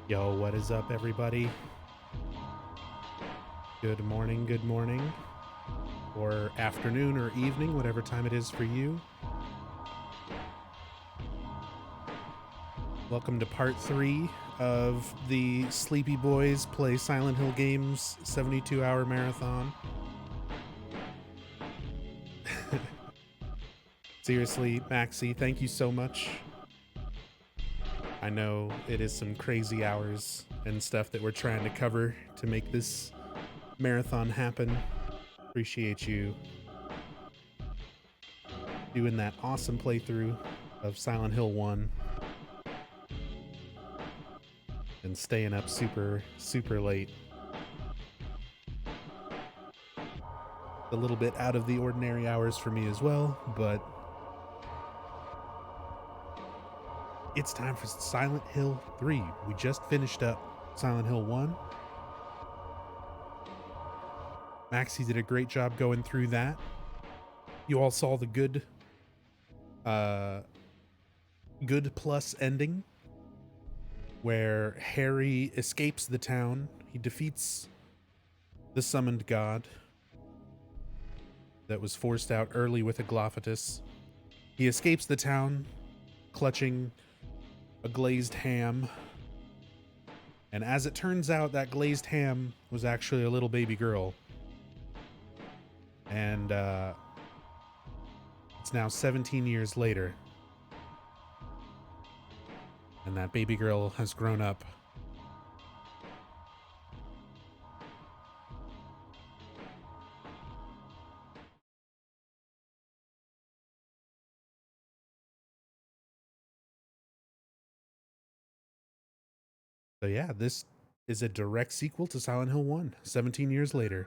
Yo, what is up, everybody? Good morning, or afternoon or evening, whatever time it is for you. Welcome to part 3 of the Sleepy Boys Play Silent Hill Games 72-hour marathon. Seriously, Maxie, thank you so much. I know it is some crazy hours and stuff that we're trying to cover to make this marathon happen. Appreciate you doing that awesome playthrough of Silent Hill 1 and staying up super late. A little bit out of the ordinary hours for me as well, but it's time for Silent Hill 3. We just finished up Silent Hill 1. Maxie did a great job going through that. You all saw the good plus ending where Harry escapes the town. He defeats the summoned god that was forced out early with Aglophilus. He escapes the town, clutching a glazed ham. And as it turns out, that glazed ham was actually a little baby girl. And it's now 17 years later. And that baby girl has grown up. So yeah, this is a direct sequel to Silent Hill 1, 17 years later.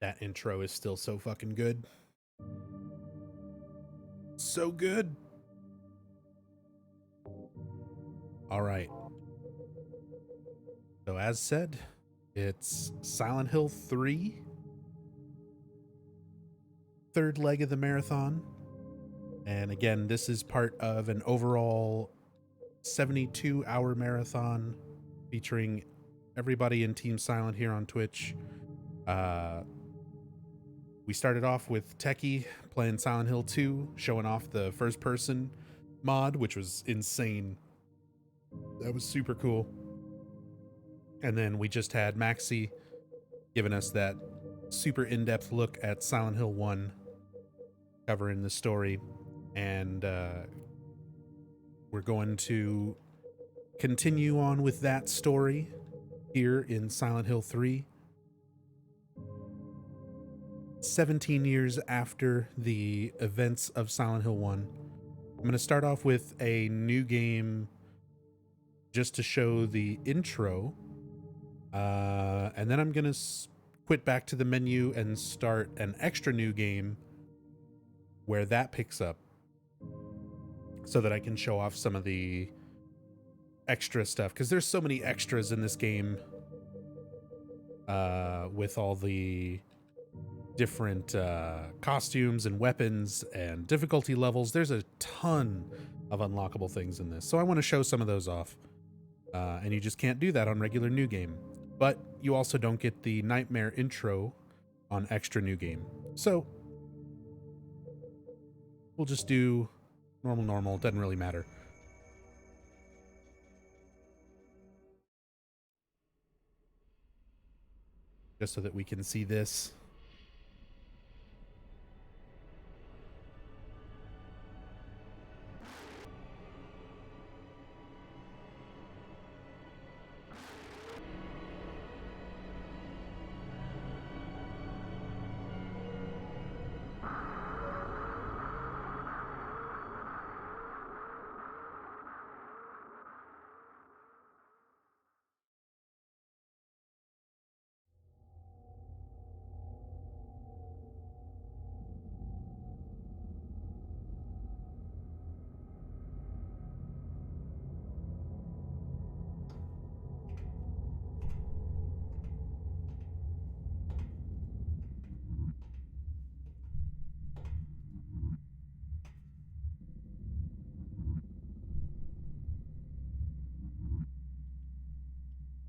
That intro is still so fucking good. So good. All right. So as said, it's Silent Hill 3, third leg of the marathon. And again, this is part of an overall 72-hour marathon featuring everybody in Team Silent here on Twitch. We started off with Techie playing Silent Hill 2, showing off the first person mod, which was insane. That was super cool. And then we just had Maxi giving us that super in-depth look at Silent Hill 1, covering the story. And we're going to continue on with that story here in Silent Hill 3. 17 years after the events of Silent Hill 1. I'm going to start off with a new game just to show the intro. And then I'm going to quit back to the menu and start an extra new game where that picks up so that I can show off some of the extra stuff. Because there's so many extras in this game with all the different costumes and weapons and difficulty levels. There's a ton of unlockable things in this, so I want to show some of those off, and you just can't do that on regular New Game. But you also don't get the Nightmare intro on extra New Game, so we'll just do normal. Doesn't really matter. Just so that we can see this.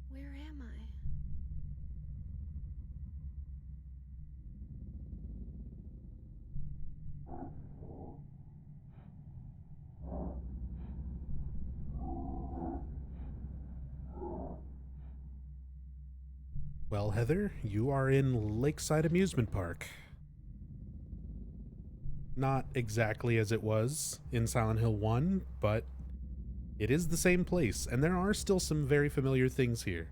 Where am I? Well, Heather, you are in Lakeside Amusement Park. Not exactly as it was in Silent Hill 1, but it is the same place, and there are still some very familiar things here.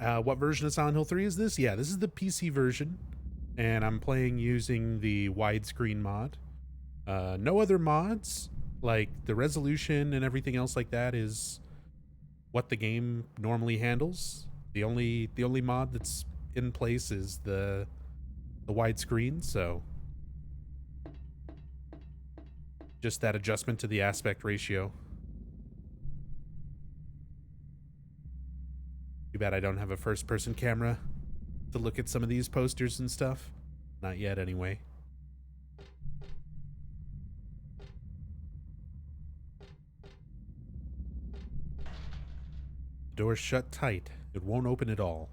What version of Silent Hill 3 is this? Yeah, this is the PC version, and I'm playing using the widescreen mod. No other mods, like the resolution and everything else like that, is what the game normally handles. The only mod that's in place is the widescreen, so just that adjustment to the aspect ratio. Too bad I don't have a first-person camera to look at some of these posters and stuff. Not yet, anyway. The door's shut tight. It won't open at all.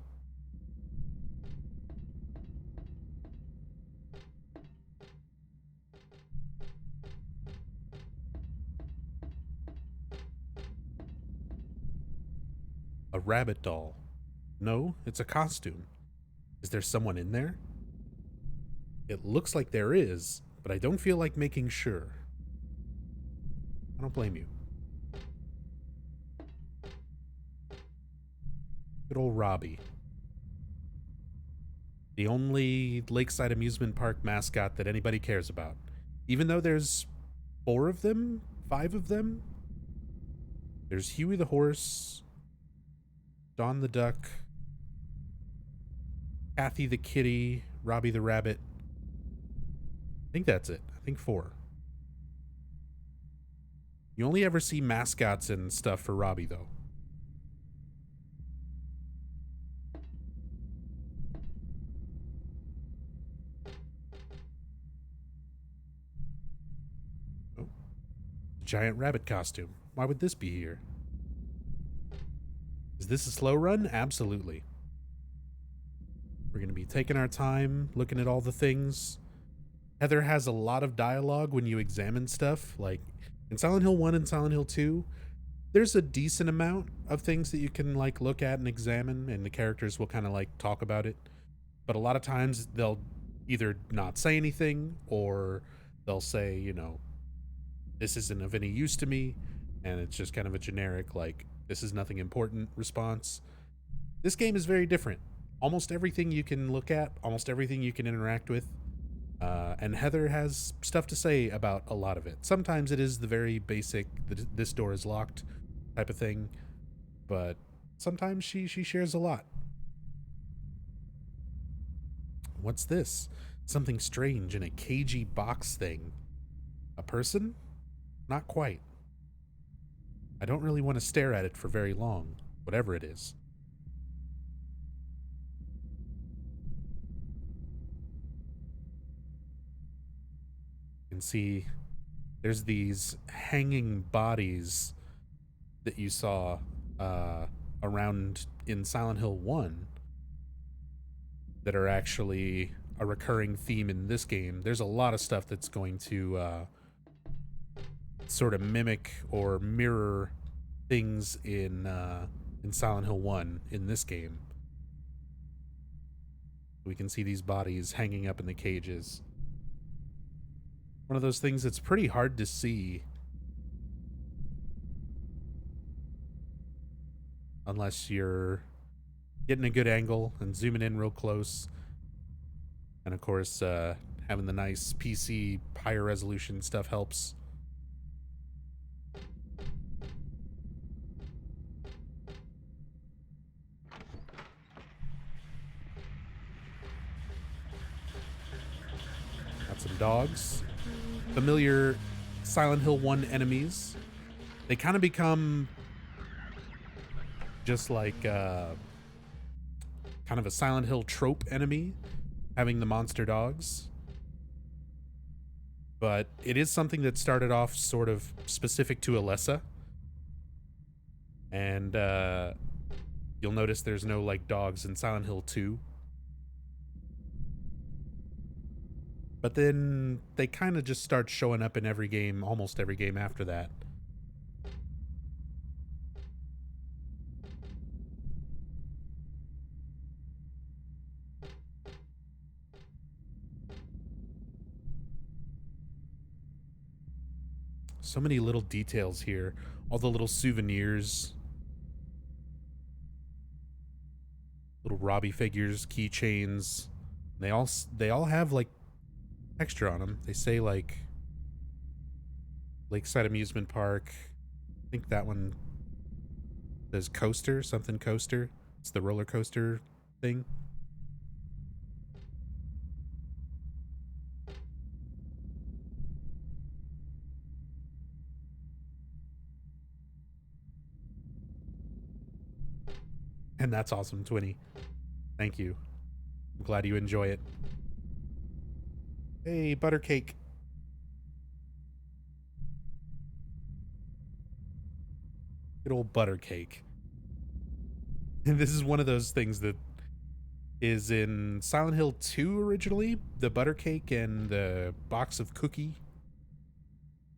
A rabbit doll. No, it's a costume. Is there someone in there? It looks like there is, but I don't feel like making sure. I don't blame you. Good old Robbie. The only Lakeside Amusement Park mascot that anybody cares about. Even though there's 4 of them? 5 of them? There's Huey the horse, Dawn the duck, Kathy the kitty, Robbie the rabbit. I think that's it. I think 4. You only ever see mascots and stuff for Robbie, though. Oh. Giant rabbit costume. Why would this be here? Is this a slow run? Absolutely. We're going to be taking our time, looking at all the things. Heather has a lot of dialogue when you examine stuff. Like in Silent Hill 1 and Silent Hill 2, there's a decent amount of things that you can like look at and examine, and the characters will kind of like talk about it. But a lot of times they'll either not say anything, or they'll say, you know, this isn't of any use to me, and it's just kind of a generic, like, this is nothing important response. This game is very different. Almost everything you can look at, almost everything you can interact with, and Heather has stuff to say about a lot of it. Sometimes it is the very basic, this door is locked type of thing, but sometimes she shares a lot. What's this? Something strange in a cagey box thing. A person? Not quite. I don't really want to stare at it for very long, whatever it is. You can see there's these hanging bodies that you saw around in Silent Hill 1 that are actually a recurring theme in this game. There's a lot of stuff that's going to sort of mimic or mirror things in Silent Hill 1 in this game. We can see these bodies hanging up in the cages. One of those things that's pretty hard to see unless you're getting a good angle and zooming in real close. And of course, having the nice PC higher resolution stuff helps. Got some dogs. Familiar Silent Hill 1 enemies. They kind of become just like kind of a Silent Hill trope enemy, having the monster dogs. But it is something that started off sort of specific to Alessa. And you'll notice there's no like dogs in Silent Hill 2. But then they kind of just start showing up in every game, almost every game after that. So many little details here. All the little souvenirs. Little Robbie figures, keychains. They all have like texture on them. They say like Lakeside Amusement Park. I think that one says coaster, something coaster. It's the roller coaster thing. And that's awesome, Twinny. Thank you. I'm glad you enjoy it. Hey, Buttercake. Good old Buttercake. And this is one of those things that is in Silent Hill 2 originally. The Buttercake and the box of cookie.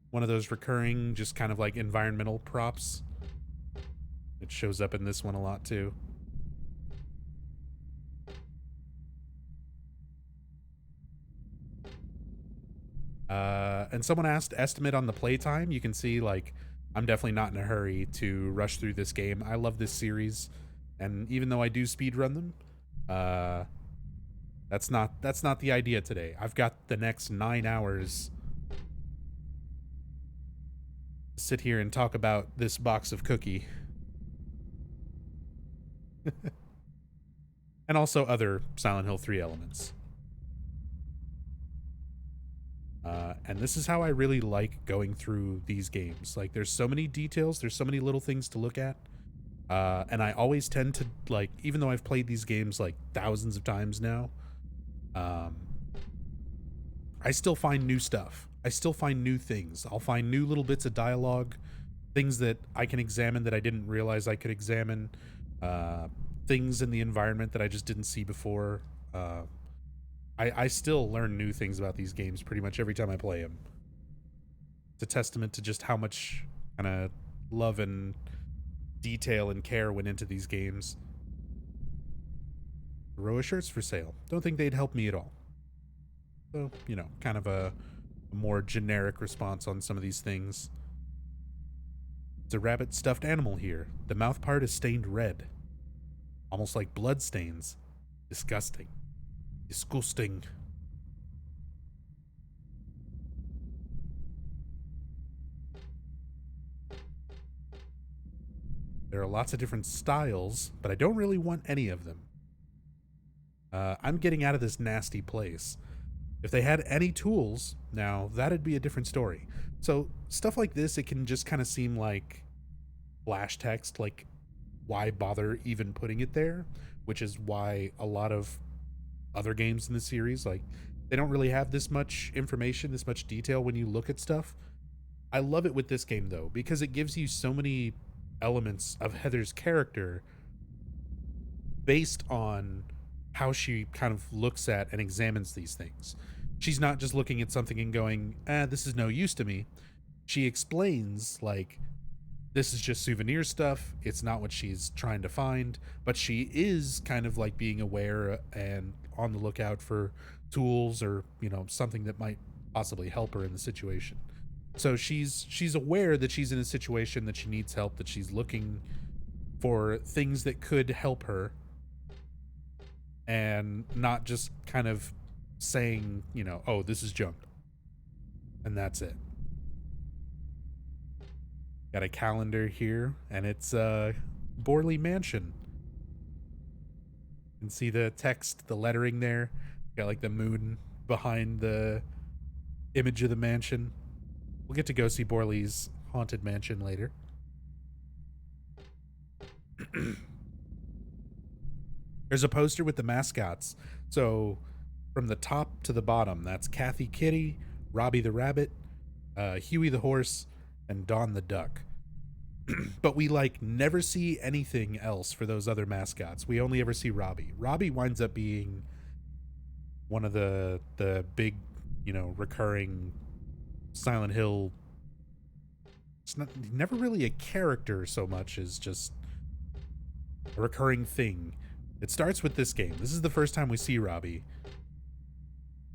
One of those recurring, just kind of like environmental props. It shows up in this one a lot too. And someone asked estimate on the playtime. You can see, like, I'm definitely not in a hurry to rush through this game. I love this series, and even though I do speedrun them, that's not the idea today. I've got the next 9 hours to sit here and talk about this box of cookie. And and also other Silent Hill 3 elements. And this is how I really like going through these games. Like, there's so many details, there's so many little things to look at. And I always tend to, like, even though I've played these games like thousands of times now, I still find new stuff. I still find new things. I'll find new little bits of dialogue, things that I can examine that I didn't realize I could examine, things in the environment that I just didn't see before. I still learn new things about these games pretty much every time I play them. It's a testament to just how much kind of love and detail and care went into these games. Roa shirts for sale. Don't think they'd help me at all. So, you know, kind of a more generic response on some of these things. It's a rabbit stuffed animal here. The mouth part is stained red. Almost like blood stains. Disgusting. Disgusting. There are lots of different styles, but I don't really want any of them. I'm getting out of this nasty place. If they had any tools, now that'd be a different story. So stuff like this, it can just kind of seem like flash text, like why bother even putting it there? Which is why a lot of other games in the series, like, they don't really have this much information, this much detail when you look at stuff. I love it with this game though, because it gives you so many elements of Heather's character based on how she kind of looks at and examines these things. She's not just looking at something and going, this is no use to me. She explains, like, this is just souvenir stuff. It's not what she's trying to find, but she is kind of like being aware and on the lookout for tools or, you know, something that might possibly help her in the situation. So she's aware that she's in a situation that she needs help, that she's looking for things that could help her, and not just kind of saying, you know, oh, this is junk, and that's it. Got a calendar here, and it's Borley Mansion. You can see the text, the lettering there. Got like the moon behind the image of the mansion. We'll get to go see Borley's haunted mansion later. There's a poster with the mascots. So from the top to the bottom, that's Kathy Kitty, Robbie the rabbit, Huey the horse, and Dawn the duck. But we like never see anything else for those other mascots. We only ever see Robbie. Robbie winds up being one of the big, you know, recurring Silent Hill. It's not never really a character so much as just a recurring thing. It starts with this game. This is the first time we see Robbie.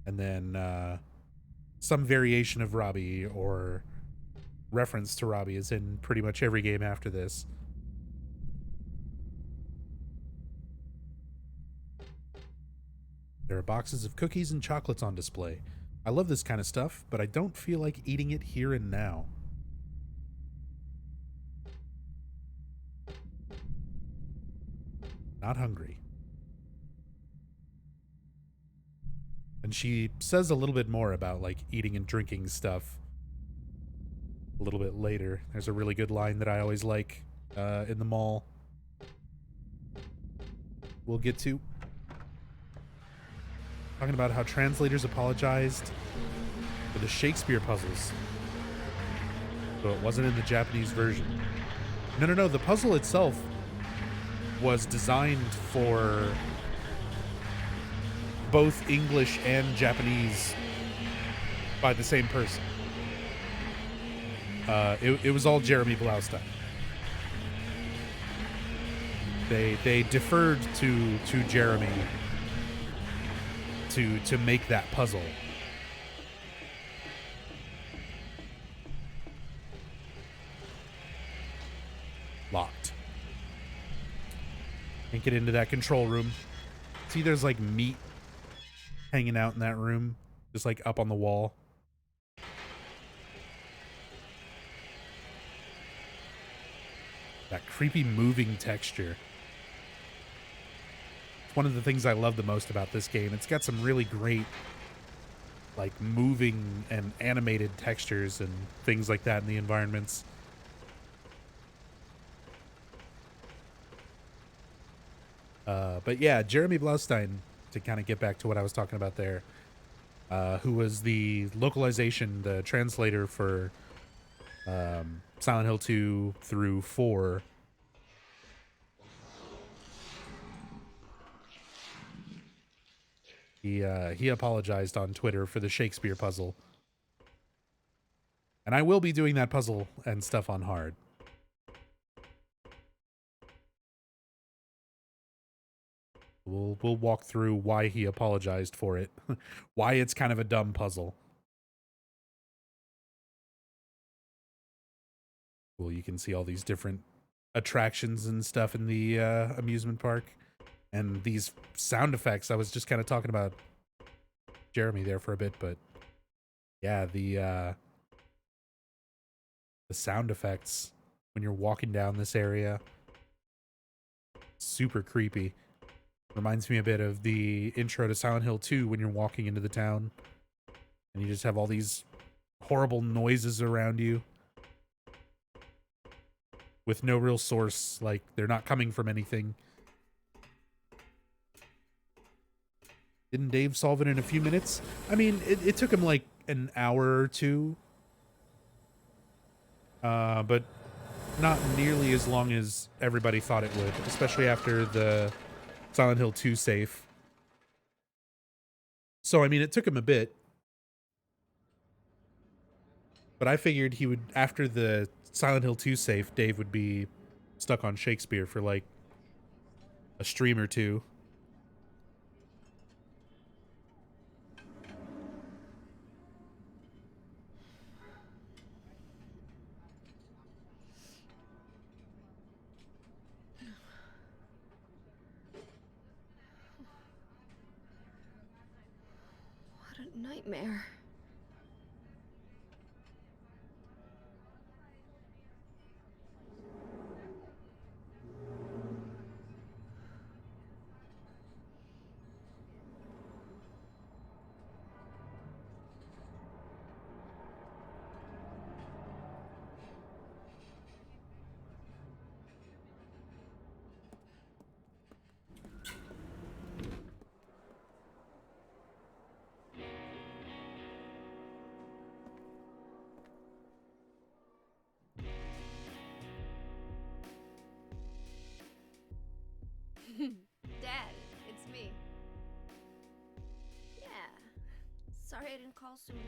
And then some variation of Robbie or reference to Robbie is in pretty much every game after this. There are boxes of cookies and chocolates on display. I love this kind of stuff, but I don't feel like eating it here and now. Not hungry. And she says a little bit more about like eating and drinking stuff a little bit later. There's a really good line that I always like in the mall. We'll get to. Talking about how translators apologized for the Shakespeare puzzles. So it wasn't in the Japanese version. No. The puzzle itself was designed for both English and Japanese by the same person. It was all Jeremy Blaustein. They deferred to Jeremy to make that puzzle. Locked. Can't get into that control room. See, there's like meat hanging out in that room, just like up on the wall. That creepy moving texture. one of the things I love the most about this game. It's got some really great, like, moving and animated textures and things like that in the environments. But yeah, Jeremy Blaustein, to kind of get back to what I was talking about there, who was the localization, the translator for Silent Hill 2 through 4. He apologized on Twitter for the Shakespeare puzzle. And I will be doing that puzzle and stuff on hard. We'll walk through why he apologized for it. Why it's kind of a dumb puzzle. Well, you can see all these different attractions and stuff in the amusement park. And these sound effects, I was just kind of talking about Jeremy there for a bit, but yeah, the sound effects when you're walking down this area, super creepy. Reminds me a bit of the intro to Silent Hill 2 when you're walking into the town and you just have all these horrible noises around you with no real source, like they're not coming from anything. Didn't Dave solve it in a few minutes? I mean, it took him like an hour or two, but not nearly as long as everybody thought it would, especially after the Silent Hill 2 safe. So, I mean, it took him a bit. But I figured he would, after the Silent Hill 2 safe, Dave would be stuck on Shakespeare for like a stream or two. What a nightmare. Dad, it's me. Yeah. Sorry I didn't call sooner.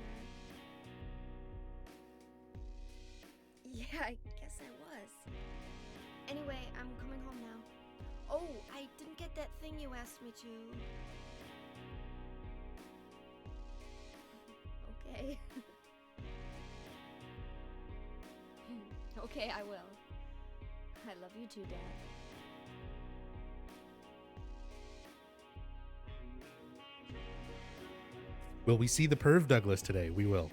Yeah, I guess I was. Anyway, I'm coming home now. Oh, I didn't get that thing you asked me to. Okay. Okay, I will. I love you too, Dad. Will we see the perv Douglas today? We will.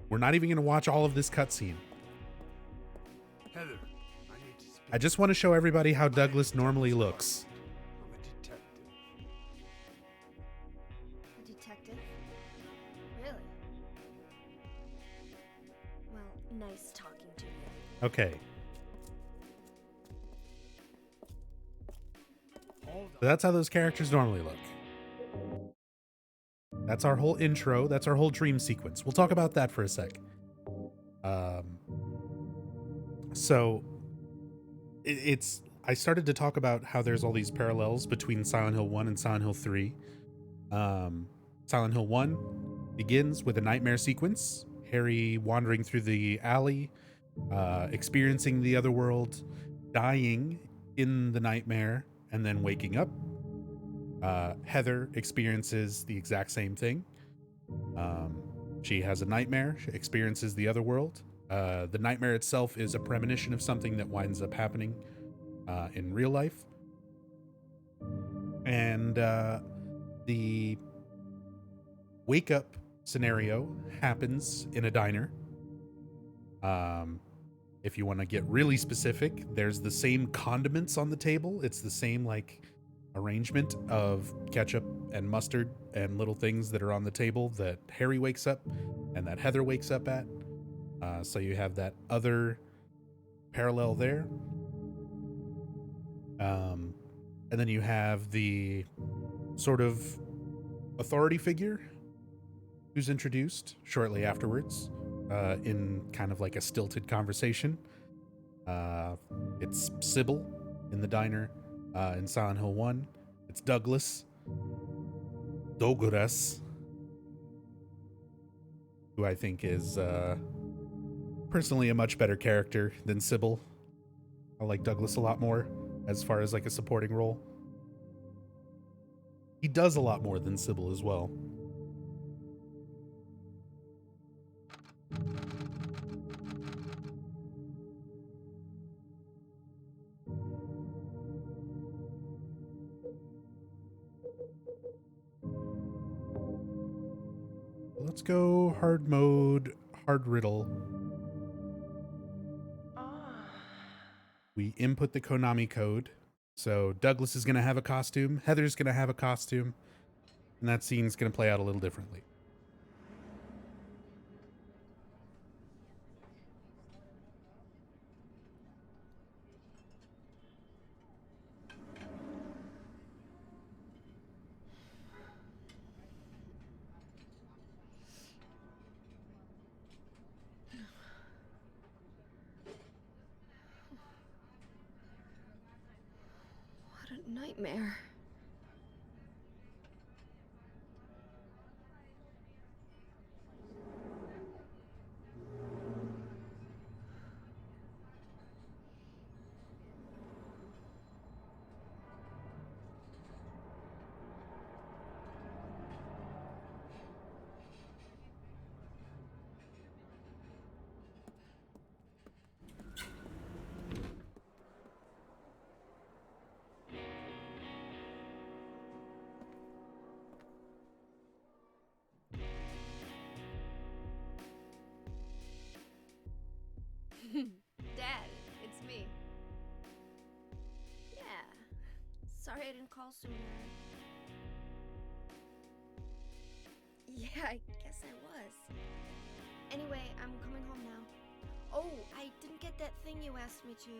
We're not even going to watch all of this cutscene. Heather, I need to speak. I just want to show everybody how Douglas normally looks. I'm a detective. A detective? Really? Well, nice talking to you. Okay. Hold So that's how those characters normally look. That's our whole intro. That's our whole dream sequence. We'll talk about that for a sec. So it's I started to talk about how there's all these parallels between Silent Hill 1 and Silent Hill 3. Silent Hill 1 begins with a nightmare sequence. Harry wandering through the alley, experiencing the other world, dying in the nightmare, and then waking up. Heather experiences the exact same thing. She has a nightmare, she experiences the other world. The nightmare itself is a premonition of something that winds up happening in real life. And the wake up scenario happens in a diner. If you want to get really specific, there's the same condiments on the table. It's the same like arrangement of ketchup and mustard and little things that are on the table that Harry wakes up and that Heather wakes up at. So you have that other parallel there. And then you have the sort of authority figure who's introduced shortly afterwards in kind of like a stilted conversation. It's Sybil in the diner in Silent Hill 1. It's Douglas. Douglas. Who I think is personally a much better character than Sybil. I like Douglas a lot more as far as like a supporting role. He does a lot more than Sybil as well. Let's go hard mode, hard riddle. We input the Konami code. So Douglas is going to have a costume. Heather's going to have a costume. And that scene's going to play out a little differently. What a nightmare. Dad, it's me. Yeah. Sorry I didn't call sooner. Yeah, I guess I was. Anyway, I'm coming home now. Oh, I didn't get that thing you asked me to.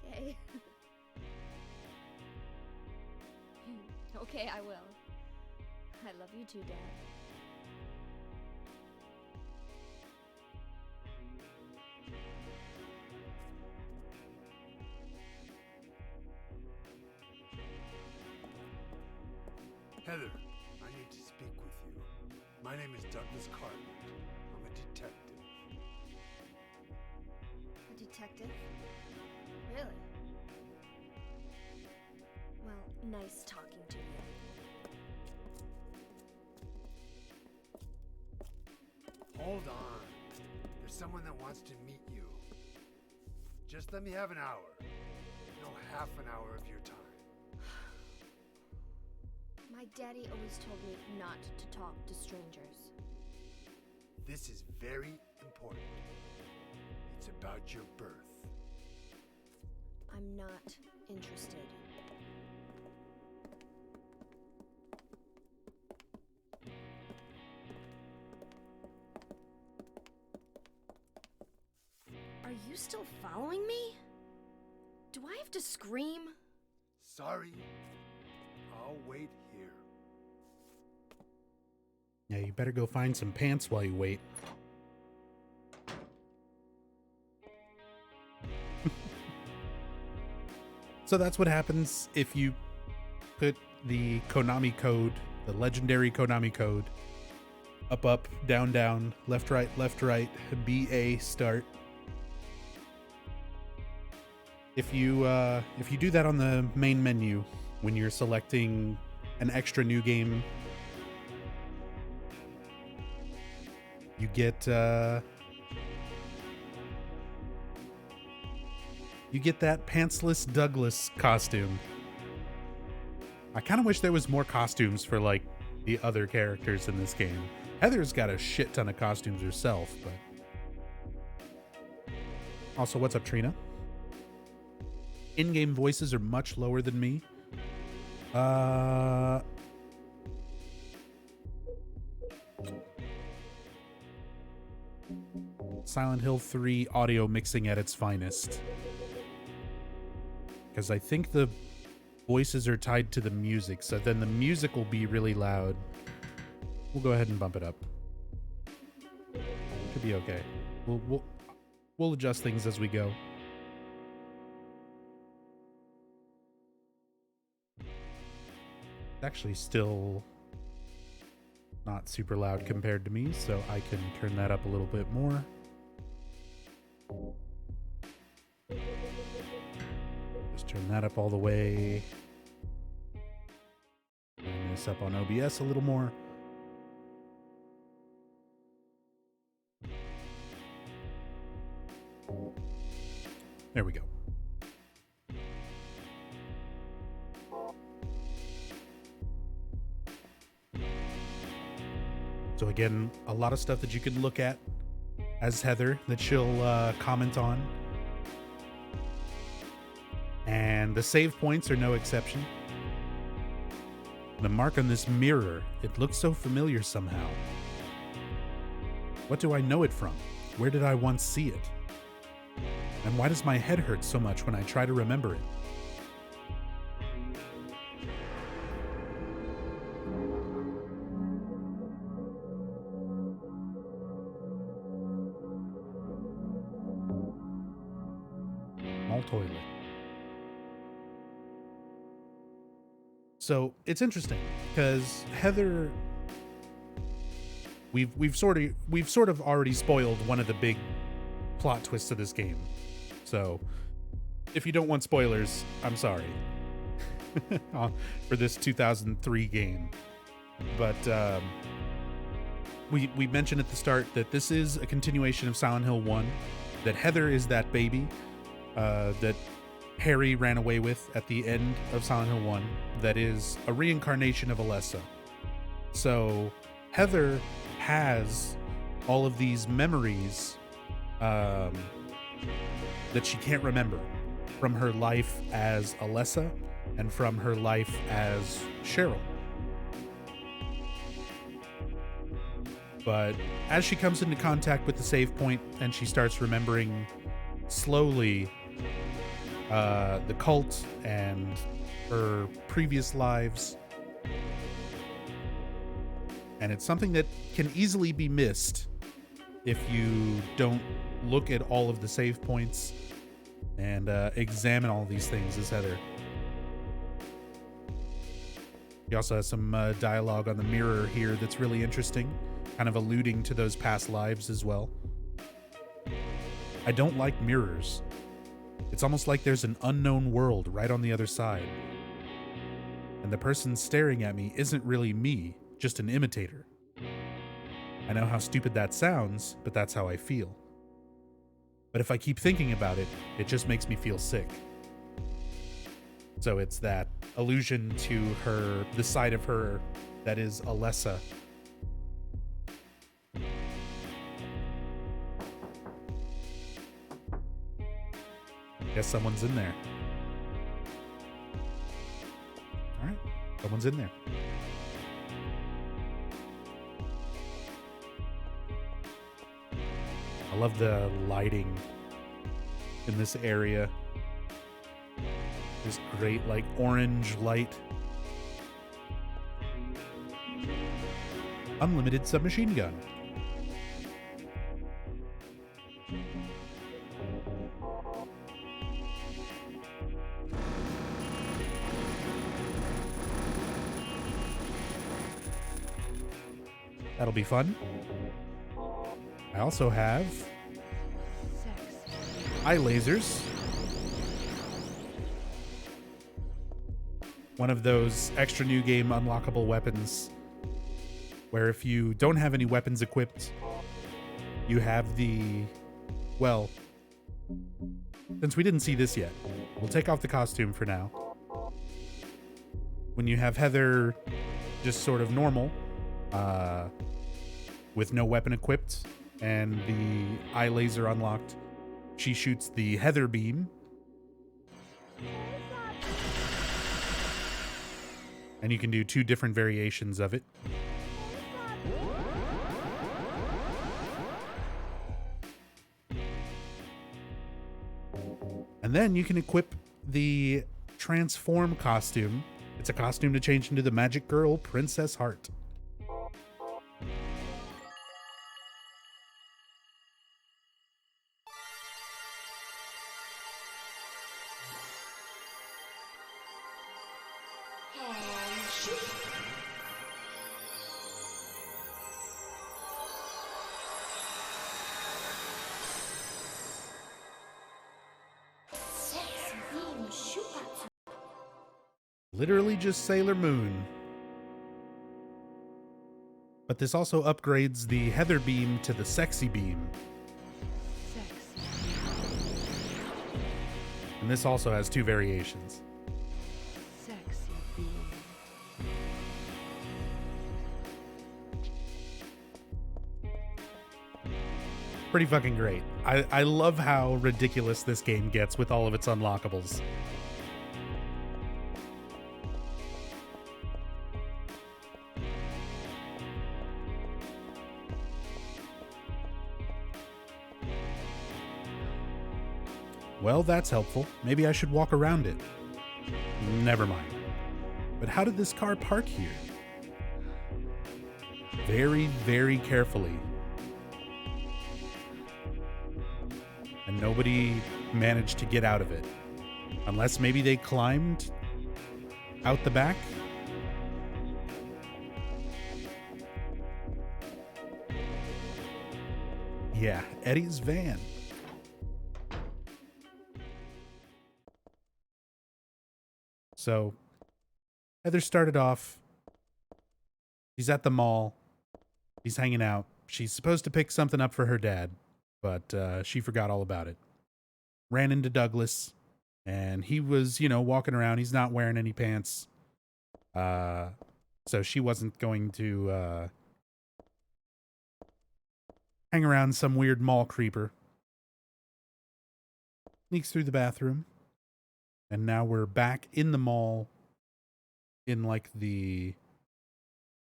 Okay. Okay, I will. I love you too, Dad. Heather, I need to speak with you. My name is Douglas Cartland. I'm a detective. A detective? Really? Well, nice talking to you. Hold on. There's someone that wants to meet you. Just let me have an hour. No, half an hour of your time. My daddy always told me not to talk to strangers. This is very important. It's about your birth. I'm not interested. Are you still following me? Do I have to scream? Sorry. I'll wait here. Yeah, you better go find some pants while you wait. So that's what happens if you put the Konami code, the legendary Konami code, up, down, left, right, BA, start. If you do that on the main menu when you're selecting an extra new game, you get that pantsless Douglas costume. I kind of wish there was more costumes for like the other characters in this game. Heather's got a shit ton of costumes herself, but also, what's up, Trina? in-game voices are much lower than me. Silent Hill 3 audio mixing at its finest. Because I think the voices are tied to the music, so then the music will be really loud. We'll go ahead and bump it up. Should be okay. We'll adjust things as we go. It's actually still not super loud compared to me, so I can turn that up a little bit more. Just turn that up all the way. Turn this up on OBS a little more. There we go. So again, a lot of stuff that you can look at as Heather that she'll comment on. And the save points are no exception. The mark on this mirror, it looks so familiar somehow. What do I know it from? Where did I once see it? And why does my head hurt so much when I try to remember it? Mall toilet. So it's interesting because Heather, we've sort of already spoiled one of the big plot twists of this game. So if you don't want spoilers, I'm sorry for this 2003 game. But we mentioned at the start that this is a continuation of Silent Hill 1, that Heather is that baby that Harry ran away with at the end of Silent Hill 1, that is a reincarnation of Alessa. So Heather has all of these memories that she can't remember from her life as Alessa and from her life as Cheryl. But as she comes into contact with the save point and she starts remembering slowly the cult and her previous lives, and it's something that can easily be missed if you don't look at all of the save points and examine all these things as Heather. He also has some dialogue on the mirror here that's really interesting, kind of alluding to those past lives as well. I don't like mirrors. It's almost like there's an unknown world right on the other side. And the person staring at me isn't really me, just an imitator. I know how stupid that sounds, but that's how I feel. But if I keep thinking about it, it just makes me feel sick. So it's that allusion to her, the side of her that is Alessa. Guess someone's in there. All right, someone's in there. I love the lighting in this area. This great, like, orange light. Unlimited submachine gun. That'll be fun. I also have eye lasers. One of those extra new game unlockable weapons where if you don't have any weapons equipped, you have the, well, since we didn't see this yet, we'll take off the costume for now. When you have Heather just sort of normal, with no weapon equipped and the eye laser unlocked, she shoots the Heather beam, And you can do 2 different variations of it. And then you can equip the transform costume. It's a costume to change into the magic girl, Princess Heart. Literally just Sailor Moon. But this also upgrades the Heather Beam to the Sexy Beam. And this also has 2 variations. Sexy beam. Pretty fucking great. I love how ridiculous this game gets with all of its unlockables. Well, that's helpful. Maybe I should walk around it. Never mind. But how did this car park here? Very, very carefully. And nobody managed to get out of it. Unless maybe they climbed out the back? Yeah, Eddie's van. So, Heather started off. She's at the mall. She's hanging out. She's supposed to pick something up for her dad, but she forgot all about it. Ran into Douglas, and he was, walking around. He's not wearing any pants. So she wasn't going to hang around some weird mall creeper. Sneaks through the bathroom. And now we're back in the mall in like the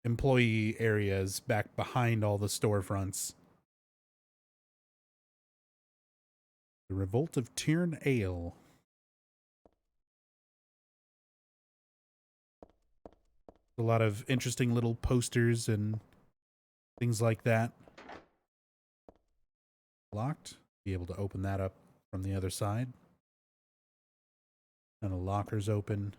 employee areas back behind all the storefronts. The Revolt of Tyrn Ale. A lot of interesting little posters and things like that. Locked. Be able to open that up from the other side. And the locker's open.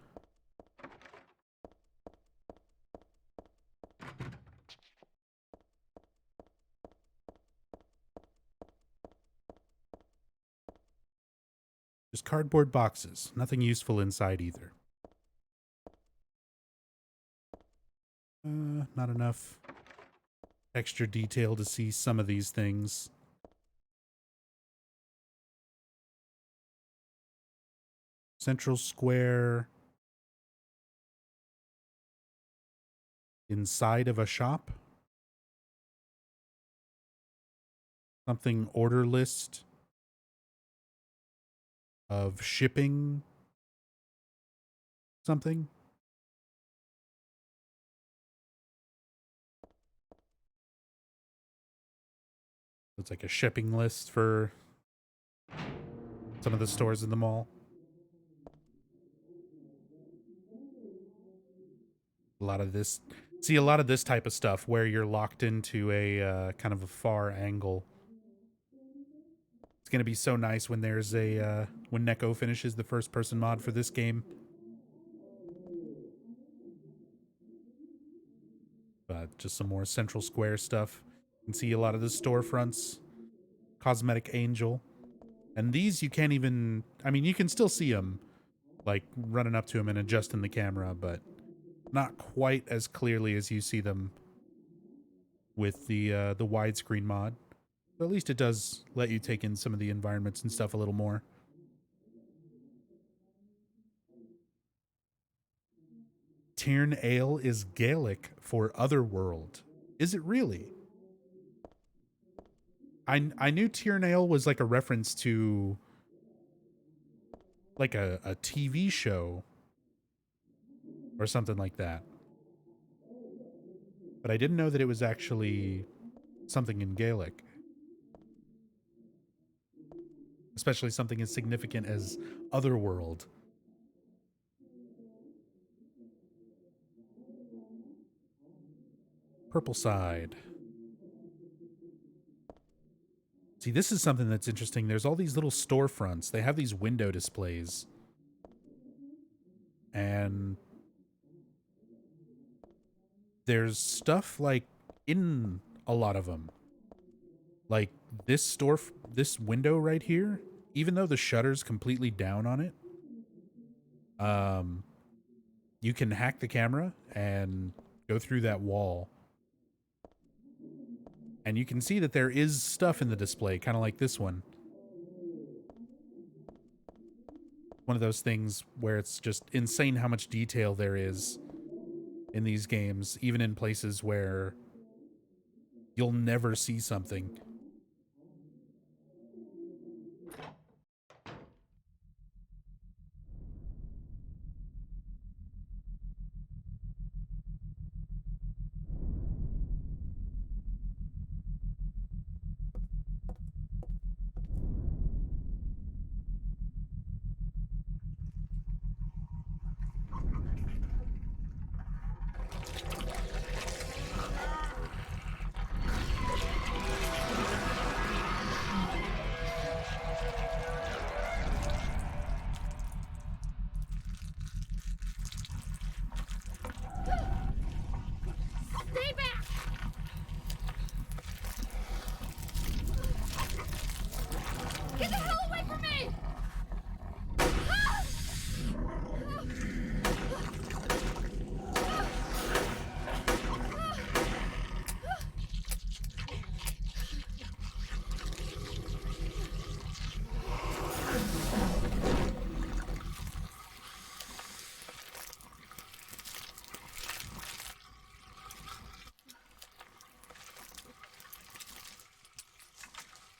Just cardboard boxes. Nothing useful inside either. Not enough extra detail to see some of these things. Central Square. Inside of a shop. Something order list of shipping something. It's like a shipping list for some of the stores in the mall. A lot of this type of stuff where you're locked into a kind of a far angle. It's going to be so nice when there's when Neko finishes the first person mod for this game. But just some more Central Square stuff. You can see a lot of the storefronts. Cosmetic Angel. And these you can't even, you can still see them like running up to them and adjusting the camera, but not quite as clearly as you see them with the widescreen mod. But at least it does let you take in some of the environments and stuff a little more. Tyrn Ale is Gaelic for otherworld. Is it really? I knew Tyrn Ale was like a reference to like a TV show or something like that. But I didn't know that it was actually something in Gaelic. Especially something as significant as Otherworld. Purple Side. See, this is something that's interesting. There's all these little storefronts. They have these window displays. And there's stuff like in a lot of them. Like this this window right here, even though the shutter's completely down on it, you can hack the camera and go through that wall. And you can see that there is stuff in the display, kind of like this one. One of those things where it's just insane how much detail there is in these games, even in places where you'll never see something. Stay back! Get the hell away from me!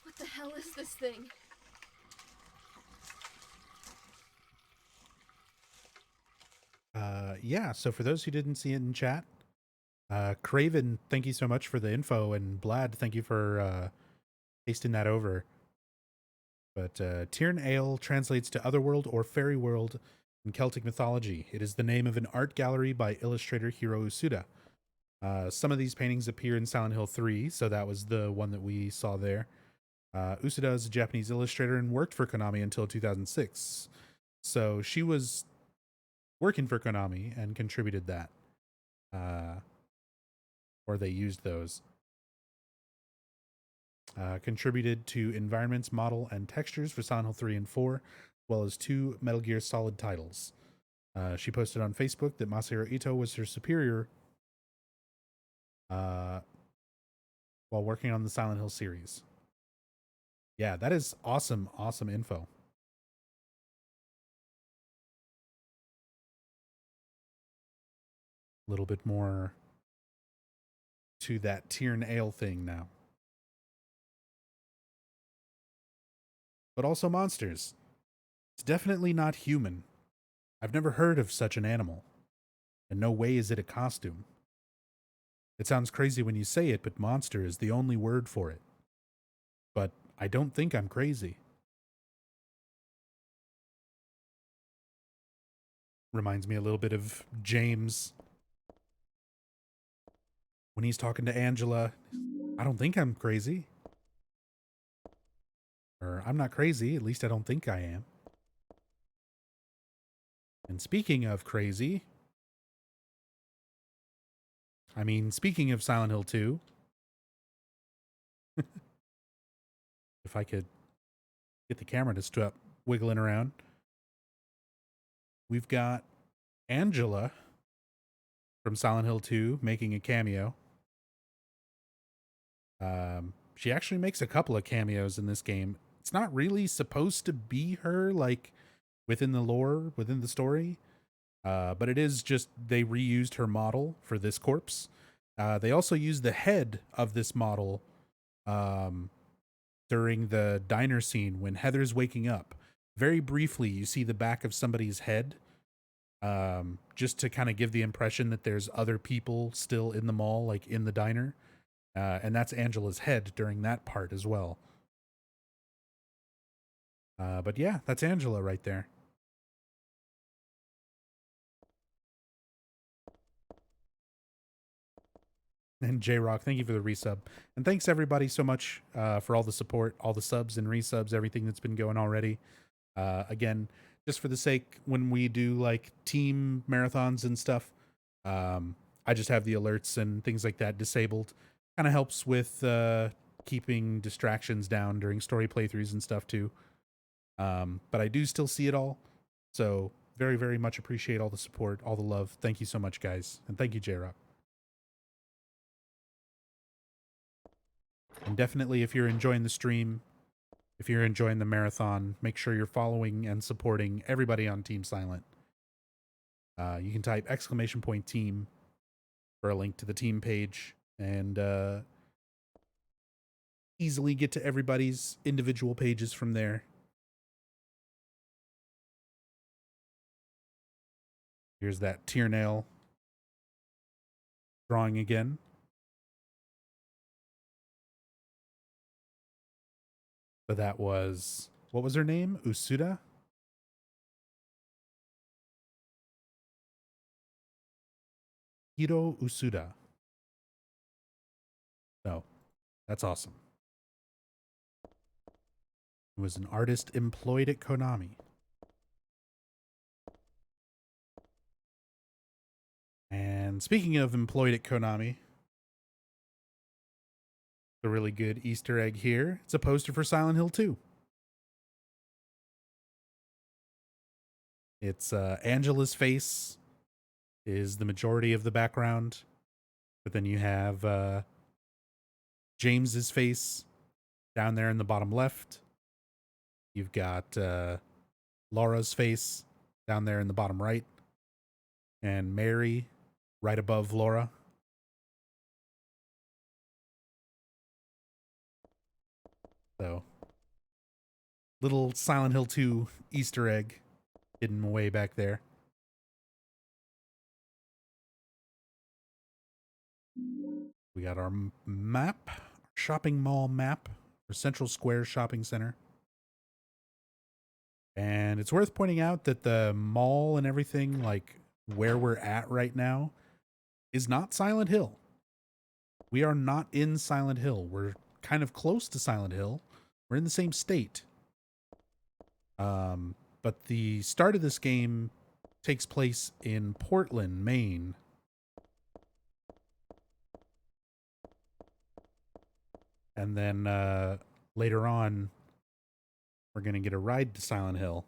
What the hell is this thing? Yeah, so for those who didn't see it in chat, Craven, thank you so much for the info, and Blad, thank you for pasting that over. But Tirn Ale translates to Otherworld or Fairy World in Celtic mythology. It is the name of an art gallery by illustrator Hiro Usuda. Some of these paintings appear in Silent Hill 3, so that was the one that we saw there. Usuda is a Japanese illustrator and worked for Konami until 2006. So she was working for Konami and contributed that. Or they used those. Contributed to environments, model, and textures for Silent Hill 3 and 4, as well as 2 Metal Gear Solid titles. She posted on Facebook that Masahiro Ito was her superior while working on the Silent Hill series. Yeah, that is awesome, awesome info. A little bit more to that Tirn Ale thing now. But also monsters. It's definitely not human. I've never heard of such an animal. In no way is it a costume. It sounds crazy when you say it, but monster is the only word for it. But I don't think I'm crazy. Reminds me a little bit of James when he's talking to Angela. I don't think I'm crazy. Or I'm not crazy, at least I don't think I am. And speaking of crazy, I mean, speaking of Silent Hill 2, if I could get the camera to stop wiggling around, we've got Angela from Silent Hill 2 making a cameo. She actually makes a couple of cameos in this game. It's not really supposed to be her, like, within the lore, within the story. But it is just, they reused her model for this corpse. They also used the head of this model during the diner scene when Heather's waking up. very briefly, you see the back of somebody's head, just to kind of give the impression that there's other people still in the mall, like in the diner. And that's Angela's head during that part as well. But yeah, that's Angela right there. And J-Rock, thank you for the resub. And thanks everybody so much for all the support, all the subs and resubs, everything that's been going already. Again, just for the sake, when we do like team marathons and stuff, I just have the alerts and things like that disabled. Kind of helps with keeping distractions down during story playthroughs and stuff too. But I do still see it all. So very, very much appreciate all the support, all the love. Thank you so much, guys. And thank you, J-Rock. And definitely, if you're enjoying the stream, if you're enjoying the marathon, make sure you're following and supporting everybody on Team Silent. You can type !team for a link to the team page and easily get to everybody's individual pages from there. Here's that tear nail drawing again. But that was, what was her name? Usuda? Hiro Usuda. No, that's awesome. He was an artist employed at Konami. And speaking of employed at Konami, a really good Easter egg here. It's a poster for Silent Hill 2. It's Angela's face is the majority of the background, but then you have James's face down there in the bottom left. You've got Laura's face down there in the bottom right, and Mary right above Laura. So, little Silent Hill 2 Easter egg hidden away back there. We got our map, shopping mall map for Central Square Shopping Center. And it's worth pointing out that the mall and everything, like where we're at right now, is not Silent Hill. We are not in Silent Hill. We're kind of close to Silent Hill. We're in the same state. But the start of this game takes place in Portland, Maine. And then later on, we're going to get a ride to Silent Hill.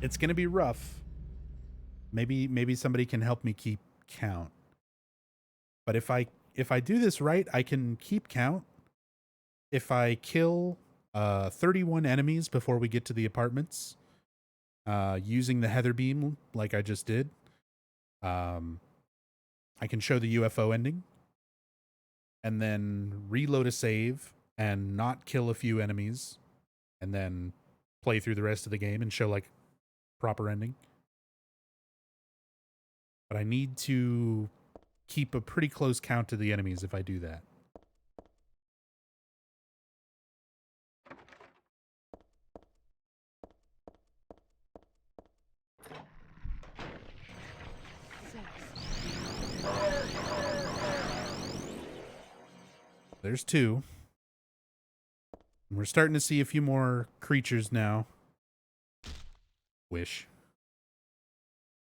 It's going to be rough. Maybe somebody can help me keep count. But if I do this right, I can keep count. If I kill 31 enemies before we get to the apartments, using the Heather beam like I just did, I can show the UFO ending and then reload a save and not kill a few enemies and then play through the rest of the game and show like proper ending. But I need to keep a pretty close count to the enemies if I do that. There's 2. And we're starting to see a few more creatures now. Wish.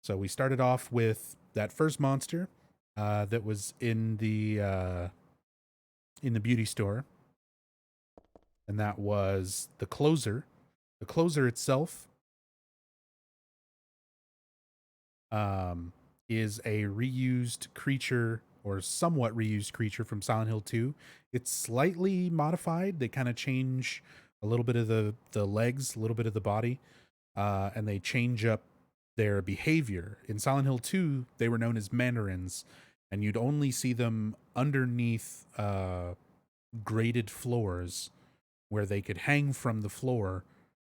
So we started off with that first monster that was in the beauty store, and that was the closer. The closer itself is a reused creature or somewhat reused creature from Silent Hill 2. It's slightly modified. They kind of change a little bit of the legs, a little bit of the body, and they change up their behavior. In Silent Hill 2, they were known as mandarins, and you'd only see them underneath graded floors where they could hang from the floor,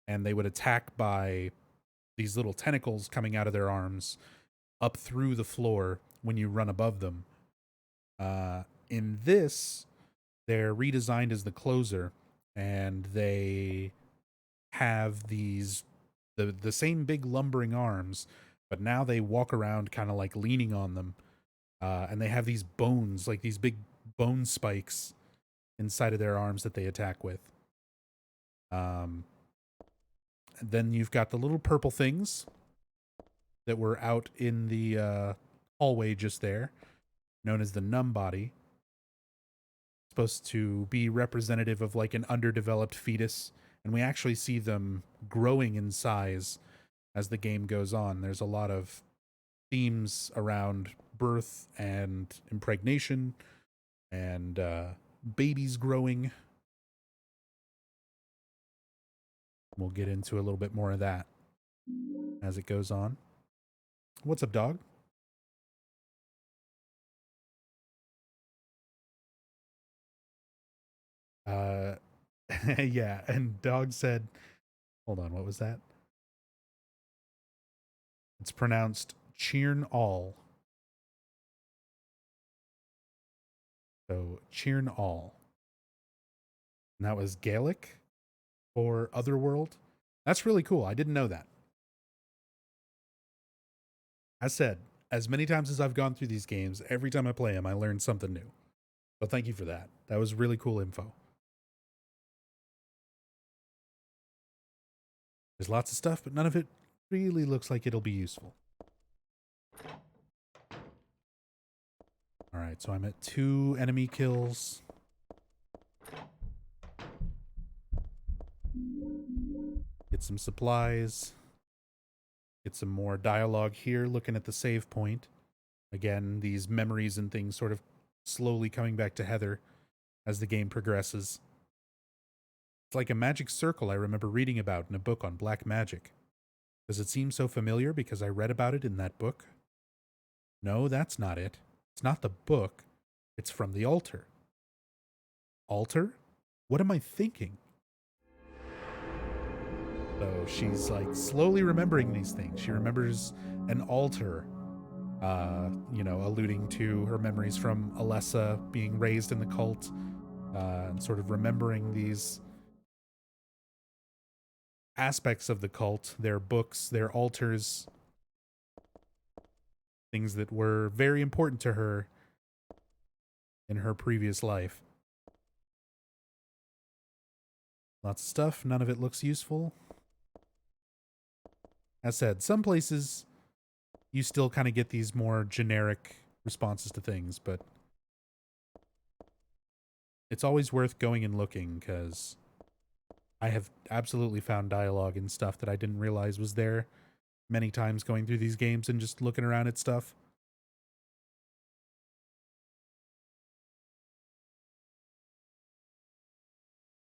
and they would attack by these little tentacles coming out of their arms up through the floor when you run above them. In this, they're redesigned as the closer, and they have the same big lumbering arms, but now they walk around kind of like leaning on them, and they have these bones, like these big bone spikes inside of their arms that they attack with. Then you've got the little purple things that were out in the hallway just there, known as the numb body. Supposed to be representative of like an underdeveloped fetus, and we actually see them growing in size as the game goes on. There's a lot of themes around birth and impregnation and babies growing. We'll get into a little bit more of that as it goes on. What's up, dog? Yeah, and dog said, hold on, what was that? It's pronounced Cheern All. So Cheern All. And that was Gaelic for Otherworld. That's really cool. I didn't know that. As said, as many times as I've gone through these games, every time I play them, I learn something new. So thank you for that. That was really cool info. There's lots of stuff, but none of it really looks like it'll be useful. Alright, so I'm at 2 enemy kills. Get some supplies. Get some more dialogue here, looking at the save point. Again, these memories and things sort of slowly coming back to Heather as the game progresses. It's like a magic circle I remember reading about in a book on black magic. Does it seem so familiar because I read about it in that book? No, that's not it. It's not the book. It's from the altar. Altar? What am I thinking? So she's like slowly remembering these things. She remembers an altar, alluding to her memories from Alessa being raised in the cult, and sort of remembering these aspects of the cult, their books, their altars, things that were very important to her in her previous life. Lots of stuff. None of it looks useful. As said, some places you still kind of get these more generic responses to things, but it's always worth going and looking because I have absolutely found dialogue and stuff that I didn't realize was there many times going through these games and just looking around at stuff.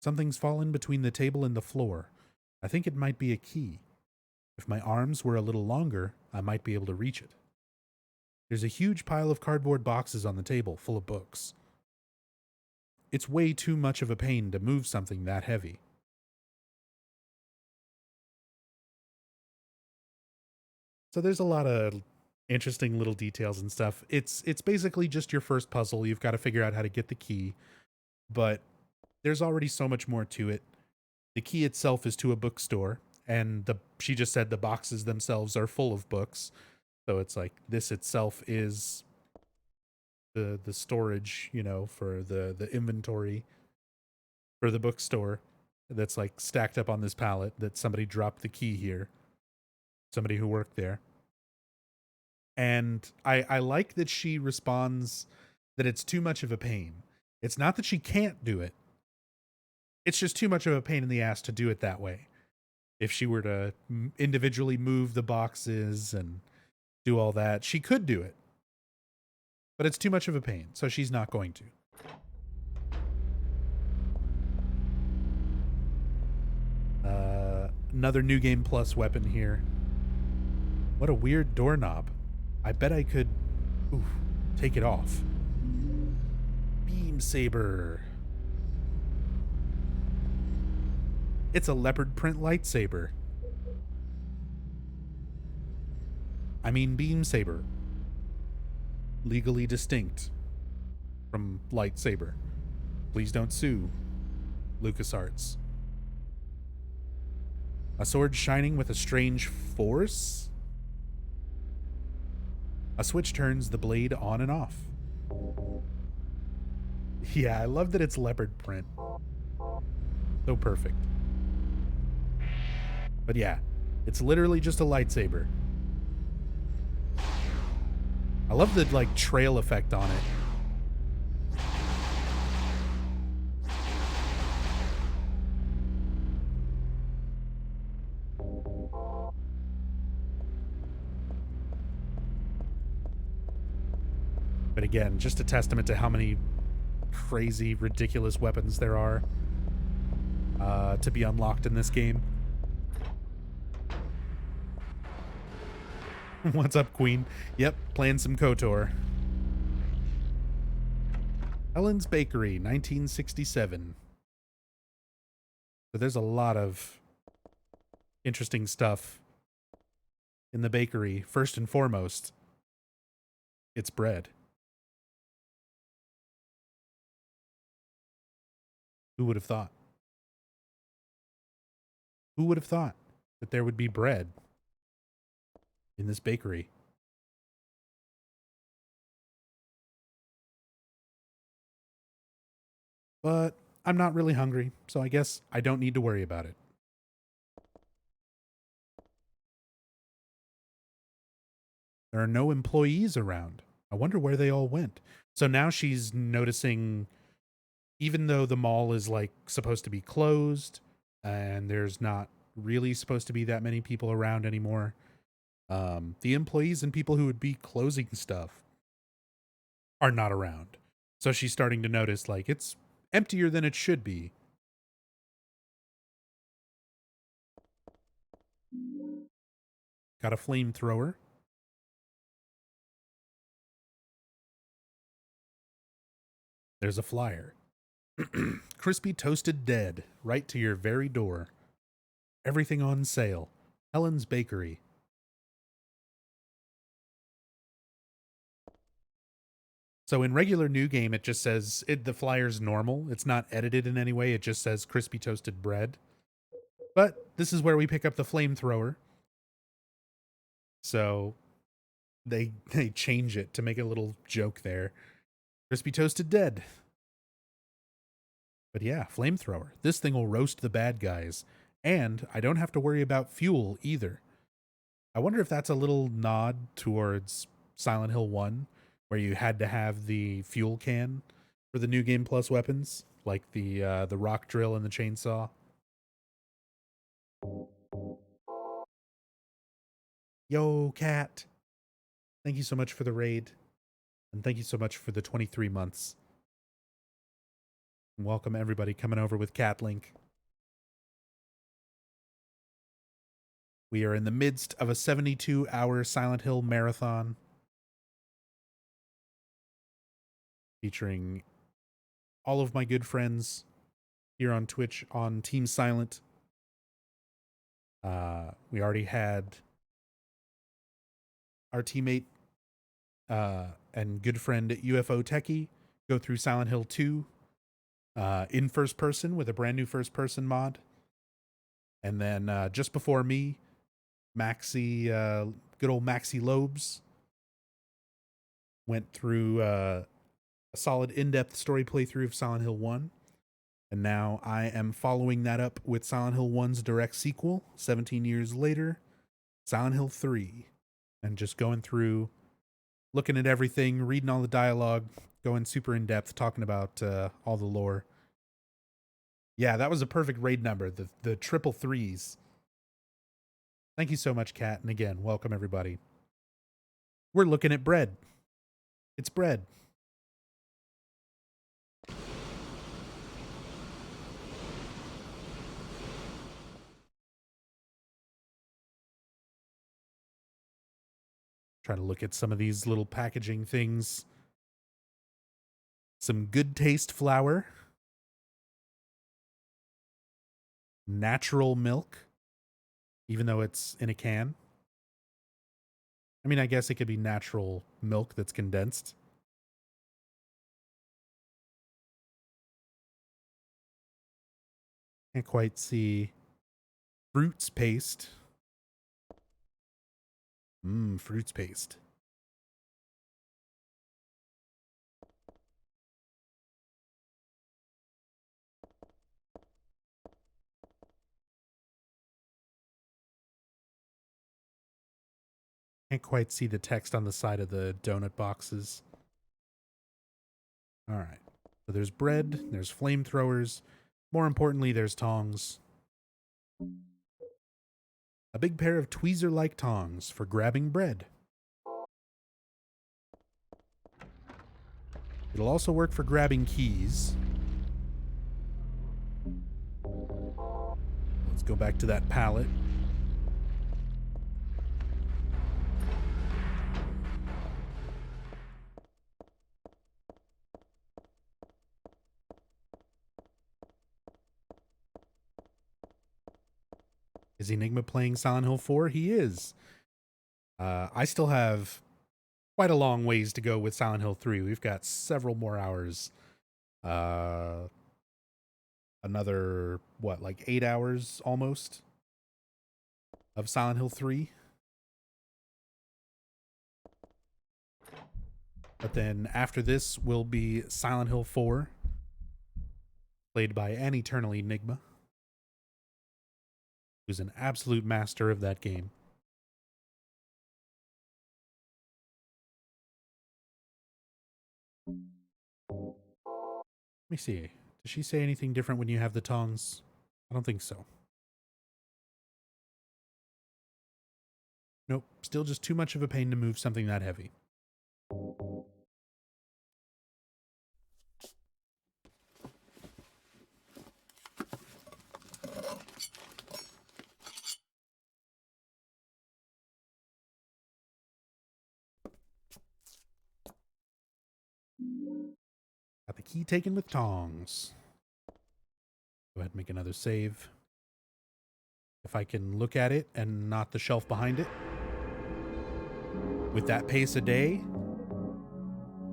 Something's fallen between the table and the floor. I think it might be a key. If my arms were a little longer, I might be able to reach it. There's a huge pile of cardboard boxes on the table full of books. It's way too much of a pain to move something that heavy. So there's a lot of interesting little details and stuff. It's basically just your first puzzle. You've got to figure out how to get the key, but there's already so much more to it. The key itself is to a bookstore, and she just said the boxes themselves are full of books. So it's like this itself is the storage, for the inventory for the bookstore that's like stacked up on this pallet that somebody dropped the key here. Somebody who worked there. And I like that she responds that it's too much of a pain. It's not that she can't do it. It's just too much of a pain in the ass to do it that way. If she were to individually move the boxes and do all that. She could do it, but it's too much of a pain, so she's not going to. Another New Game Plus weapon here. What a weird doorknob. I bet I could take it off. Beam saber. It's a leopard print lightsaber. I mean beam saber. Legally distinct from lightsaber. Please don't sue LucasArts. A sword shining with a strange force? A switch turns the blade on and off. Yeah, I love that it's leopard print. So perfect. But yeah, it's literally just a lightsaber. I love the like trail effect on it. But again, just a testament to how many crazy, ridiculous weapons there are to be unlocked in this game. What's up, Queen? Yep, playing some KOTOR. Helen's Bakery, 1967. So there's a lot of interesting stuff in the bakery. First and foremost, it's bread. Who would have thought? Who would have thought that there would be bread in this bakery? But I'm not really hungry, so I guess I don't need to worry about it. There are no employees around. I wonder where they all went. So now she's noticing, even though the mall is like supposed to be closed and there's not really supposed to be that many people around anymore, the employees and people who would be closing stuff are not around. So she's starting to notice like it's emptier than it should be. Got a flamethrower. There's a flyer. Crispy toasted dead, right to your very door. Everything on sale. Helen's Bakery. So in regular New Game, it just says the flyer's normal. It's not edited in any way. It just says crispy toasted bread. But this is where we pick up the flamethrower. So they change it to make a little joke there. Crispy toasted dead. But yeah, flamethrower. This thing will roast the bad guys. And I don't have to worry about fuel either. I wonder if that's a little nod towards Silent Hill 1, where you had to have the fuel can for the New Game Plus weapons, like the rock drill and the chainsaw. Yo, Cat. Thank you so much for the raid. And thank you so much for the 23 months. And welcome everybody coming over with Cat Link. We are in the midst of a 72-hour Silent Hill marathon featuring all of my good friends here on Twitch on Team Silent. We already had our teammate and good friend UFO Techie go through Silent Hill 2 in first person with a brand new first person mod. And then just before me, Maxi, good old Maxi Lobes, went through a solid in-depth story playthrough of Silent Hill 1. And now I am following that up with Silent Hill 1's direct sequel, 17 years later, Silent Hill 3. And just going through, looking at everything, reading all the dialogue, going super in-depth, talking about all the lore. Yeah, that was a perfect raid number, the triple threes. Thank you so much, Kat. And again, welcome everybody. We're looking at bread. It's bread. Try to look at some of these little packaging things. Some Good Taste flour. Natural milk, even though it's in a can. I mean, I guess it could be natural milk that's condensed. Can't quite see. Fruits paste. Fruits paste. Can't quite see the text on the side of the donut boxes. All right. So there's bread, there's flamethrowers. More importantly, there's tongs. A big pair of tweezer-like tongs for grabbing bread. It'll also work for grabbing keys. Let's go back to that pallet. Is Enigma playing Silent Hill 4? He is. I still have quite a long ways to go with Silent Hill 3. We've got several more hours. Another, like 8 hours almost of Silent Hill 3. But then after this will be Silent Hill 4, played by an eternal Enigma, who's an absolute master of that game. Let me see. Does she say anything different when you have the tongs? I don't think so. Nope. Still just too much of a pain to move something that heavy. Got the key taken with tongs. Go ahead and make another save. If I can look at it and not the shelf behind it. With that pace a day.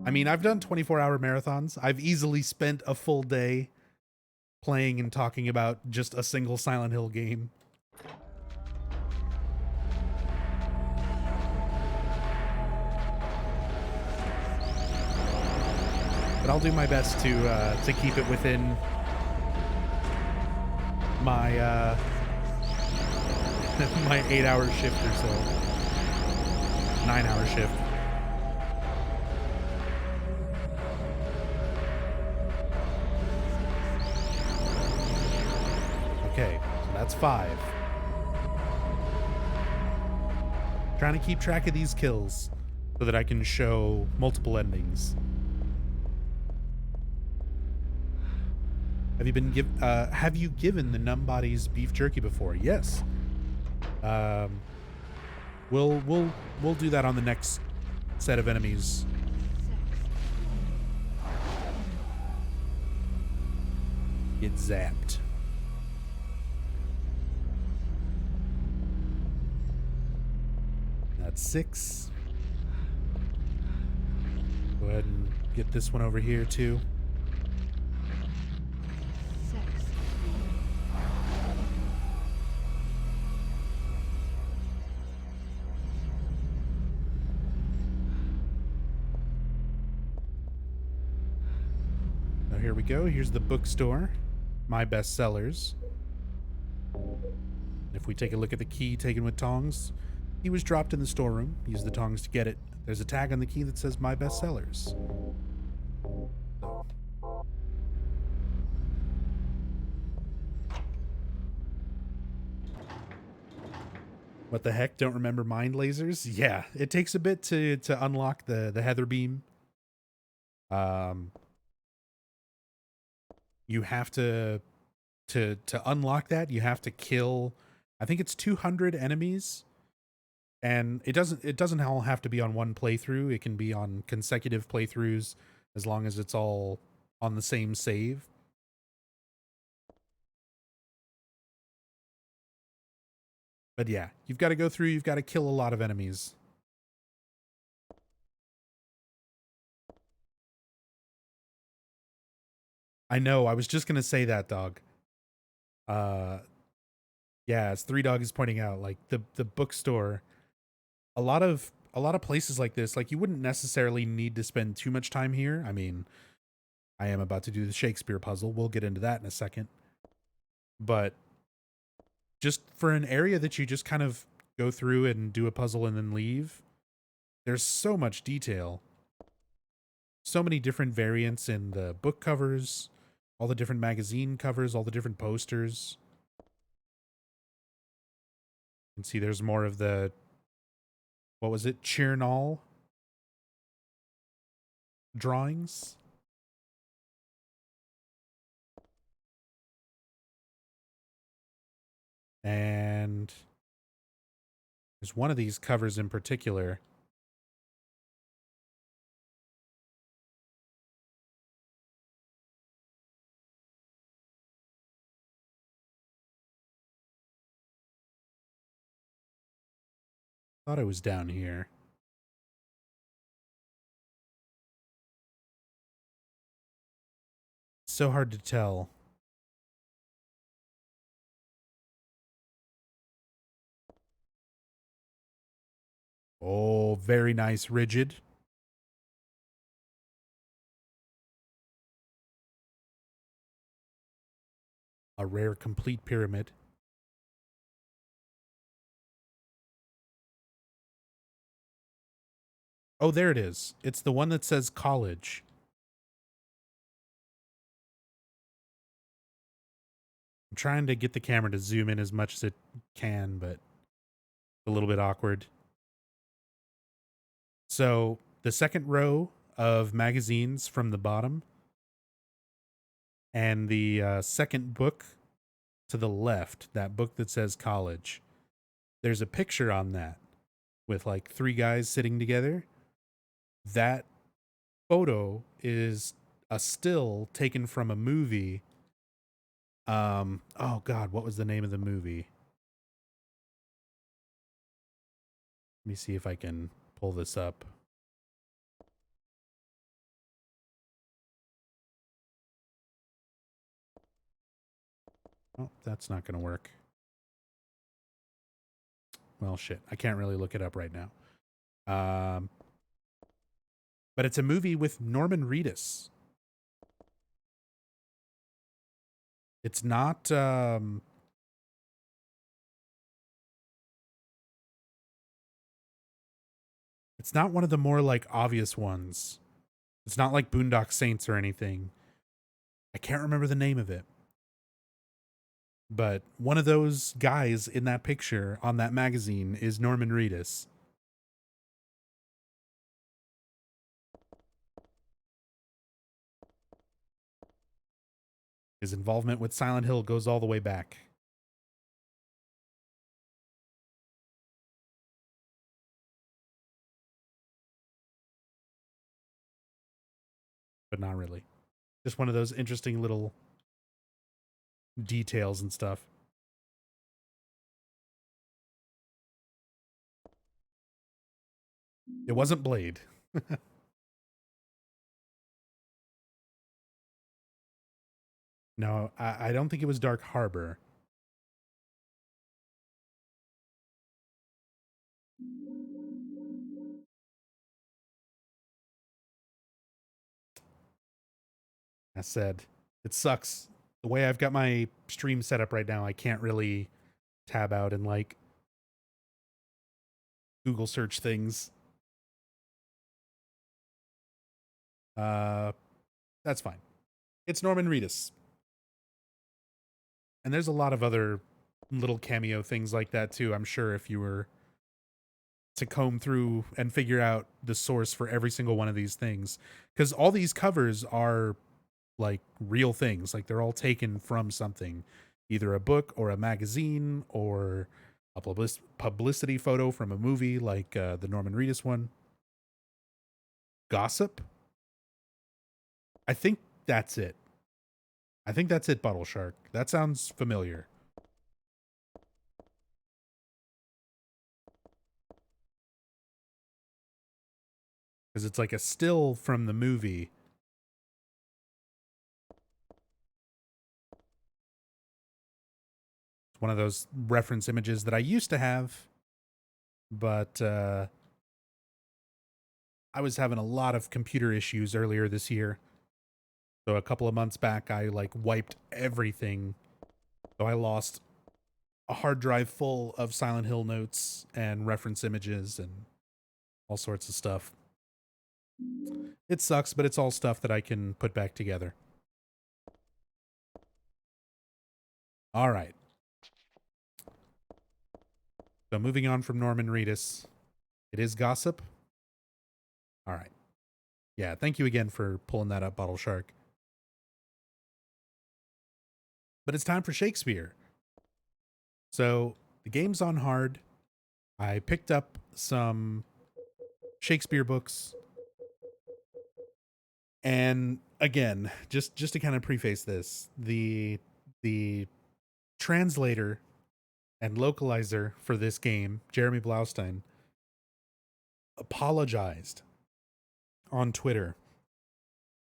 I mean, I've done 24-hour marathons. I've easily spent a full day playing and talking about just a single Silent Hill game. But I'll do my best to keep it within my my 8-hour shift or so, 9-hour shift. Okay, so that's 5. Trying to keep track of these kills so that I can show multiple endings. Have you given the numb bodies beef jerky before? Yes. We'll do that on the next set of enemies. Get zapped. That's 6. Go ahead and get this one over here too. Here we go. Here's the bookstore. My bestsellers. If we take a look at the key taken with tongs, he was dropped in the storeroom. Use the tongs to get it. There's a tag on the key that says My Bestsellers. What the heck? Don't remember mind lasers? Yeah, it takes a bit to unlock the Heather beam. You have to unlock that, you have to kill, I think it's 200 enemies, and it doesn't all have to be on one playthrough. It can be on consecutive playthroughs as long as it's all on the same save. But yeah, you've got to go through, you've got to kill a lot of enemies. I know, I was just gonna say that, dog. Yeah, as Three Dog is pointing out, like the bookstore, a lot of places like this, like you wouldn't necessarily need to spend too much time here. I mean, I am about to do the Shakespeare puzzle. We'll get into that in a second. But just for an area that you just kind of go through and do a puzzle and then leave, there's so much detail. So many different variants in the book covers, all the different magazine covers, all the different posters. You can see there's more of the, what was it, Chirnall drawings. And there's one of these covers in particular. Thought it was down here. So hard to tell. Oh, very nice, rigid. A rare complete pyramid. Oh, there it is. It's the one that says college. I'm trying to get the camera to zoom in as much as it can, but a little bit awkward. So the second row of magazines from the bottom and the second book to the left, that book that says college, there's a picture on that with like three guys sitting together. That photo is a still taken from a movie. Oh God, what was the name of the movie? Let me see if I can pull this up. Oh, that's not going to work. Well, shit. I can't really look it up right now. But it's a movie with Norman Reedus. It's not, it's not one of the more like obvious ones. It's not like Boondock Saints or anything. I can't remember the name of it. But one of those guys in that picture on that magazine is Norman Reedus. His involvement with Silent Hill goes all the way back. But not really. Just one of those interesting little details and stuff. It wasn't Blade. No, I don't think it was Dark Harbor. I said, it sucks. The way I've got my stream set up right now, I can't really tab out and like Google search things. That's fine. It's Norman Reedus. And there's a lot of other little cameo things like that too, I'm sure, if you were to comb through and figure out the source for every single one of these things. Because all these covers are like real things. Like they're all taken from something, either a book or a magazine or a publicity photo from a movie like the Norman Reedus one. Gossip? I think that's it. I think that's it, Bottle Shark. That sounds familiar. Because it's like a still from the movie. It's one of those reference images that I used to have, but I was having a lot of computer issues earlier this year. So a couple of months back, I like wiped everything. So I lost a hard drive full of Silent Hill notes and reference images and all sorts of stuff. It sucks, but it's all stuff that I can put back together. All right. So moving on from Norman Reedus, it is Gossip. All right. Yeah, thank you again for pulling that up, Bottle Shark. But it's time for Shakespeare. So the game's on hard. I picked up some Shakespeare books. And again, just to kind of preface this, the translator and localizer for this game, Jeremy Blaustein, apologized on Twitter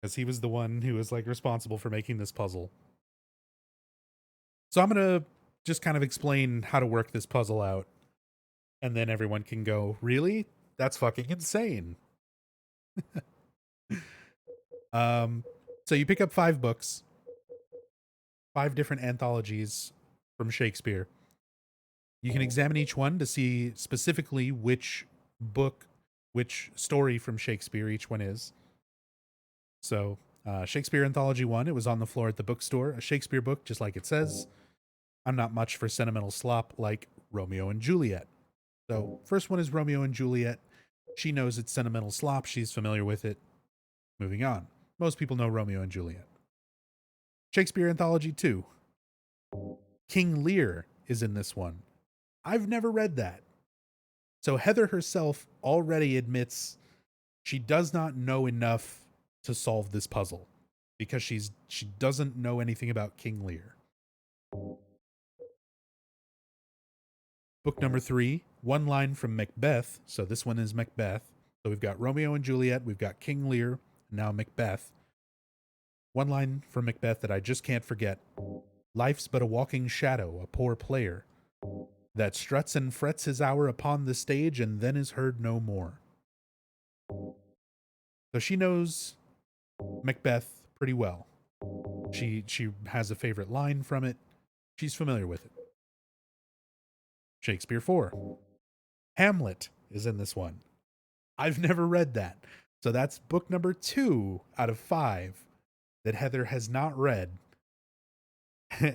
because he was the one who was like responsible for making this puzzle. So I'm going to just kind of explain how to work this puzzle out, and then everyone can go, really? That's fucking insane. So you pick up 5 books, 5 different anthologies from Shakespeare. You can examine each one to see specifically which book, which story from Shakespeare each one is. So Shakespeare Anthology 1, it was on the floor at the bookstore, a Shakespeare book, just like it says. I'm not much for sentimental slop like Romeo and Juliet. So first one is Romeo and Juliet. She knows it's sentimental slop. She's familiar with it. Moving on. Most people know Romeo and Juliet. Shakespeare Anthology 2. King Lear is in this one. I've never read that. So Heather herself already admits she does not know enough to solve this puzzle because she doesn't know anything about King Lear. Book number 3, one line from Macbeth. So this one is Macbeth. So we've got Romeo and Juliet, we've got King Lear, now Macbeth. One line from Macbeth that I just can't forget. Life's but a walking shadow, a poor player, that struts and frets his hour upon the stage and then is heard no more. So she knows Macbeth pretty well. She has a favorite line from it. She's familiar with it. Shakespeare 4. Hamlet is in this one. I've never read that. So that's book number 2 out of 5 that Heather has not read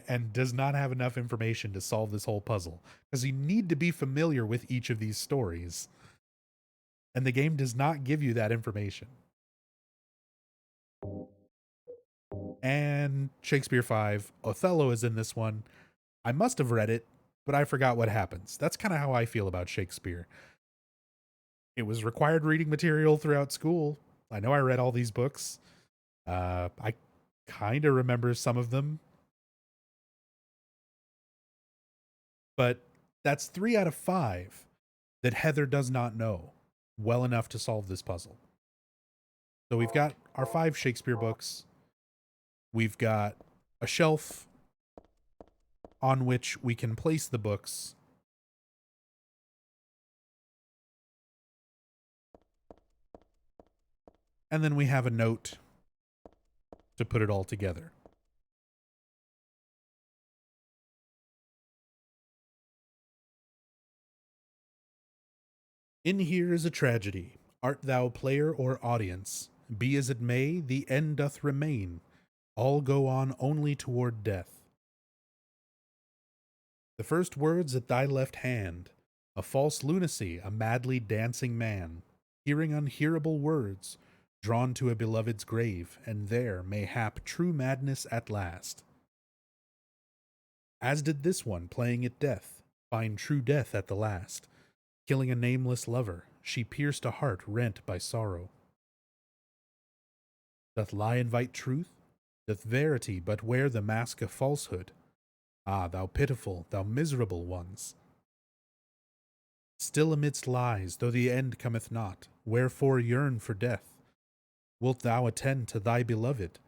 and does not have enough information to solve this whole puzzle. Because you need to be familiar with each of these stories. And the game does not give you that information. And Shakespeare 5, Othello is in this one. I must have read it, but I forgot what happens. That's kind of how I feel about Shakespeare. It was required reading material throughout school. I know I read all these books. I kind of remember some of them. But that's 3 out of 5 that Heather does not know well enough to solve this puzzle. So we've got our 5 Shakespeare books. We've got a shelf on which we can place the books. And then we have a note to put it all together. In here is a tragedy. Art thou player or audience? Be as it may, the end doth remain. All go on only toward death. The first words at thy left hand, a false lunacy, a madly dancing man, hearing unhearable words, drawn to a beloved's grave, and there, mayhap, true madness at last. As did this one, playing at death, find true death at the last, killing a nameless lover, she pierced a heart rent by sorrow. Doth lie invite truth? Doth verity but wear the mask of falsehood? Ah, thou pitiful, thou miserable ones! Still amidst lies, though the end cometh not, wherefore yearn for death? Wilt thou attend to thy beloved?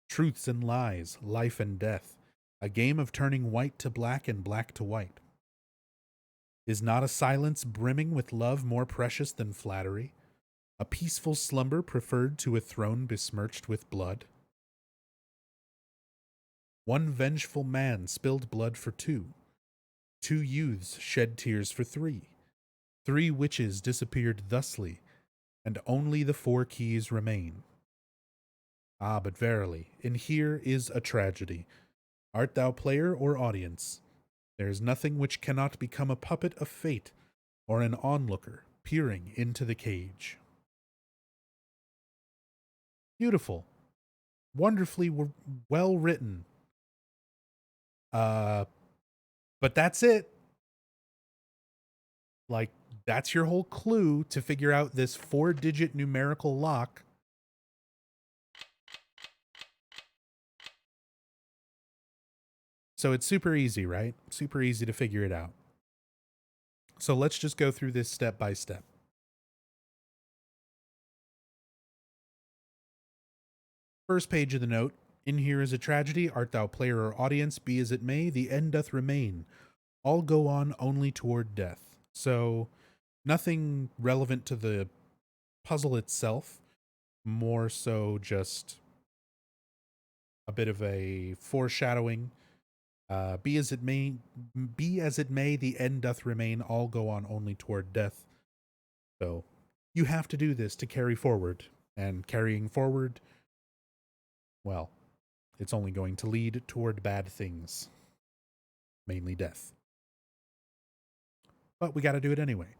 Truths and lies, life and death, a game of turning white to black and black to white. Is not a silence brimming with love more precious than flattery? A peaceful slumber preferred to a throne besmirched with blood? One vengeful man spilled blood for two. Two youths shed tears for three. 3 witches disappeared thusly, and only the 4 keys remain. Ah, but verily, in here is a tragedy. Art thou player or audience? There is nothing which cannot become a puppet of fate, or an onlooker peering into the cage. Beautiful. Wonderfully well written. But that's it. Like, that's your whole clue to figure out this 4-digit numerical lock. So it's super easy, right? Super easy to figure it out. So let's just go through this step by step. First page of the note. In here is a tragedy. Art thou player or audience? Be as it may, the end doth remain. All go on only toward death. So nothing relevant to the puzzle itself. More so just a bit of a foreshadowing. Be as it may, the end doth remain. All go on only toward death. So you have to do this to carry forward. And carrying forward, well, it's only going to lead toward bad things. Mainly death. But we got to do it anyway.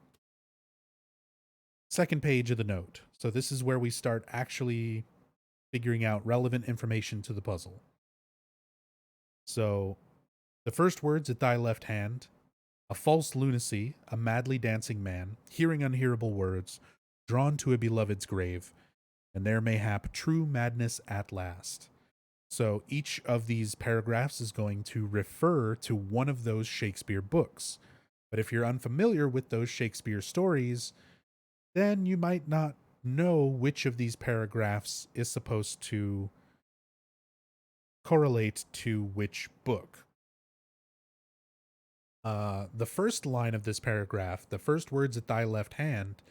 Second page of the note. So this is where we start actually figuring out relevant information to the puzzle. So the first words at thy left hand, a false lunacy, a madly dancing man, hearing unhearable words, drawn to a beloved's grave, and there mayhap true madness at last. So each of these paragraphs is going to refer to one of those Shakespeare books. But if you're unfamiliar with those Shakespeare stories, then you might not know which of these paragraphs is supposed to correlate to which book. The first line of this paragraph, the first words at thy left hand,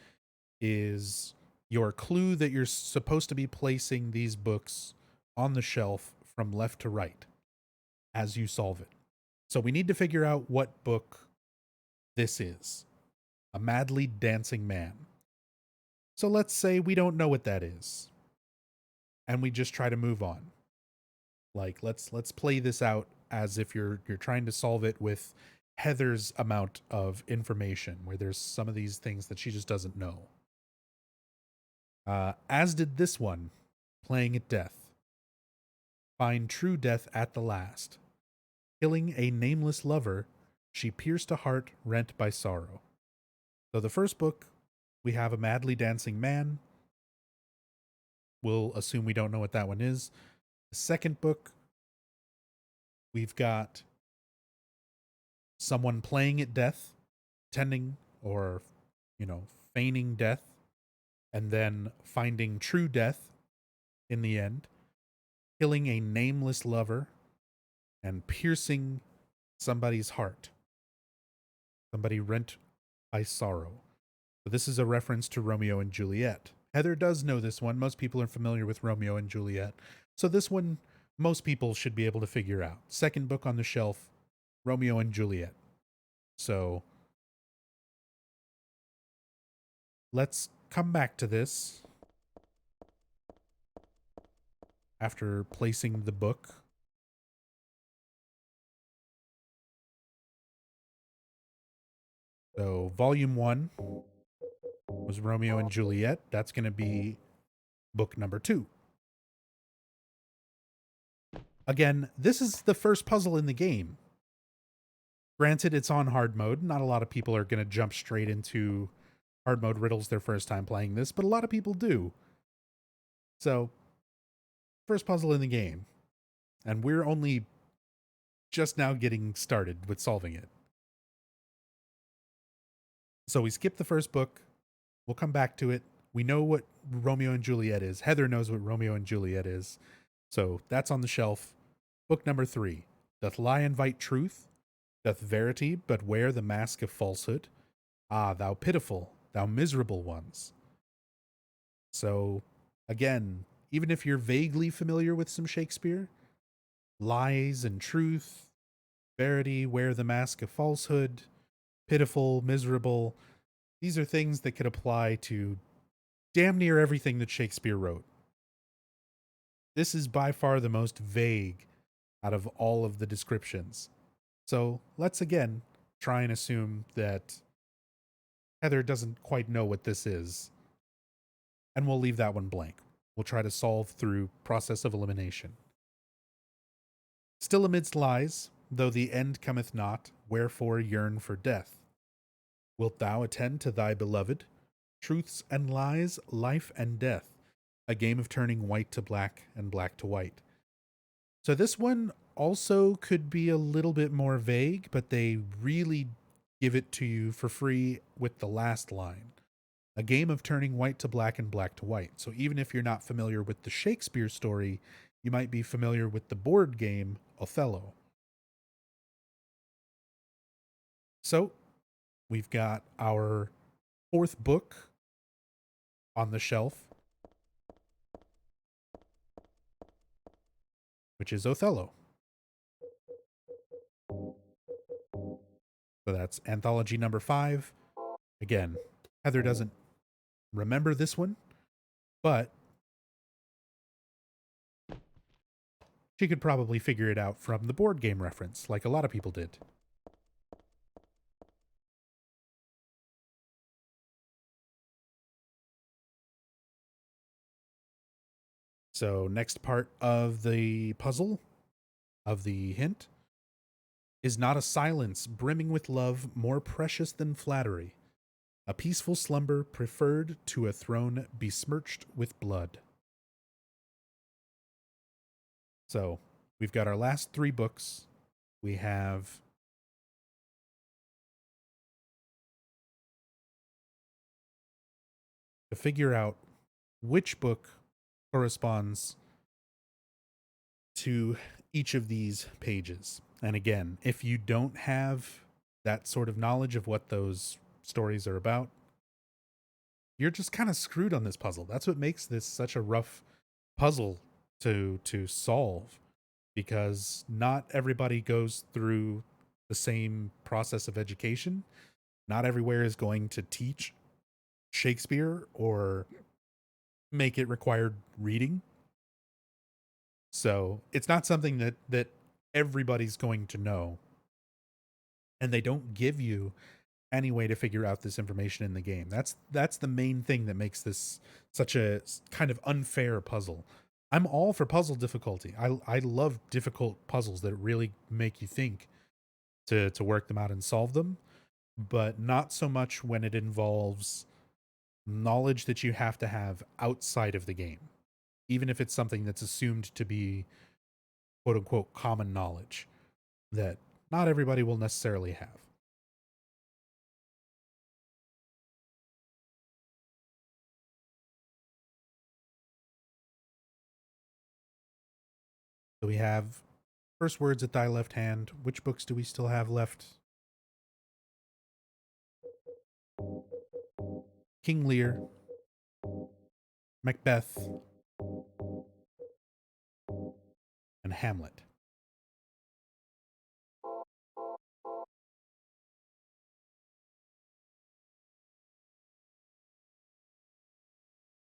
is your clue that you're supposed to be placing these books on the shelf from left to right as you solve it. So we need to figure out what book this is. A madly dancing man. So let's say we don't know what that is. And we just try to move on. Like, let's play this out as if you're trying to solve it with Heather's amount of information, where there's some of these things that she just doesn't know. As did this one, playing at death. Find true death at the last. Killing a nameless lover, she pierced a heart rent by sorrow. So the first book, we have a madly dancing man. We'll assume we don't know what that one is. The second book, we've got someone playing at death, pretending or, feigning death, and then finding true death in the end, killing a nameless lover, and piercing somebody's heart. Somebody rent by sorrow. So this is a reference to Romeo and Juliet. Heather does know this one. Most people are familiar with Romeo and Juliet. So this one, most people should be able to figure out. Second book on the shelf, Romeo and Juliet. So let's come back to this after placing the book. So, volume 1 was Romeo and Juliet. That's going to be book number 2. Again, this is the first puzzle in the game. Granted, it's on hard mode. Not a lot of people are going to jump straight into hard mode riddles their first time playing this, but a lot of people do. So, first puzzle in the game. And we're only just now getting started with solving it. So we skip the first book. We'll come back to it. We know what Romeo and Juliet is. Heather knows what Romeo and Juliet is. So that's on the shelf. Book number 3. Doth lie invite truth? Doth verity but wear the mask of falsehood? Ah, thou pitiful, thou miserable ones. So, again, even if you're vaguely familiar with some Shakespeare, lies and truth, verity, wear the mask of falsehood, pitiful, miserable, these are things that could apply to damn near everything that Shakespeare wrote. This is by far the most vague out of all of the descriptions. So let's again try and assume that Heather doesn't quite know what this is. And we'll leave that one blank. We'll try to solve through process of elimination. Still amidst lies, though the end cometh not, wherefore yearn for death? Wilt thou attend to thy beloved? Truths and lies, life and death. A game of turning white to black and black to white. So this one also could be a little bit more vague, but they really give it to you for free with the last line. A game of turning white to black and black to white. So even if you're not familiar with the Shakespeare story, you might be familiar with the board game Othello. So we've got our 4th book on the shelf, which is Othello. So that's anthology number 5. Again, Heather doesn't remember this one, but she could probably figure it out from the board game reference, like a lot of people did. So next part of the puzzle, of the hint, is not a silence brimming with love more precious than flattery, a peaceful slumber preferred to a throne besmirched with blood. So we've got our last 3 books. We have to figure out which book corresponds to each of these pages. And again, if you don't have that sort of knowledge of what those stories are about, you're just kind of screwed on this puzzle. That's what makes this such a rough puzzle to solve, because not everybody goes through the same process of education. Not everywhere is going to teach Shakespeare or make it required reading. So it's not something that everybody's going to know. And they don't give you any way to figure out this information in the game. That's the main thing that makes this such a kind of unfair puzzle. I'm all for puzzle difficulty. I love difficult puzzles that really make you think to work them out and solve them, but not so much when it involves knowledge that you have to have outside of the game, even if it's something that's assumed to be quote unquote common knowledge that not everybody will necessarily have. So we have first words at thy left hand. Which books do we still have left? King Lear, Macbeth, and Hamlet.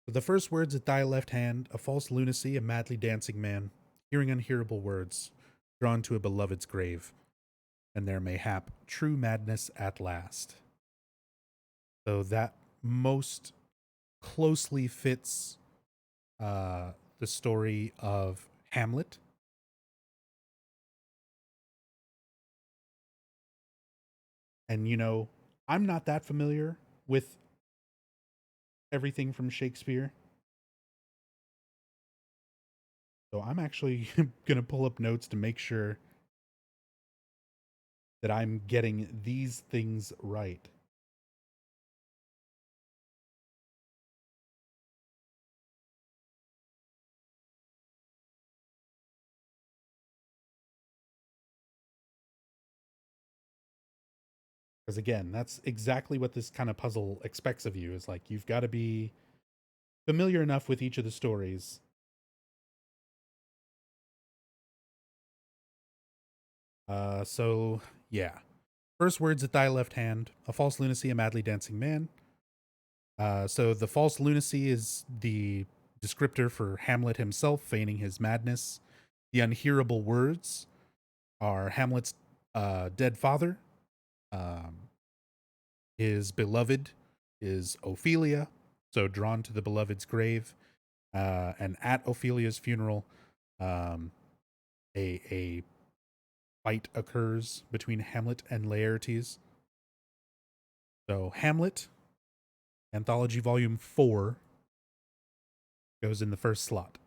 The first words at thy left hand, a false lunacy, a madly dancing man, hearing unhearable words, drawn to a beloved's grave, and there mayhap true madness at last. So that most closely fits the story of Hamlet. And, you know, I'm not that familiar with everything from Shakespeare. So I'm actually going to pull up notes to make sure that I'm getting these things right. Because again, that's exactly what this kind of puzzle expects of you, is like you've got to be familiar enough with each of the stories. So yeah. First words at thy left hand, a false lunacy, a madly dancing man. So the false lunacy is the descriptor for Hamlet himself feigning his madness. The unhearable words are Hamlet's dead father. His beloved is Ophelia, so drawn to the beloved's grave. And at Ophelia's funeral, a fight occurs between Hamlet and Laertes. So Hamlet, Anthology Volume 4, goes in the first slot.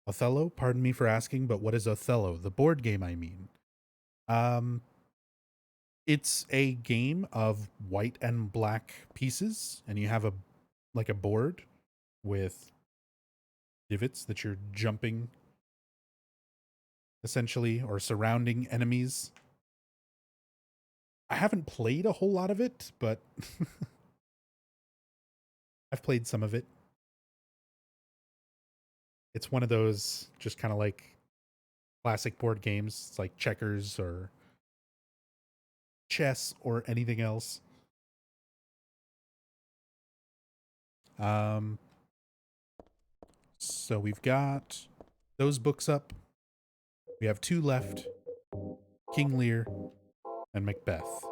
Othello, pardon me for asking, but what is Othello? The board game, I mean. Um, it's a game of white and black pieces, and you have a board with divots that you're jumping essentially, or surrounding enemies. I haven't played a whole lot of it, but I've played some of it. It's one of those just kind of like classic board games. It's like checkers or chess or anything else. So we've got those books up. We have two left, King Lear and Macbeth.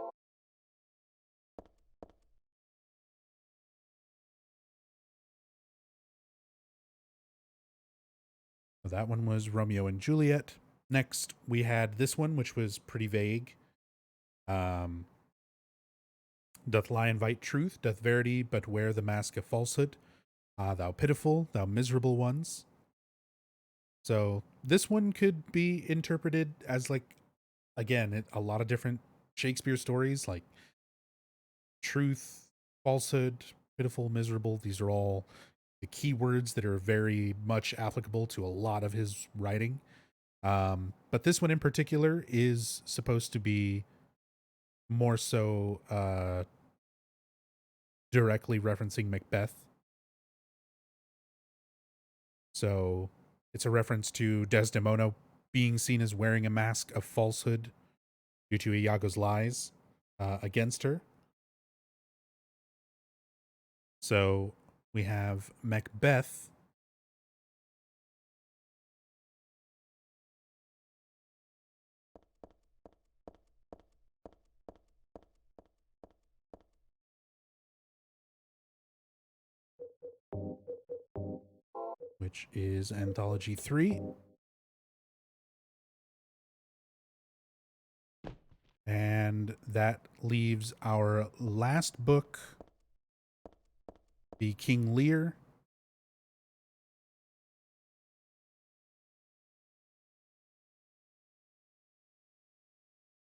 So that one was Romeo and Juliet. Next, we had this one, which was pretty vague. Doth lie invite truth? Doth verity but wear the mask of falsehood? Ah, thou pitiful, thou miserable ones. So this one could be interpreted as like, again, a lot of different Shakespeare stories, like truth, falsehood, pitiful, miserable. These are all the key words that are very much applicable to a lot of his writing. But this one in particular is supposed to be more so directly referencing Macbeth. So it's a reference to Desdemona being seen as wearing a mask of falsehood due to Iago's lies against her. So we have Macbeth. Which is Anthology 3. And that leaves our last book, the King Lear.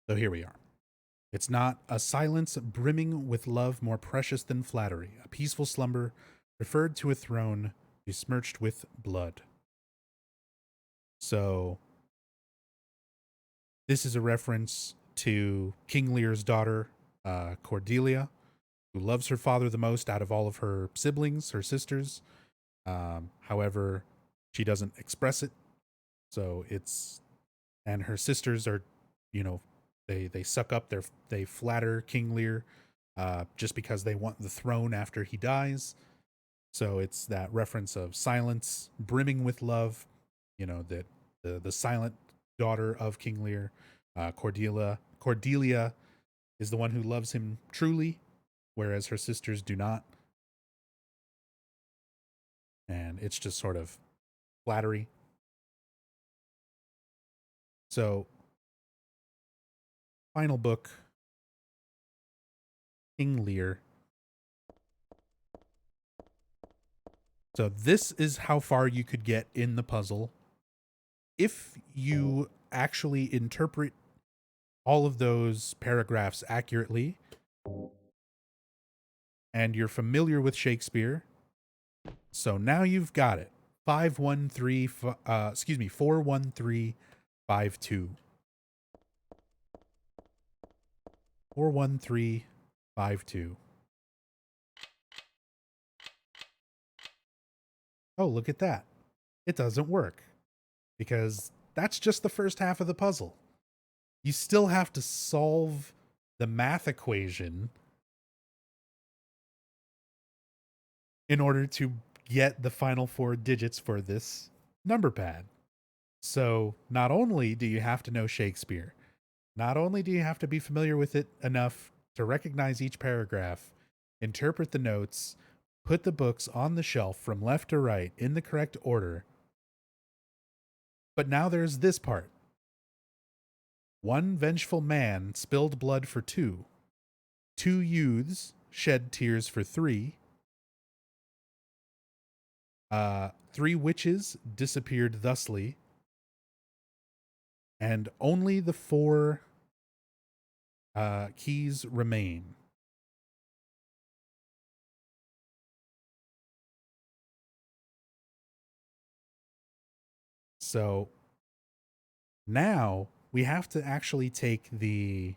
So here we are. It's not a silence brimming with love more precious than flattery, a peaceful slumber preferred to a throne besmirched with blood. So this is a reference to King Lear's daughter, Cordelia, who loves her father the most out of all of her siblings, her sisters. However, she doesn't express it. So and her sisters are, They suck up they flatter King Lear just because they want the throne after he dies. So it's that reference of silence brimming with love, that the silent daughter of King Lear, Cordelia is the one who loves him truly, whereas her sisters do not. And it's just sort of flattery. So, final book, King Lear. So this is how far you could get in the puzzle if you actually interpret all of those paragraphs accurately and you're familiar with Shakespeare. So now you've got it. 41352. 41352. Oh, look at that. It doesn't work because that's just the first half of the puzzle. You still have to solve the math equation in order to get the final 4 digits for this number pad. So not only do you have to know Shakespeare, not only do you have to be familiar with it enough to recognize each paragraph, interpret the notes, put the books on the shelf from left to right in the correct order, but now there's this part. One vengeful man spilled blood for 2. 2 youths shed tears for 3. 3 witches disappeared thusly. And only the 4 keys remain. So now we have to actually take the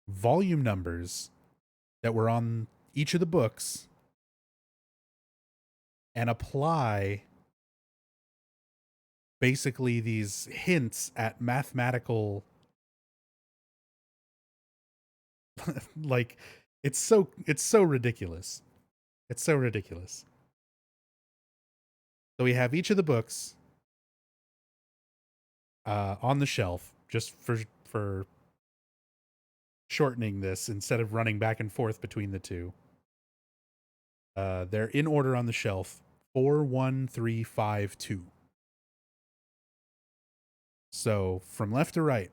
volume numbers that were on each of the books and apply basically these hints at mathematical like it's so ridiculous. It's so ridiculous. So we have each of the books on the shelf, just for shortening this instead of running back and forth between the two. They're in order on the shelf. 41352. So from left to right,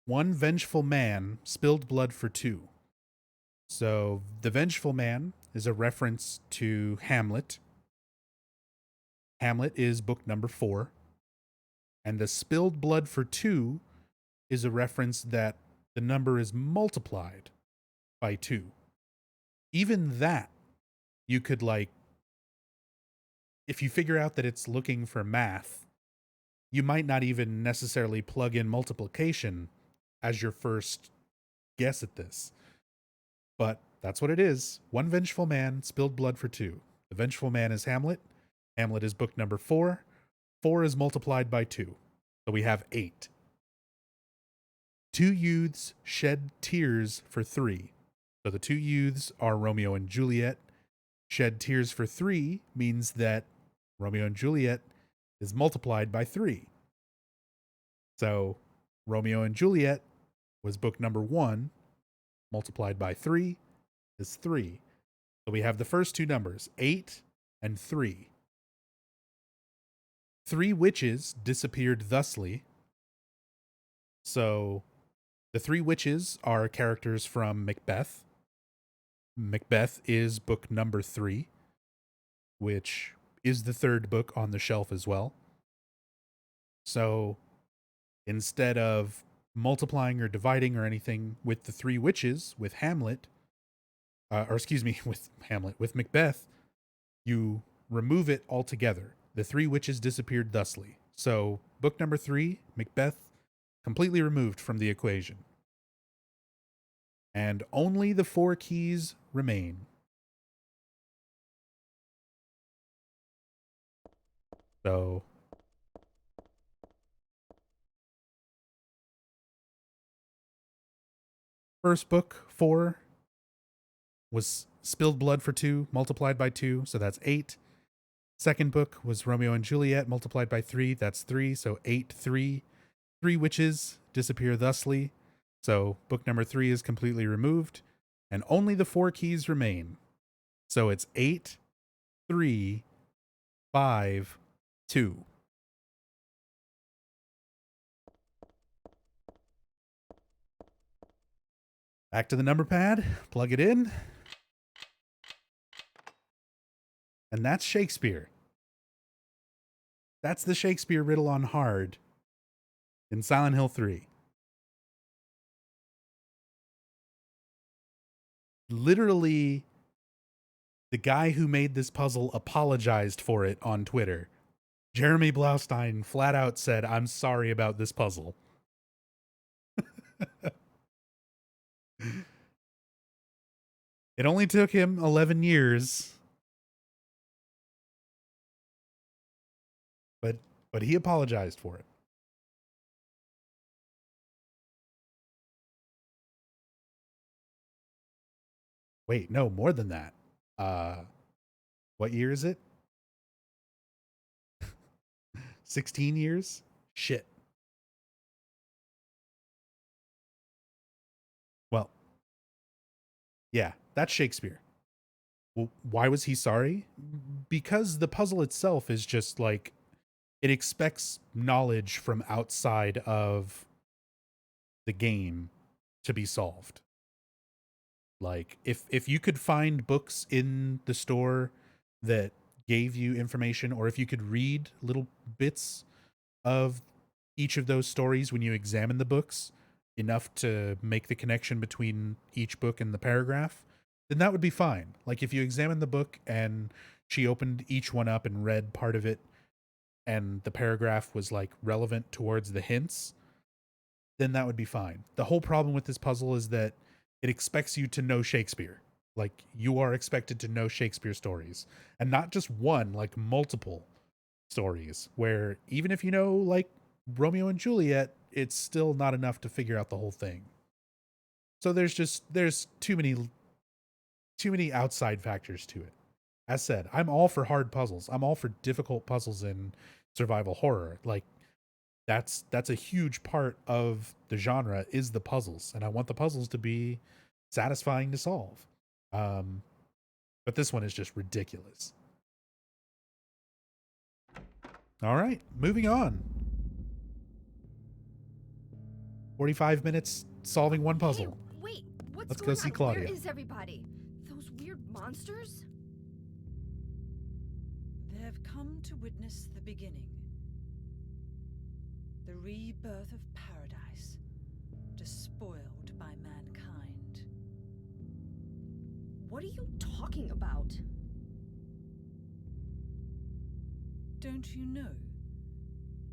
one vengeful man spilled blood for 2. So the vengeful man is a reference to Hamlet. Hamlet is book number 4. And the spilled blood for 2 is a reference that the number is multiplied by 2. Even that, you could if you figure out that it's looking for math, you might not even necessarily plug in multiplication as your first guess at this. But that's what it is. One vengeful man spilled blood for 2. The vengeful man is Hamlet. Hamlet is book number 4. 4 is multiplied by 2. So we have 8. 2 youths shed tears for 3. So the 2 youths are Romeo and Juliet. Shed tears for 3 means that Romeo and Juliet is multiplied by 3. So Romeo and Juliet was book number 1. Multiplied by 3 is 3. So we have the first 2 numbers, 8 and 3. 3 witches disappeared thusly. So the 3 witches are characters from Macbeth. Macbeth is book number 3, which is the 3rd book on the shelf as well. So instead of multiplying or dividing or anything with the 3 witches with Hamlet, with Macbeth, you remove it altogether. The 3 witches disappeared thusly. So book number 3, Macbeth, completely removed from the equation. And only the 4 keys remain. So First book, 4, was Spilled Blood for 2, multiplied by 2, so that's 8. Second book was Romeo and Juliet, multiplied by 3, that's 3, so 8, 3. 3 witches disappear thusly, so book number 3 is completely removed, and only the 4 keys remain. So it's 8, 3, 5, 2. Back to the number pad, plug it in. And that's Shakespeare. That's the Shakespeare riddle on hard in Silent Hill 3. Literally, the guy who made this puzzle apologized for it on Twitter. Jeremy Blaustein flat out said, "I'm sorry about this puzzle." It only took him 11 years. But he apologized for it. Wait, no, more than that. What year is it? 16 years? Shit. Well, yeah, that's Shakespeare. Well, why was he sorry? Because the puzzle itself is just like, it expects knowledge from outside of the game to be solved. Like, if you could find books in the store that gave you information, or if you could read little bits of each of those stories when you examine the books, enough to make the connection between each book and the paragraph, then that would be fine. Like, if you examine the book and she opened each one up and read part of it, and the paragraph was like relevant towards the hints, then that would be fine. The whole problem with this puzzle is that it expects you to know Shakespeare. Like, you are expected to know Shakespeare stories, and not just one, like multiple stories, where even if you know like Romeo and Juliet, it's still not enough to figure out the whole thing. So there's too many outside factors to it. As said, I'm all for hard puzzles. I'm all for difficult puzzles in survival horror. Like, that's a huge part of the genre, is the puzzles, and I want the puzzles to be satisfying to solve. But this one is just ridiculous. All right, moving on. 45 minutes solving one puzzle. Hey, wait, what's Let's going go see on? Claudia. Where is everybody? Those weird monsters? They have come to witness the beginning. The rebirth of paradise, despoiled by mankind. What are you talking about? Don't you know?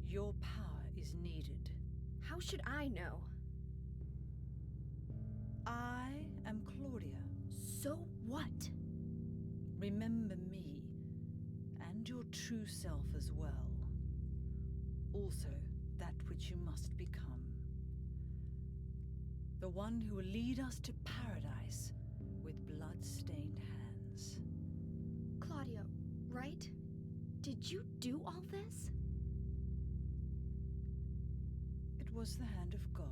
Your power is needed. How should I know? I am Claudia. So what? Remember me, and your true self as well. Also, that which you must become. The one who will lead us to paradise with blood-stained hands. Claudia, right? Did you do all this? It was the hand of God.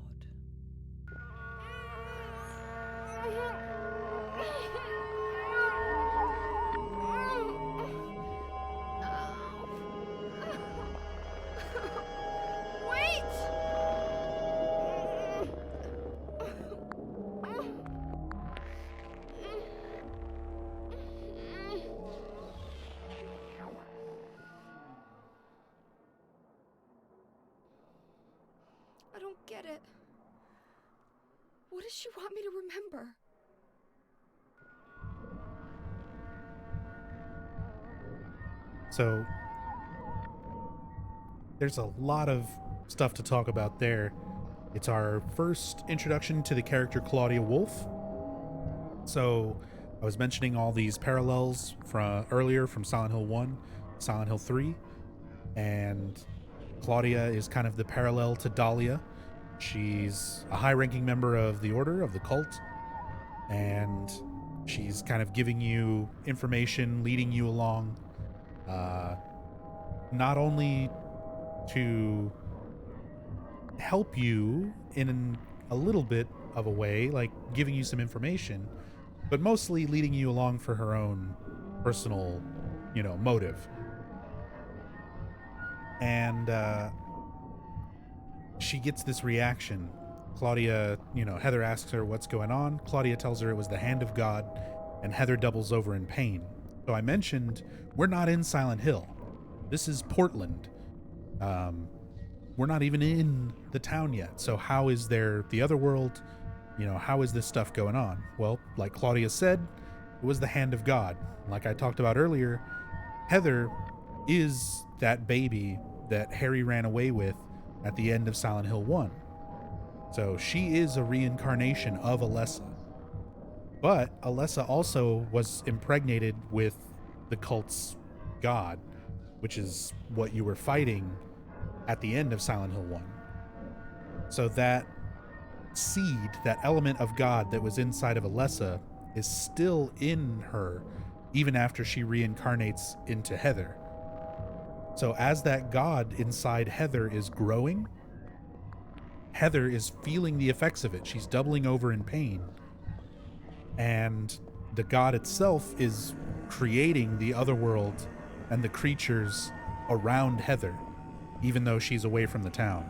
I don't get it. What does she want me to remember? So there's a lot of stuff to talk about there. It's our first introduction to the character Claudia Wolf. So I was mentioning all these parallels from earlier, from Silent Hill 1, Silent Hill 3, and Claudia is kind of the parallel to Dahlia She's a high-ranking member of the Order, of the cult, and she's kind of giving you information, leading you along, not only to help you in a little bit of a way, like giving you some information, but mostly leading you along for her own personal, motive. And she gets this reaction. Claudia, Heather asks her what's going on. Claudia tells her it was the hand of God, and Heather doubles over in pain. So I mentioned we're not in Silent Hill. This is Portland. We're not even in the town yet. So how is there the other world? How is this stuff going on? Well, like Claudia said, it was the hand of God. Like I talked about earlier, Heather is that baby that Harry ran away with at the end of Silent Hill 1. So she is a reincarnation of Alessa. But Alessa also was impregnated with the cult's god, which is what you were fighting at the end of Silent Hill 1. So that seed, that element of God that was inside of Alessa, is still in her, even after she reincarnates into Heather. So as that God inside Heather is growing, Heather is feeling the effects of it. She's doubling over in pain. And the God itself is creating the other world and the creatures around Heather, even though she's away from the town.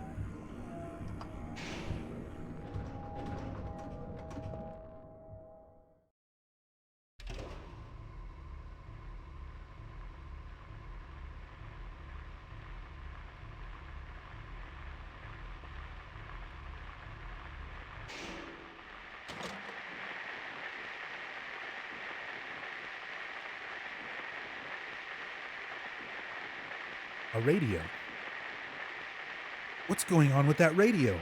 A radio. What's going on with that radio?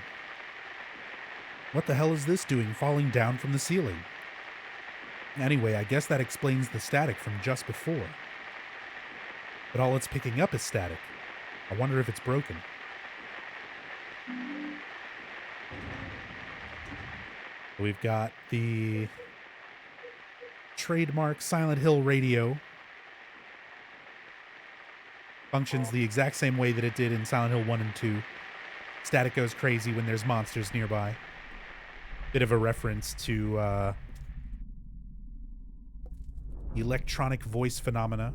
What the hell is this doing falling down from the ceiling? Anyway, I guess that explains the static from just before. But all it's picking up is static. I wonder if it's broken. We've got the trademark Silent Hill radio. Functions the exact same way that it did in Silent Hill 1 and 2. Static goes crazy when there's monsters nearby. Bit of a reference to electronic voice phenomena.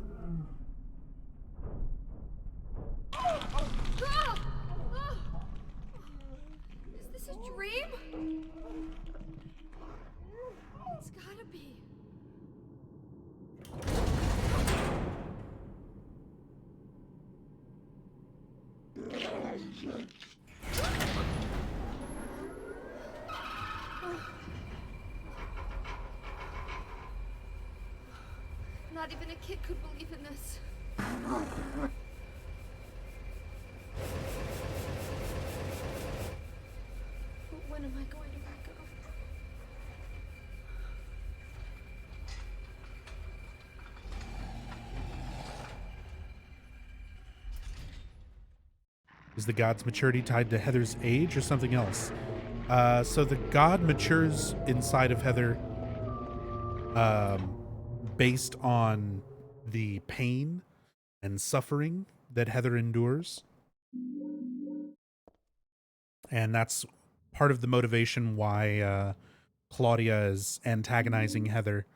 Is this a dream? It's gotta be. Not even a kid could believe in this. But when am I going to back up? Is the god's maturity tied to Heather's age or something else? So the god matures inside of Heather based on the pain and suffering that Heather endures. And that's part of the motivation why Claudia is antagonizing Heather.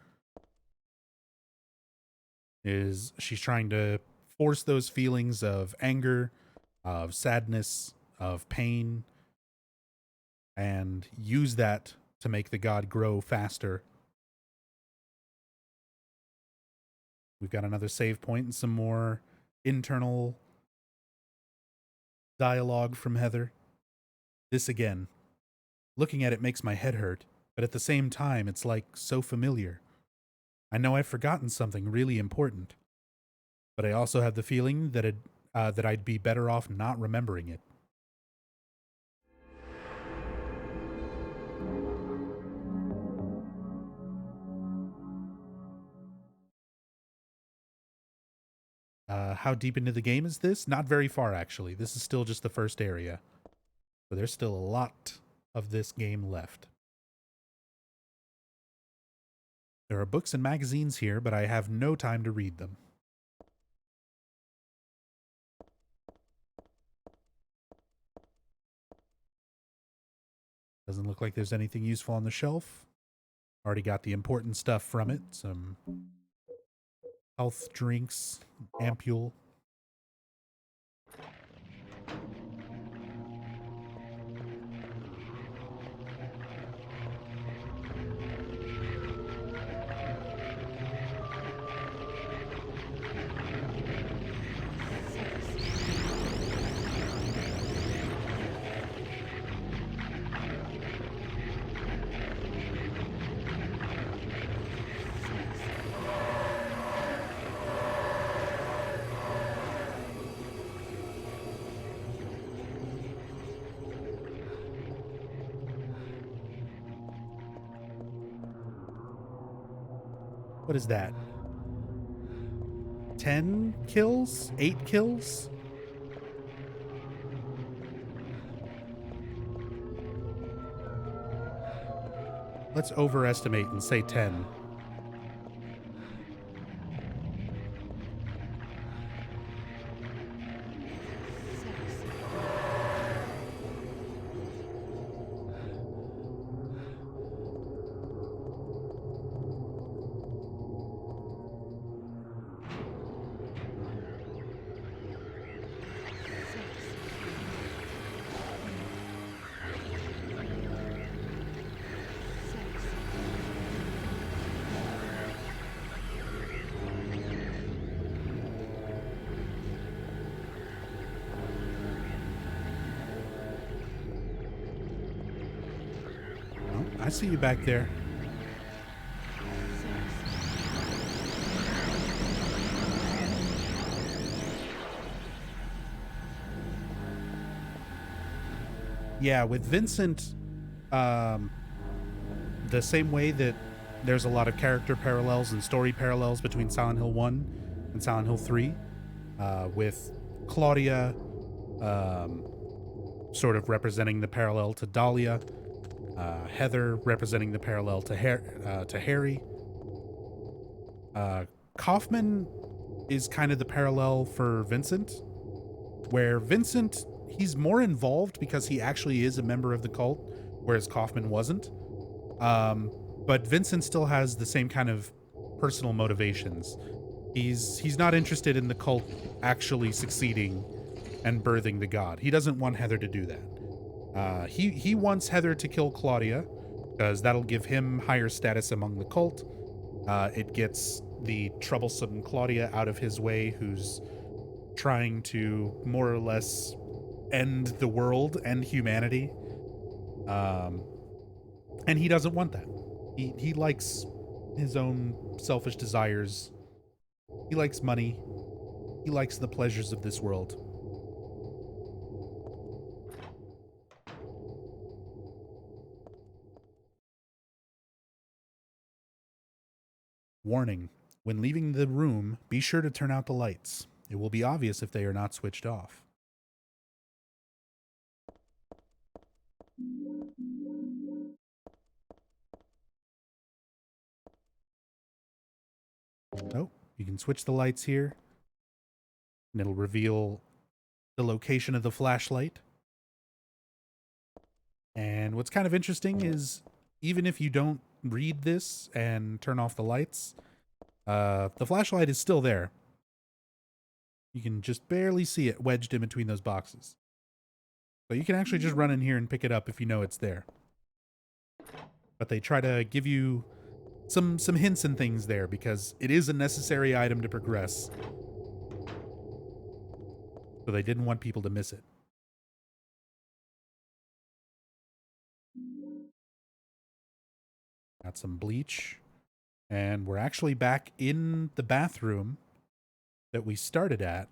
Is she's trying to force those feelings of anger, of sadness, of pain, and use that to make the god grow faster. We've got another save point and some more internal dialogue from Heather. This again, looking at it makes my head hurt, but at the same time, it's like so familiar. I know I've forgotten something really important, but I also have the feeling that that I'd be better off not remembering it. How deep into the game is this? Not very far, actually. This is still just the first area. So there's still a lot of this game left. There are books and magazines here, but I have no time to read them. Doesn't look like there's anything useful on the shelf. Already got the important stuff from it. Some health drinks, ampule. What is that? 10 kills? 8 kills? Let's overestimate and say 10. I see you back there. Yeah, with Vincent, the same way that there's a lot of character parallels and story parallels between Silent Hill 1 and Silent Hill 3, with Claudia sort of representing the parallel to Dahlia, Heather representing the parallel to Harry. Kaufman is kind of the parallel for Vincent, where Vincent, he's more involved because he actually is a member of the cult, whereas Kaufman wasn't. But Vincent still has the same kind of personal motivations. He's not interested in the cult actually succeeding and birthing the god. He doesn't want Heather to do that. He wants Heather to kill Claudia because that'll give him higher status among the cult. It gets the troublesome Claudia out of his way, who's trying to more or less end the world and humanity. And he doesn't want that. He likes his own selfish desires. He likes money. He likes the pleasures of this world. Warning: when leaving the room, be sure to turn out the lights. It will be obvious if they are not switched off. Oh, you can switch the lights here, and it'll reveal the location of the flashlight. And what's kind of interesting is, even if you don't read this and turn off the lights, the flashlight is still there. You can just barely see it wedged in between those boxes. So you can actually just run in here and pick it up if you know it's there. But they try to give you some hints and things there because it is a necessary item to progress. So they didn't want people to miss it. Got some bleach. And we're actually back in the bathroom that we started at.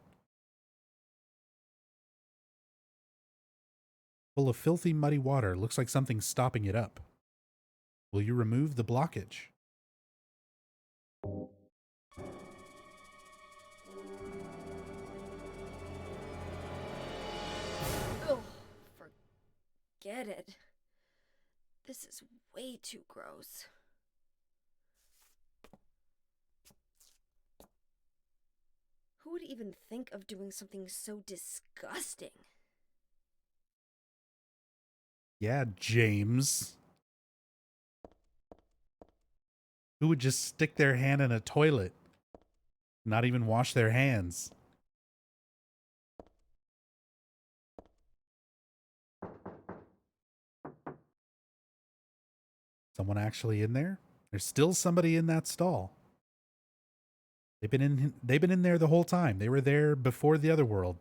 Full of filthy, muddy water. Looks like something's stopping it up. Will you remove the blockage? Oh, for get it. This is way too gross. Who would even think of doing something so disgusting? Yeah, James. Who would just stick their hand in a toilet? Not even wash their hands. Someone actually in there? There's still somebody in that stall. They've been in there the whole time. They were there before the other world.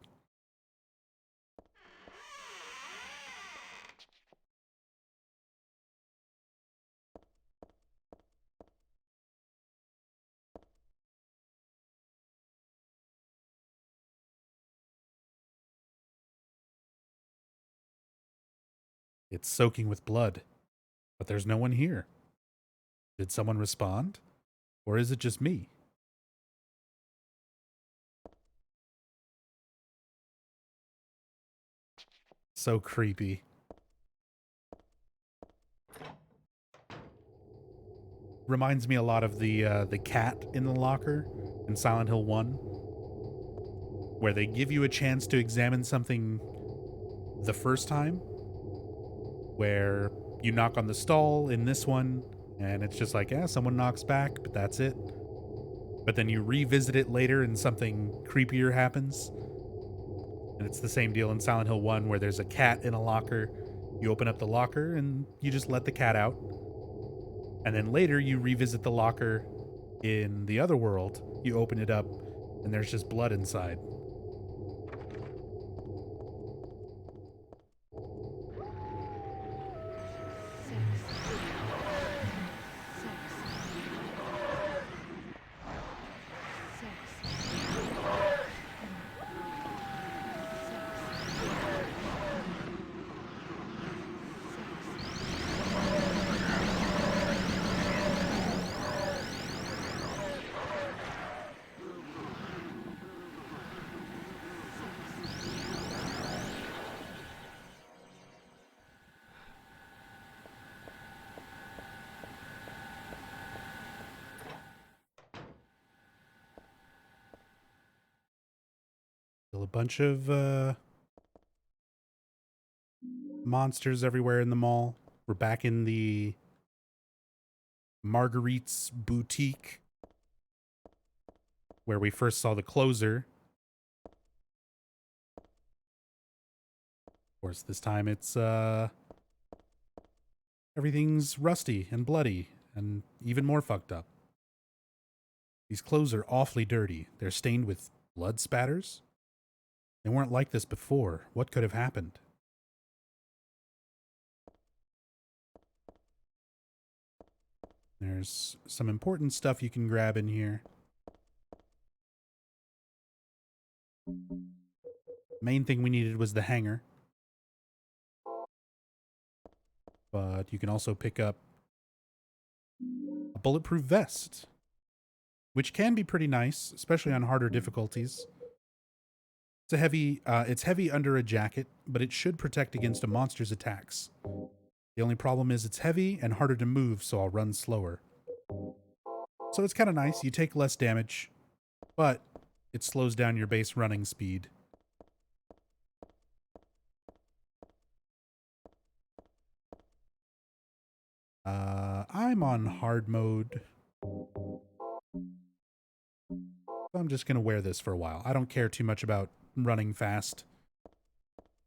It's soaking with blood, but there's no one here. Did someone respond? Or is it just me? So creepy. Reminds me a lot of the cat in the locker in Silent Hill 1, where they give you a chance to examine something the first time, where you knock on the stall in this one, and it's just like, yeah, someone knocks back, but that's it. But then you revisit it later and something creepier happens. And it's the same deal in Silent Hill 1, where there's a cat in a locker. You open up the locker and you just let the cat out. And then later you revisit the locker in the other world. You open it up and there's just blood inside. Still a bunch of monsters everywhere in the mall. We're back in the Marguerite's boutique, where we first saw the closer. Of course, this time it's everything's rusty and bloody and even more fucked up. These clothes are awfully dirty. They're stained with blood spatters. They weren't like this before. What could have happened? There's some important stuff you can grab in here. Main thing we needed was the hanger. But you can also pick up a bulletproof vest, which can be pretty nice, especially on harder difficulties. It's heavy under a jacket, but it should protect against a monster's attacks. The only problem is it's heavy and harder to move, so I'll run slower. So it's kind of nice. You take less damage, but it slows down your base running speed. I'm on hard mode. So I'm just going to wear this for a while. I don't care too much about running fast.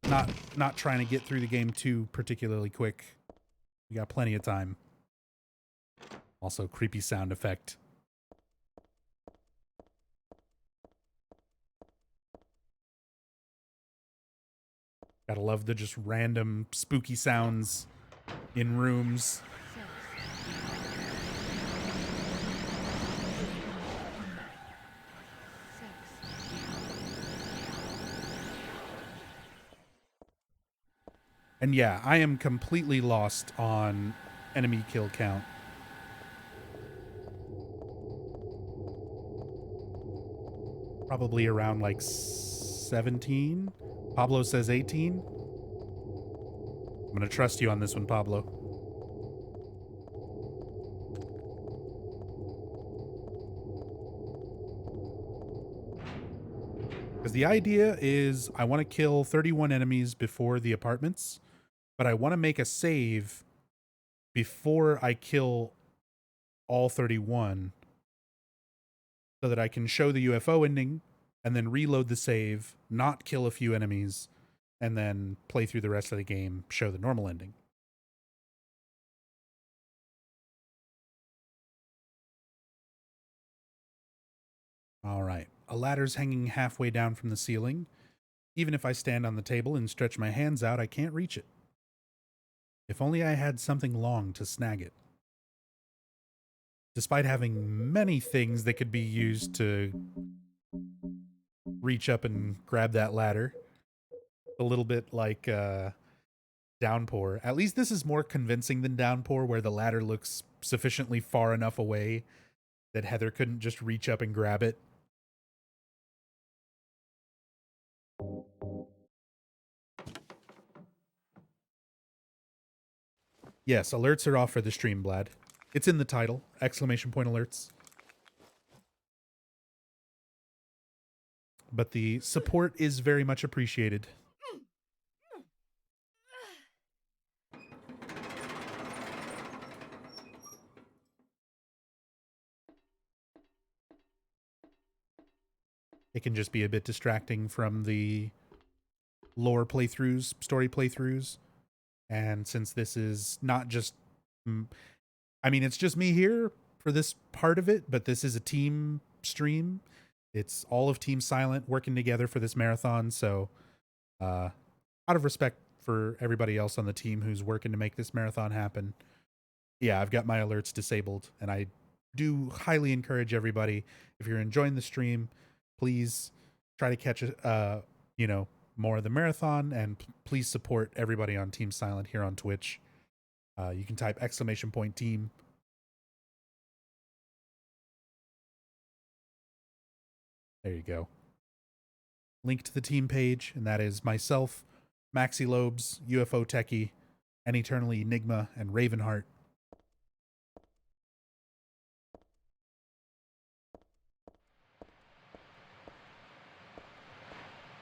Not trying to get through the game too particularly quick. We got plenty of time. Also, creepy sound effect. Gotta love the just random spooky sounds in rooms. And yeah, I am completely lost on enemy kill count. Probably around like 17. Pablo says 18. I'm going to trust you on this one, Pablo. Because the idea is I want to kill 31 enemies before the apartments, but I want to make a save before I kill all 31 so that I can show the UFO ending and then reload the save, not kill a few enemies, and then play through the rest of the game, show the normal ending. All right. A ladder's hanging halfway down from the ceiling. Even if I stand on the table and stretch my hands out, I can't reach it. If only I had something long to snag it. Despite having many things that could be used to reach up and grab that ladder, a little bit like Downpour. At least this is more convincing than Downpour, where the ladder looks sufficiently far enough away that Heather couldn't just reach up and grab it. Yes, alerts are off for the stream, Blad. It's in the title, ! Alerts. But the support is very much appreciated. It can just be a bit distracting from the lore playthroughs, story playthroughs. And since this is not just, I mean, it's just me here for this part of it, but this is a team stream. It's all of Team Silent working together for this marathon. So out of respect for everybody else on the team who's working to make this marathon happen, yeah, I've got my alerts disabled. And I do highly encourage everybody, if you're enjoying the stream, please try to catch, more of the marathon, and please support everybody on Team Silent here on Twitch. You can type !team. There you go. Link to the team page, and that is myself, Maxi Lobes, UFO Techie, and Eternally Enigma, and Ravenheart.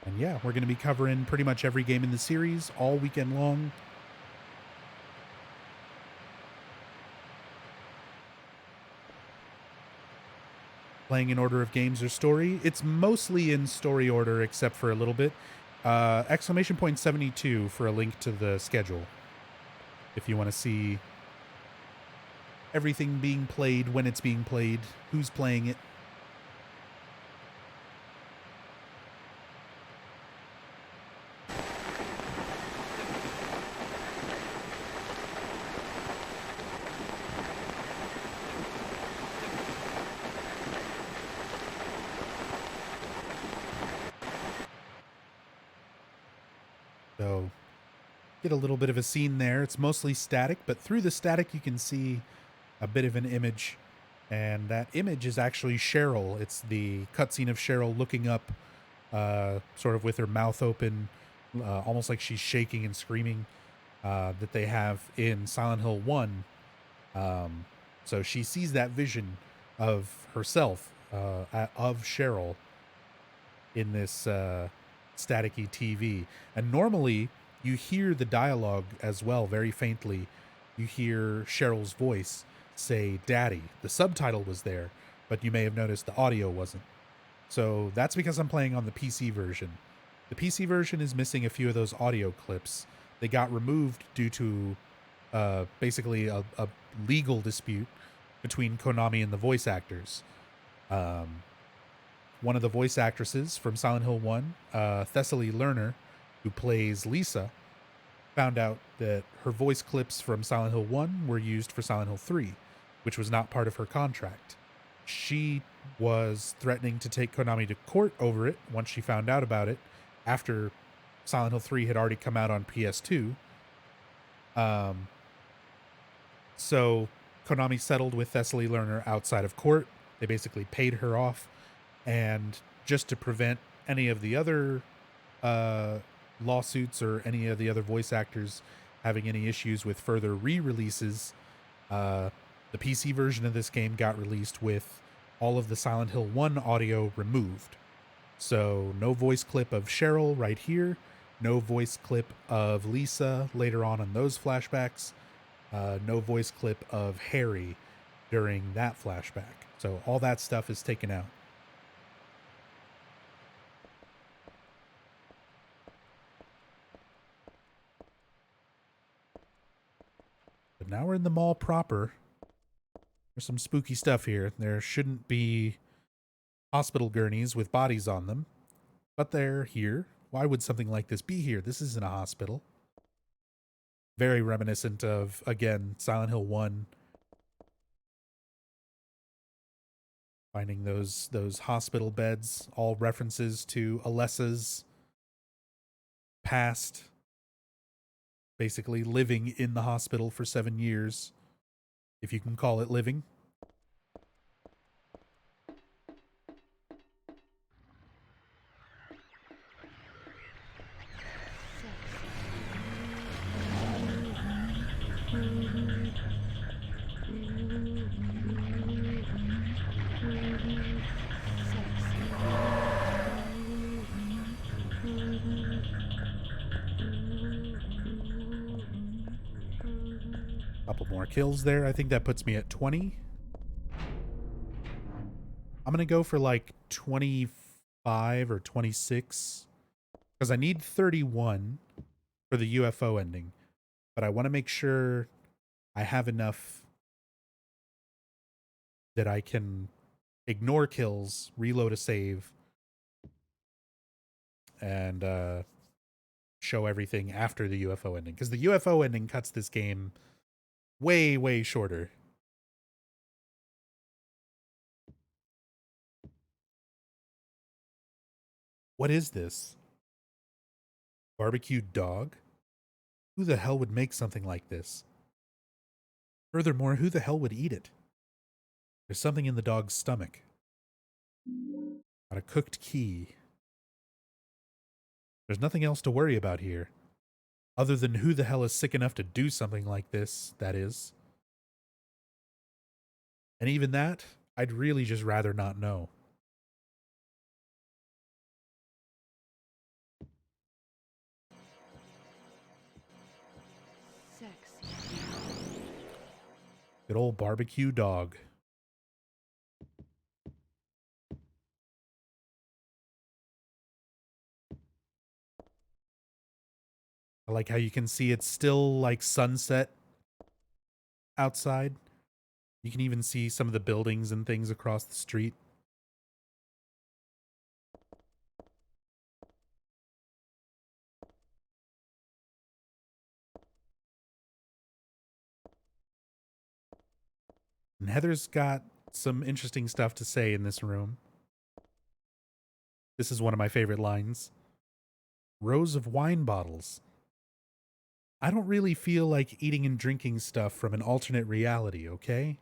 And yeah, we're going to be covering pretty much every game in the series all weekend long. Playing in order of games or story. It's mostly in story order except for a little bit. ! 72 for a link to the schedule. If you want to see everything being played, when it's being played, who's playing it. So, get a little bit of a scene there. It's mostly static, but through the static you can see a bit of an image. And that image is actually Cheryl. It's the cutscene of Cheryl looking up, sort of with her mouth open, almost like she's shaking and screaming, that they have in Silent Hill 1. So she sees that vision of herself, of Cheryl, in this staticky TV. And normally you hear the dialogue as well, very faintly. You hear Cheryl's voice say "Daddy." The subtitle was there, but you may have noticed the audio wasn't. So that's because I'm playing on the PC version. The PC version is missing a few of those audio clips. They got removed due to basically a legal dispute between Konami and the voice actors. One of the voice actresses from Silent Hill 1, Thessaly Lerner, who plays Lisa, found out that her voice clips from Silent Hill 1 were used for Silent Hill 3, which was not part of her contract. She was threatening to take Konami to court over it once she found out about it, after Silent Hill 3 had already come out on PS2. So Konami settled with Thessaly Lerner outside of court. They basically paid her off. And just to prevent any of the other lawsuits or any of the other voice actors having any issues with further re-releases, the PC version of this game got released with all of the Silent Hill 1 audio removed. So no voice clip of Cheryl right here, no voice clip of Lisa later on in those flashbacks, no voice clip of Harry during that flashback. So all that stuff is taken out. But now we're in the mall proper. There's some spooky stuff here. There shouldn't be hospital gurneys with bodies on them, but they're here. Why would something like this be here? This isn't a hospital. Very reminiscent of, again, Silent Hill 1. Finding those hospital beds, all references to Alessa's past, basically living in the hospital for 7 years, if you can call it living. Couple more kills there. I think that puts me at 20. I'm going to go for like 25 or 26 because I need 31 for the UFO ending, but I want to make sure I have enough that I can ignore kills, reload a save, and show everything after the UFO ending, because the UFO ending cuts this game way, way shorter. What is this? Barbecued dog? Who the hell would make something like this? Furthermore, who the hell would eat it? There's something in the dog's stomach. Got a cooked key. There's nothing else to worry about here. Other than who the hell is sick enough to do something like this, that is. And even that, I'd really just rather not know. Good old barbecue dog. I like how you can see it's still like sunset outside. You can even see some of the buildings and things across the street. And Heather's got some interesting stuff to say in this room. This is one of my favorite lines. Rows of wine bottles. I don't really feel like eating and drinking stuff from an alternate reality, okay?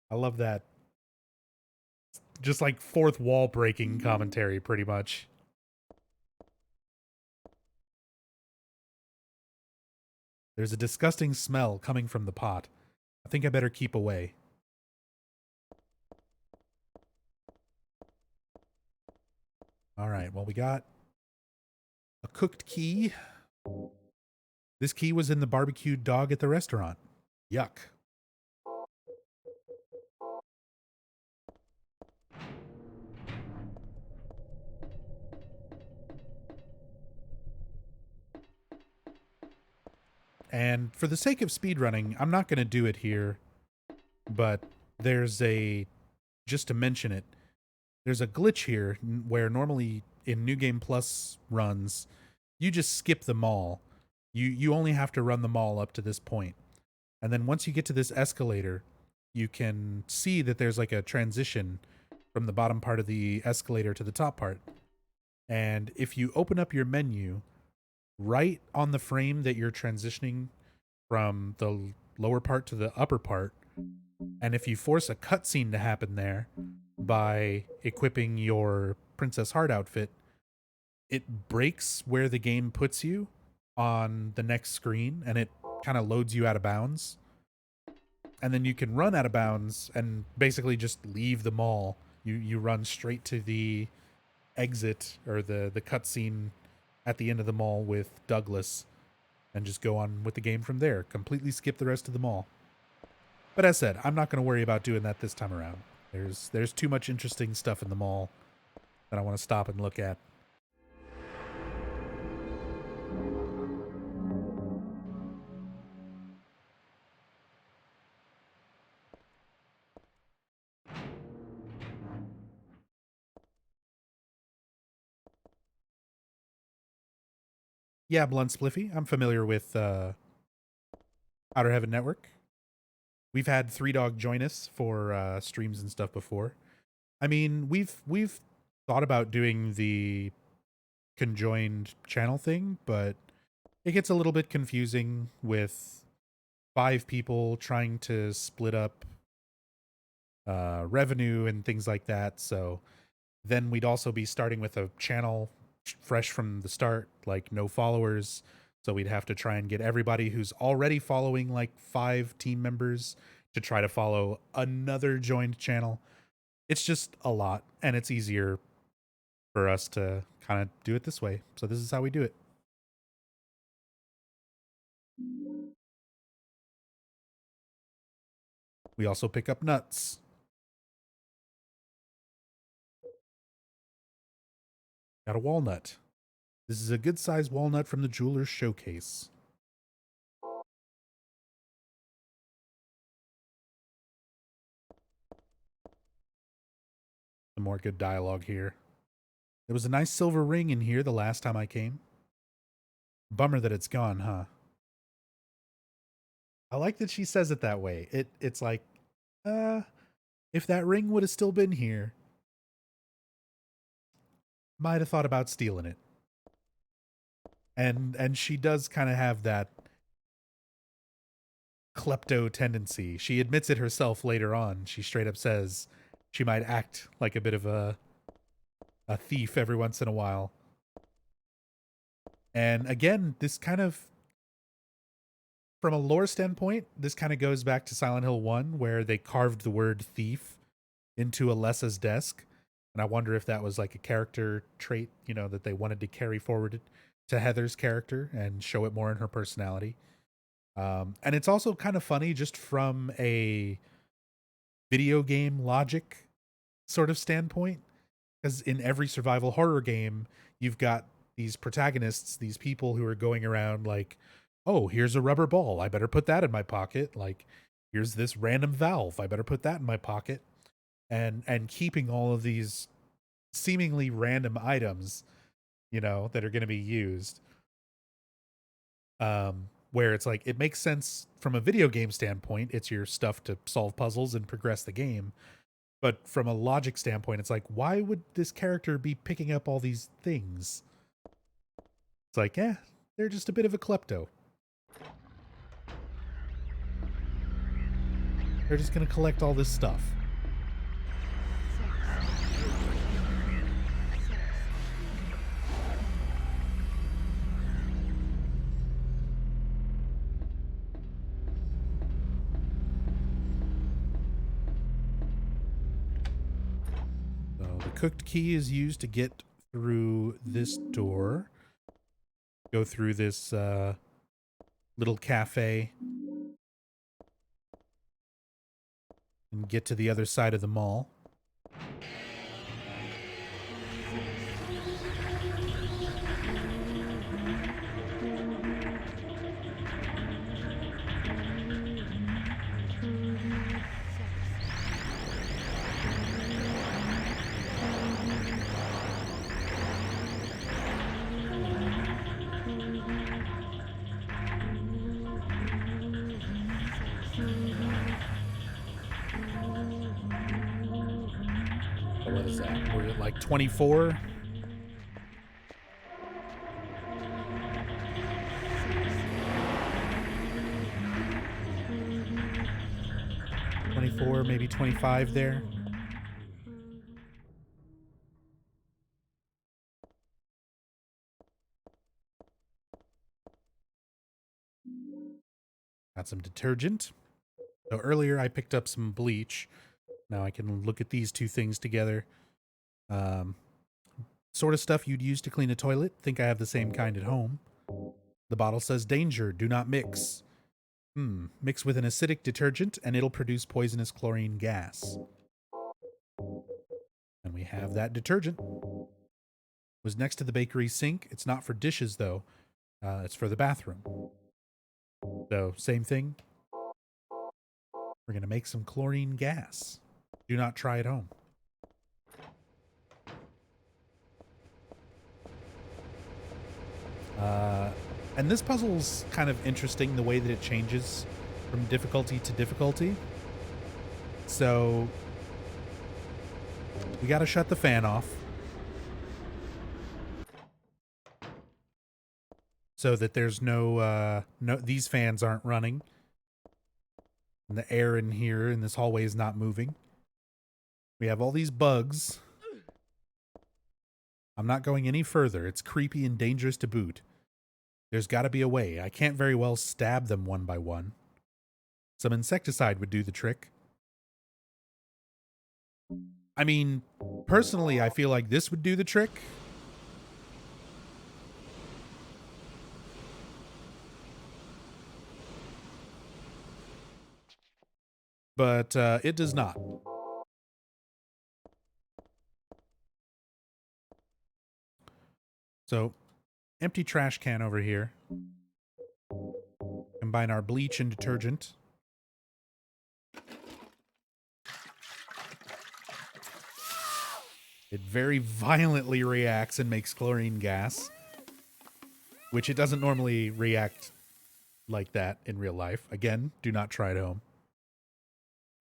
I love that. Just like fourth wall breaking commentary, pretty much. There's a disgusting smell coming from the pot. I think I better keep away. All right, well, we got a cooked key. This key was in the barbecued dog at the restaurant. Yuck. And for the sake of speedrunning, I'm not going to do it here, but there's just to mention it, there's a glitch here where normally in New Game Plus runs, you just skip them all. You only have to run them all up to this point. And then once you get to this escalator, you can see that there's like a transition from the bottom part of the escalator to the top part. And if you open up your menu, right on the frame that you're transitioning from the lower part to the upper part, and if you force a cutscene to happen there by equipping your Princess Heart outfit, it breaks where the game puts you on the next screen, and it kind of loads you out of bounds. And then you can run out of bounds and basically just leave the mall. You run straight to the exit or the cutscene at the end of the mall with Douglas and just go on with the game from there. Completely skip the rest of the mall. But as said, I'm not going to worry about doing that this time around. There's too much interesting stuff in the mall that I want to stop and look at. Yeah, Blunt Spliffy. I'm familiar with Outer Heaven Network. We've had Three Dog join us for streams and stuff before. I mean, we've thought about doing the conjoined channel thing, but it gets a little bit confusing with 5 people trying to split up revenue and things like that. So then we'd also be starting with a channel fresh from the start, like no followers. So we'd have to try and get everybody who's already following like 5 team members to try to follow another joined channel. It's just a lot, and it's easier for us to kind of do it this way. So this is how we do it. We also pick up nuts. Got a walnut. This is a good sized walnut from the jeweler's showcase. Some more good dialogue here. There was a nice silver ring in here the last time I came. Bummer that it's gone, huh? I like that she says it that way. It's like, if that ring would have still been here, might have thought about stealing it. And she does kind of have that klepto tendency. She admits it herself later on. She straight up says she might act like a bit of a thief every once in a while. And again, this kind of, from a lore standpoint, this kind of goes back to Silent Hill 1, where they carved the word thief into Alessa's desk. And I wonder if that was like a character trait, you know, that they wanted to carry forward to Heather's character and show it more in her personality. And it's also kind of funny just from a video game logic sort of standpoint, because in every survival horror game, you've got these protagonists, these people who are going around like, oh, here's a rubber ball, I better put that in my pocket. Like, here's this random valve, I better put that in my pocket. And keeping all of these seemingly random items, you know, that are going to be used. Where it's like, it makes sense from a video game standpoint. It's your stuff to solve puzzles and progress the game. But from a logic standpoint, it's like, why would this character be picking up all these things? It's like, they're just a bit of a klepto. They're just going to collect all this stuff. Cooked key is used to get through this door. Go through this little cafe. And get to the other side of the mall. What is that? We're at like 24. Maybe 25 there. Got some detergent. So earlier I picked up some bleach. Now I can look at these two things together. Sort of stuff you'd use to clean a toilet. Think I have the same kind at home. The bottle says danger, do not mix. Mix with an acidic detergent and it'll produce poisonous chlorine gas. And we have that detergent. Was next to the bakery sink. It's not for dishes though. It's for the bathroom. So same thing. We're going to make some chlorine gas. Do not try at home. And this puzzle's kind of interesting, the way that it changes from difficulty to difficulty. So we got to shut the fan off so that there's no these fans aren't running. And the air in here in this hallway is not moving. We have all these bugs. I'm not going any further. It's creepy and dangerous to boot. There's got to be a way. I can't very well stab them one by one. Some insecticide would do the trick. I mean, personally, I feel like this would do the trick. But it does not. So, empty trash can over here. Combine our bleach and detergent. It very violently reacts and makes chlorine gas, which it doesn't normally react like that in real life. Again, do not try at home.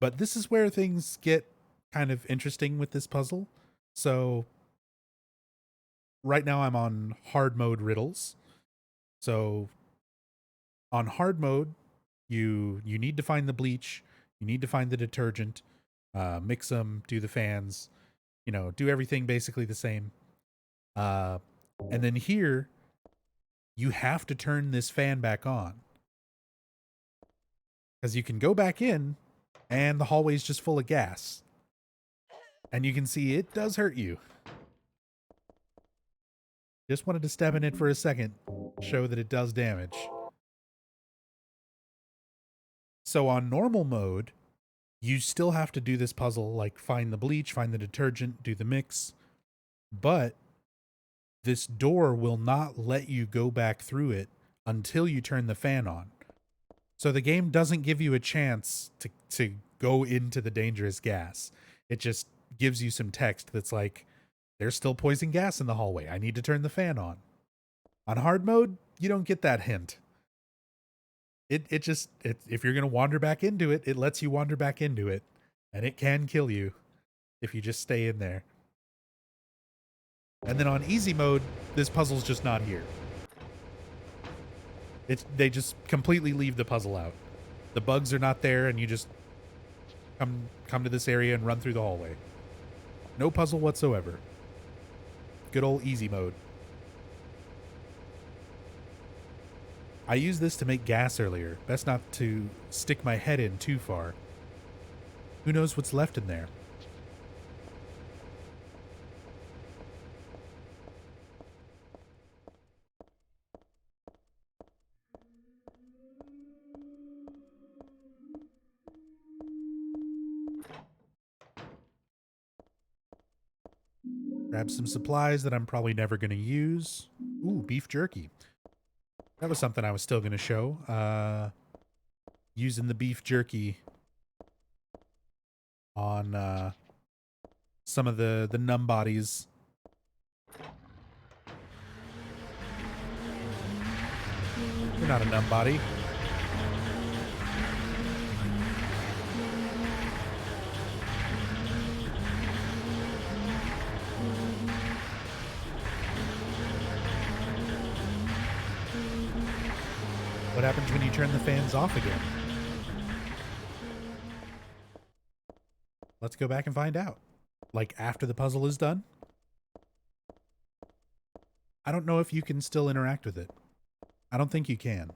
But this is where things get kind of interesting with this puzzle. So right now I'm on hard mode riddles. So on hard mode, you need to find the bleach, you need to find the detergent, mix them, do the fans, you know, do everything basically the same. And then here, you have to turn this fan back on. Because you can go back in, and the hallway's just full of gas. And you can see it does hurt you. Just wanted to step in it for a second, show that it does damage. So on normal mode, you still have to do this puzzle, like find the bleach, find the detergent, do the mix. But this door will not let you go back through it until you turn the fan on. So the game doesn't give you a chance to go into the dangerous gas. It just gives you some text that's like, there's still poison gas in the hallway. I need to turn the fan on. On hard mode, you don't get that hint. It just, if you're going to wander back into it, it lets you wander back into it. And it can kill you if you just stay in there. And then on easy mode, this puzzle's just not here. They just completely leave the puzzle out. The bugs are not there, and you just come to this area and run through the hallway. No puzzle whatsoever. Good old easy mode. I used this to make gas earlier. Best not to stick my head in too far. Who knows what's left in there? Grab some supplies that I'm probably never going to use. Ooh, beef jerky. That was something I was still going to show. Using the beef jerky on some of the numb bodies. You're not a numb body. What happens when you turn the fans off again? Let's go back and find out. Like after the puzzle is done? I don't know if you can still interact with it. I don't think you can.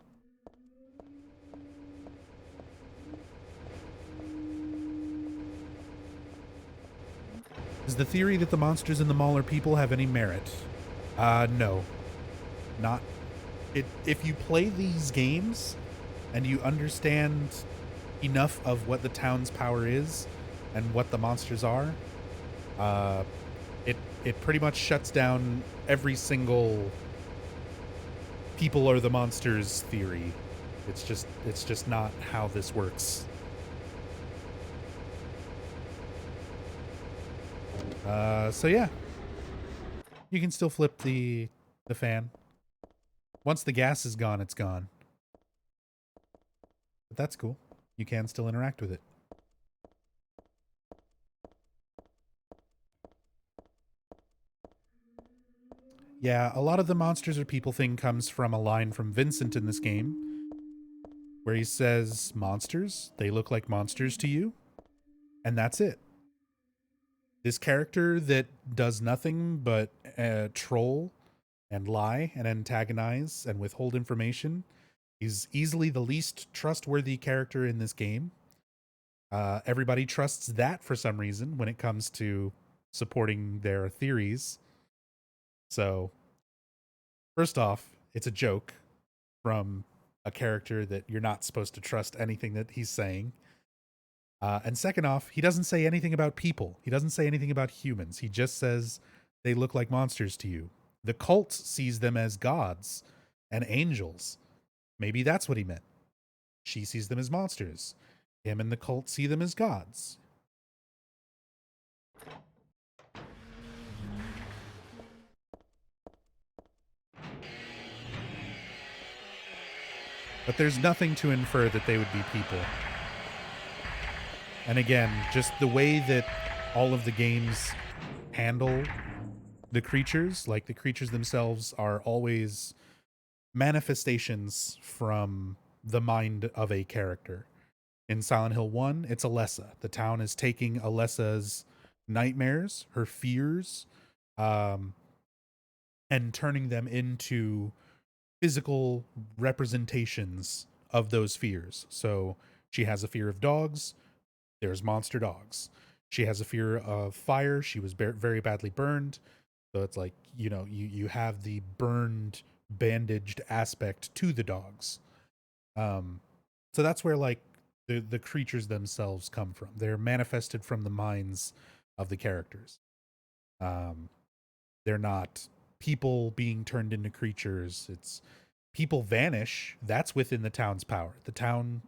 Does the theory that the monsters in the mall are people have any merit? No. Not it. If you play these games and you understand enough of what the town's power is and what the monsters are, it pretty much shuts down every single people are the monsters theory. It's just not how this works. So yeah, you can still flip the fan. Once the gas is gone, it's gone. But that's cool. You can still interact with it. Yeah, a lot of the monsters or people thing comes from a line from Vincent in this game, where he says, "Monsters? They look like monsters to you?" And that's it. This character that does nothing but troll and lie and antagonize and withhold information is easily the least trustworthy character in this game. Everybody trusts that for some reason when it comes to supporting their theories. So, first off, it's a joke from a character that you're not supposed to trust anything that he's saying. And second off, he doesn't say anything about people. He doesn't say anything about humans. He just says they look like monsters to you. The cult sees them as gods and angels. Maybe that's what he meant. She sees them as monsters. Him and the cult see them as gods. But there's nothing to infer that they would be people. And again, just the way that all of the games handle the creatures, like the creatures themselves are always manifestations from the mind of a character. In Silent Hill 1, it's Alessa. The town is taking Alessa's nightmares, her fears, and turning them into physical representations of those fears. So she has a fear of dogs. There's monster dogs. She has a fear of fire. She was very badly burned. So it's like, you have the burned, bandaged aspect to the dogs. So that's where like the creatures themselves come from. They're manifested from the minds of the characters. They're not people being turned into creatures. It's people vanish. That's within the town's power. The town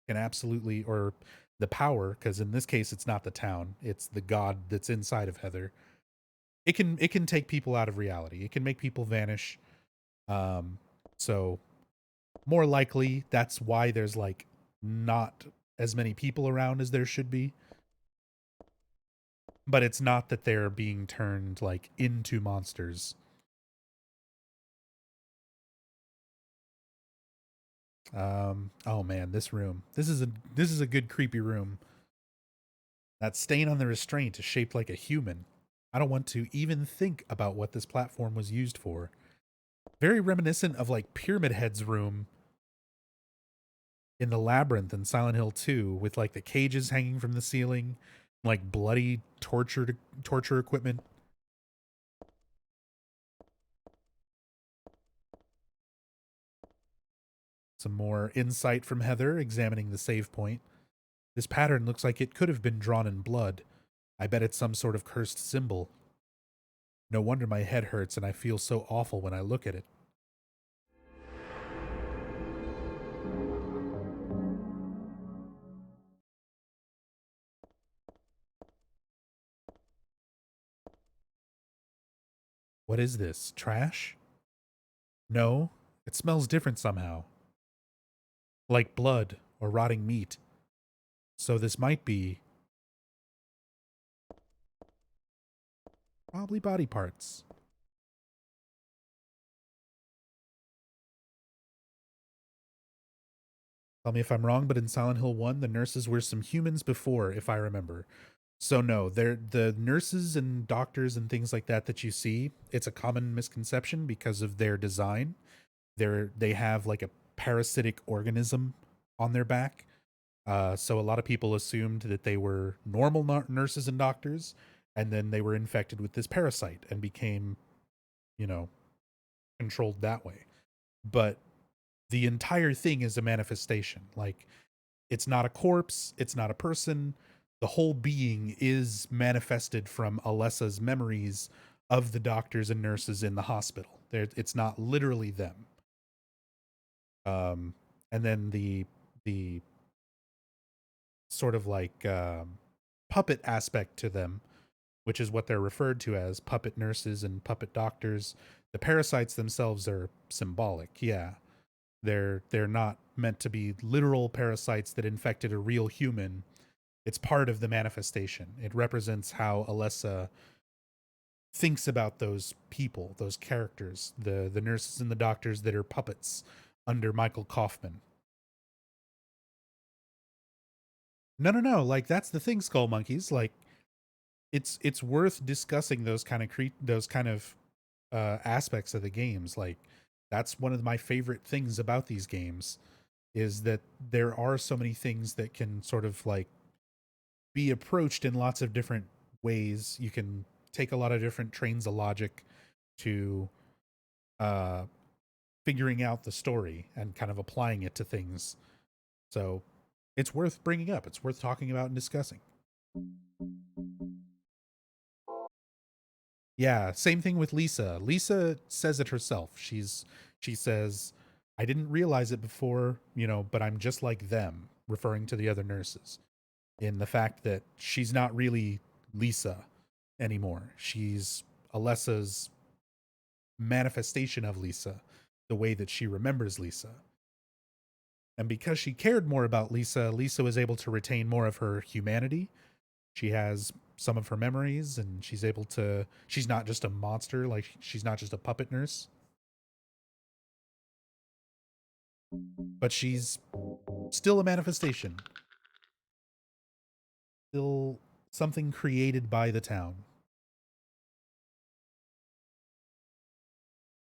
can absolutely, or the power, because in this case it's not the town, it's the god that's inside of Heather. It can take people out of reality. It can make people vanish. So more likely that's why there's like not as many people around as there should be. But it's not that they're being turned like into monsters. Oh man, this room. This is a good creepy room. That stain on the restraint is shaped like a human. I don't want to even think about what this platform was used for. Very reminiscent of like Pyramid Head's room in the Labyrinth in Silent Hill 2, with like the cages hanging from the ceiling, like bloody torture equipment. Some more insight from Heather examining the save point. This pattern looks like it could have been drawn in blood. I bet it's some sort of cursed symbol. No wonder my head hurts and I feel so awful when I look at it. What is this? Trash? No, it smells different somehow. Like blood or rotting meat. So this might be probably body parts. Tell me if I'm wrong, but in Silent Hill 1, the nurses were some humans before, if I remember. So no, they're the nurses and doctors and things like that you see, it's a common misconception because of their design. They have like a parasitic organism on their back. So a lot of people assumed that they were normal nurses and doctors, and then they were infected with this parasite and became, you know, controlled that way. But the entire thing is a manifestation. Like, it's not a corpse, it's not a person. The whole being is manifested from Alessa's memories of the doctors and nurses in the hospital. It's not literally them. And then the sort of like puppet aspect to them, which is what they're referred to as puppet nurses and puppet doctors. The parasites themselves are symbolic. Yeah. They're not meant to be literal parasites that infected a real human. It's part of the manifestation. It represents how Alessa thinks about those people, those characters, the nurses and the doctors that are puppets under Michael Kaufman. No. Like, that's the thing, Skull Monkeys. Like, it's worth discussing those kind of aspects of the games. Like, that's one of my favorite things about these games, is that there are so many things that can sort of like be approached in lots of different ways. You can take a lot of different trains of logic to figuring out the story and kind of applying it to things. So it's worth bringing up. It's worth talking about and discussing. Yeah, same thing with Lisa. Lisa says it herself. She says, I didn't realize it before, but I'm just like them, referring to the other nurses, in the fact that she's not really Lisa anymore. She's Alessa's manifestation of Lisa, the way that she remembers Lisa. And because she cared more about Lisa, Lisa was able to retain more of her humanity. She has some of her memories, and she's not just a monster, like she's not just a puppet nurse. But she's still a manifestation. Still something created by the town.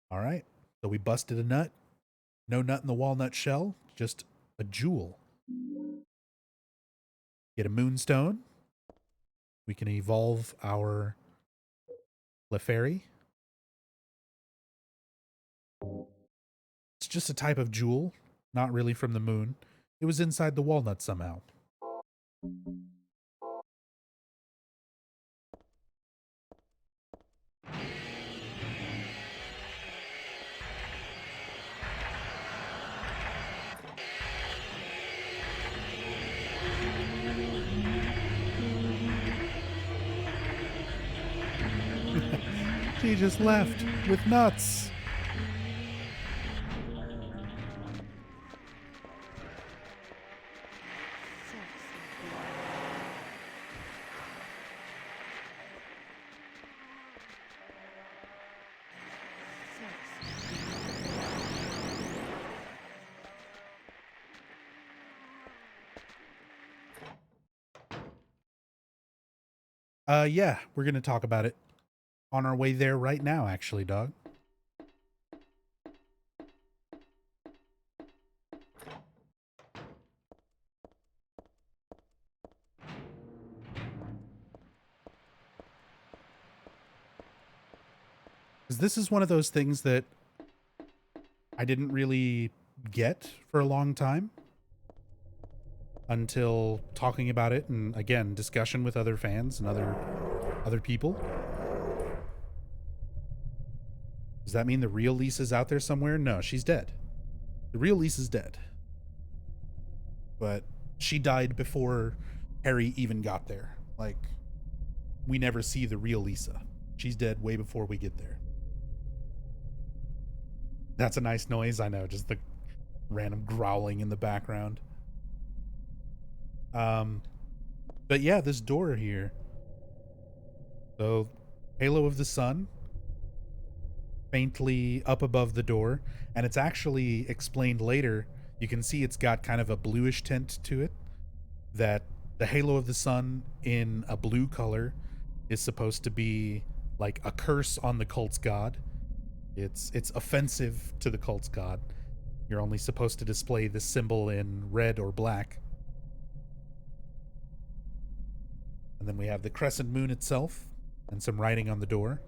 All right. So we busted a nut. No nut in the walnut shell, just a jewel. Get a moonstone. We can evolve our Clefairy. It's just a type of jewel, not really from the moon. It was inside the walnut somehow. She just left with nuts. Yeah, we're going to talk about it. On our way there right now, actually, dog. Because this is one of those things that I didn't really get for a long time until talking about it, and again, discussion with other fans and other people. Does that mean the real Lisa's out there somewhere? No, she's dead. The real Lisa's dead. But she died before Harry even got there. Like, we never see the real Lisa. She's dead way before we get there. That's a nice noise, I know, just the random growling in the background. But yeah, this door here. So, Halo of the Sun, faintly up above the door, and it's actually explained later. You can see it's got kind of a bluish tint to it, that the halo of the sun in a blue color is supposed to be like a curse on the cult's god. It's offensive to the cult's god. You're only supposed to display this symbol in red or black. And then we have the crescent moon itself, and some writing on the door.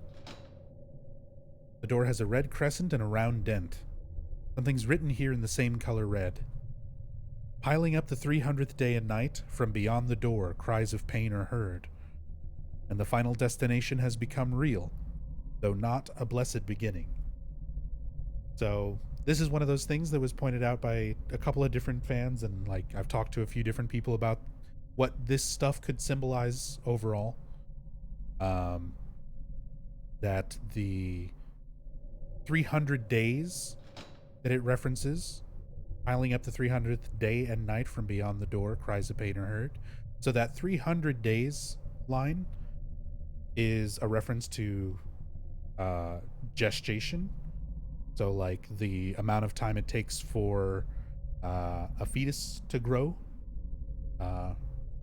The door has a red crescent and a round dent. Something's written here in the same color red. Piling up the 300th day and night, from beyond the door, cries of pain are heard. And the final destination has become real, though not a blessed beginning. So, this is one of those things that was pointed out by a couple of different fans, and like I've talked to a few different people about what this stuff could symbolize overall. That the 300 days that it references, piling up the 300th day and night from beyond the door, cries of pain are heard. So that 300 days line is a reference to gestation. So like the amount of time it takes for a fetus to grow,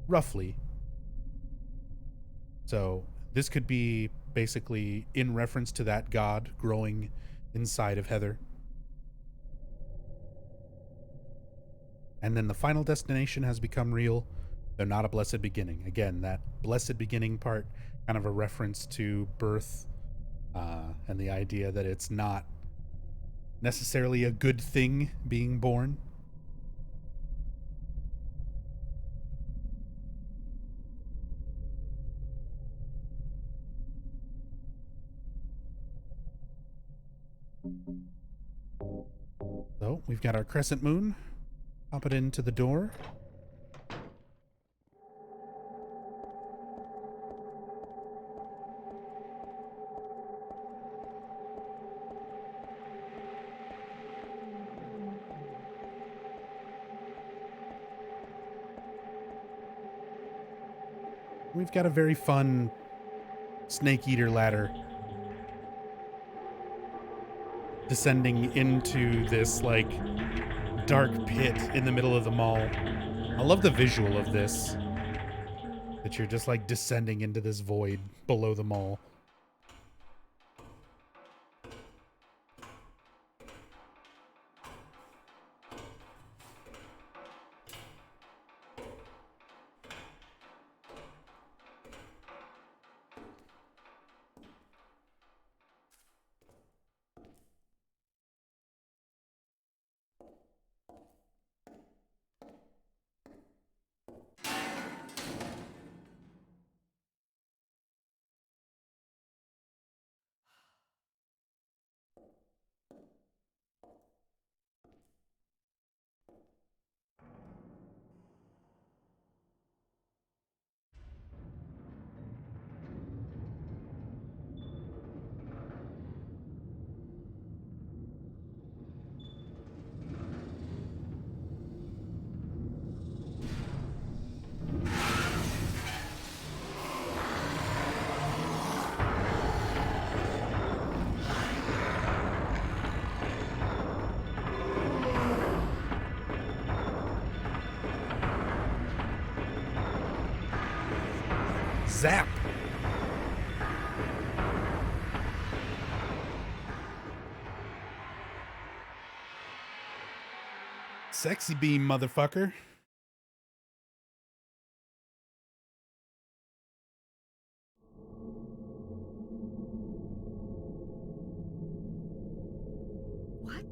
roughly. So this could be basically in reference to that god growing inside of Heather. And then the final destination has become real, though not a blessed beginning. Again, that blessed beginning part, kind of a reference to birth, and the idea that it's not necessarily a good thing being born. So we've got our crescent moon. Pop it into the door. We've got a very fun snake eater ladder descending into this like dark pit in the middle of the mall. I love the visual of this, that you're just like descending into this void below the mall. Zap! Sexy beam, motherfucker. What?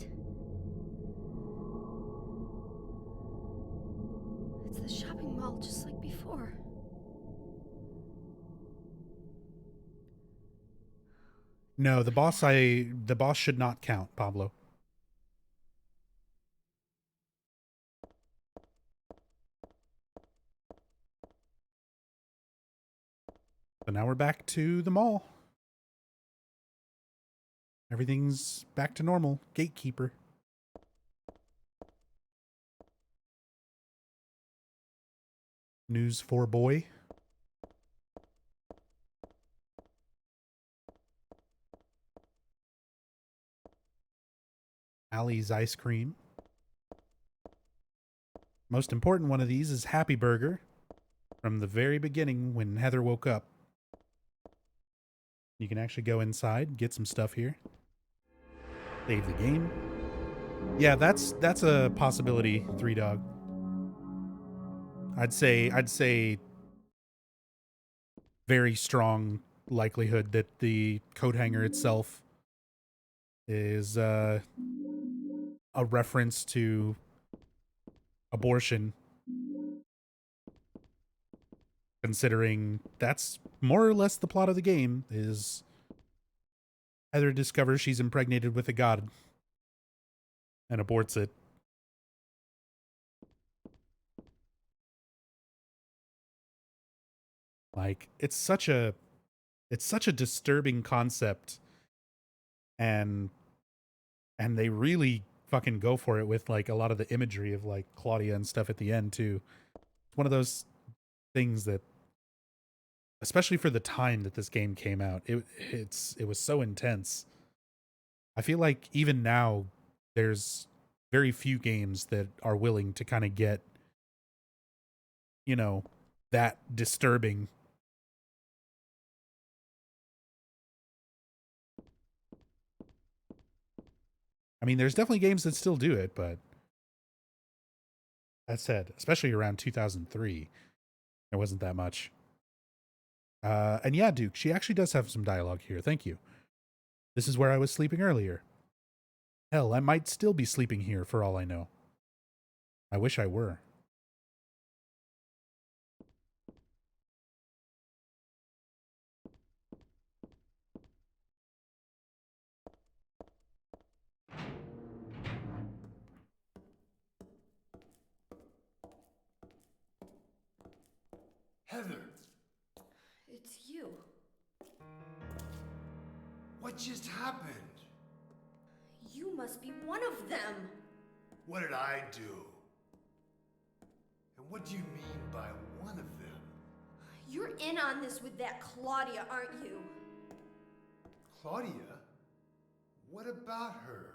It's the shopping mall just like before. No, the boss should not count, Pablo. So now we're back to the mall. Everything's back to normal. Gatekeeper. News for boy. Allie's ice cream. Most important one of these is Happy Burger. From the very beginning when Heather woke up. You can actually go inside, get some stuff here. Save the game. Yeah, that's a possibility, Three Dog. I'd say very strong likelihood that the coat hanger itself is a reference to abortion, considering that's more or less the plot of the game. Is Heather discovers she's impregnated with a god and aborts it. Like, it's such a disturbing concept, and they really fucking go for it with like a lot of the imagery of like Claudia and stuff at the end too. It's one of those things that, especially for the time that this game came out, it was so intense. I feel like even now there's very few games that are willing to kind of get, you know, that disturbing. I mean, there's definitely games that still do it, but that said, especially around 2003, there wasn't that much. And yeah, Duke, she actually does have some dialogue here. Thank you. This is where I was sleeping earlier. Hell, I might still be sleeping here for all I know. I wish I were. Heather, It's you. what just happened? You must be one of them. What did I do? And what do you mean by one of them? You're in on this with that Claudia, aren't you? Claudia? What about her?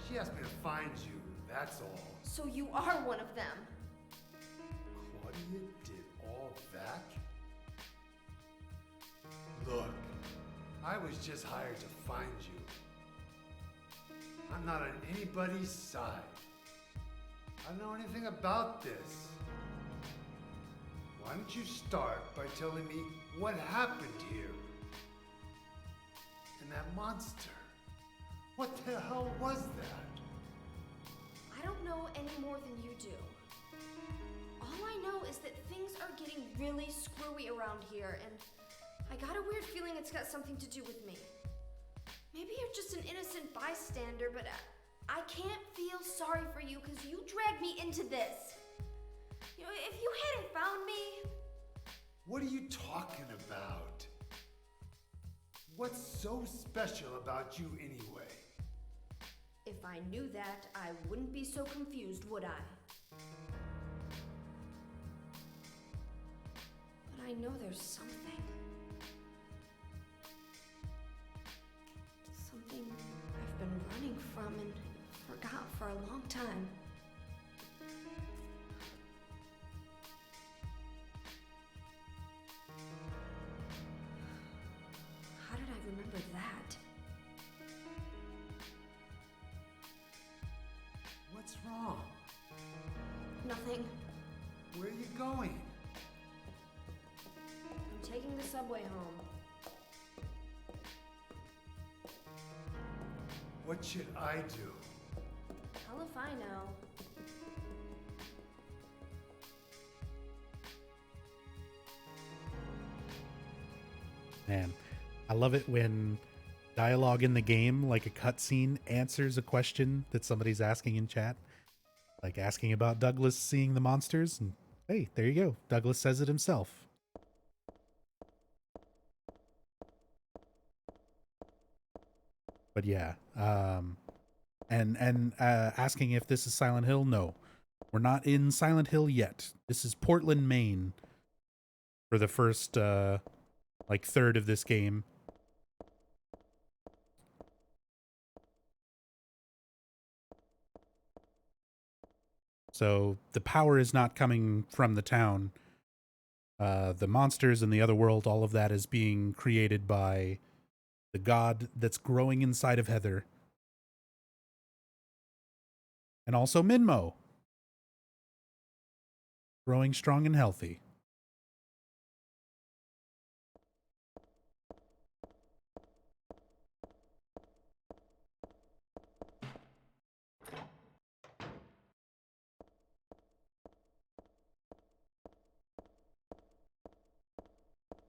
She asked me to find you, that's all. So you are one of them. Claudia did all that? Look, I was just hired to find you. I'm not on anybody's side. I don't know anything about this. Why don't you start by telling me what happened here? And that monster. What the hell was that? I don't know any more than you do. All I know is that things are getting really screwy around here, and I got a weird feeling it's got something to do with me. Maybe you're just an innocent bystander, but I can't feel sorry for you because you dragged me into this. You know, if you hadn't found me... What are you talking about? What's so special about you anyway? If I knew that, I wouldn't be so confused, would I? But I know there's something. Something I've been running from and forgot for a long time. How did I remember that? What's wrong? Nothing. Where are you going? I'm taking the subway home. What should I do? Hell if I know. Man, I love it when dialogue in the game, like a cutscene, answers a question that somebody's asking in chat. Like asking about Douglas seeing the monsters, and hey, there you go. Douglas says it himself. But yeah, and asking if this is Silent Hill. No, we're not in Silent Hill yet. This is Portland, Maine, for the first like third of this game. So the power is not coming from the town. The monsters and the other world, all of that is being created by the god that's growing inside of Heather. And also Minmo. Growing strong and healthy.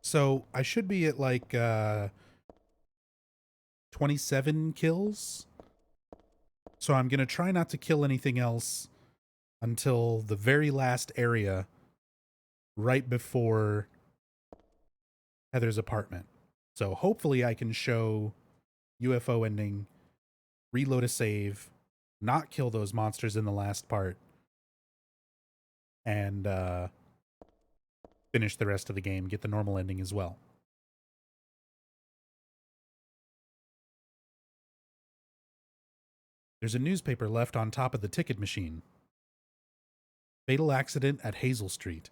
So I should be at like 27 kills. So I'm going to try not to kill anything else until the very last area right before Heather's apartment. So hopefully I can show UFO ending, reload a save, not kill those monsters in the last part, and finish the rest of the game, get the normal ending as well. There's a newspaper left on top of the ticket machine. Fatal accident at Hazel Street.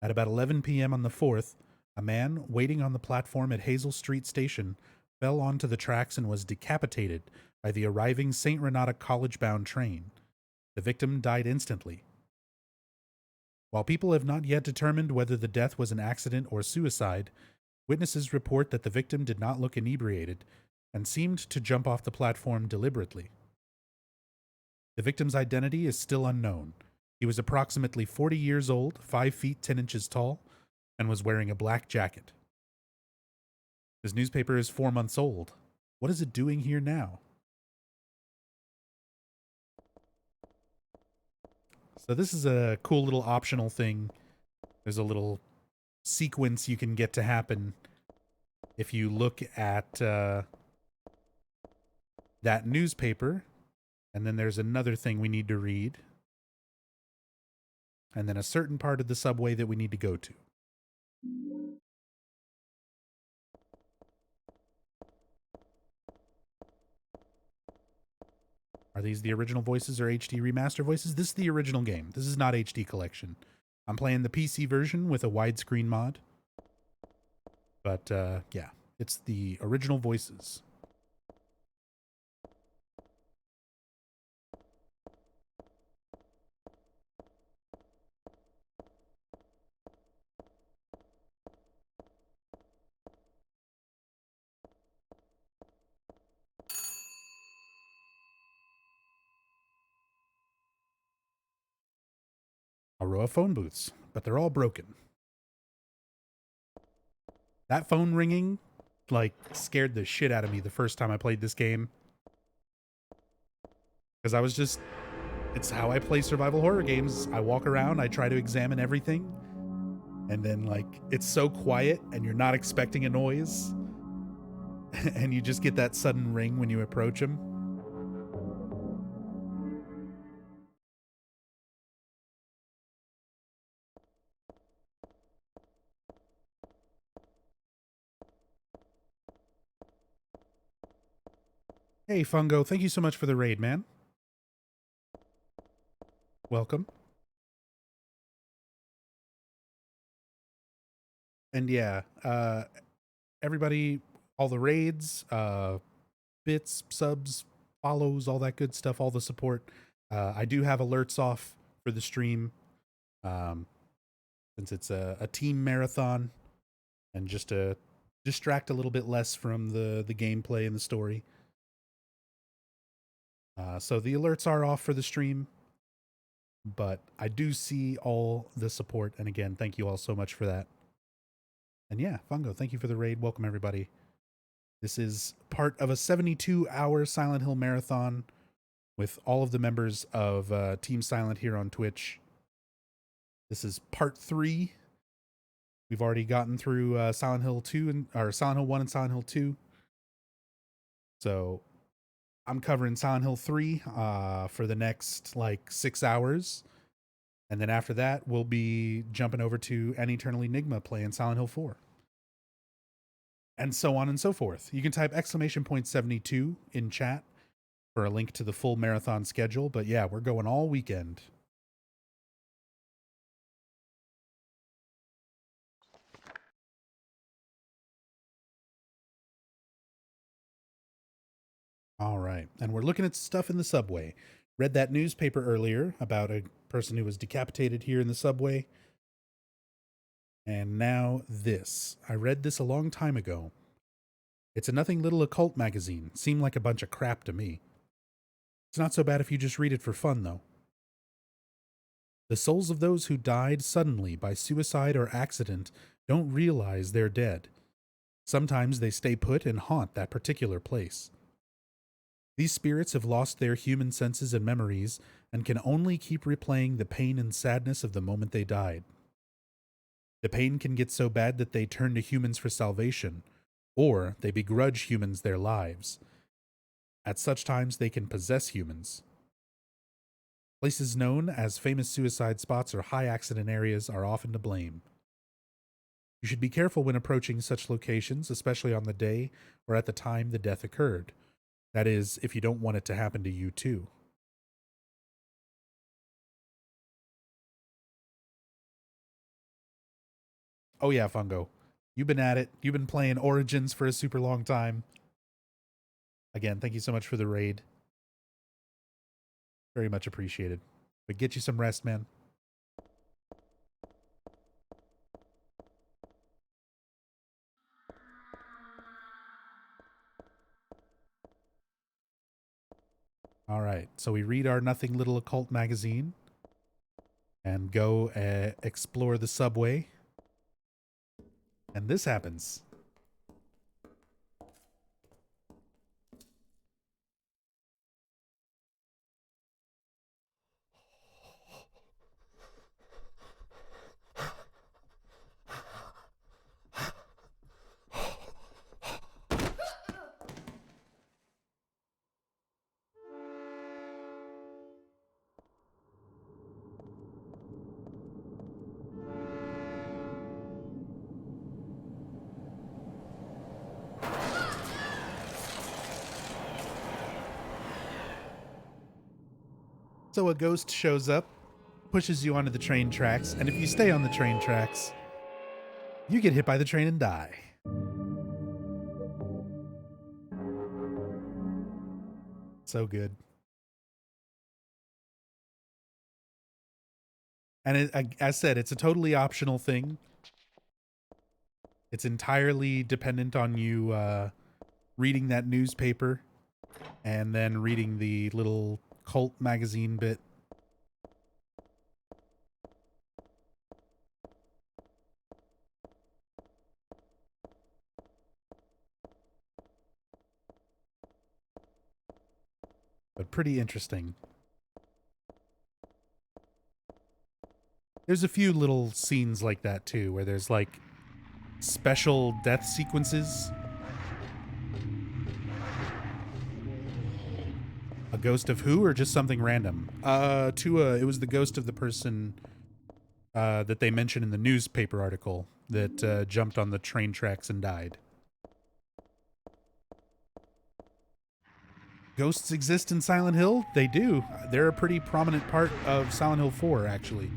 At about 11 p.m. on the 4th, a man waiting on the platform at Hazel Street Station fell onto the tracks and was decapitated by the arriving St. Renata College-bound train. The victim died instantly. While people have not yet determined whether the death was an accident or suicide, witnesses report that the victim did not look inebriated and seemed to jump off the platform deliberately. The victim's identity is still unknown. He was approximately 40 years old, 5 feet 10 inches tall, and was wearing a black jacket. This newspaper is 4 months old. What is it doing here now? So this is a cool little optional thing. There's a little sequence you can get to happen if you look at that newspaper. And then there's another thing we need to read. And then a certain part of the subway that we need to go to. Are these the original voices or HD remaster voices? This is the original game. This is not HD collection. I'm playing the PC version with a widescreen mod. But, yeah, it's the original voices. A row of phone booths, but they're all broken. That phone ringing, like, scared the shit out of me the first time I played this game. Because I was just... It's how I play survival horror games. I walk around, I try to examine everything. And then, like, it's so quiet and you're not expecting a noise. And you just get that sudden ring when you approach them. Hey, Fungo, thank you so much for the raid, man. Welcome. And yeah, everybody, all the raids, bits, subs, follows, all that good stuff, all the support. I do have alerts off for the stream, since it's a team marathon, and just to distract a little bit less from the gameplay and the story. So the alerts are off for the stream, but I do see all the support. And again, thank you all so much for that. And yeah, Fungo, thank you for the raid. Welcome, everybody. This is part of a 72-hour Silent Hill marathon with all of the members of Team Silent here on Twitch. This is part 3. We've already gotten through Silent Hill 2 or Silent Hill 1 and Silent Hill 2. So I'm covering Silent Hill 3 for the next, like, 6 hours. And then after that, we'll be jumping over to An Eternal Enigma playing Silent Hill 4. And so on and so forth. You can type !72 in chat for a link to the full marathon schedule. But yeah, we're going all weekend. All right. And we're looking at stuff in the subway. Read that newspaper earlier about a person who was decapitated here in the subway. And now this. I read this a long time ago. It's a Nothing Little Occult magazine. Seemed like a bunch of crap to me. It's not so bad if you just read it for fun, though. The souls of those who died suddenly by suicide or accident don't realize they're dead. Sometimes they stay put and haunt that particular place. These spirits have lost their human senses and memories and can only keep replaying the pain and sadness of the moment they died. The pain can get so bad that they turn to humans for salvation, or they begrudge humans their lives. At such times, they can possess humans. Places known as famous suicide spots or high accident areas are often to blame. You should be careful when approaching such locations, especially on the day or at the time the death occurred. That is, if you don't want it to happen to you too. Oh yeah, Fungo. You've been at it. You've been playing Origins for a super long time. Again, thank you so much for the raid. Very much appreciated. But get you some rest, man. All right, so we read our Nothing Little Occult magazine and go explore the subway. And this happens. So a ghost shows up, pushes you onto the train tracks, and if you stay on the train tracks, you get hit by the train and die. So good. And as I said, it's a totally optional thing. It's entirely dependent on you reading that newspaper and then reading the little cult magazine bit. But pretty interesting. There's a few little scenes like that too, where there's like special death sequences. A ghost of who, or just something random? It was the ghost of the person that they mentioned in the newspaper article that jumped on the train tracks and died. Ghosts exist in Silent Hill? They do. They're a pretty prominent part of Silent Hill 4, actually.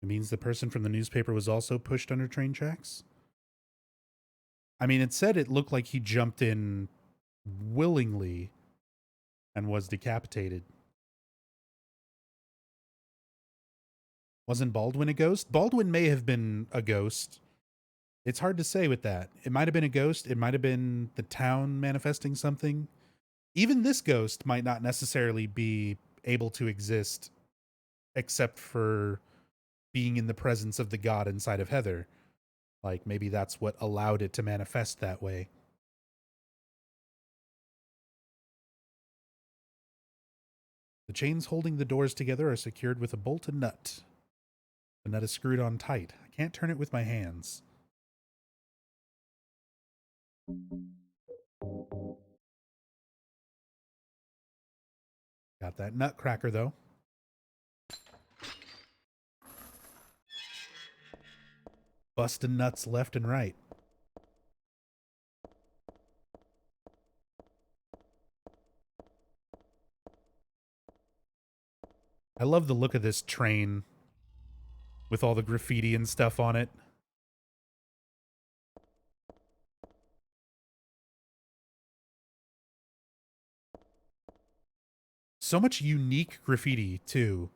It means the person from the newspaper was also pushed under train tracks? I mean, it said it looked like he jumped in willingly and was decapitated. Wasn't Baldwin a ghost? Baldwin may have been a ghost. It's hard to say with that. It might have been a ghost. It might have been the town manifesting something. Even this ghost might not necessarily be able to exist except for being in the presence of the god inside of Heather. Like, maybe that's what allowed it to manifest that way. The chains holding the doors together are secured with a bolt and nut. The nut is screwed on tight. I can't turn it with my hands. Got that nutcracker, though. Busting nuts left and right. I love the look of this train with all the graffiti and stuff on it. so much unique graffiti too.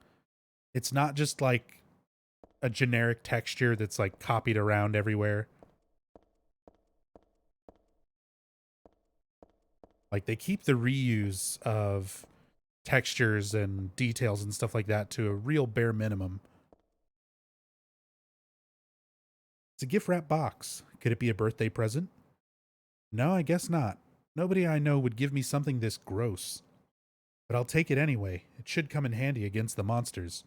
It's not just like a generic texture that's like copied around everywhere. Like they keep the reuse of textures and details and stuff like that to a real bare minimum. It's a gift wrap box. Could it be a birthday present? No, I guess not. Nobody I know would give me something this gross. But I'll take it anyway. It should come in handy against the monsters.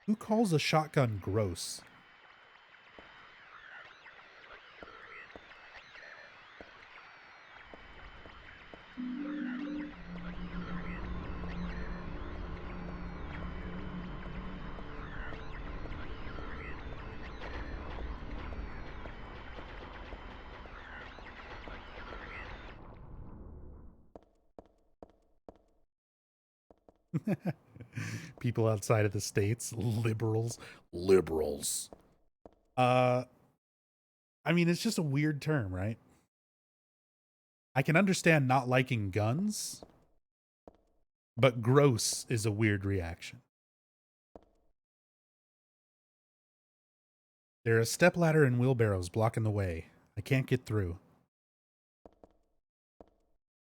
Who calls a shotgun gross? People outside of the states, liberals. I mean, it's just a weird term, right? I can understand not liking guns, but gross is a weird reaction. There are a stepladder and wheelbarrows blocking the way. I can't get through.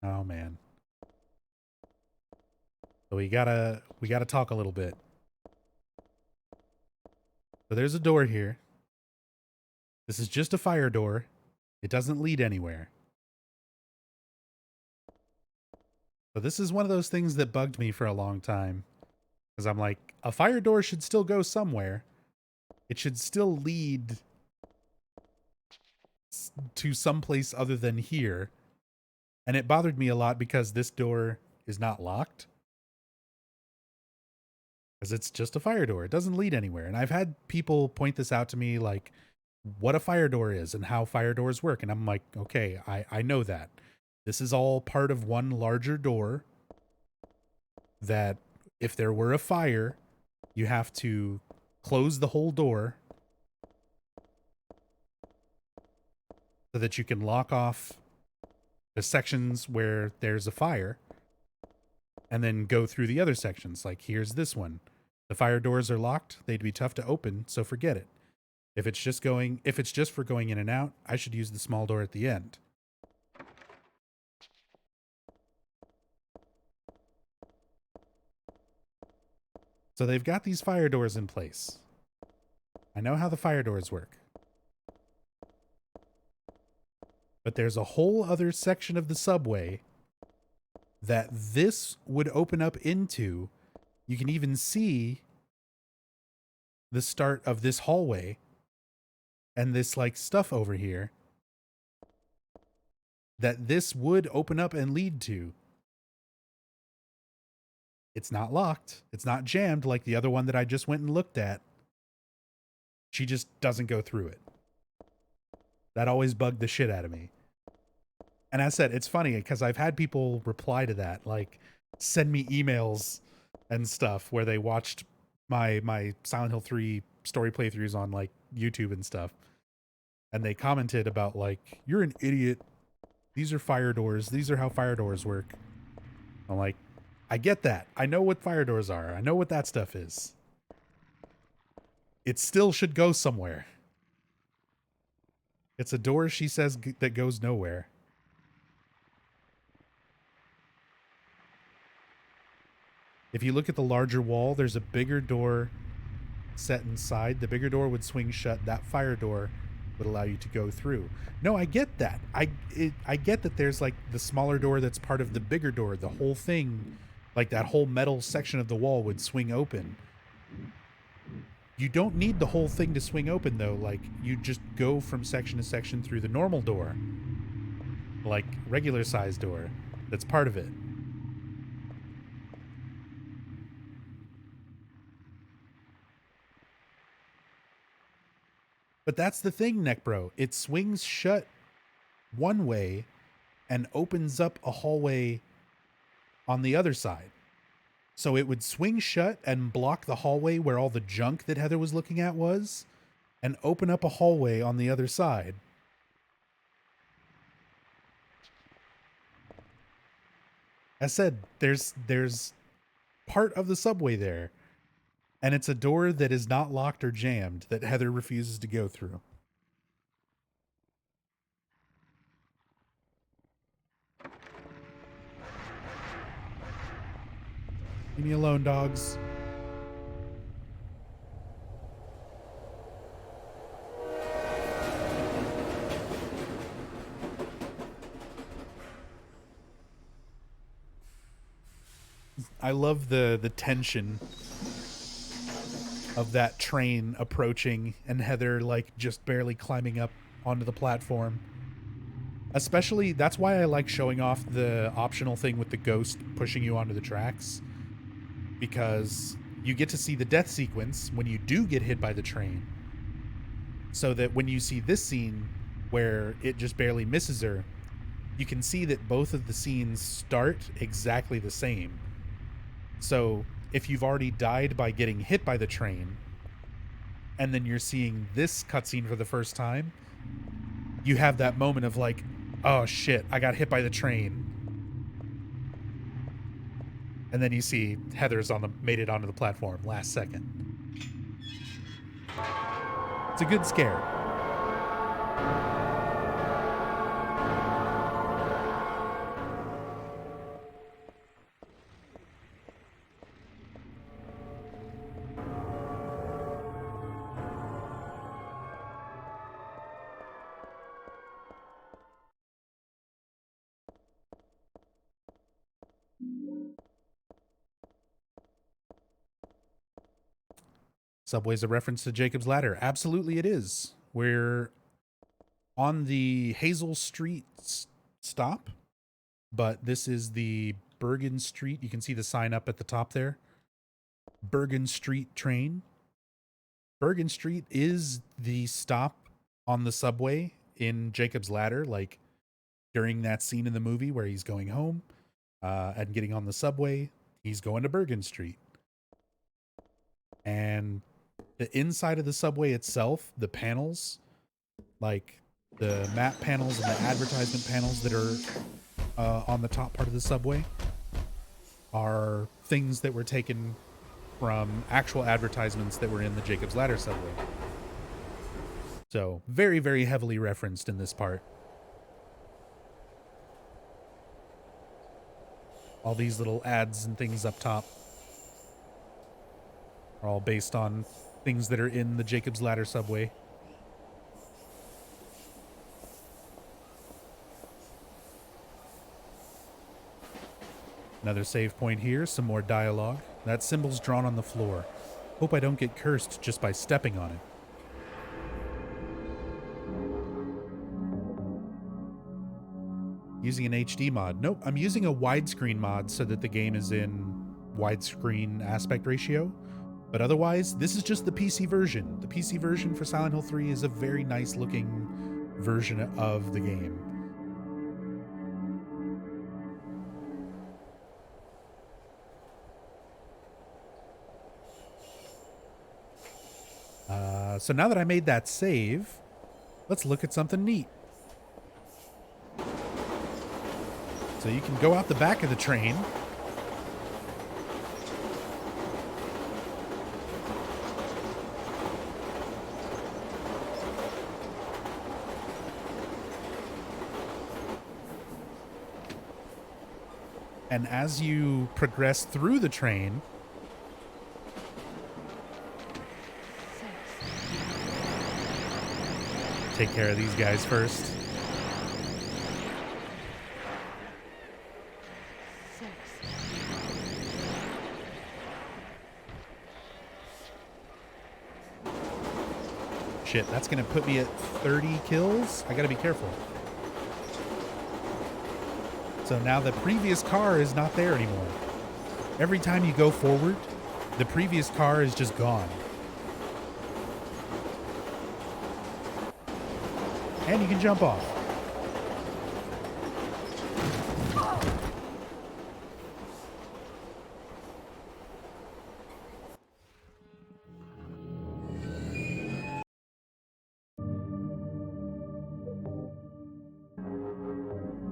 Oh man. So we gotta talk a little bit. So there's a door here. This is just a fire door. It doesn't lead anywhere. So this is one of those things that bugged me for a long time. Because I'm like, a fire door should still go somewhere. It should still lead to someplace other than here. And it bothered me a lot because this door is not locked. Because it's just a fire door. It doesn't lead anywhere. And I've had people point this out to me, like, what a fire door is and how fire doors work. And I'm like, okay, I know that. This is all part of one larger door that if there were a fire, you have to close the whole door so that you can lock off the sections where there's a fire and then go through the other sections. Like, here's this one. The fire doors are locked. They'd be tough to open, so forget it. If it's just for going in and out, I should use the small door at the end. So they've got these fire doors in place. I know how the fire doors work. But there's a whole other section of the subway that this would open up into. You can even see the start of this hallway and this like stuff over here that this would open up and lead to. It's not locked. It's not jammed like the other one that I just went and looked at. She just doesn't go through it. That always bugged the shit out of me. And as I said, it's funny because I've had people reply to that, like send me emails and stuff where they watched my Silent Hill 3 story playthroughs on like YouTube and stuff. And they commented about like, you're an idiot. These are fire doors. These are how fire doors work. I'm like, I get that. I know what fire doors are. I know what that stuff is. It still should go somewhere. It's a door, she says, that goes nowhere. If you look at the larger wall, there's a bigger door set inside. The bigger door would swing shut. That fire door would allow you to go through. No, I get that. I get that there's like the smaller door that's part of the bigger door. The whole thing, like that whole metal section of the wall would swing open. You don't need the whole thing to swing open though. Like you just go from section to section through the normal door. Like regular size door. That's part of it. But that's the thing, Neckbro. It swings shut one way and opens up a hallway on the other side. So it would swing shut and block the hallway where all the junk that Heather was looking at was, and open up a hallway on the other side. I said there's part of the subway there, and it's a door that is not locked or jammed that Heather refuses to go through. Leave me alone, dogs. I love the tension of that train approaching and Heather like just barely climbing up onto the platform. Especially, that's why I like showing off the optional thing with the ghost pushing you onto the tracks, because you get to see the death sequence when you do get hit by the train, so that when you see this scene where it just barely misses her, you can see that both of the scenes start exactly the same. So if you've already died by getting hit by the train, and then you're seeing this cutscene for the first time, you have that moment of like, oh shit, I got hit by the train. And then you see Heather's made it onto the platform last second. It's a good scare. Subway's a reference to Jacob's Ladder. Absolutely it is. We're on the Hazel Street stop, but this is the Bergen Street. You can see the sign up at the top there. Bergen Street train. Bergen Street is the stop on the subway in Jacob's Ladder, like during that scene in the movie where he's going home and getting on the subway, he's going to Bergen Street. And the inside of the subway itself, the panels, like the map panels and the advertisement panels that are on the top part of the subway, are things that were taken from actual advertisements that were in the Jacob's Ladder subway. So very, very heavily referenced in this part. All these little ads and things up top are all based on things that are in the Jacob's Ladder subway. Another save point here, some more dialogue. That symbol's drawn on the floor. Hope I don't get cursed just by stepping on it. Using an HD mod. Nope, I'm using a widescreen mod so that the game is in widescreen aspect ratio. But otherwise, this is just the PC version. The PC version for Silent Hill 3 is a very nice looking version of the game. So now that I made that save, let's look at something neat. So you can go out the back of the train. And as you progress through the train, take care of these guys first. Shit, that's gonna put me at 30 kills. I gotta be careful. So now the previous car is not there anymore. Every time you go forward, the previous car is just gone. And you can jump off.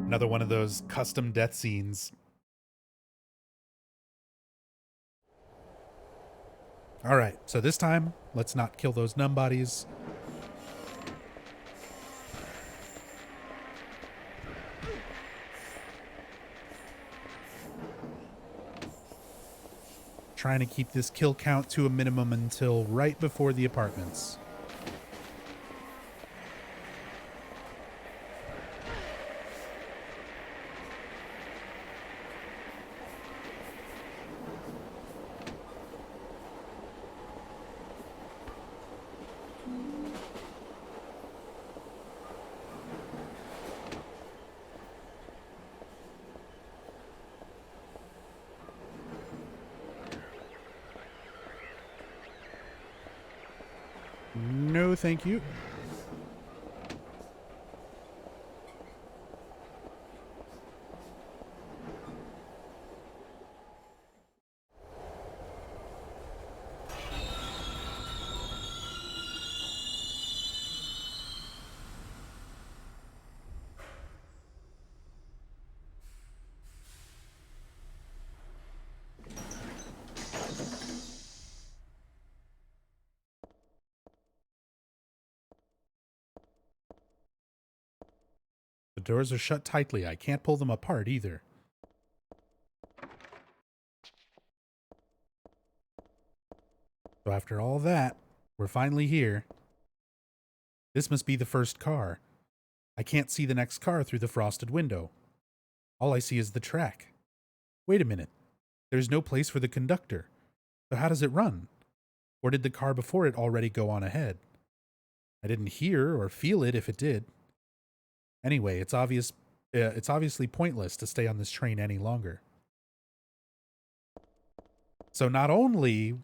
Another one of those custom death scenes All right, so this time, let's not kill those numb bodies. Trying to keep this kill count to a minimum until right before the apartments. No, thank you. The doors are shut tightly. I can't pull them apart either. So after all that, we're finally here. This must be the first car. I can't see the next car through the frosted window. All I see is the track. Wait a minute. There's no place for the conductor. So how does it run? Or did the car before it already go on ahead? I didn't hear or feel it if it did. Anyway, it's obviously pointless to stay on this train any longer. So not only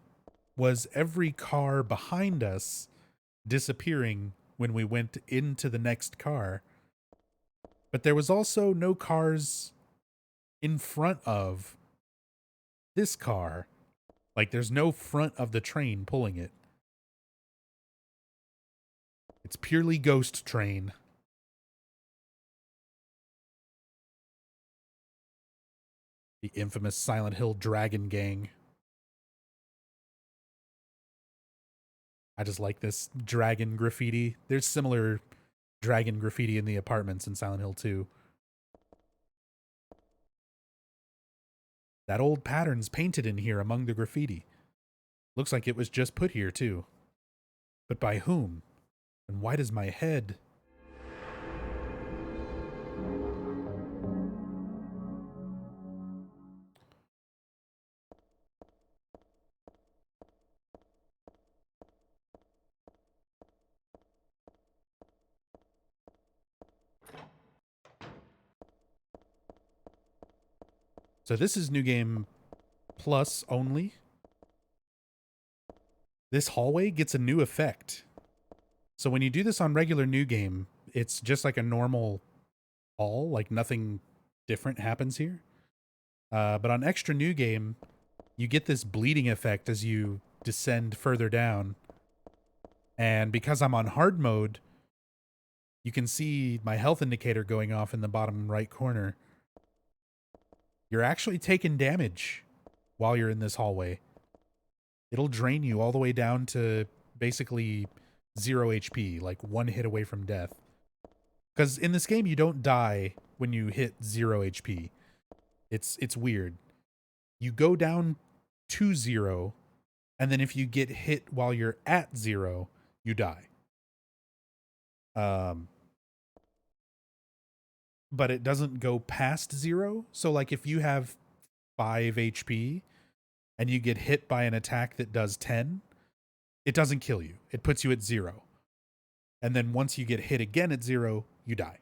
was every car behind us disappearing when we went into the next car, but there was also no cars in front of this car. Like, there's no front of the train pulling it. It's purely ghost train. The infamous Silent Hill Dragon Gang. I just like this dragon graffiti. There's similar dragon graffiti in the apartments in Silent Hill 2. That old pattern's painted in here among the graffiti. Looks like it was just put here, too. But by whom? And why does my head... So this is New Game Plus only. This hallway gets a new effect. So when you do this on regular New Game, it's just like a normal hall, like nothing different happens here. But on Extra New Game, you get this bleeding effect as you descend further down. And because I'm on hard mode, you can see my health indicator going off in the bottom right corner. You're actually taking damage while you're in this hallway. It'll drain you all the way down to basically 0 HP, like one hit away from death. Because in this game, you don't die when you hit 0 HP. It's weird. You go down to 0, and then if you get hit while you're at 0, you die. But it doesn't go past 0. So like if you have 5 HP and you get hit by an attack that does 10, it doesn't kill you. It puts you at 0. And then once you get hit again at 0, you die.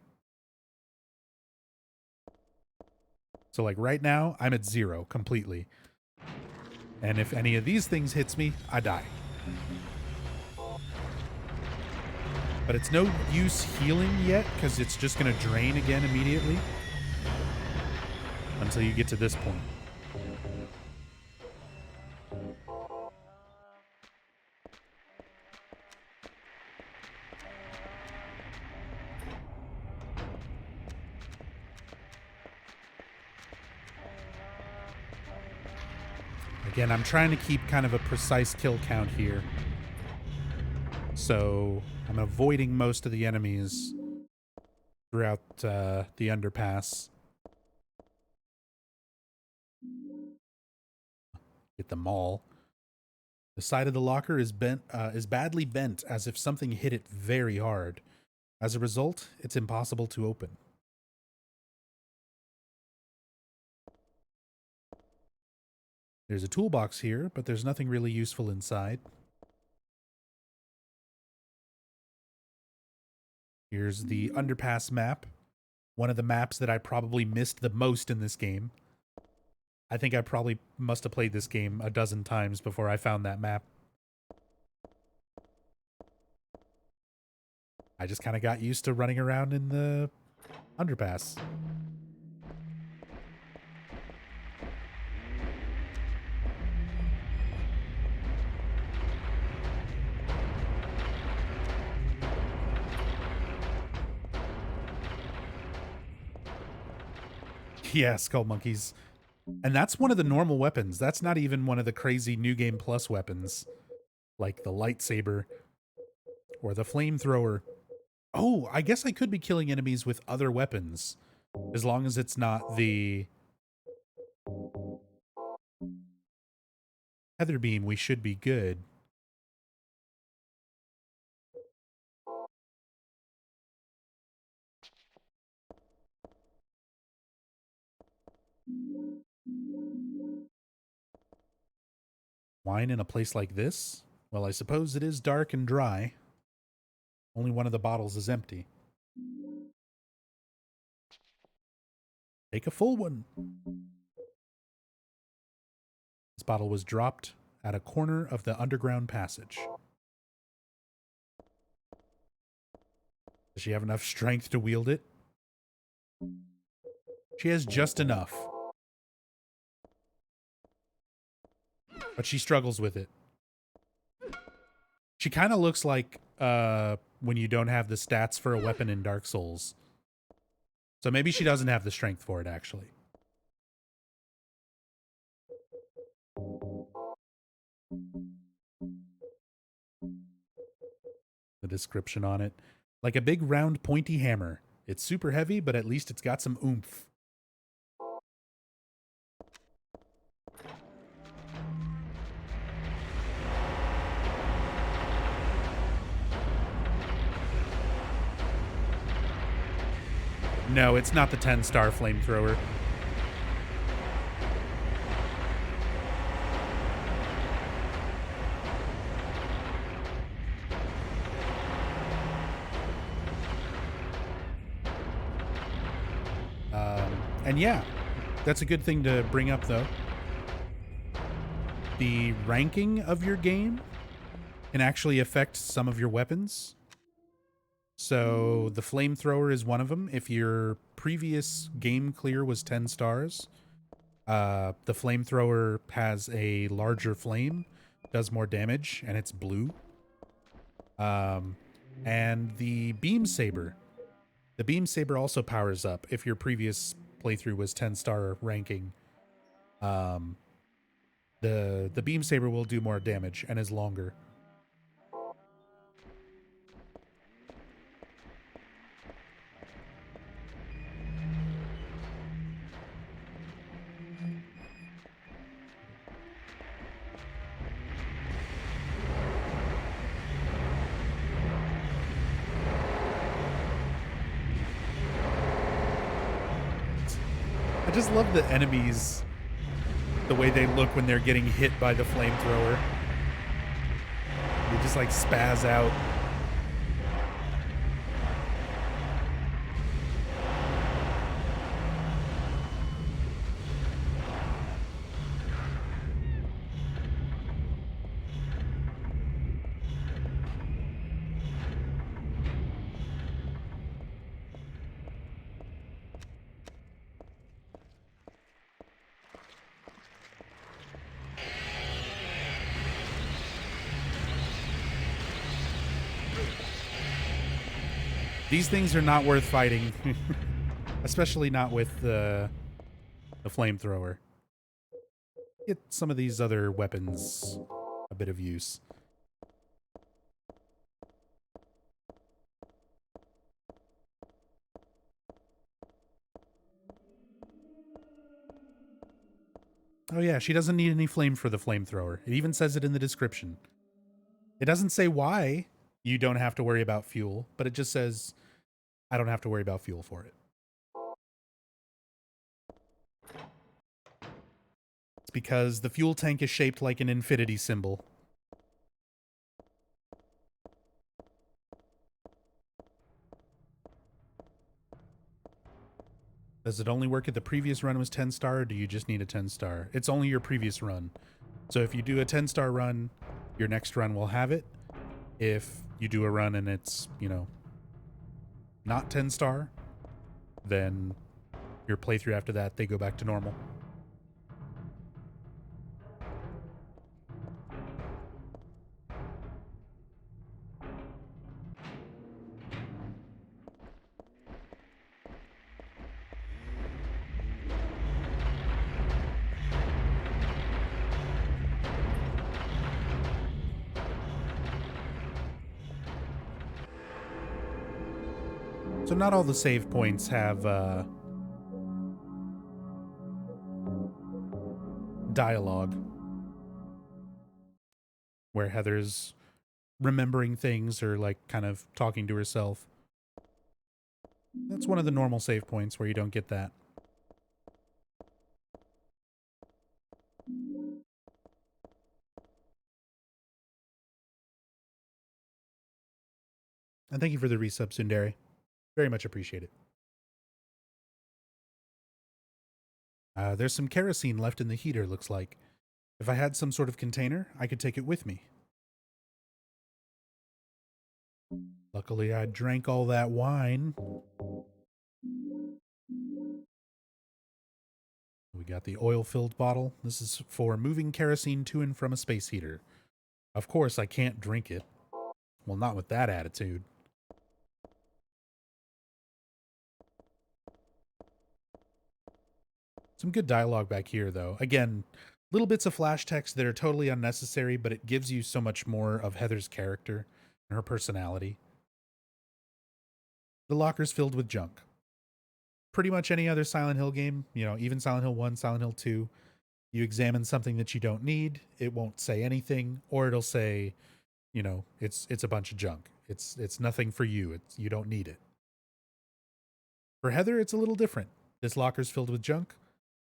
So like right now, I'm at 0 completely. And if any of these things hits me, I die. But it's no use healing yet, because it's just going to drain again immediately. Until you get to this point. I Again, I'm trying to keep kind of a precise kill count here. So I'm avoiding most of the enemies throughout the underpass. Get the mall. The side of the locker is badly bent, as if something hit it very hard. As a result, it's impossible to open. There's a toolbox here, but there's nothing really useful inside. Here's the underpass map. One of the maps that I probably missed the most in this game. I think I probably must have played this game a dozen times before I found that map. I just kind of got used to running around in the underpass. Yeah, skull monkeys. And that's one of the normal weapons. That's not even one of the crazy New Game Plus weapons. Like the lightsaber or the flamethrower. Oh, I guess I could be killing enemies with other weapons. As long as it's not the Heather Beam, we should be good. Wine in a place like this? Well, I suppose it is dark and dry. Only one of the bottles is empty. Take a full one. This bottle was dropped at a corner of the underground passage. Does she have enough strength to wield it? She has just enough. But she struggles with it. She kind of looks like when you don't have the stats for a weapon in Dark Souls. So maybe she doesn't have the strength for it, actually. The description on it. Like a big round pointy hammer. It's super heavy, but at least it's got some oomph. No, it's not the 10-star flamethrower. And yeah, that's a good thing to bring up, though. The ranking of your game can actually affect some of your weapons. So the flamethrower is one of them. If your previous game clear was 10 stars, the flamethrower has a larger flame, does more damage, and it's blue. And the beam saber. The beam saber also powers up if your previous playthrough was 10-star ranking. The beam saber will do more damage and is longer. I just love the enemies, the way they look when they're getting hit by the flamethrower. They just like spaz out. These things are not worth fighting, especially not with the flamethrower. get some of these other weapons a bit of use. Oh yeah, she doesn't need any flame for the flamethrower. It even says it in the description. It doesn't say why you don't have to worry about fuel, but it just says, I don't have to worry about fuel for it. It's because the fuel tank is shaped like an infinity symbol. Does it only work if the previous run was 10 star, or do you just need a 10 star? It's only your previous run. So if you do a 10 star run, your next run will have it. If you do a run and it's, you know, not 10 star, then your playthrough after that, they go back to normal. So not all the save points have dialogue where Heather's remembering things or like kind of talking to herself. That's one of the normal save points where you don't get that. And thank you for the resub, Sundari. Very much appreciate it. There's some kerosene left in the heater, looks like. If I had some sort of container, I could take it with me. Luckily, I drank all that wine. We got the oil-filled bottle. This is for moving kerosene to and from a space heater. Of course, I can't drink it. Well, not with that attitude. Some good dialogue back here, though. Again, little bits of flash text that are totally unnecessary, but it gives you so much more of Heather's character and her personality. The locker's filled with junk. Pretty much any other Silent Hill game, you know, even Silent Hill 1, Silent Hill 2, you examine something that you don't need, it won't say anything, or it'll say, you know, it's a bunch of junk. It's nothing for you. You don't need it. For Heather, it's a little different. This locker's filled with junk,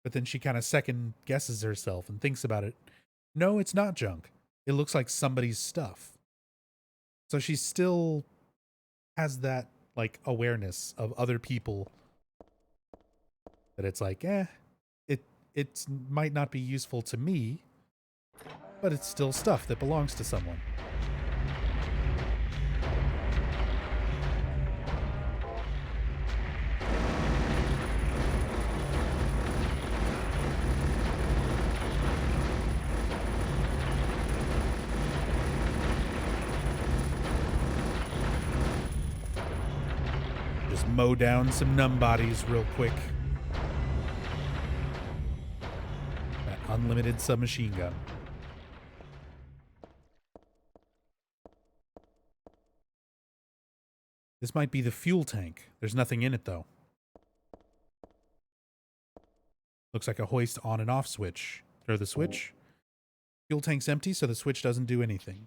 but then she kind of second guesses herself and thinks about it. No, it's not junk. It looks like somebody's stuff. So she still has that like awareness of other people, that it's like, it might not be useful to me, but it's still stuff that belongs to someone. Just mow down some numb bodies real quick. That unlimited submachine gun. This might be the fuel tank. There's nothing in it, though. Looks like a hoist on and off switch. Throw the switch. Fuel tank's empty, so the switch doesn't do anything.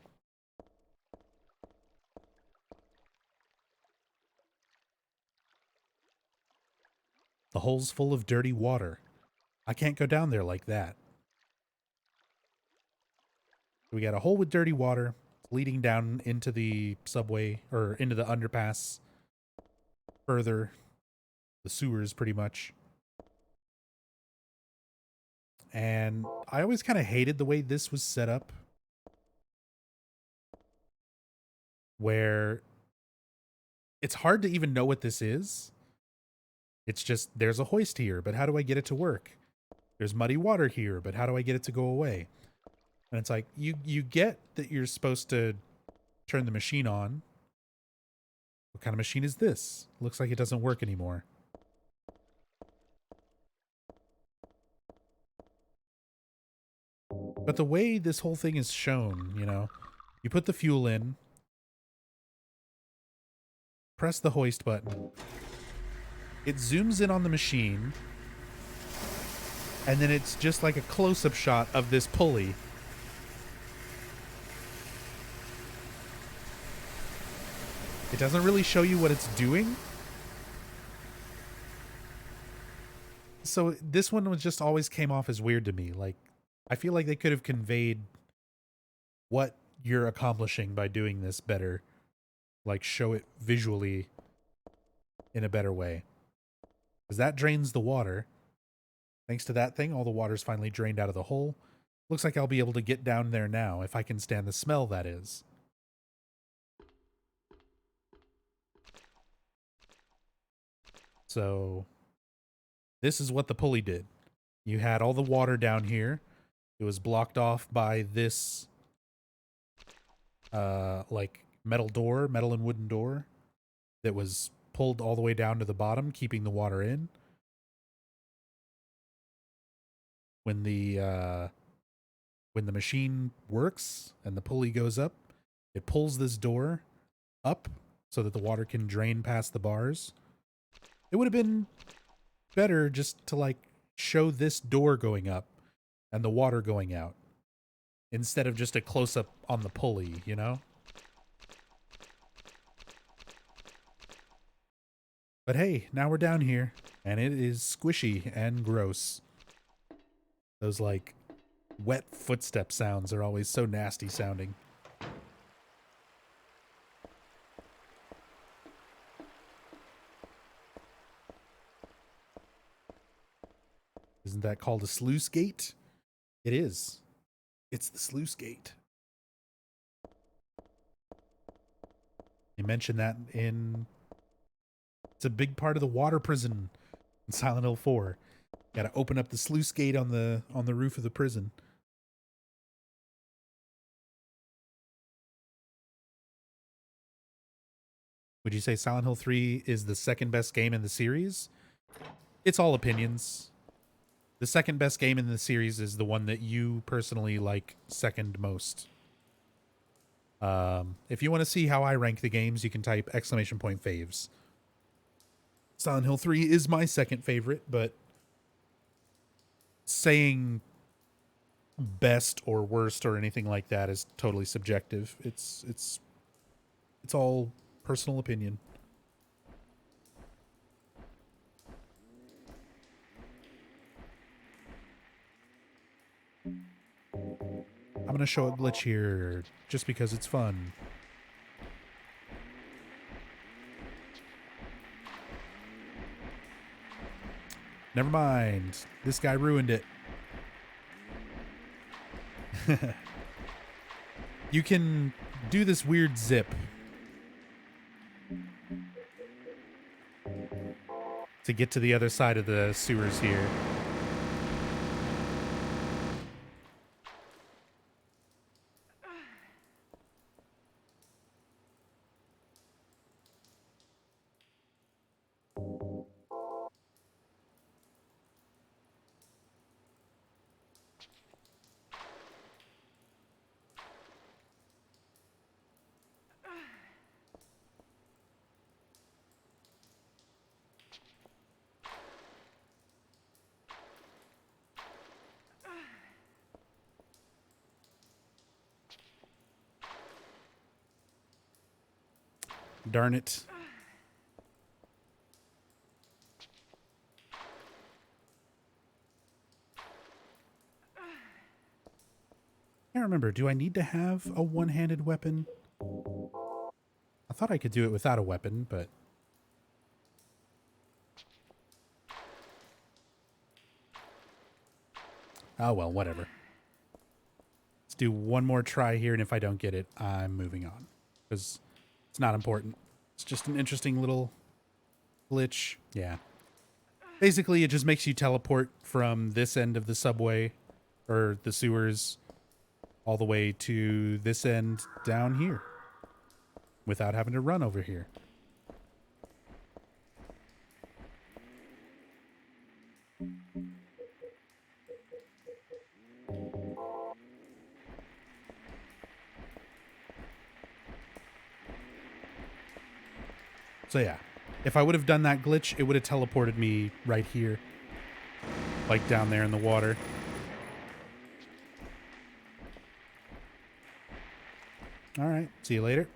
The hole's full of dirty water. I can't go down there like that. We got a hole with dirty water leading down into the subway, or into the underpass. Further, the sewers, pretty much. And I always kind of hated the way this was set up, where it's hard to even know what this is. It's just, there's a hoist here, but how do I get it to work? There's muddy water here, but how do I get it to go away? And it's like, you get that you're supposed to turn the machine on. What kind of machine is this? Looks like it doesn't work anymore. But the way this whole thing is shown, you know, you put the fuel in, press the hoist button, it zooms in on the machine, and then it's just like a close-up shot of this pulley. It doesn't really show you what it's doing. So this one was just always came off as weird to me. Like, I feel like they could have conveyed what you're accomplishing by doing this better. Like, show it visually in a better way. Because that drains the water. Thanks to that thing, all the water's finally drained out of the hole. Looks like I'll be able to get down there now, if I can stand the smell, that is. So, this is what the pulley did. You had all the water down here. It was blocked off by this, like, metal and wooden door that was pulled all the way down to the bottom, keeping the water in. When the machine works and the pulley goes up, it pulls this door up so that the water can drain past the bars. It would have been better just to, like, show this door going up and the water going out instead of just a close-up on the pulley, you know? But hey, now we're down here, and it is squishy and gross. Those, like, wet footstep sounds are always so nasty sounding. Isn't that called a sluice gate? It is. It's the sluice gate. They mentioned that in... It's a big part of the water prison in Silent Hill 4. Got to open up the sluice gate on the roof of the prison. Would you say Silent Hill 3 is the second best game in the series? It's all opinions. The second best game in the series is the one that you personally like second most. If you want to see how I rank the games, you can type ! faves. Silent Hill 3 is my second favorite, but saying best or worst or anything like that is totally subjective. It's all personal opinion. I'm going to show a glitch here just because it's fun. Never mind. This guy ruined it. You can do this weird zip to get to the other side of the sewers here. Darn it. I can't remember. Do I need to have a one-handed weapon? I thought I could do it without a weapon, but... Oh, well, whatever. Let's do one more try here, and if I don't get it, I'm moving on. Because it's not important. It's just an interesting little glitch. Yeah. Basically, it just makes you teleport from this end of the subway, or the sewers, all the way to this end down here, without having to run over here. So yeah, if I would have done that glitch, it would have teleported me right here. Like down there in the water. All right, see you later.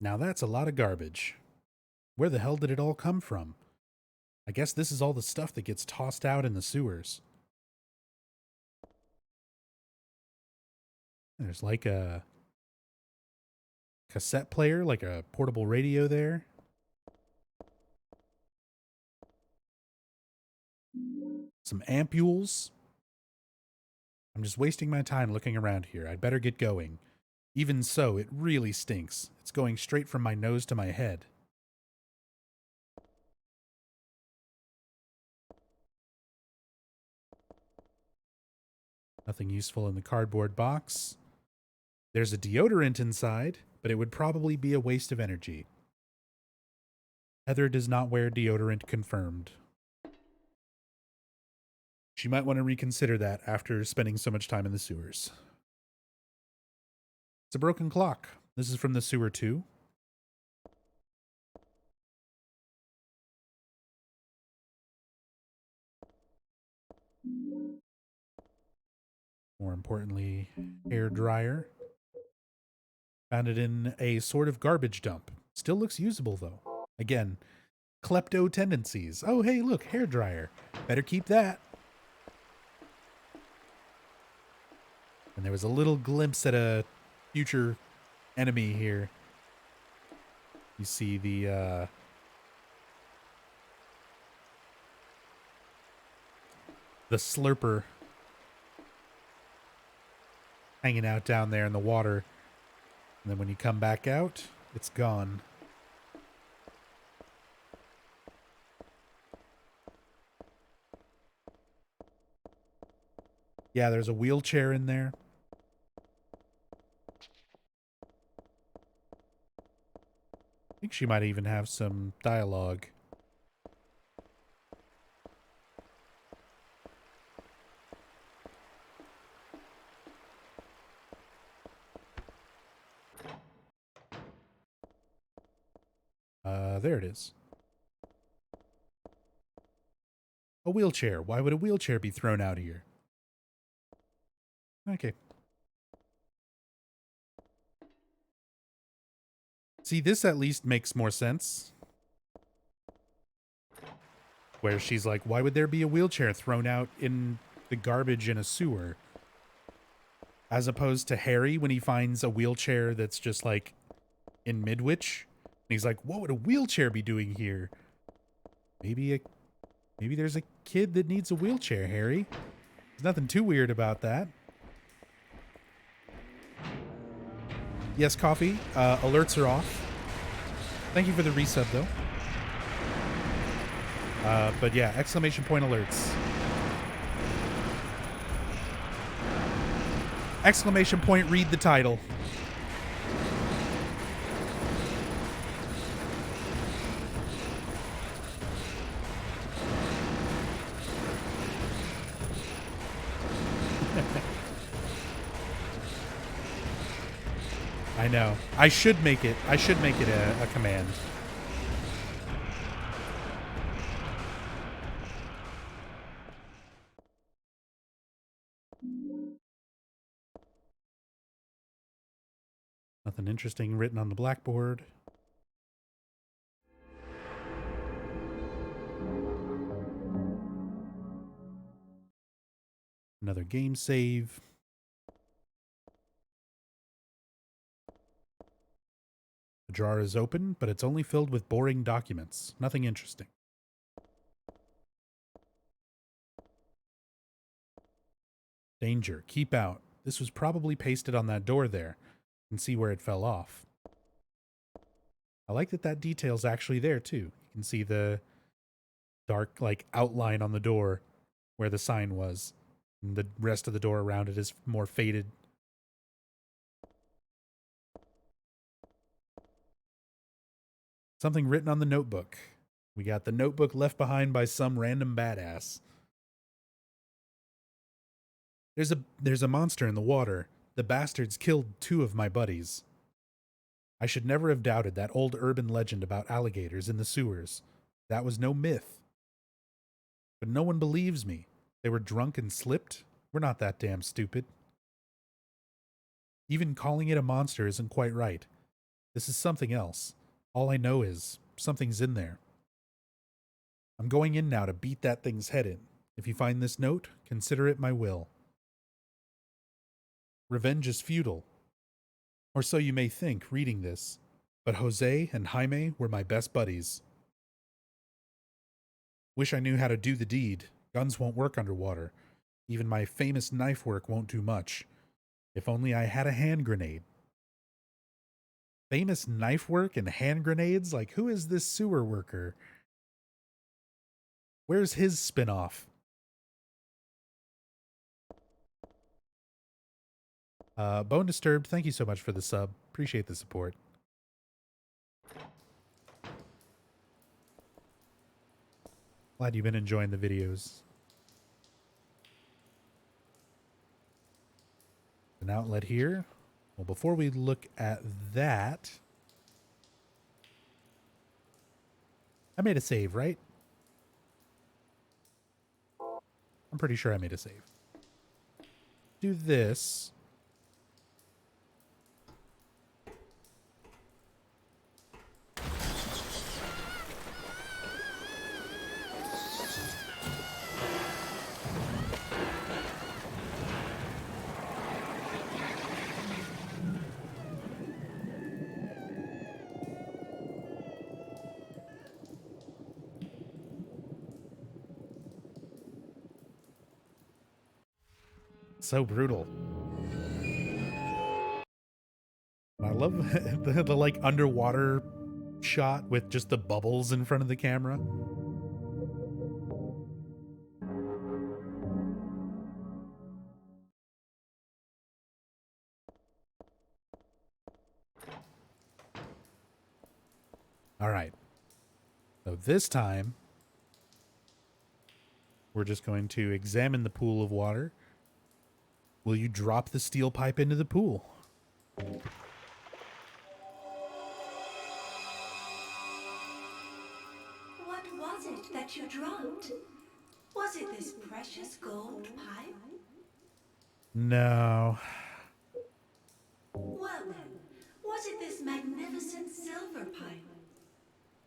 Now that's a lot of garbage. Where the hell did it all come from? I guess this is all the stuff that gets tossed out in the sewers. There's like a cassette player, like a portable radio there. Some ampules. I'm just wasting my time looking around here. I'd better get going. Even so, it really stinks. It's going straight from my nose to my head. Nothing useful in the cardboard box. There's a deodorant inside, but it would probably be a waste of energy. Heather does not wear deodorant confirmed. She might want to reconsider that after spending so much time in the sewers. It's a broken clock. This is from the sewer too. More importantly, hair dryer. Found it in a sort of garbage dump. Still looks usable though. Again, klepto tendencies. Oh, hey, look, hair dryer. Better keep that. And there was a little glimpse at a future enemy here. You see the slurper hanging out down there in the water. And then when you come back out, it's gone. Yeah, there's a wheelchair in there. I think she might even have some dialogue. There it is. A wheelchair. Why would a wheelchair be thrown out here? Okay. See, this at least makes more sense. Where she's like, why would there be a wheelchair thrown out in the garbage in a sewer? As opposed to Harry when he finds a wheelchair that's just like in Midwich. And he's like, what would a wheelchair be doing here? Maybe there's a kid that needs a wheelchair, Harry. There's nothing too weird about that. Yes, Coffee. Alerts are off. Thank you for the resub, though. But yeah, exclamation point alerts. Exclamation point, read the title. I know. I should make it a command. Nothing interesting written on the blackboard. Another game save. The jar is open, but it's only filled with boring documents. Nothing interesting. Danger. Keep out. This was probably pasted on that door there. You can see where it fell off. I like that detail's actually there too. You can see the dark like outline on the door where the sign was. And the rest of the door around it is more faded. Something written on the notebook. We got the notebook left behind by some random badass. There's a monster in the water. The bastards killed 2 of my buddies. I should never have doubted that old urban legend about alligators in the sewers. That was no myth. But no one believes me. They were drunk and slipped? We're not that damn stupid. Even calling it a monster isn't quite right. This is something else. All I know is something's in there. I'm going in now to beat that thing's head in. If you find this note, consider it my will. Revenge is futile. Or so you may think reading this. But Jose and Jaime were my best buddies. Wish I knew how to do the deed. Guns won't work underwater. Even my famous knife work won't do much. If only I had a hand grenade. Famous knife work and hand grenades? Like, who is this sewer worker? Where's his spin-off? Bone Disturbed, thank you so much for the sub. Appreciate the support. Glad you've been enjoying the videos. An outlet here. Well, before we look at that, I made a save, right? I'm pretty sure I made a save. Do this. So brutal. I love the like underwater shot with just the bubbles in front of the camera. All right. So this time we're just going to examine the pool of water. Will you drop the steel pipe into the pool? What was it that you dropped? Was it this precious gold pipe? No. Well then, was it this magnificent silver pipe?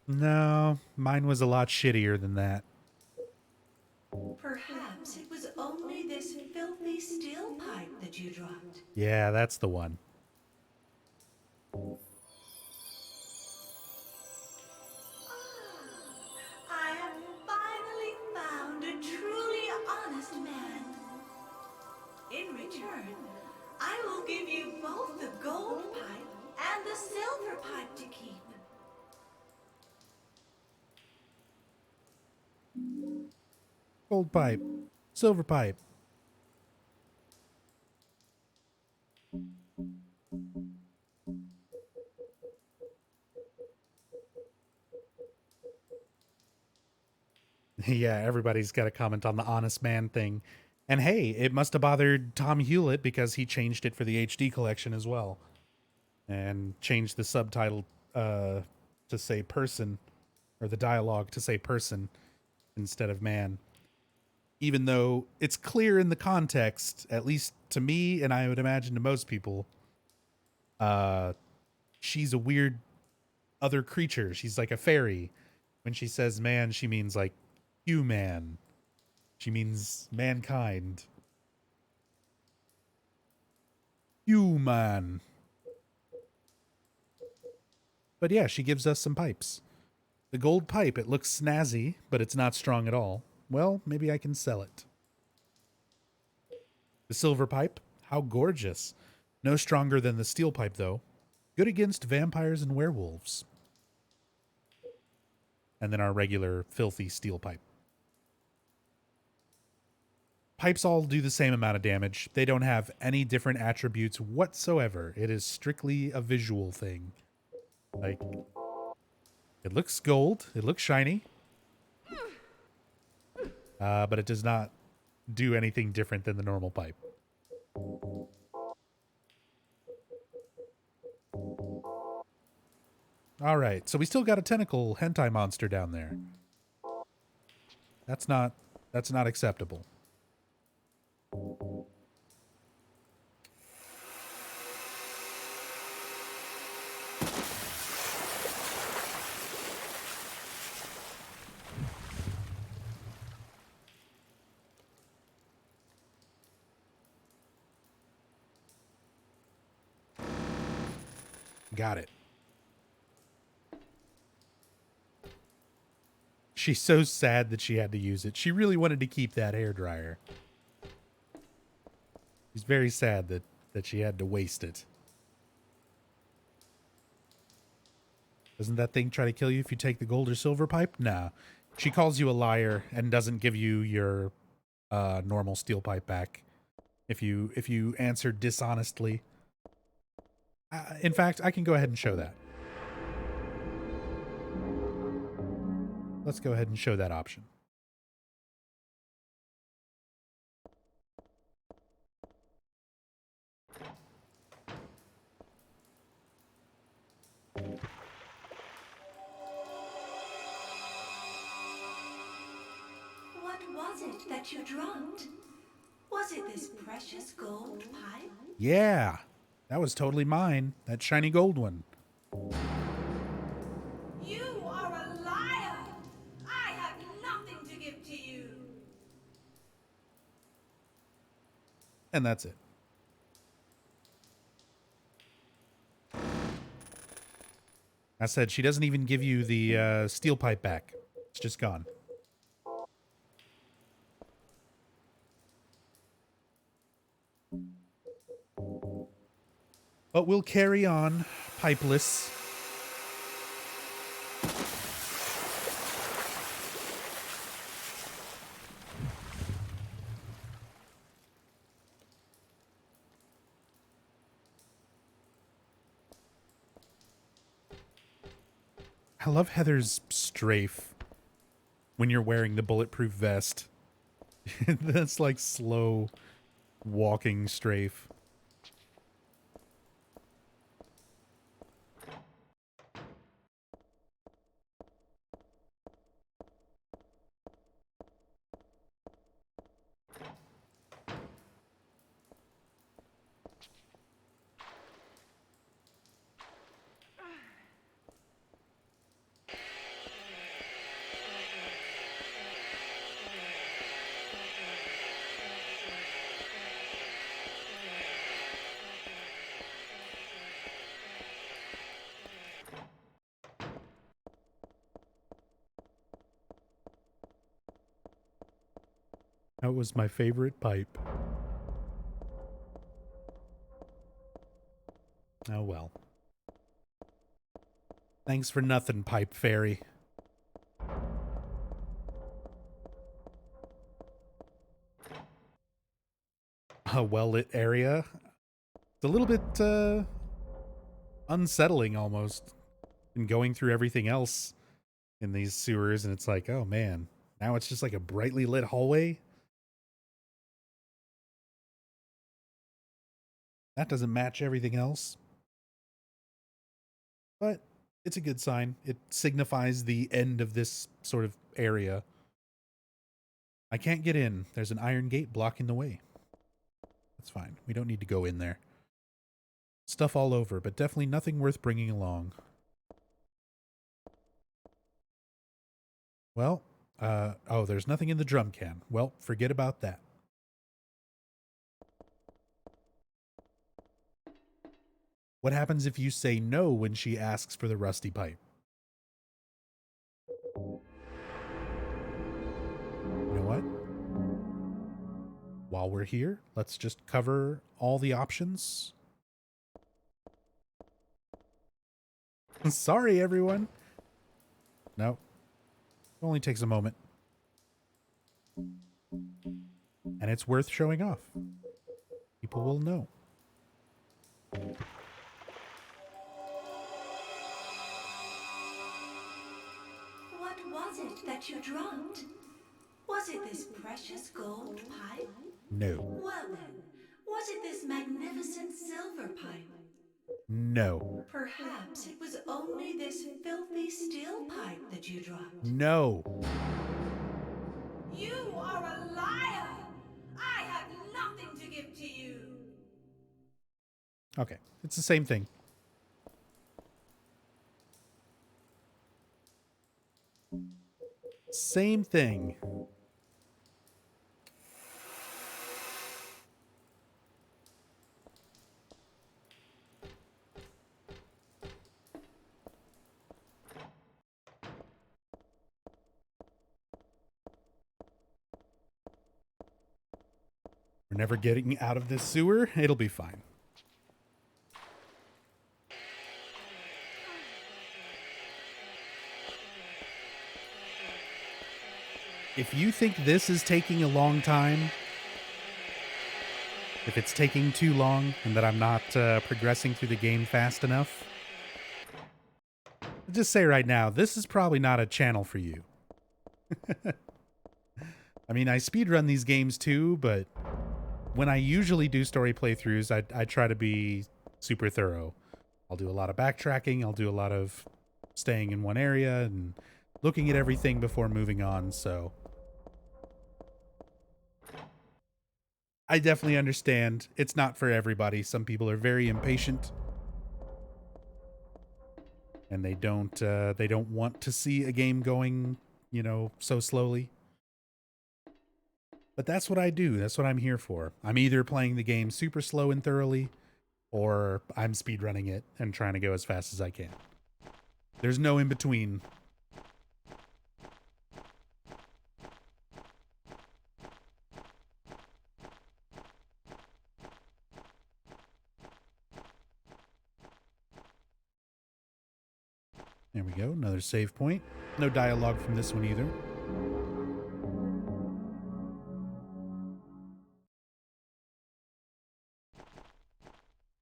No, mine was a lot shittier than that. Perhaps it was only this filthy steel pipe that you dropped. Yeah, that's the one. I have finally found a truly honest man. In return, I will give you both the gold pipe and the silver pipe to keep. Gold pipe. Silver pipe. Yeah, everybody's got a comment on the honest man thing. And hey, it must have bothered Tom Hewlett because he changed it for the HD collection as well. And changed the subtitle to say person, or the dialogue to say person instead of man. Even though it's clear in the context, at least to me, and I would imagine to most people, she's a weird other creature. She's like a fairy. When she says man, she means like human. She means mankind. Human. But yeah, she gives us some pipes. The gold pipe, it looks snazzy, but it's not strong at all. Well, maybe I can sell it. The silver pipe, how gorgeous. No stronger than the steel pipe, though. Good against vampires and werewolves. And then our regular filthy steel pipe. Pipes all do the same amount of damage. They don't have any different attributes whatsoever. It is strictly a visual thing. Like, it looks gold. It looks shiny. But it does not do anything different than the normal pipe. All right, so we still got a tentacle hentai monster down there. That's not acceptable. Got it. She's so sad that she had to use it. She really wanted to keep that hairdryer. She's very sad that she had to waste it. Doesn't that thing try to kill you if you take the gold or silver pipe? Nah. She calls you a liar and doesn't give you your normal steel pipe back if you answer dishonestly. In fact, I can go ahead and show that. Let's go ahead and show that option. What was it that you dropped? Was it this precious gold pipe? Yeah, that was totally mine. That shiny gold one. You are a liar! I have nothing to give to you! And that's it. I said she doesn't even give you the steel pipe back. It's just gone. But we'll carry on pipeless. I love Heather's strafe when you're wearing the bulletproof vest. That's like slow walking strafe. That was my favorite pipe. Oh well. Thanks for nothing, Pipe Fairy. A well-lit area. It's a little bit unsettling almost. And going through everything else in these sewers, and it's like, oh man, now it's just like a brightly lit hallway. That doesn't match everything else. But it's a good sign. It signifies the end of this sort of area. I can't get in. There's an iron gate blocking the way. That's fine. We don't need to go in there. Stuff all over, but definitely nothing worth bringing along. Well, oh, there's nothing in the drum can. Well, forget about that. What happens if you say no when she asks for the rusty pipe? You know what? While we're here, let's just cover all the options. Sorry, everyone. No. It only takes a moment. And it's worth showing off. People will know. What was it that you dropped? Was it this precious gold pipe? No. Well then, was it this magnificent silver pipe? No. Perhaps it was only this filthy steel pipe that you dropped. No. You are a liar! I have nothing to give to you! Okay. It's the same thing. Same thing. We're never getting out of this sewer. It'll be fine. If you think this is taking a long time, if it's taking too long and that I'm not progressing through the game fast enough, I'll just say right now, this is probably not a channel for you. I mean, I speedrun these games too, but when I usually do story playthroughs, I try to be super thorough. I'll do a lot of backtracking. I'll do a lot of staying in one area and looking at everything before moving on, so I definitely understand. It's not for everybody. Some people are very impatient, and they don't want to see a game going, you know, so slowly. But that's what I do. That's what I'm here for. I'm either playing the game super slow and thoroughly, or I'm speedrunning it and trying to go as fast as I can. There's no in between. There we go. Another save point. No dialogue from this one either.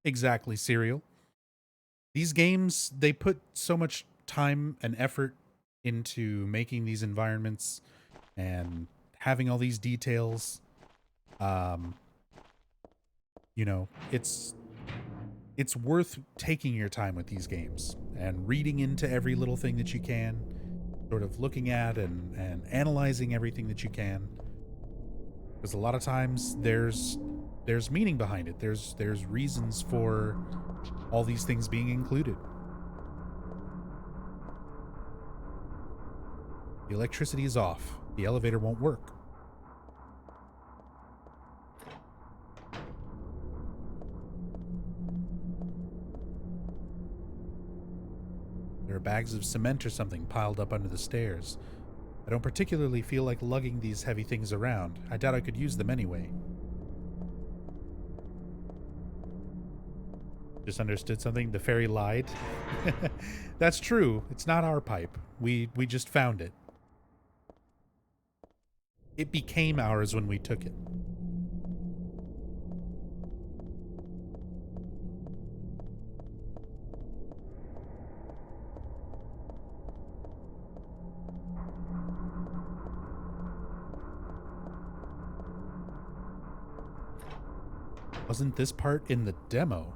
Exactly, Serial. These games, they put so much time and effort into making these environments and having all these details. You know, it's worth taking your time with these games and reading into every little thing that you can, sort of looking at and analyzing everything that you can. Because a lot of times there's meaning behind it. There's reasons for all these things being included. The electricity is off. The elevator won't work. There are bags of cement or something piled up under the stairs. I don't particularly feel like lugging these heavy things around. I doubt I could use them anyway. Just understood something. The fairy lied. That's true. It's not our pipe. We just found it. It became ours when we took it. Wasn't this part in the demo?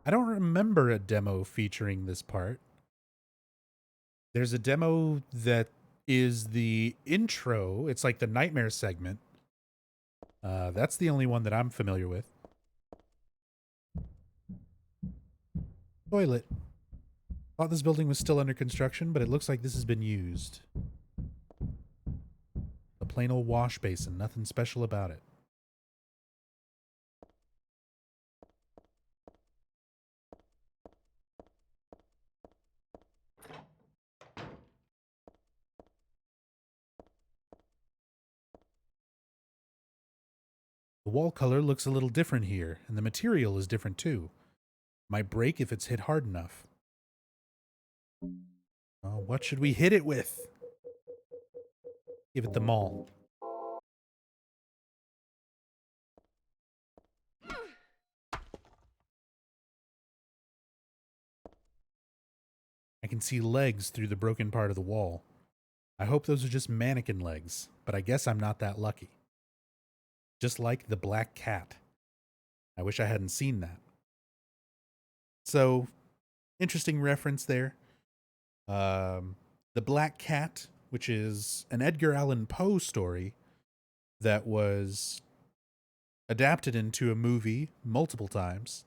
I don't remember a demo featuring this part. There's a demo that is the intro. It's like the nightmare segment. That's the only one that I'm familiar with. Toilet. Thought this building was still under construction, but it looks like this has been used. A plain old wash basin. Nothing special about it. The wall color looks a little different here, and the material is different too. Might break if it's hit hard enough. What should we hit it with? Give it the maul. can see legs through the broken part of the wall. I hope those are just mannequin legs, but I guess I'm not that lucky. Just like the black cat. I wish I hadn't seen that. So, interesting reference there. The Black Cat, which is an Edgar Allan Poe story that was adapted into a movie multiple times.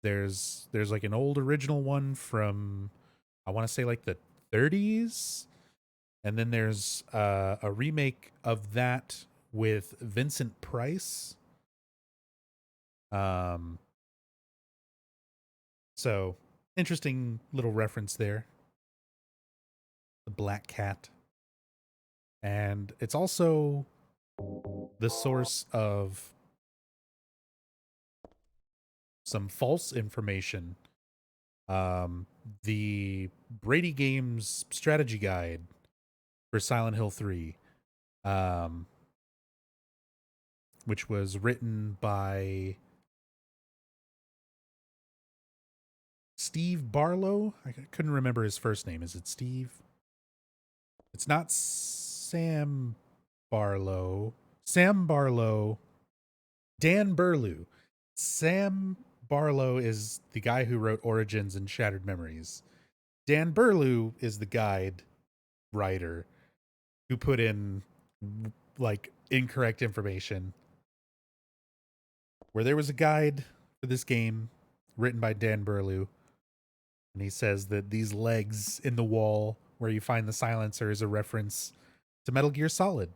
There's like an old original one from, I want to say like the 30s, and then there's a remake of that with Vincent Price. So interesting little reference there. The Black Cat. And it's also the source of some false information. The Brady Games strategy guide for Silent Hill 3, which was written by Steve Barlow. I couldn't remember his first name. Is it Steve? It's not Sam Barlow. Sam Barlow. Dan Burlew. Sam Barlow is the guy who wrote Origins and Shattered Memories. Dan Burlew is the guide writer who put in like incorrect information. Where there was a guide for this game written by Dan Burlew, and he says that these legs in the wall where you find the silencer is a reference to Metal Gear Solid.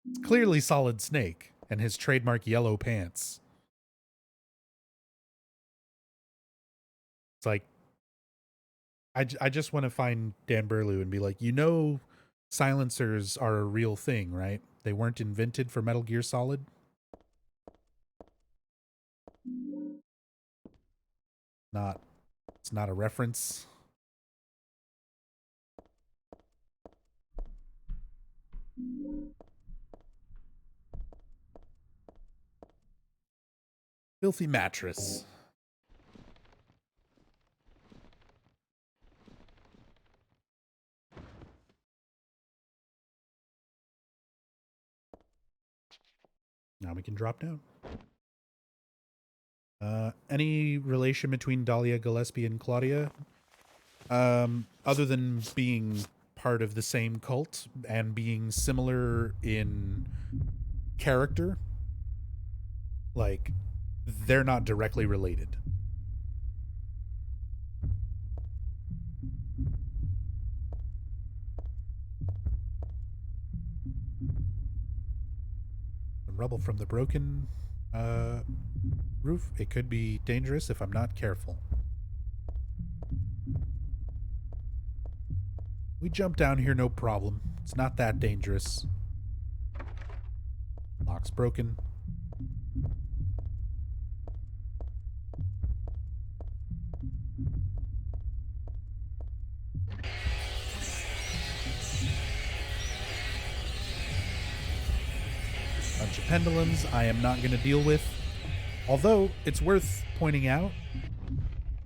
It's clearly Solid Snake and his trademark yellow pants. It's like, I just want to find Dan Burlew and be like, you know, silencers are a real thing, right? They weren't invented for Metal Gear Solid. It's not a reference. Filthy mattress. Now we can drop down. Any relation between Dahlia Gillespie and Claudia? Other than being part of the same cult and being similar in character, like, they're not directly related. Rubble from the broken roof. It could be dangerous if I'm not careful. We jump down here, no problem. It's not that dangerous. Lock's broken. Bunch of pendulums I am not going to deal with. Although, it's worth pointing out,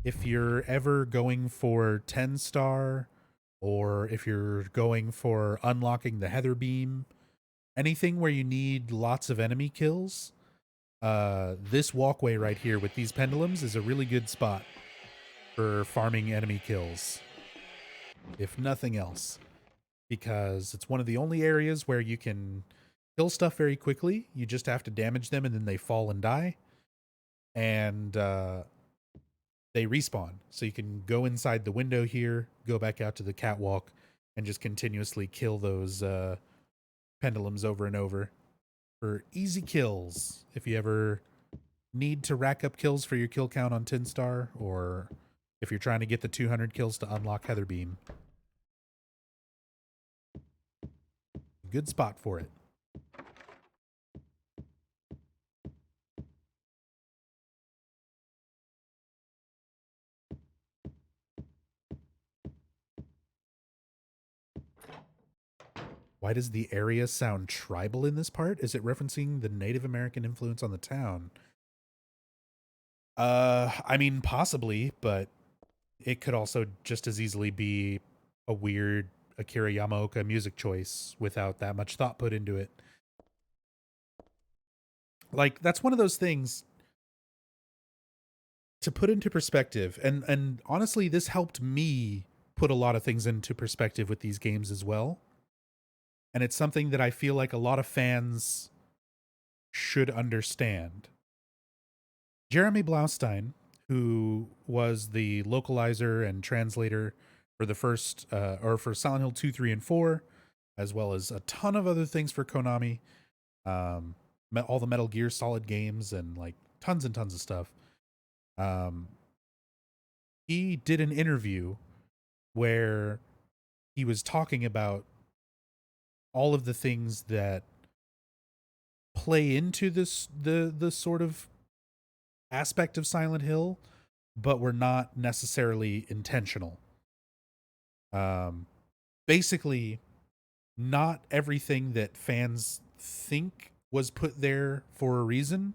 if you're ever going for 10-star, or if you're going for unlocking the Heather Beam, anything where you need lots of enemy kills, this walkway right here with these pendulums is a really good spot for farming enemy kills, if nothing else, because it's one of the only areas where you can kill stuff very quickly. You just have to damage them and then they fall and die, and they respawn. So you can go inside the window here, go back out to the catwalk, and just continuously kill those pendulums over and over for easy kills. If you ever need to rack up kills for your kill count on 10-star, or if you're trying to get the 200 kills to unlock Heather Beam. Good spot for it. Why does the area sound tribal in this part? Is it referencing the Native American influence on the town? I mean, possibly, but it could also just as easily be a weird Akira Yamaoka music choice without that much thought put into it. Like, that's one of those things to put into perspective. And honestly, this helped me put a lot of things into perspective with these games as well. And it's something that I feel like a lot of fans should understand. Jeremy Blaustein, who was the localizer and translator for the first, or for Silent Hill 2, 3, and 4, as well as a ton of other things for Konami, all the Metal Gear Solid games, and like tons and tons of stuff. He did an interview where he was talking about all of the things that play into this the sort of aspect of Silent Hill, but were not necessarily intentional. Basically, not everything that fans think was put there for a reason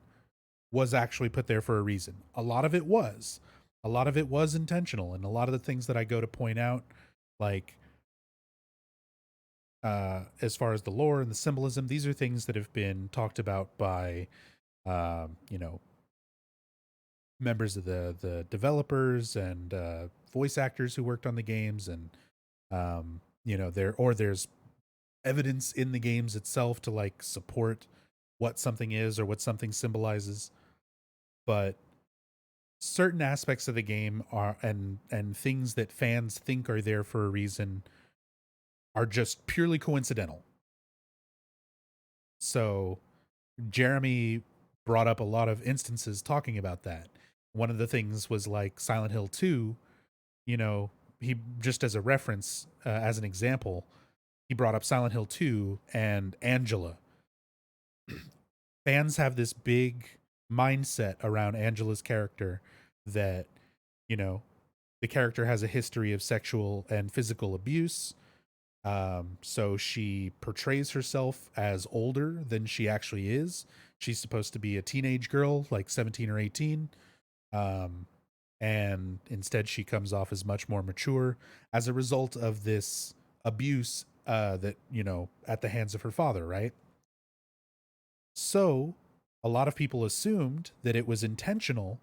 was actually put there for a reason. A lot of it was. A lot of it was intentional, and a lot of the things that I go to point out, like as far as the lore and the symbolism, these are things that have been talked about by you know, members of the developers and voice actors who worked on the games, and you know, there's evidence in the games itself to like support what something is or what something symbolizes. But certain aspects of the game are, and things that fans think are there for a reason, are just purely coincidental. So Jeremy brought up a lot of instances talking about that. One of the things was like Silent Hill 2, you know, he just as a reference, as an example, he brought up Silent Hill 2 and Angela. Fans have this big mindset around Angela's character that, you know, the character has a history of sexual and physical abuse. So she portrays herself as older than she actually is. She's supposed to be a teenage girl, like 17 or 18. And instead she comes off as much more mature as a result of this abuse, that, you know, at the hands of her father, right? So a lot of people assumed that it was intentional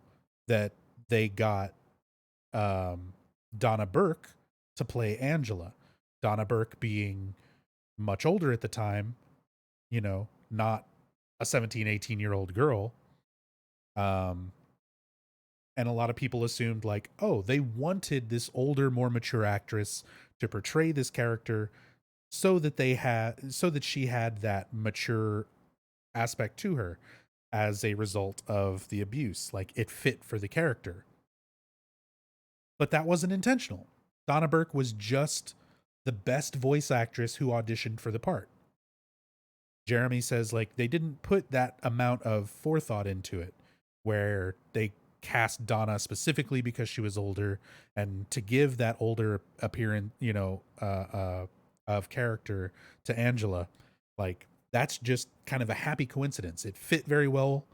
that they got Donna Burke to play Angela. Donna Burke being much older at the time, you know, not a 17, 18-year-old girl. And a lot of people assumed like, oh, they wanted this older, more mature actress to portray this character so that she had that mature aspect to her as a result of the abuse. Like, it fit for the character. But that wasn't intentional. Donna Burke was just the best voice actress who auditioned for the part. Jeremy says like they didn't put that amount of forethought into it, where they cast Donna specifically because she was older, and to give that older appearance, you know, of character to Angela. Like, that's just kind of a happy coincidence. It fit very well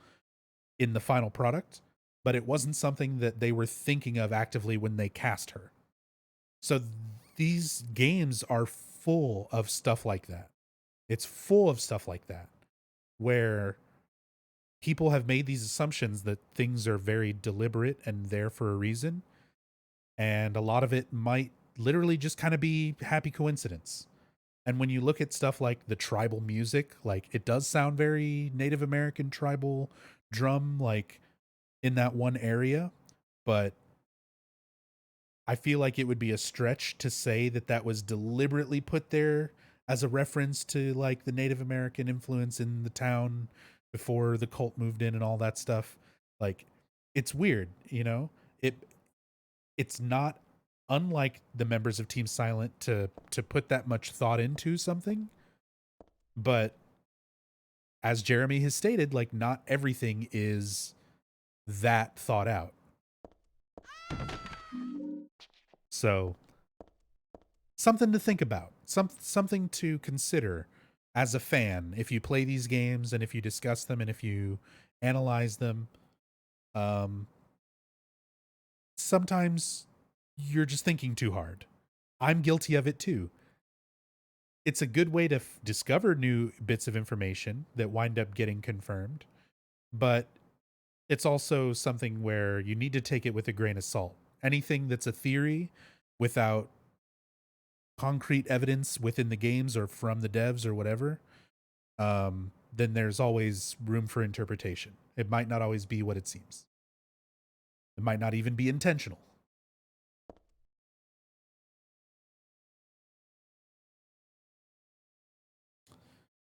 in the final product, but it wasn't something that they were thinking of actively when they cast her. So these games are full of stuff like that. It's full of stuff like that, where people have made these assumptions that things are very deliberate and there for a reason. And a lot of it might literally just kind of be happy coincidence. And when you look at stuff like the tribal music, like, it does sound very Native American tribal drum, like in that one area. But I feel like it would be a stretch to say that that was deliberately put there as a reference to like the Native American influence in the town before the cult moved in and all that stuff. Like, it's weird, you know? It's not unlike the members of Team Silent to put that much thought into something. But as Jeremy has stated, like, not everything is that thought out. So, something to think about, something to consider as a fan if you play these games and if you discuss them and if you analyze them. sometimes you're just thinking too hard. I'm guilty of it too. It's a good way to discover new bits of information that wind up getting confirmed, but it's also something where you need to take it with a grain of salt. Anything that's a theory without concrete evidence within the games or from the devs or whatever, then there's always room for interpretation. It might not always be what it seems. It might not even be intentional.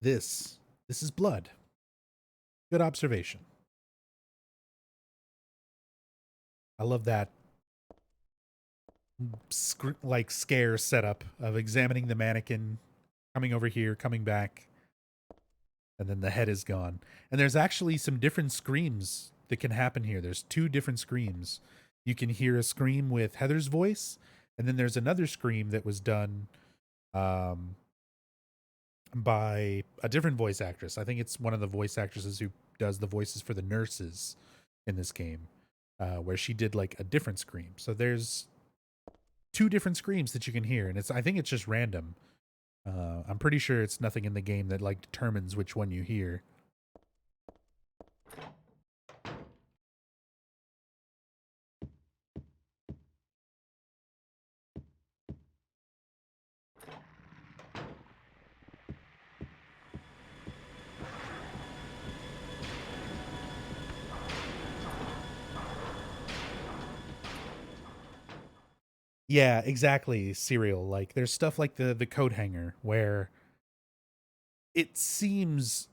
This is blood. Good observation. I love that like scare setup of examining the mannequin, coming over here, coming back, and then the head is gone. And there's actually some different screams that can happen here. There's 2 different screams. You can hear a scream with Heather's voice, and then there's another scream that was done by a different voice actress. I think it's one of the voice actresses who does the voices for the nurses in this game, where she did like a different scream. So there's 2 different screams that you can hear, and I think it's just random. I'm pretty sure it's nothing in the game that like determines which one you hear. Yeah, exactly, Serial. Like there's stuff like the coat hanger where it seems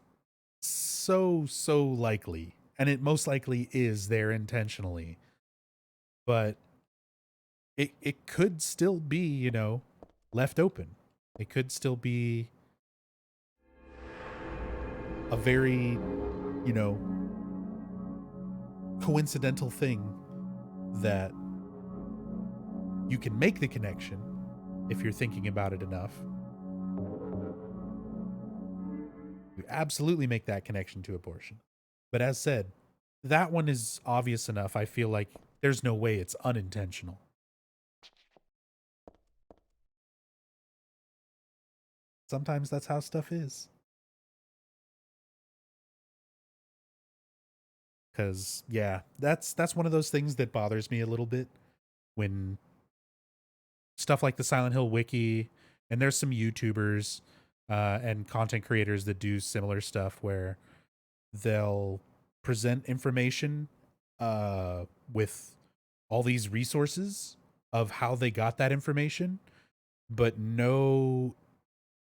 so likely, and it most likely is there intentionally, but it could still be, left open. It could still be a very, coincidental thing that you can make the connection if you're thinking about it enough. You absolutely make that connection to abortion. But as said, that one is obvious enough. I feel like there's no way it's unintentional. Sometimes that's how stuff is. Because, yeah, that's one of those things that bothers me a little bit when stuff like the Silent Hill Wiki, and there's some YouTubers and content creators that do similar stuff where they'll present information with all these resources of how they got that information, but no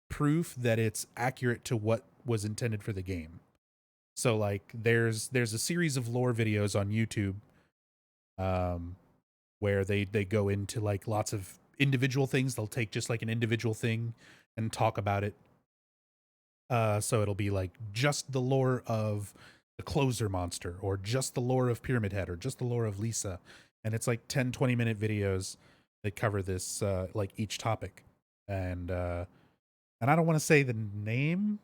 proof that it's accurate to what was intended for the game. So like there's a series of lore videos on YouTube where they go into like lots of individual things. They'll take just like an individual thing and talk about it. So it'll be like just the lore of the Closer monster, or just the lore of Pyramid Head, or just the lore of Lisa. And it's like 10-20 minute videos that cover this like each topic. And I don't want to say the name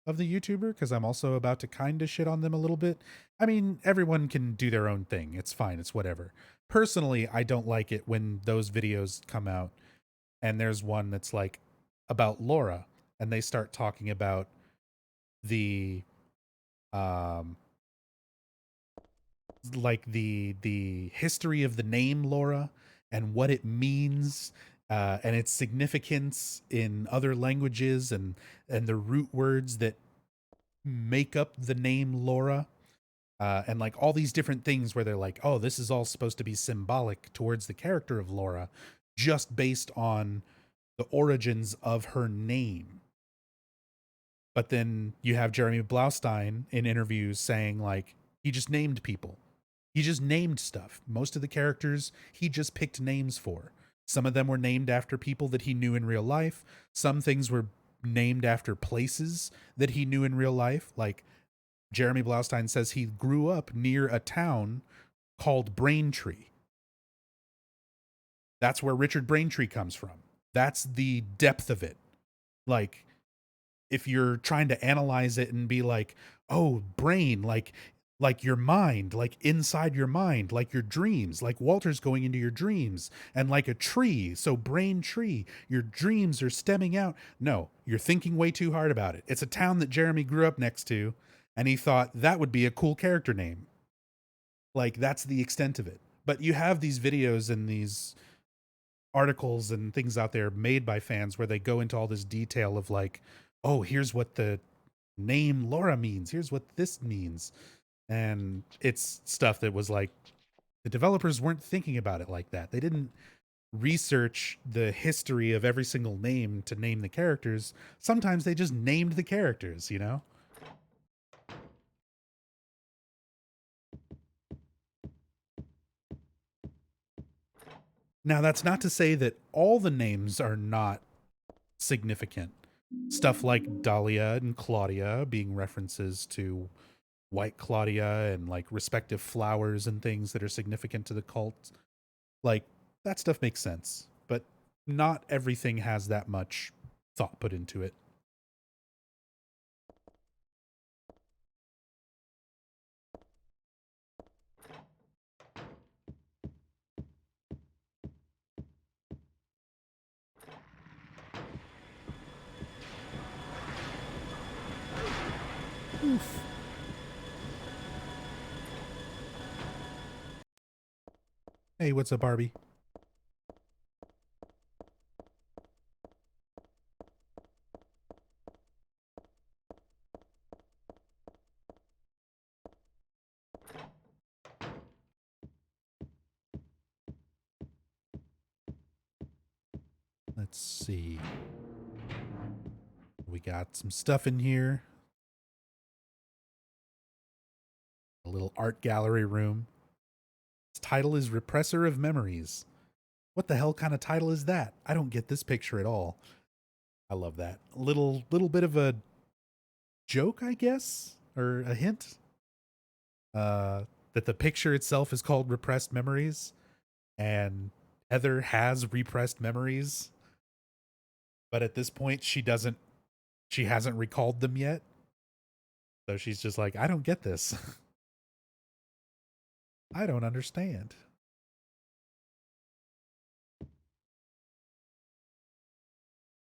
of the YouTuber because I'm also about to kind of shit on them a little bit. I mean, everyone can do their own thing. It's fine. It's whatever. Personally, I don't like it when those videos come out and there's one that's like about Laura, and they start talking about the like the history of the name Laura and what it means, and its significance in other languages, and the root words that make up the name Laura, and like all these different things where they're like, oh, this is all supposed to be symbolic towards the character of Laura just based on the origins of her name. But then you have Jeremy Blaustein in interviews saying like he just named people. He just named stuff. Most of the characters he just picked names for. Some of them were named after people that he knew in real life. Some things were named after places that he knew in real life. Like Jeremy Blaustein says he grew up near a town called Braintree. That's where Richard Braintree comes from. That's the depth of it. Like, if you're trying to analyze it and be like, oh, brain, like like your mind, like inside your mind, like your dreams, like Walter's going into your dreams, and like a tree. So, brain tree, your dreams are stemming out. No, you're thinking way too hard about it. It's a town that Jeremy grew up next to, and he thought that would be a cool character name. Like, that's the extent of it. But you have these videos and these articles and things out there made by fans where they go into all this detail of like, oh, here's what the name Laura means. Here's what this means. And it's stuff that was like, the developers weren't thinking about it like that. They didn't research the history of every single name to name the characters. Sometimes they just named the characters, you know? Now, that's not to say that all the names are not significant. Stuff like Dahlia and Claudia being references to White Claudia and like respective flowers and things that are significant to the cult. Like, that stuff makes sense, but not everything has that much thought put into it. Oof. Hey, what's up, Barbie? Let's see. We got some stuff in here. A little art gallery room. Its title is Repressor of Memories. What the hell kind of title is that? I don't get this picture at all. I love that. Little bit of a joke, I guess, or a hint. That the picture itself is called Repressed Memories, and Heather has repressed memories, but at this point she hasn't recalled them yet. So she's just like, I don't get this. I don't understand.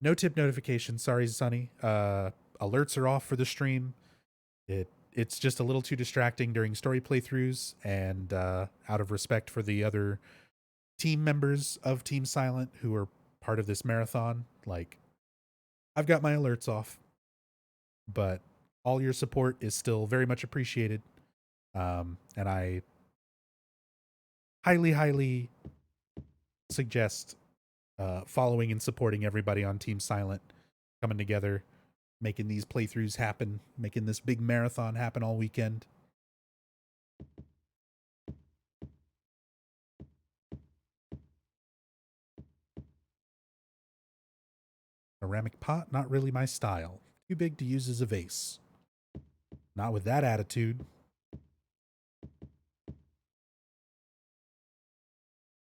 No tip notification. Sorry, Sunny. Alerts are off for the stream. It's just a little too distracting during story playthroughs, and out of respect for the other team members of Team Silent who are part of this marathon, like, I've got my alerts off, but all your support is still very much appreciated. And I highly suggest following and supporting everybody on Team Silent, coming together, making these playthroughs happen, making this big marathon happen all weekend. Ceramic pot, not really my style. Too big to use as a vase. Not with that attitude.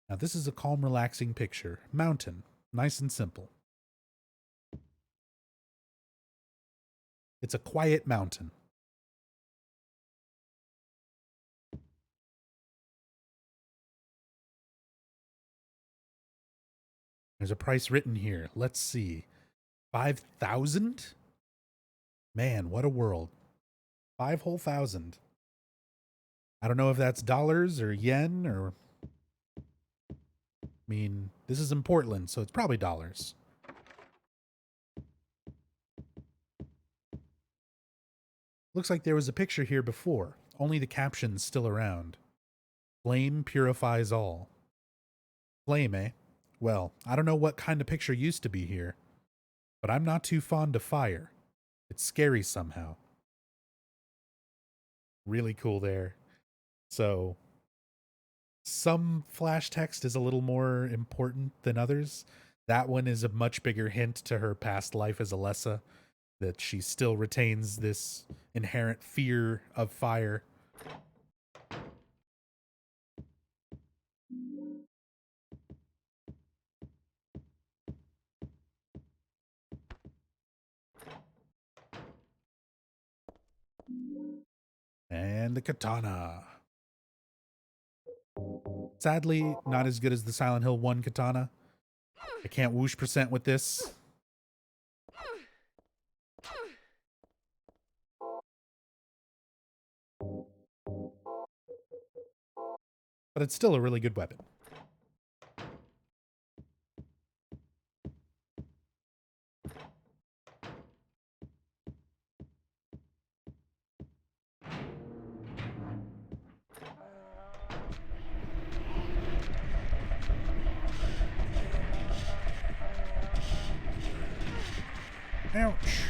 Now this is a calm, relaxing picture. Mountain. Nice and simple. It's a quiet mountain. There's a price written here. Let's see. 5,000? Man, what a world. 5 whole thousand. I don't know if that's dollars or yen or... I mean, this is in Portland, so it's probably dollars. Looks like there was a picture here before. Only the caption's still around. Flame purifies all. Flame, eh? Well, I don't know what kind of picture used to be here, but I'm not too fond of fire. It's scary somehow. Really cool there. So, some flash text is a little more important than others. That one is a much bigger hint to her past life as Alessa, that she still retains this inherent fear of fire. And the katana. Sadly, not as good as the Silent Hill 1 katana. I can't whoosh percent with this. But it's still a really good weapon. Ouch.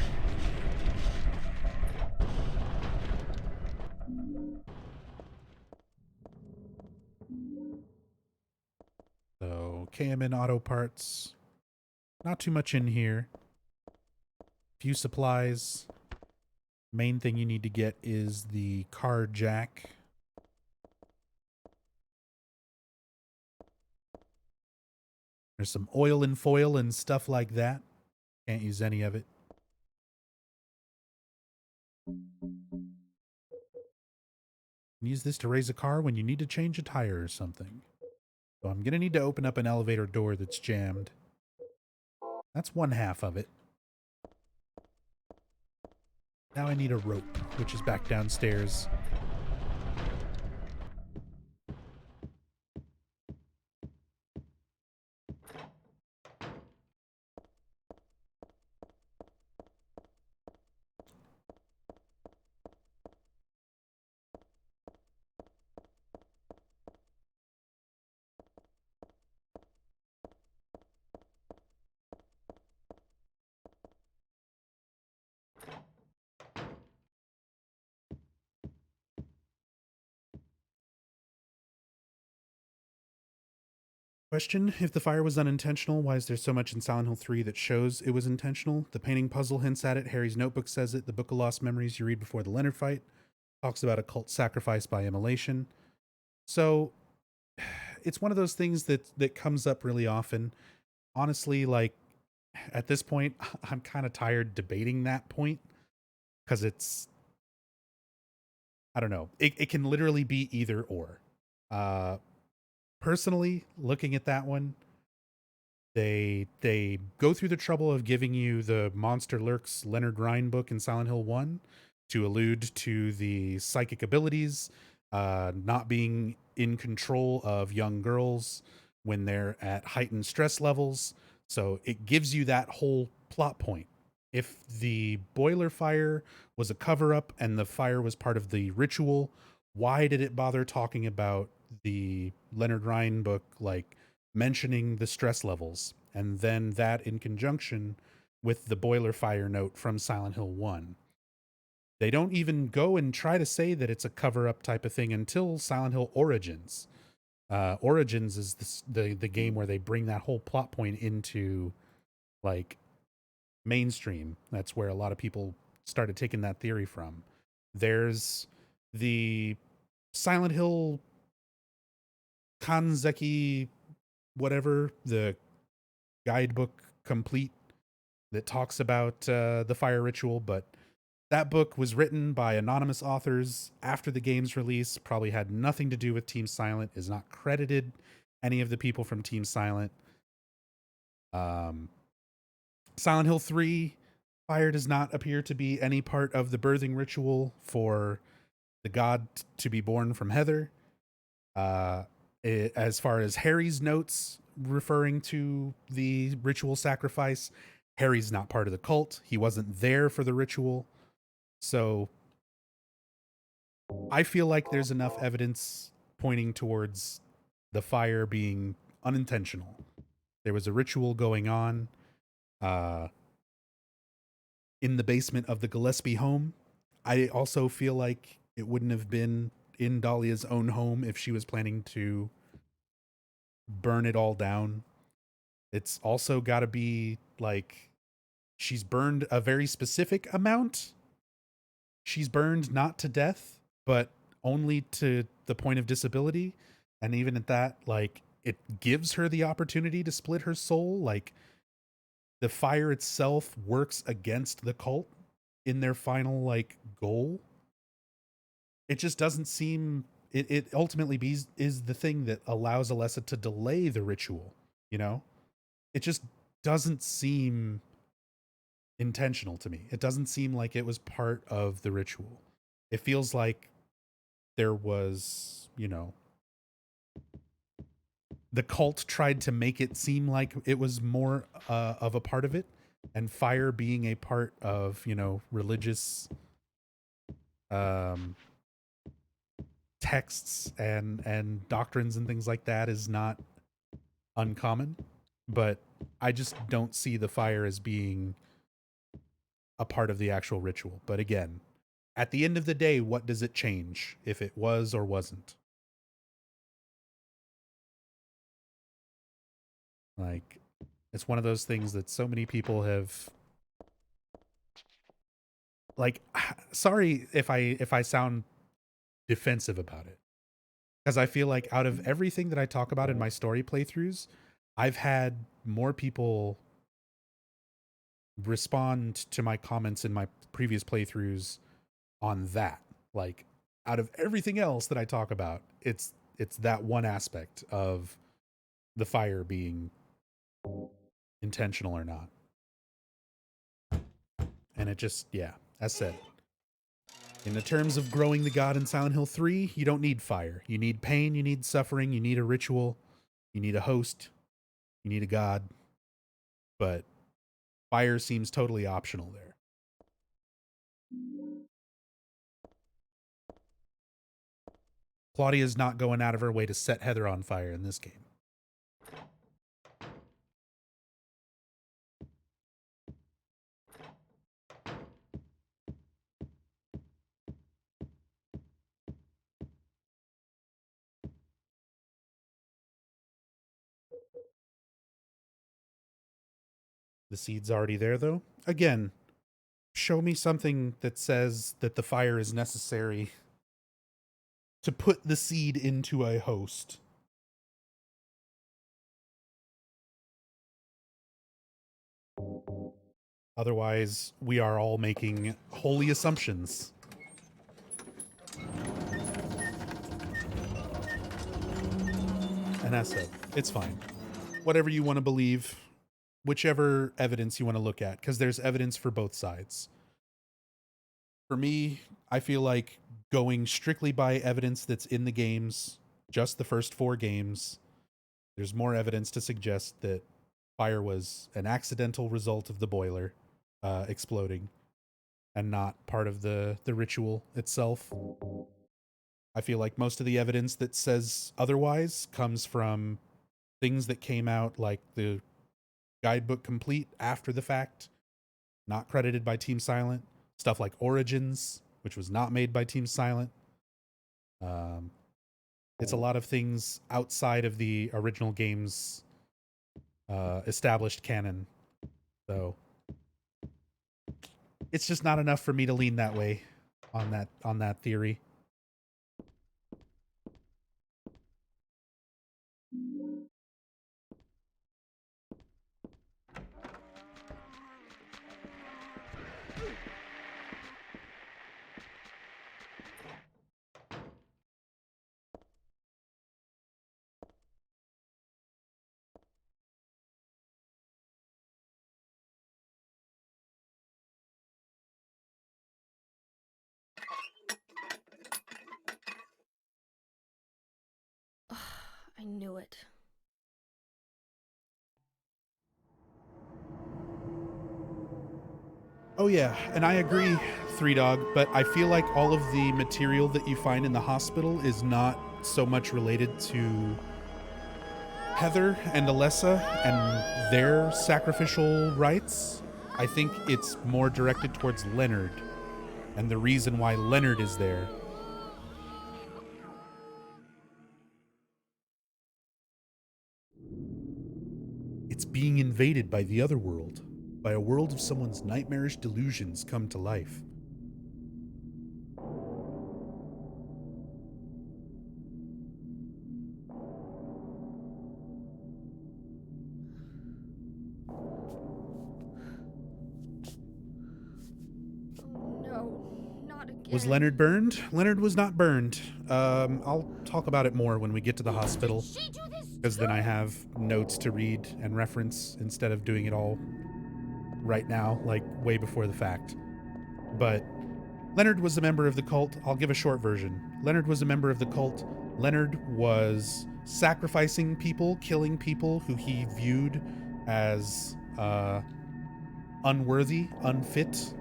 So, KMN Auto Parts. Not too much in here. Few supplies. Main thing you need to get is the car jack. There's some oil and foil and stuff like that. Can't use any of it. Use this to raise a car when you need to change a tire or something. So I'm going to need to open up an elevator door that's jammed. That's one half of it. Now I need a rope, which is back downstairs. Question, if the fire was unintentional, why is there so much in Silent Hill 3 that shows it was intentional? The painting puzzle hints at it, Harry's notebook says it, the Book of Lost Memories you read before the Leonard fight talks about a cult sacrifice by immolation. So, it's one of those things that comes up really often. Honestly, like, at this point, I'm kind of tired debating that point, because it's, I don't know, it can literally be either or. Personally, looking at that one, they go through the trouble of giving you the Monster Lurks Leonard Rhine book in Silent Hill 1 to allude to the psychic abilities, not being in control of young girls when they're at heightened stress levels. So it gives you that whole plot point. If the boiler fire was a cover-up and the fire was part of the ritual, why did it bother talking about the Leonard Rhine book, like mentioning the stress levels, and then that in conjunction with the boiler fire note from Silent Hill 1? They don't even go and try to say that it's a cover-up type of thing until Silent Hill Origins. Origins is the game where they bring that whole plot point into, like, mainstream. That's where a lot of people started taking that theory from. There's the Silent Hill Kanzeki, whatever, the guidebook complete that talks about the fire ritual, but that book was written by anonymous authors after the game's release, probably had nothing to do with Team Silent, is not credited any of the people from Team Silent. Silent Hill 3, fire does not appear to be any part of the birthing ritual for the god to be born from Heather. As far as Harry's notes referring to the ritual sacrifice, Harry's not part of the cult. He wasn't there for the ritual. So I feel like there's enough evidence pointing towards the fire being unintentional. There was a ritual going on in the basement of the Gillespie home. I also feel like it wouldn't have been in Dahlia's own home if she was planning to burn it all down. It's also got to be like she's burned a very specific amount. She's burned not to death, but only to the point of disability. And even at that, like, it gives her the opportunity to split her soul. Like, the fire itself works against the cult in their final, like, goal. it just doesn't seem it ultimately is the thing that allows Alessa to delay the ritual, you know? It just doesn't seem intentional to me. It doesn't seem like it was part of the ritual. It feels like there was, you know, the cult tried to make it seem like it was more of a part of it, and fire being a part of, you know, religious texts and doctrines and things like that is not uncommon. But I just don't see the fire as being a part of the actual ritual. But again, at the end of the day, what does it change if it was or wasn't? Like, it's one of those things that so many people have, like, sorry if I sound defensive about it, because I feel like out of everything that I talk about in my story playthroughs, I've had more people respond to my comments in my previous playthroughs on that. Like, out of everything else that I talk about, it's that one aspect of the fire being intentional or not. And it just, yeah, as said, in the terms of growing the god in Silent Hill 3, you don't need fire. You need pain, you need suffering, you need a ritual, you need a host, you need a god. But fire seems totally optional there. Claudia's not going out of her way to set Heather on fire in this game. The seed's already there, though. Again, show me something that says that the fire is necessary to put the seed into a host. Otherwise, we are all making holy assumptions. And that's it. It's fine. Whatever you want to believe, whichever evidence you want to look at, because there's evidence for both sides. For me, I feel like going strictly by evidence that's in the games, just the first 4 games, there's more evidence to suggest that fire was an accidental result of the boiler exploding and not part of the ritual itself. I feel like most of the evidence that says otherwise comes from things that came out, like the Guidebook Complete after the fact, not credited by Team Silent. Stuff like Origins, which was not made by Team Silent. It's a lot of things outside of the original game's established canon. So it's just not enough for me to lean that way on that theory. I knew it. Oh yeah, and I agree, Three Dog, but I feel like all of the material that you find in the hospital is not so much related to Heather and Alessa and their sacrificial rites. I think it's more directed towards Leonard and the reason why Leonard is there. It's being invaded by the other world, by a world of someone's nightmarish delusions come to life. Oh no, not again. Was Leonard burned? Leonard was not burned. I'll talk about it more when we get to the hospital, She do this because then I have notes to read and reference instead of doing it all right now, like way before the fact. But Leonard was a member of the cult. I'll give a short version. Leonard was a member of the cult. Leonard was sacrificing people, killing people who he viewed as unworthy, unfit,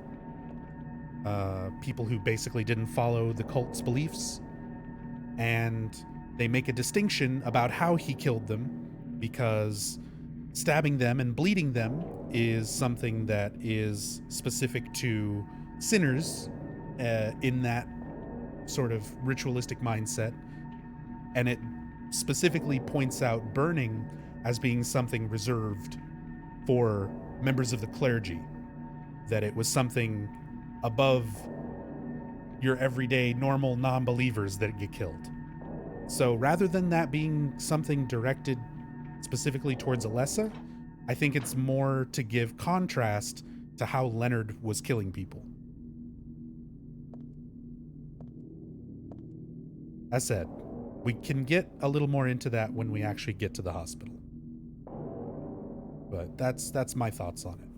people who basically didn't follow the cult's beliefs. And they make a distinction about how he killed them, because stabbing them and bleeding them is something that is specific to sinners in that sort of ritualistic mindset. And it specifically points out burning as being something reserved for members of the clergy, that it was something above your everyday normal non-believers that get killed. So rather than that being something directed specifically towards Alessa, I think it's more to give contrast to how Leonard was killing people. As said, we can get a little more into that when we actually get to the hospital. But that's my thoughts on it.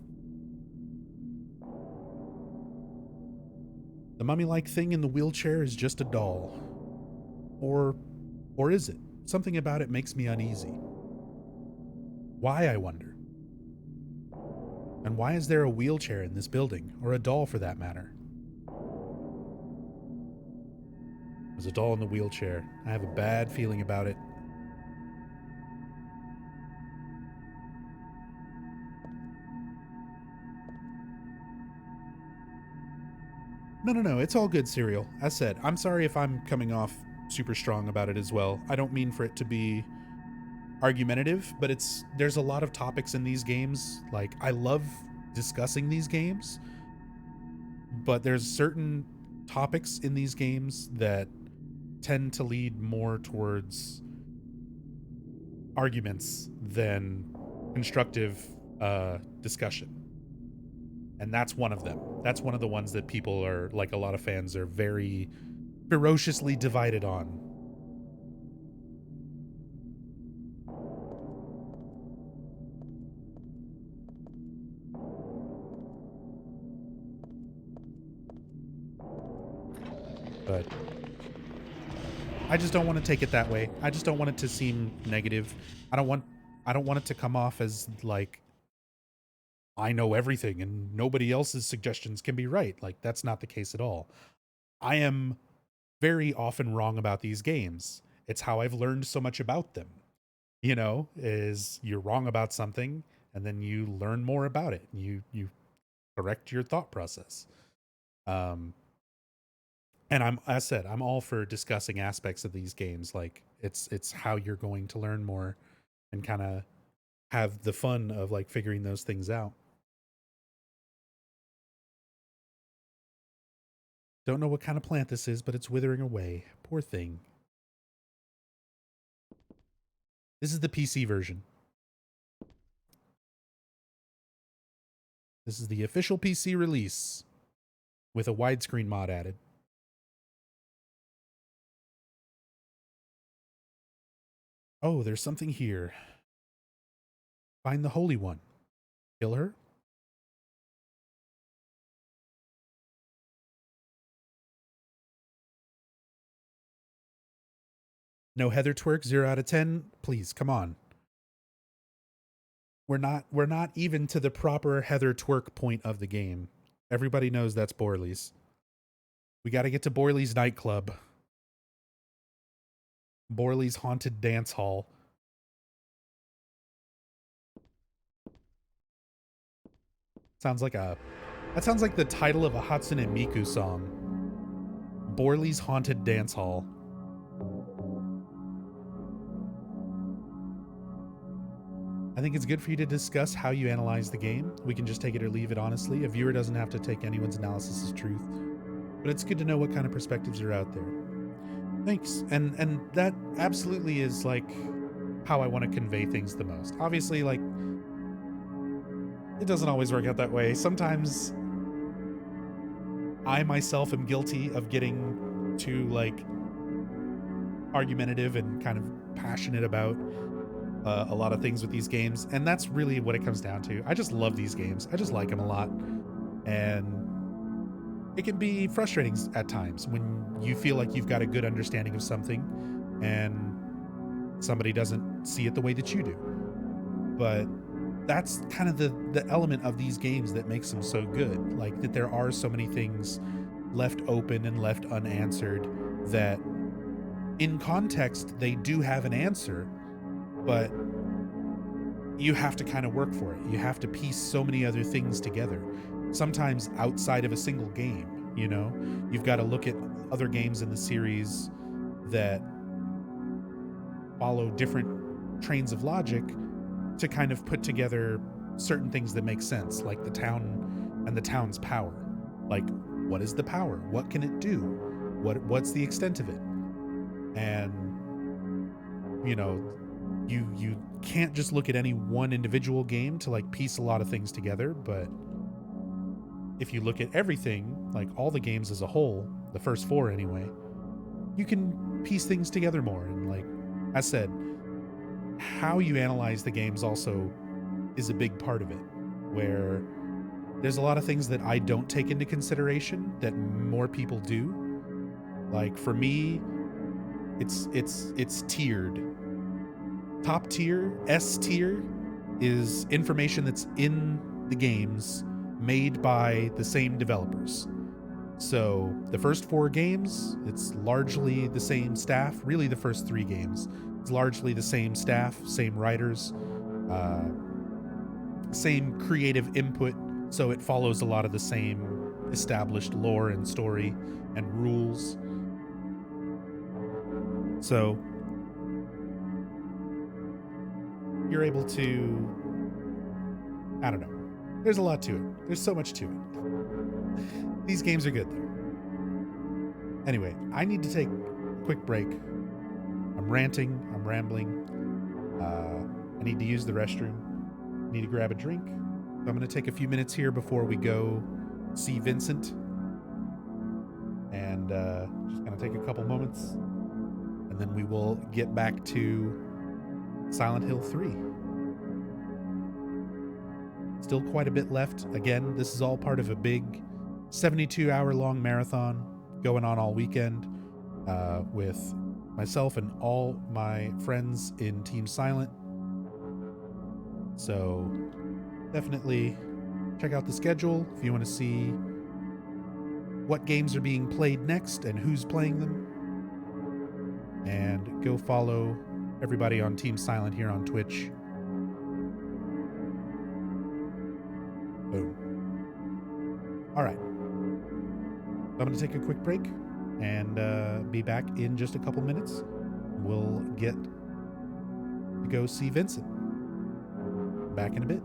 The mummy-like thing in the wheelchair is just a doll. Or is it? Something about it makes me uneasy. Why, I wonder? And why is there a wheelchair in this building, or a doll for that matter? There's a doll in the wheelchair. I have a bad feeling about it. No, it's all good, Serial. As said, I'm sorry if I'm coming off super strong about it as well. I don't mean for it to be argumentative, but there's a lot of topics in these games. Like, I love discussing these games, but there's certain topics in these games that tend to lead more towards arguments than constructive discussion. And that's one of them. That's one of the ones that people are, like, a lot of fans are very ferociously divided on. But I just don't want to take it that way. I just don't want it to seem negative. I don't want it to come off as like I know everything and nobody else's suggestions can be right. Like, that's not the case at all. I am very often wrong about these games. It's how I've learned so much about them. You know, is you're wrong about something and then you learn more about it. You correct your thought process. And as I said, I'm all for discussing aspects of these games. Like, it's how you're going to learn more and kind of have the fun of like figuring those things out. Don't know what kind of plant this is, but it's withering away. Poor thing. This is the PC version. This is the official PC release with a widescreen mod added. Oh, there's something here. Find the Holy One. Kill her? No Heather twerk, 0 out of 10. Please, come on. We're not even to the proper Heather twerk point of the game. Everybody knows that's Borley's. We got to get to Borley's nightclub. Borley's Haunted Dance Hall. Sounds like the title of a Hatsune Miku song. Borley's Haunted Dance Hall. I think it's good for you to discuss how you analyze the game. We can just take it or leave it honestly. A viewer doesn't have to take anyone's analysis as truth. But it's good to know what kind of perspectives are out there. Thanks. And that absolutely is like how I want to convey things the most. Obviously, like, it doesn't always work out that way. Sometimes I myself am guilty of getting too like argumentative and kind of passionate about a lot of things with these games, and that's really what it comes down to. I just love these games. I just like them a lot, and it can be frustrating at times when you feel like you've got a good understanding of something and somebody doesn't see it the way that you do. But that's kind of the element of these games that makes them so good. Like that there are so many things left open and left unanswered that in context they do have an answer, but you have to kind of work for it. You have to piece so many other things together, sometimes outside of a single game. You know, you've got to look at other games in the series that follow different trains of logic to kind of put together certain things that make sense, like the town and the town's power. Like, what is the power? What can it do? What's the extent of it? And you know, you can't just look at any one individual game to like piece a lot of things together, but if you look at everything, like all the games as a whole, the first 4 anyway, you can piece things together more. And like I said, how you analyze the games also is a big part of it, where there's a lot of things that I don't take into consideration that more people do. Like for me, it's tiered. Top tier, S tier, is information that's in the games made by the same developers. So the first 4 games, it's largely the same staff. Really, the first 3 games, it's largely the same staff, same writers, same creative input. So it follows a lot of the same established lore and story and rules. So you're able to, I don't know. There's a lot to it. There's so much to it. These games are good though. Anyway, I need to take a quick break. I'm ranting, I'm rambling. I need to use the restroom. I need to grab a drink. So I'm going to take a few minutes here before we go see Vincent. And just going to take a couple moments. And then we will get back to Silent Hill 3. Still quite a bit left. Again, this is all part of a big 72-hour-long marathon going on all weekend with myself and all my friends in Team Silent. So definitely check out the schedule if you want to see what games are being played next and who's playing them. And go follow everybody on Team Silent here on Twitch. Boom. All right. I'm going to take a quick break and be back in just a couple minutes. We'll get to go see Vincent. Back in a bit.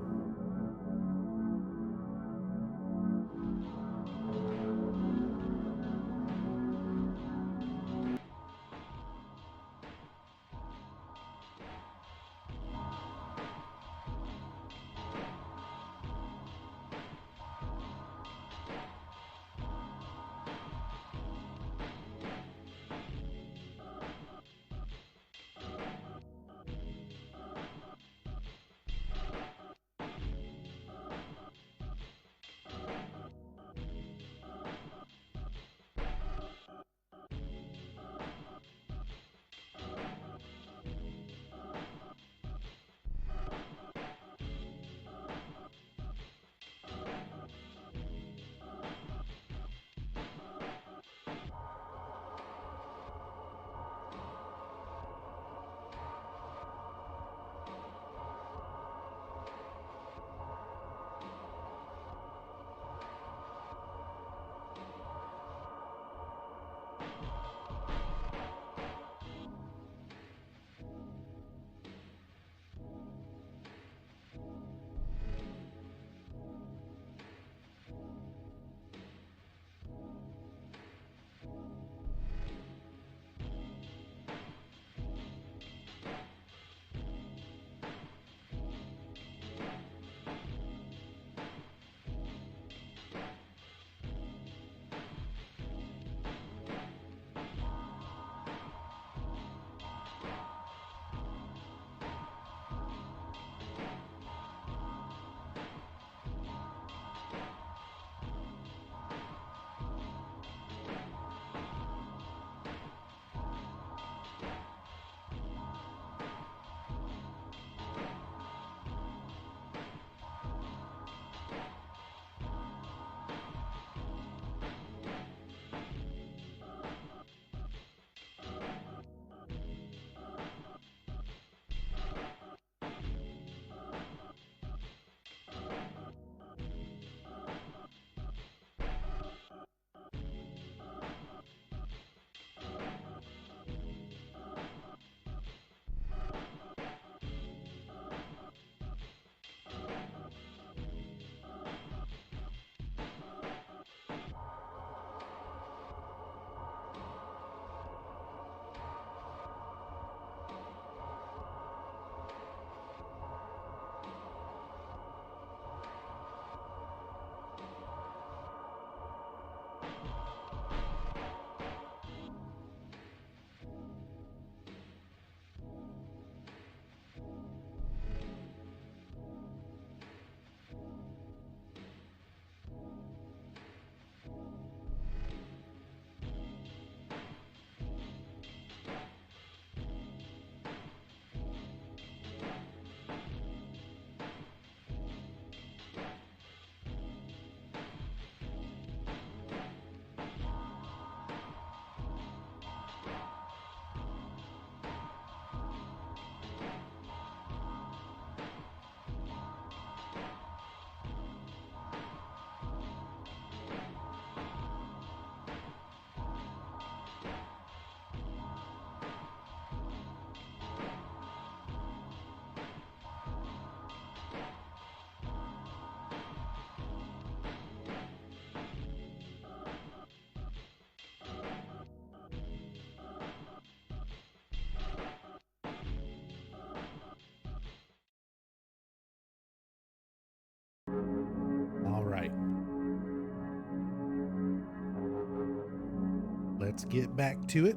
let's get back to it.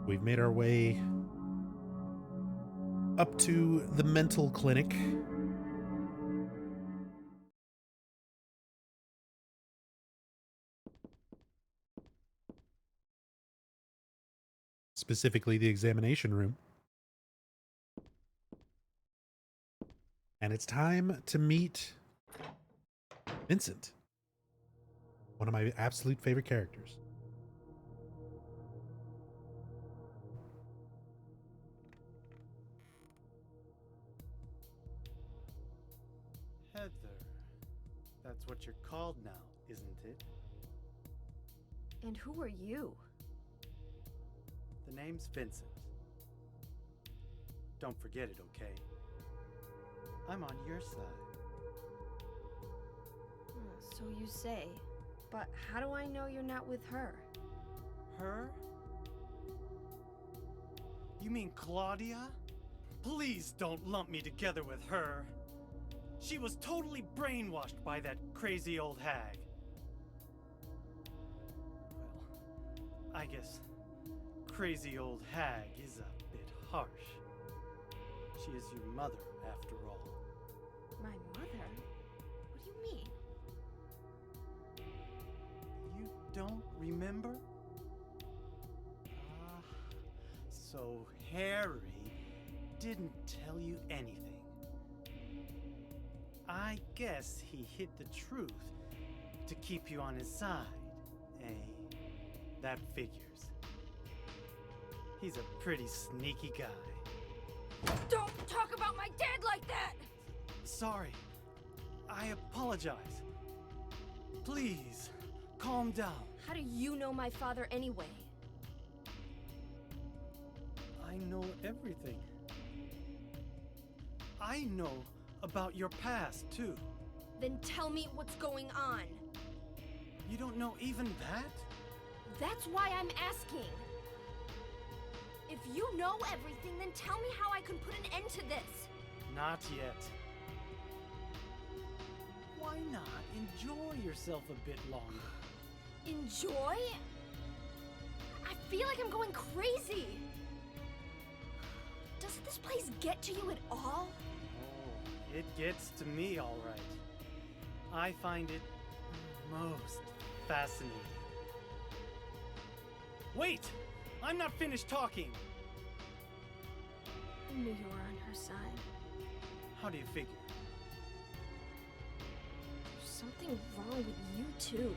We've made our way up to the mental clinic. Specifically, the examination room. And it's time to meet Vincent, one of my absolute favorite characters. Heather. That's what you're called now, isn't it? And who are you? The name's Vincent. Don't forget it, okay? I'm on your side. So you say. But how do I know you're not with her? Her? You mean Claudia? Please don't lump me together with her. She was totally brainwashed by that crazy old hag. Well, I guess crazy old hag is a bit harsh. She is your mother, after all. My mother? What do you mean? You don't remember? Ah, so Harry didn't tell you anything. I guess he hid the truth to keep you on his side, eh? That figures. He's a pretty sneaky guy. Don't talk about my dad like that! Sorry. I apologize. Please, calm down. How do you know my father anyway? I know everything. I know about your past, too. Then tell me what's going on. You don't know even that? That's why I'm asking. If you know everything, then tell me how I can put an end to this. Not yet. Why not enjoy yourself a bit longer? Enjoy? I feel like I'm going crazy. Does this place get to you at all? Oh, it gets to me, all right. I find it most fascinating. Wait! I'm not finished talking! I knew you were on her side. How do you figure? There's something wrong with you, too.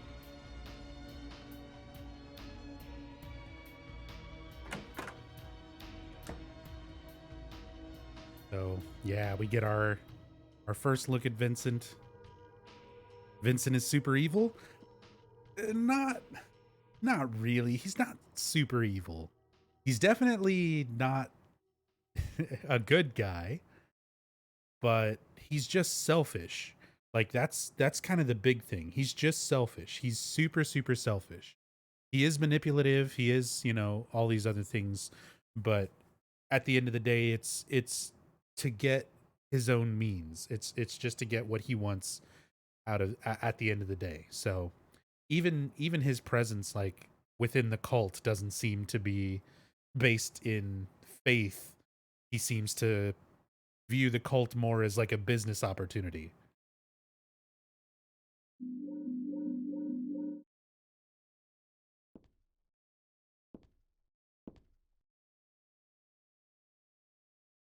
So, yeah, we get our first look at Vincent. Vincent is super evil? Not really. He's not super evil. He's definitely not a good guy, but he's just selfish. Like that's kind of the big thing. He's just selfish. He's super selfish. He is manipulative. He is, all these other things, but at the end of the day, it's to get his own means. It's just to get what he wants out of at the end of the day. So even his presence, like within the cult, doesn't seem to be based in faith. He seems to view the cult more as like a business opportunity.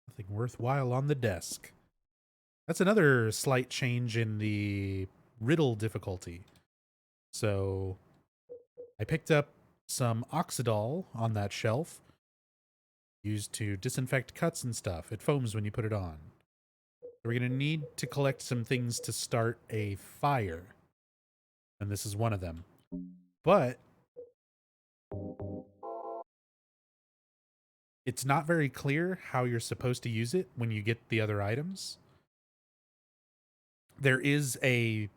Nothing worthwhile on the desk. That's another slight change in the riddle difficulty. So I picked up some Oxidol on that shelf, used to disinfect cuts and stuff. It foams when you put it on. So we're going to need to collect some things to start a fire. And this is one of them. But it's not very clear how you're supposed to use it when you get the other items. There is a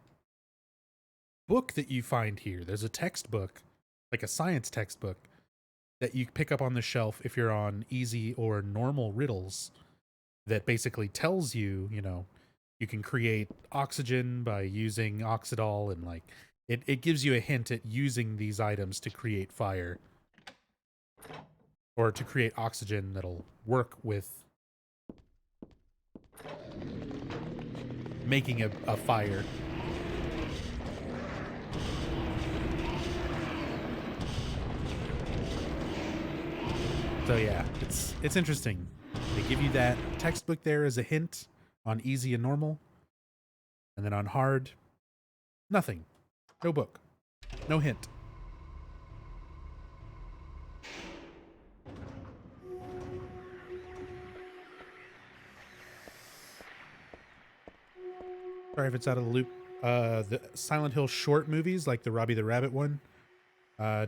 book that you find here. There's a textbook, like a science textbook, that you pick up on the shelf if you're on easy or normal riddles, that basically tells you, you can create oxygen by using oxidol, and like it gives you a hint at using these items to create fire or to create oxygen that'll work with making a fire. So yeah, it's interesting. They give you that textbook there as a hint on easy and normal, and then on hard, nothing. No book. No hint. Sorry if it's out of the loop. The Silent Hill short movies, like the Robbie the Rabbit one,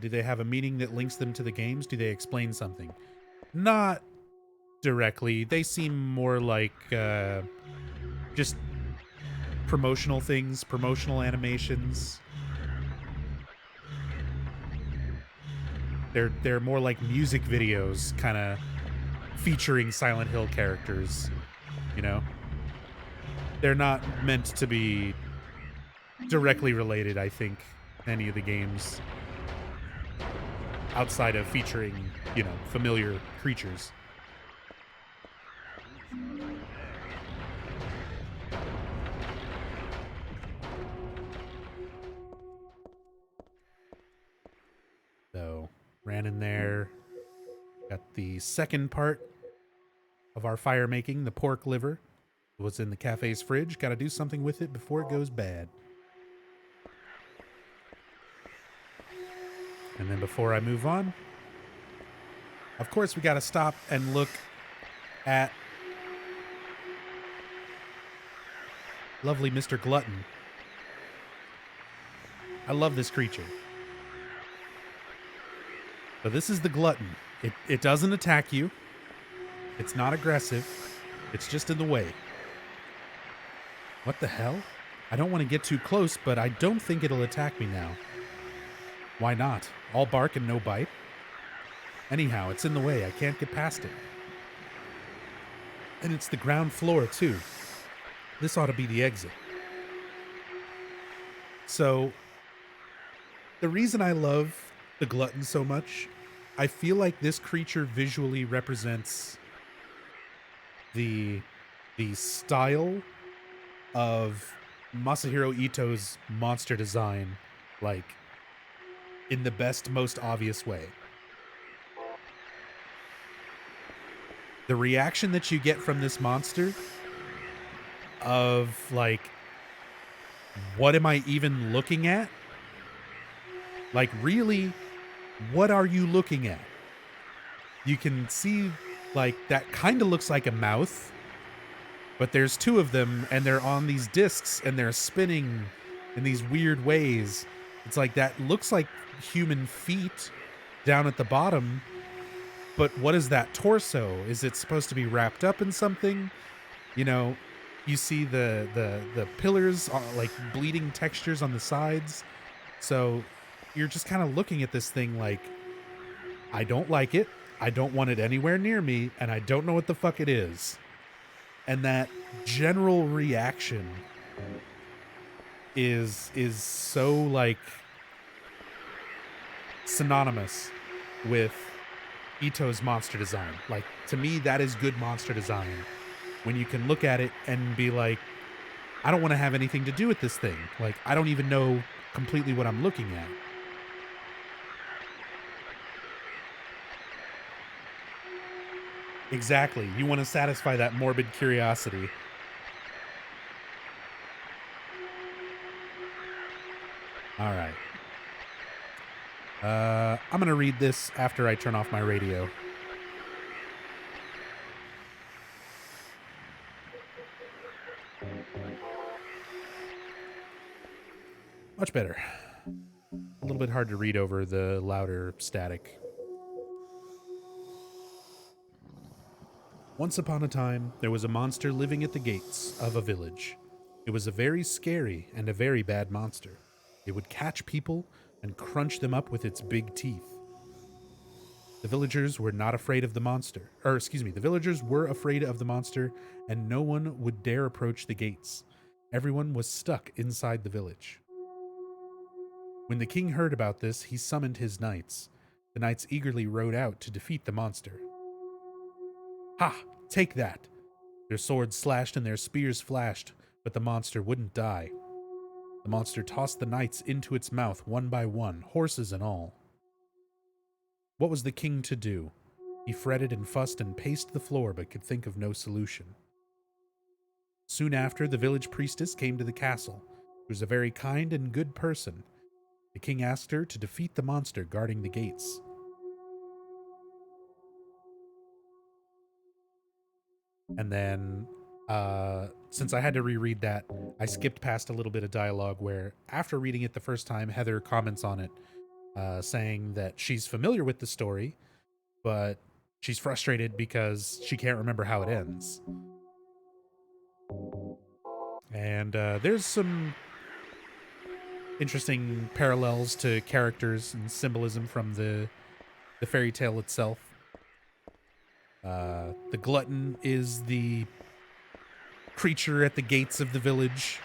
do they have a meaning that links them to the games? Do they explain something? Not directly. They seem more like just promotional things, promotional animations. They're more like music videos, kind of featuring Silent Hill characters, you know? They're not meant to be directly related, I think, any of the games outside of featuring, you know, familiar creatures. So, ran in there, got the second part of our fire making, the pork liver. What's in the cafe's fridge. Got to do something with it before it goes bad. And then before I move on, of course, we got to stop and look at lovely Mr. Glutton. I love this creature. So this is the Glutton. It doesn't attack you. It's not aggressive. It's just in the way. What the hell? I don't want to get too close, but I don't think it'll attack me now. Why not? All bark and no bite. Anyhow, it's in the way. I can't get past it. And it's the ground floor, too. This ought to be the exit. So, the reason I love the Glutton so much, I feel like this creature visually represents the style of Masahiro Ito's monster design, like, in the best, most obvious way. The reaction that you get from this monster of, like, what am I even looking at? Like, really, what are you looking at? You can see, like, that kind of looks like a mouth, but there's two of them, and they're on these discs, and they're spinning in these weird ways. It's like that looks like human feet down at the bottom, but what is that torso? Is it supposed to be wrapped up in something? You know, you see the pillars, like bleeding textures on the sides. So you're just kind of looking at this thing like, I don't like it. I don't want it anywhere near me, and I don't know what the fuck it is. And that general reaction is so, like, synonymous with Ito's monster design. Like, to me, that is good monster design. When you can look at it and be like, I don't want to have anything to do with this thing. Like, I don't even know completely what I'm looking at. Exactly. You want to satisfy that morbid curiosity. All right. I'm going to read this after I turn off my radio. Much better. A little bit hard to read over the louder static. Once upon a time, there was a monster living at the gates of a village. It was a very scary and a very bad monster. It would catch people and crunch them up with its big teeth. The villagers were not afraid of the monster. Or, excuse me, the villagers were afraid of the monster, and no one would dare approach the gates. Everyone was stuck inside the village. When the king heard about this, he summoned his knights. The knights eagerly rode out to defeat the monster. Ha! Take that! Their swords slashed and their spears flashed, but the monster wouldn't die. The monster tossed the knights into its mouth one by one, horses and all. What was the king to do? He fretted and fussed and paced the floor, but could think of no solution. Soon after, the village priestess came to the castle, who was a very kind and good person. The king asked her to defeat the monster guarding the gates. And then, since I had to reread that, I skipped past a little bit of dialogue where, after reading it the first time, Heather comments on it, saying that she's familiar with the story, but she's frustrated because she can't remember how it ends. And there's some interesting parallels to characters and symbolism from the fairy tale itself. The glutton is the creature at the gates of the village.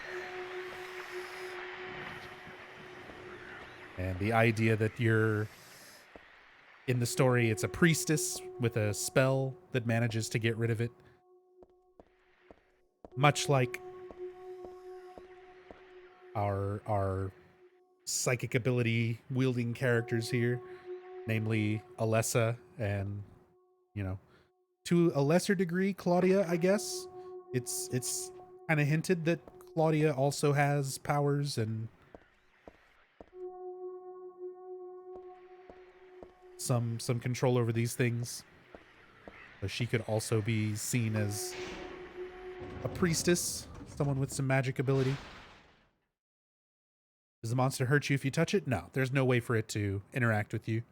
And the idea that you're, in the story, it's a priestess with a spell that manages to get rid of it. Much like our psychic ability wielding characters here, namely Alessa and, to a lesser degree, Claudia, I guess. It's kind of hinted that Claudia also has powers and some control over these things. But she could also be seen as a priestess, someone with some magic ability. Does the monster hurt you if you touch it? No, there's no way for it to interact with you.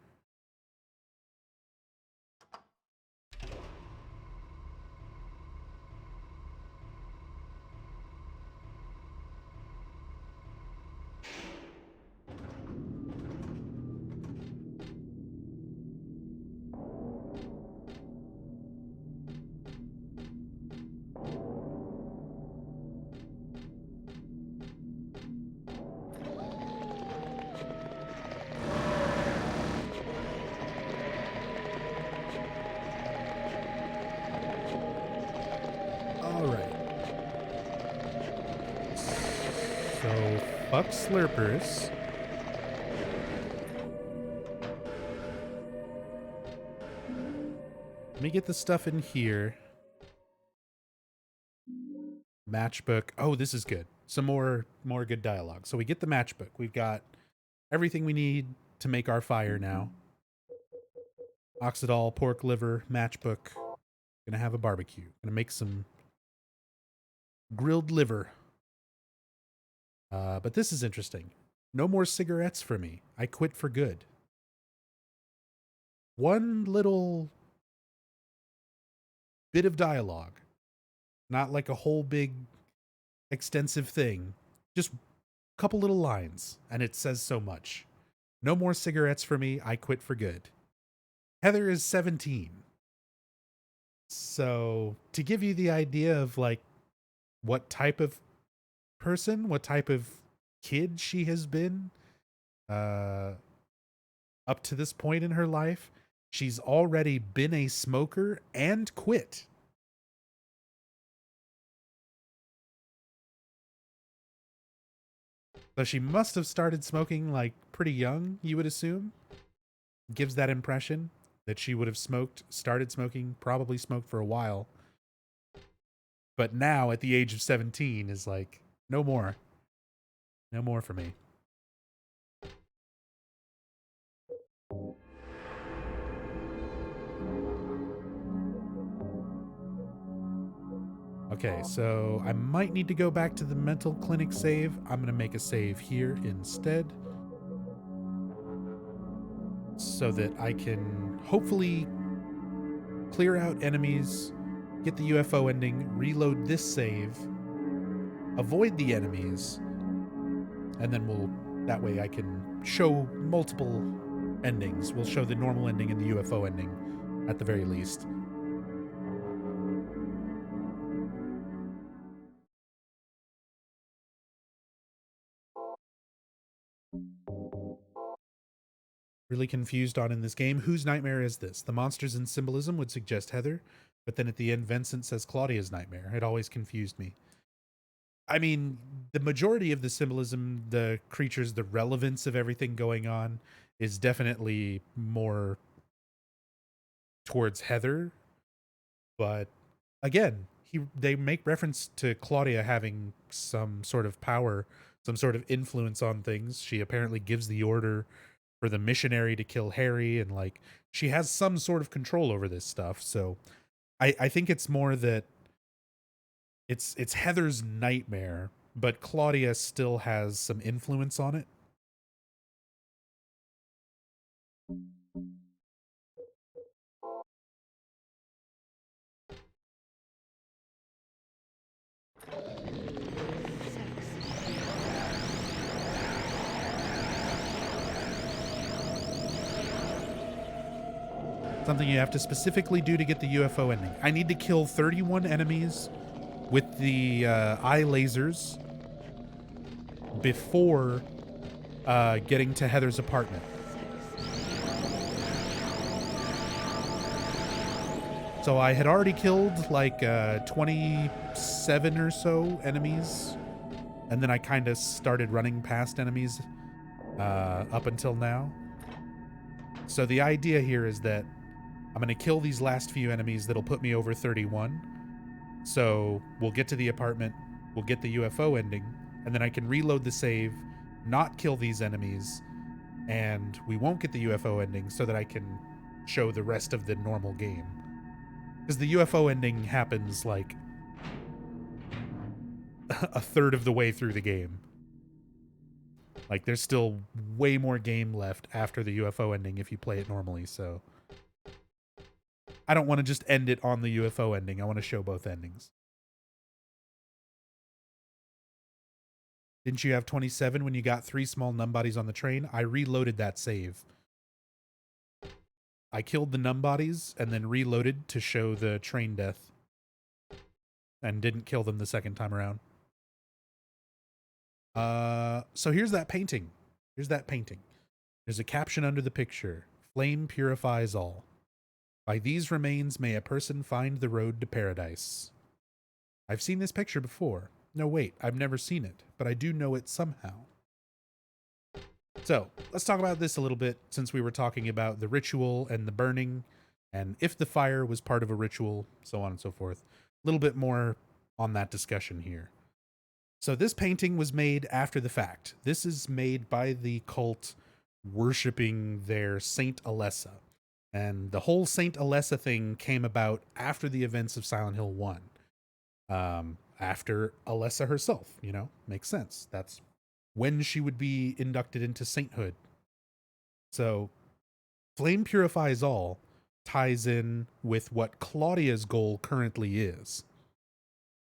Fuck slurpers. Let me get the stuff in here. Matchbook. Oh, this is good. Some more good dialogue. So we get the matchbook. We've got everything we need to make our fire now. Oxidol, pork liver, matchbook. Gonna have a barbecue. Gonna make some grilled liver. But this is interesting. No more cigarettes for me. I quit for good. One little bit of dialogue. Not like a whole big extensive thing. Just a couple little lines. And it says so much. No more cigarettes for me. I quit for good. Heather is 17. So to give you the idea of like what type of person, what type of kid she has been up to this point in her life, she's already been a smoker and quit. So she must have started smoking like pretty young, you would assume. Gives that impression that she would have started smoking, probably smoked for a while. But now at the age of 17 is like, no more. No more for me. Okay, so I might need to go back to the mental clinic save. I'm going to make a save here instead, so that I can hopefully clear out enemies, get the UFO ending, reload this save, avoid the enemies, and then that way I can show multiple endings. We'll show the normal ending and the UFO ending at the very least. Really confused on in this game. Whose nightmare is this? The monsters in symbolism would suggest Heather, but then at the end, Vincent says Claudia's nightmare. It always confused me. I mean, the majority of the symbolism, the creatures, the relevance of everything going on is definitely more towards Heather. But again, they make reference to Claudia having some sort of power, some sort of influence on things. She apparently gives the order for the missionary to kill Harry, and like she has some sort of control over this stuff. So I think it's more that it's Heather's nightmare, but Claudia still has some influence on it. Something you have to specifically do to get the UFO ending. I need to kill 31 enemies with the eye lasers before getting to Heather's apartment. So I had already killed like 27 or so enemies, and then I kind of started running past enemies up until now. So the idea here is that I'm going to kill these last few enemies that'll put me over 31. So we'll get to the apartment, we'll get the UFO ending, and then I can reload the save, not kill these enemies, and we won't get the UFO ending so that I can show the rest of the normal game. Because the UFO ending happens like a third of the way through the game. Like there's still way more game left after the UFO ending if you play it normally, so I don't want to just end it on the UFO ending. I want to show both endings. Didn't you have 27 when you got 3 small numb bodies on the train? I reloaded that save. I killed the numb bodies and then reloaded to show the train death. And didn't kill them the second time around. So here's that painting. Here's that painting. There's a caption under the picture. Flame purifies all. By these remains may a person find the road to paradise. I've seen this picture before. No, wait, I've never seen it, but I do know it somehow. So let's talk about this a little bit, since we were talking about the ritual and the burning, and if the fire was part of a ritual, so on and so forth. A little bit more on that discussion here. So this painting was made after the fact. This is made by the cult worshiping their Saint Alessa. And the whole Saint Alessa thing came about after the events of Silent Hill 1. After Alessa herself, you know, makes sense. That's when she would be inducted into sainthood. So Flame Purifies All ties in with what Claudia's goal currently is,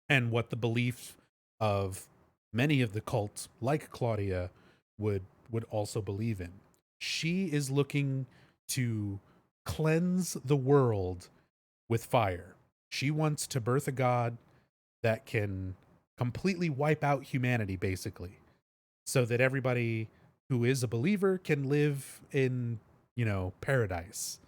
and what the belief of many of the cults, like Claudia, would also believe in. She is looking to cleanse the world with fire. She wants to birth a god that can completely wipe out humanity, basically, so that everybody who is a believer can live in, you know, paradise.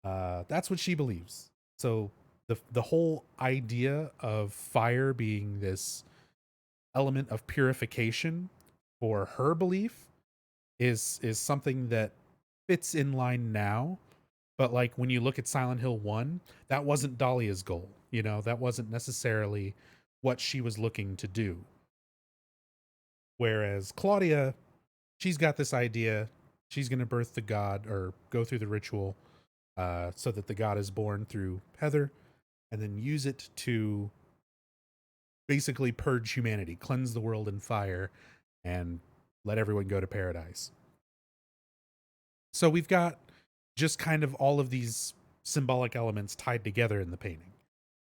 That's what she believes. So the whole idea of fire being this element of purification for her belief is something that fits in line now. But like when you look at Silent Hill 1, that wasn't Dahlia's goal. You know, that wasn't necessarily what she was looking to do. Whereas Claudia, she's got this idea. She's going to birth the god, or go through the ritual so that the god is born through Heather, and then use it to basically purge humanity, cleanse the world in fire, and let everyone go to paradise. So we've got just kind of all of these symbolic elements tied together in the painting.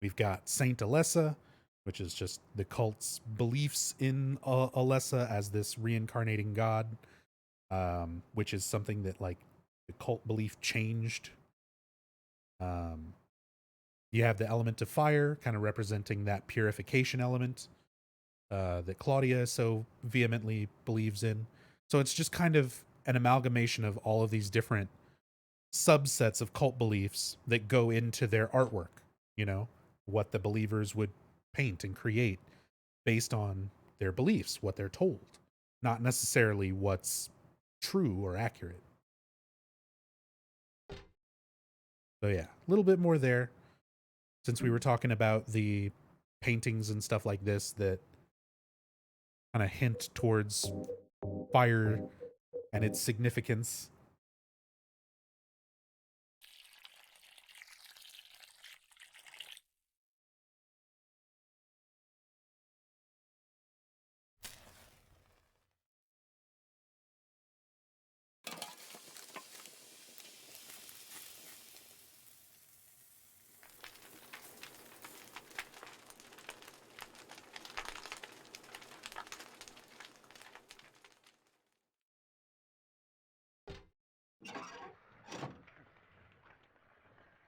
We've got Saint Alessa, which is just the cult's beliefs in Alessa as this reincarnating god. which is something that like the cult belief changed. You have the element of fire, kind of representing that purification element that Claudia so vehemently believes in. So it's just kind of an amalgamation of all of these different subsets of cult beliefs that go into their artwork, you know, what the believers would paint and create based on their beliefs, what they're told, not necessarily what's true or accurate. So yeah, a little bit more there, since we were talking about the paintings and stuff like this that kind of hint towards fire and its significance.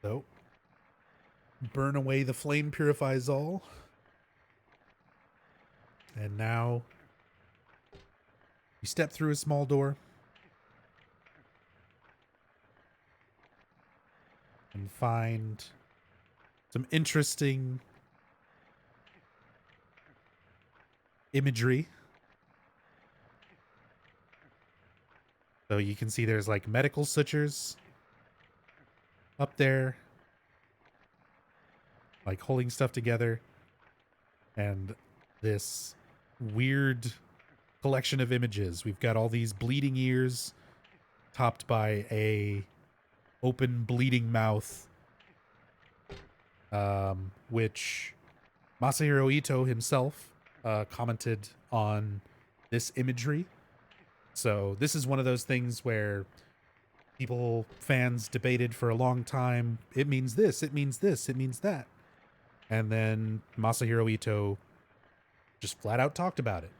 So, burn away the flame purifies all. And now you step through a small door and find some interesting imagery. So you can see there's like medical sutures up there, like holding stuff together, and this weird collection of images. We've got all these bleeding ears topped by a open bleeding mouth, which Masahiro Ito himself commented on this imagery. So this is one of those things where fans debated for a long time. It means this, it means this, it means that. And then Masahiro Ito just flat out talked about it.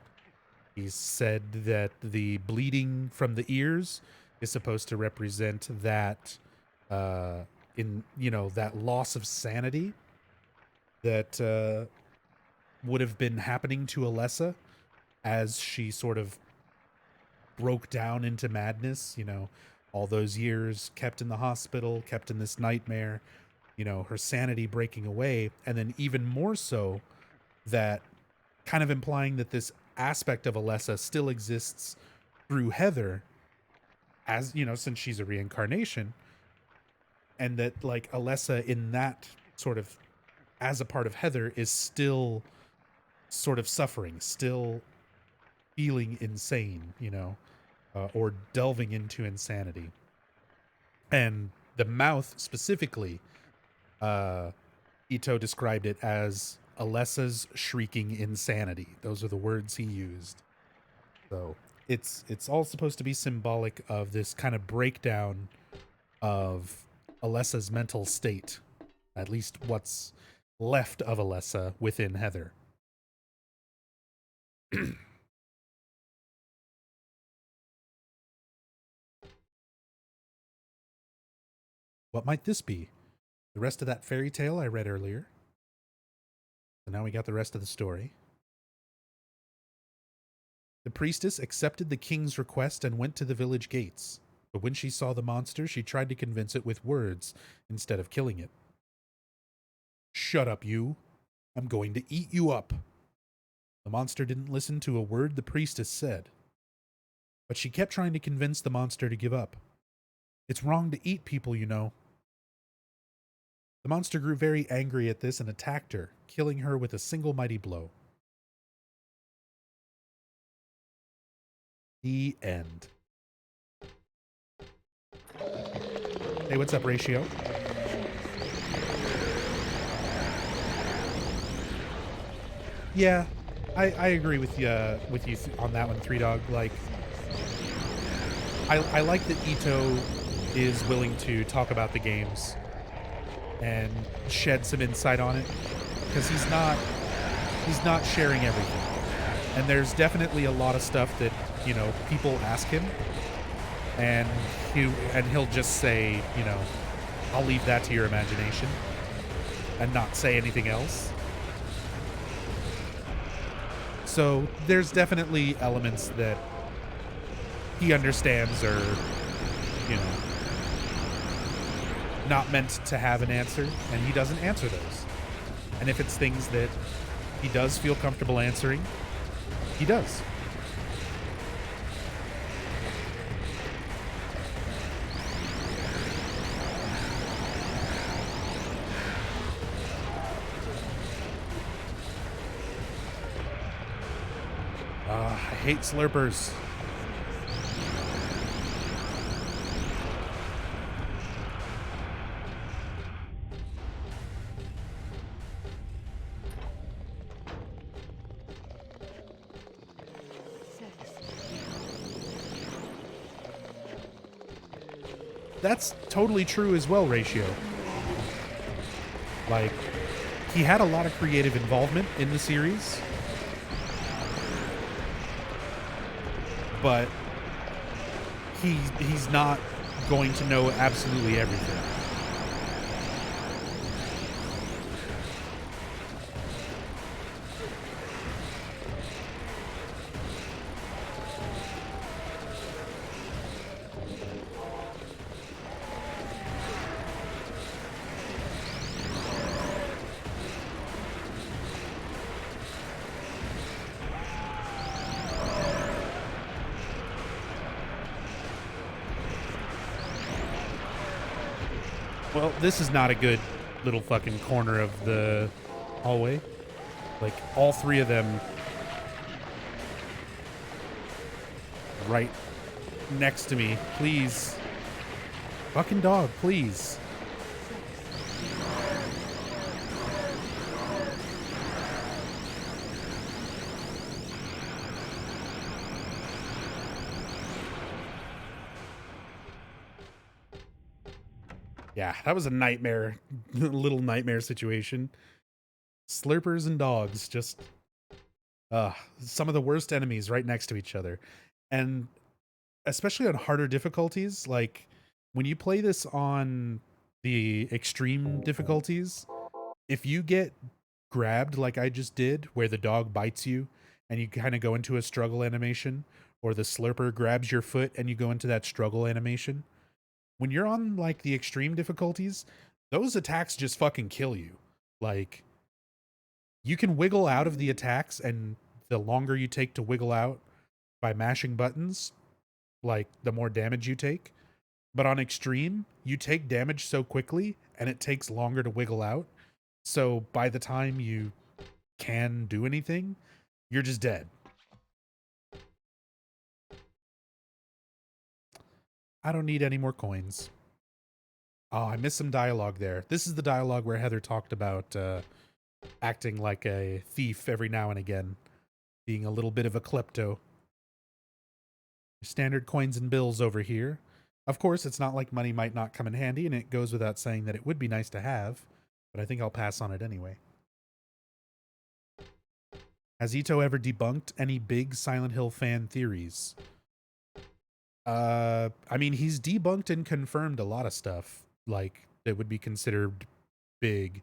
He said that the bleeding from the ears is supposed to represent that, that loss of sanity that would have been happening to Alessa as she sort of broke down into madness, all those years kept in the hospital, kept in this nightmare, her sanity breaking away. And then even more so, that kind of implying that this aspect of Alessa still exists through Heather, as, since she's a reincarnation. And that like Alessa in that sort of, as a part of Heather, is still sort of suffering, still feeling insane, or delving into insanity. And the mouth specifically, Ito described it as Alessa's shrieking insanity. Those are the words he used. So it's all supposed to be symbolic of this kind of breakdown of Alessa's mental state, at least what's left of Alessa within Heather. What might this be? The rest of that fairy tale I read earlier. So now we got the rest of the story. The priestess accepted the king's request and went to the village gates. But when she saw the monster, she tried to convince it with words instead of killing it. "Shut up, you. I'm going to eat you up." The monster didn't listen to a word the priestess said. But she kept trying to convince the monster to give up. "It's wrong to eat people, you know." The monster grew very angry at this and attacked her, killing her with a single mighty blow. The end. Hey, what's up, Ratio? Yeah, I agree with you on that one, Three Dog. Like, I like that Ito is willing to talk about the games and shed some insight on it, because he's not sharing everything. And there's definitely a lot of stuff that, you know, people ask him, and he'll just say, you know, I'll leave that to your imagination, and not say anything else. So there's definitely elements that he understands are, you know, not meant to have an answer, and he doesn't answer those. And if it's things that he does feel comfortable answering, he does. I hate slurpers. That's totally true as well, Ratio. Like, he had a lot of creative involvement in the series, but he's not going to know absolutely everything. Well, this is not a good little fucking corner of the hallway. Like, all three of them right next to me. Please. Fucking dog, please. Yeah, that was a nightmare, little nightmare situation. Slurpers and dogs, just some of the worst enemies right next to each other. And especially on harder difficulties, like when you play this on the extreme difficulties, if you get grabbed like I just did, where the dog bites you and you kind of go into a struggle animation, or the slurper grabs your foot and you go into that struggle animation, when you're on like the extreme difficulties, those attacks just fucking kill you. Like, you can wiggle out of the attacks, and the longer you take to wiggle out by mashing buttons, like the more damage you take. But on extreme, you take damage so quickly and it takes longer to wiggle out. So by the time you can do anything, you're just dead. I don't need any more coins. Oh, I missed some dialogue there. This is the dialogue where Heather talked about acting like a thief every now and again, being a little bit of a klepto. Standard coins and bills over here. Of course, it's not like money might not come in handy, and it goes without saying that it would be nice to have, but I think I'll pass on it anyway. Has Ito ever debunked any big Silent Hill fan theories? I mean, he's debunked and confirmed a lot of stuff, like, that would be considered big.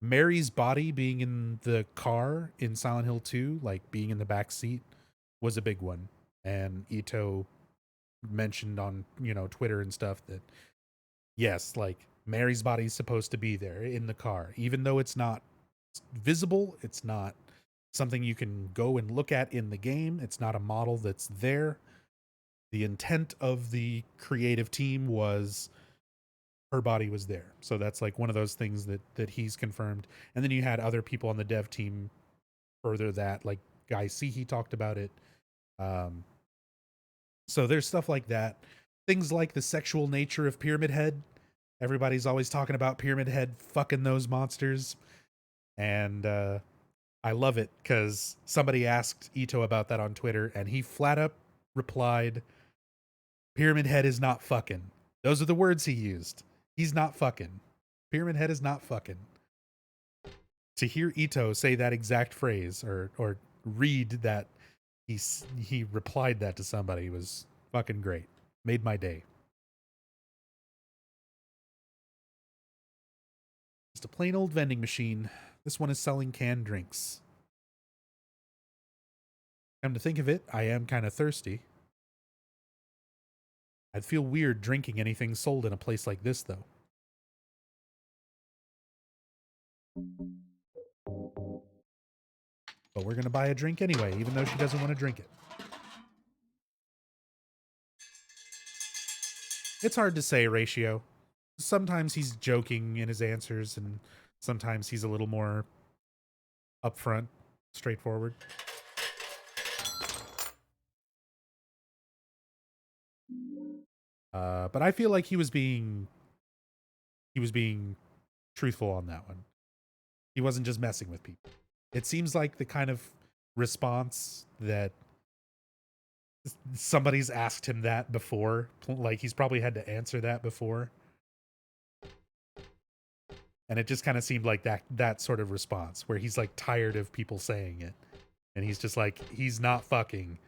Mary's body being in the car in Silent Hill 2, like being in the back seat, was a big one. And Ito mentioned on, you know, Twitter and stuff that, yes, like, Mary's body's supposed to be there in the car. Even though it's not visible, it's not something you can go and look at in the game, it's not a model that's there. The intent of the creative team was her body was there. So that's like one of those things that he's confirmed. And then you had other people on the dev team further that, like Guy Seehee talked about it. So there's stuff like that. Things like the sexual nature of Pyramid Head. Everybody's always talking about Pyramid Head fucking those monsters. And I love it because somebody asked Ito about that on Twitter, and he flat up replied, Pyramid Head is not fucking. Those are the words he used. He's not fucking. Pyramid Head is not fucking. To hear Ito say that exact phrase, or read that he replied that to somebody was fucking great. Made my day. Just a plain old vending machine. This one is selling canned drinks. Come to think of it, I am kind of thirsty. I'd feel weird drinking anything sold in a place like this, though. But we're going to buy a drink anyway, even though she doesn't want to drink it. It's hard to say, Ratio. Sometimes he's joking in his answers, and sometimes he's a little more upfront, straightforward. But I feel like he was being truthful on that one. He wasn't just messing with people. It seems like the kind of response that somebody's asked him that before. Like, he's probably had to answer that before. And it just kind of seemed like that sort of response, where he's like tired of people saying it. And he's just like, he's not fucking.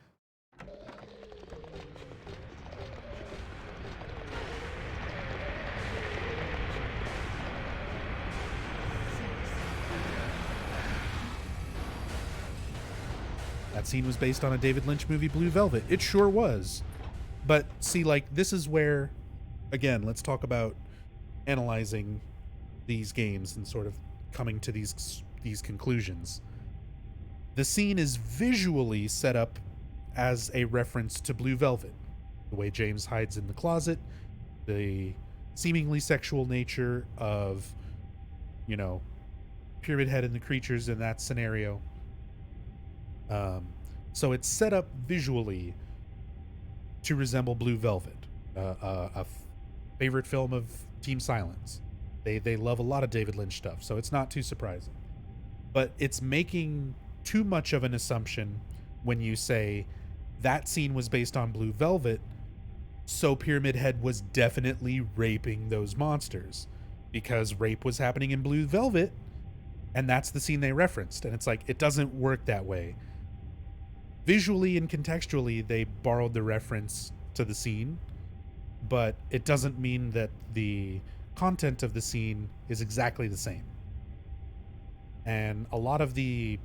That scene was based on a David Lynch movie, Blue Velvet. It sure was. But see, like, this is where, again, let's talk about analyzing these games and sort of coming to these conclusions. The scene is visually set up as a reference to Blue Velvet. The way James hides in the closet, the seemingly sexual nature of, you know, Pyramid Head and the creatures in that scenario. So it's set up visually to resemble Blue Velvet, a favorite film of Team Silence. They love a lot of David Lynch stuff, so it's not too surprising. But it's making too much of an assumption when you say that scene was based on Blue Velvet, so Pyramid Head was definitely raping those monsters, because rape was happening in Blue Velvet, and that's the scene they referenced. And it's like, it doesn't work that way. Visually and contextually, they borrowed the reference to the scene, but it doesn't mean that the content of the scene is exactly the same. And a lot of the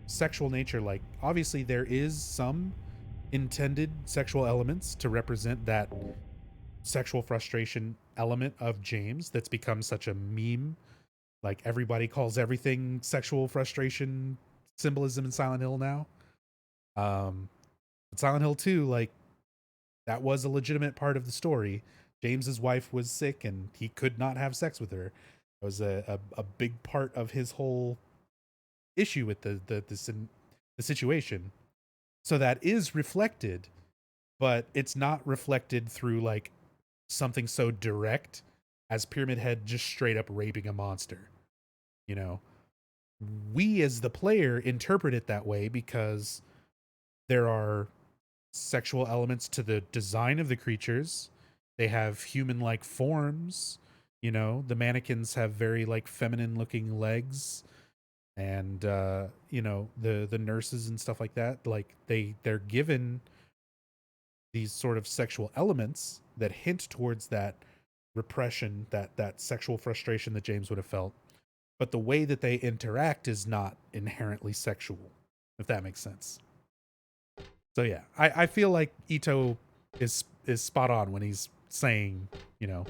sexual nature, like, obviously there is some intended sexual elements to represent that sexual frustration element of James that's become such a meme. Like, everybody calls everything sexual frustration symbolism in Silent Hill now. But Silent Hill 2, like, that was a legitimate part of the story. James's wife was sick and he could not have sex with her. It was a big part of his whole issue with the situation. So that is reflected, but it's not reflected through like something so direct as Pyramid Head just straight up raping a monster. You know, we as the player interpret it that way because there are sexual elements to the design of the creatures. They have human-like forms. You know, the mannequins have very like feminine-looking legs, and you know, the nurses and stuff like that. Like they're given these sort of sexual elements that hint towards that repression, that sexual frustration that James would have felt. But the way that they interact is not inherently sexual, if that makes sense. So yeah, I feel like Ito is spot on when he's saying, you know,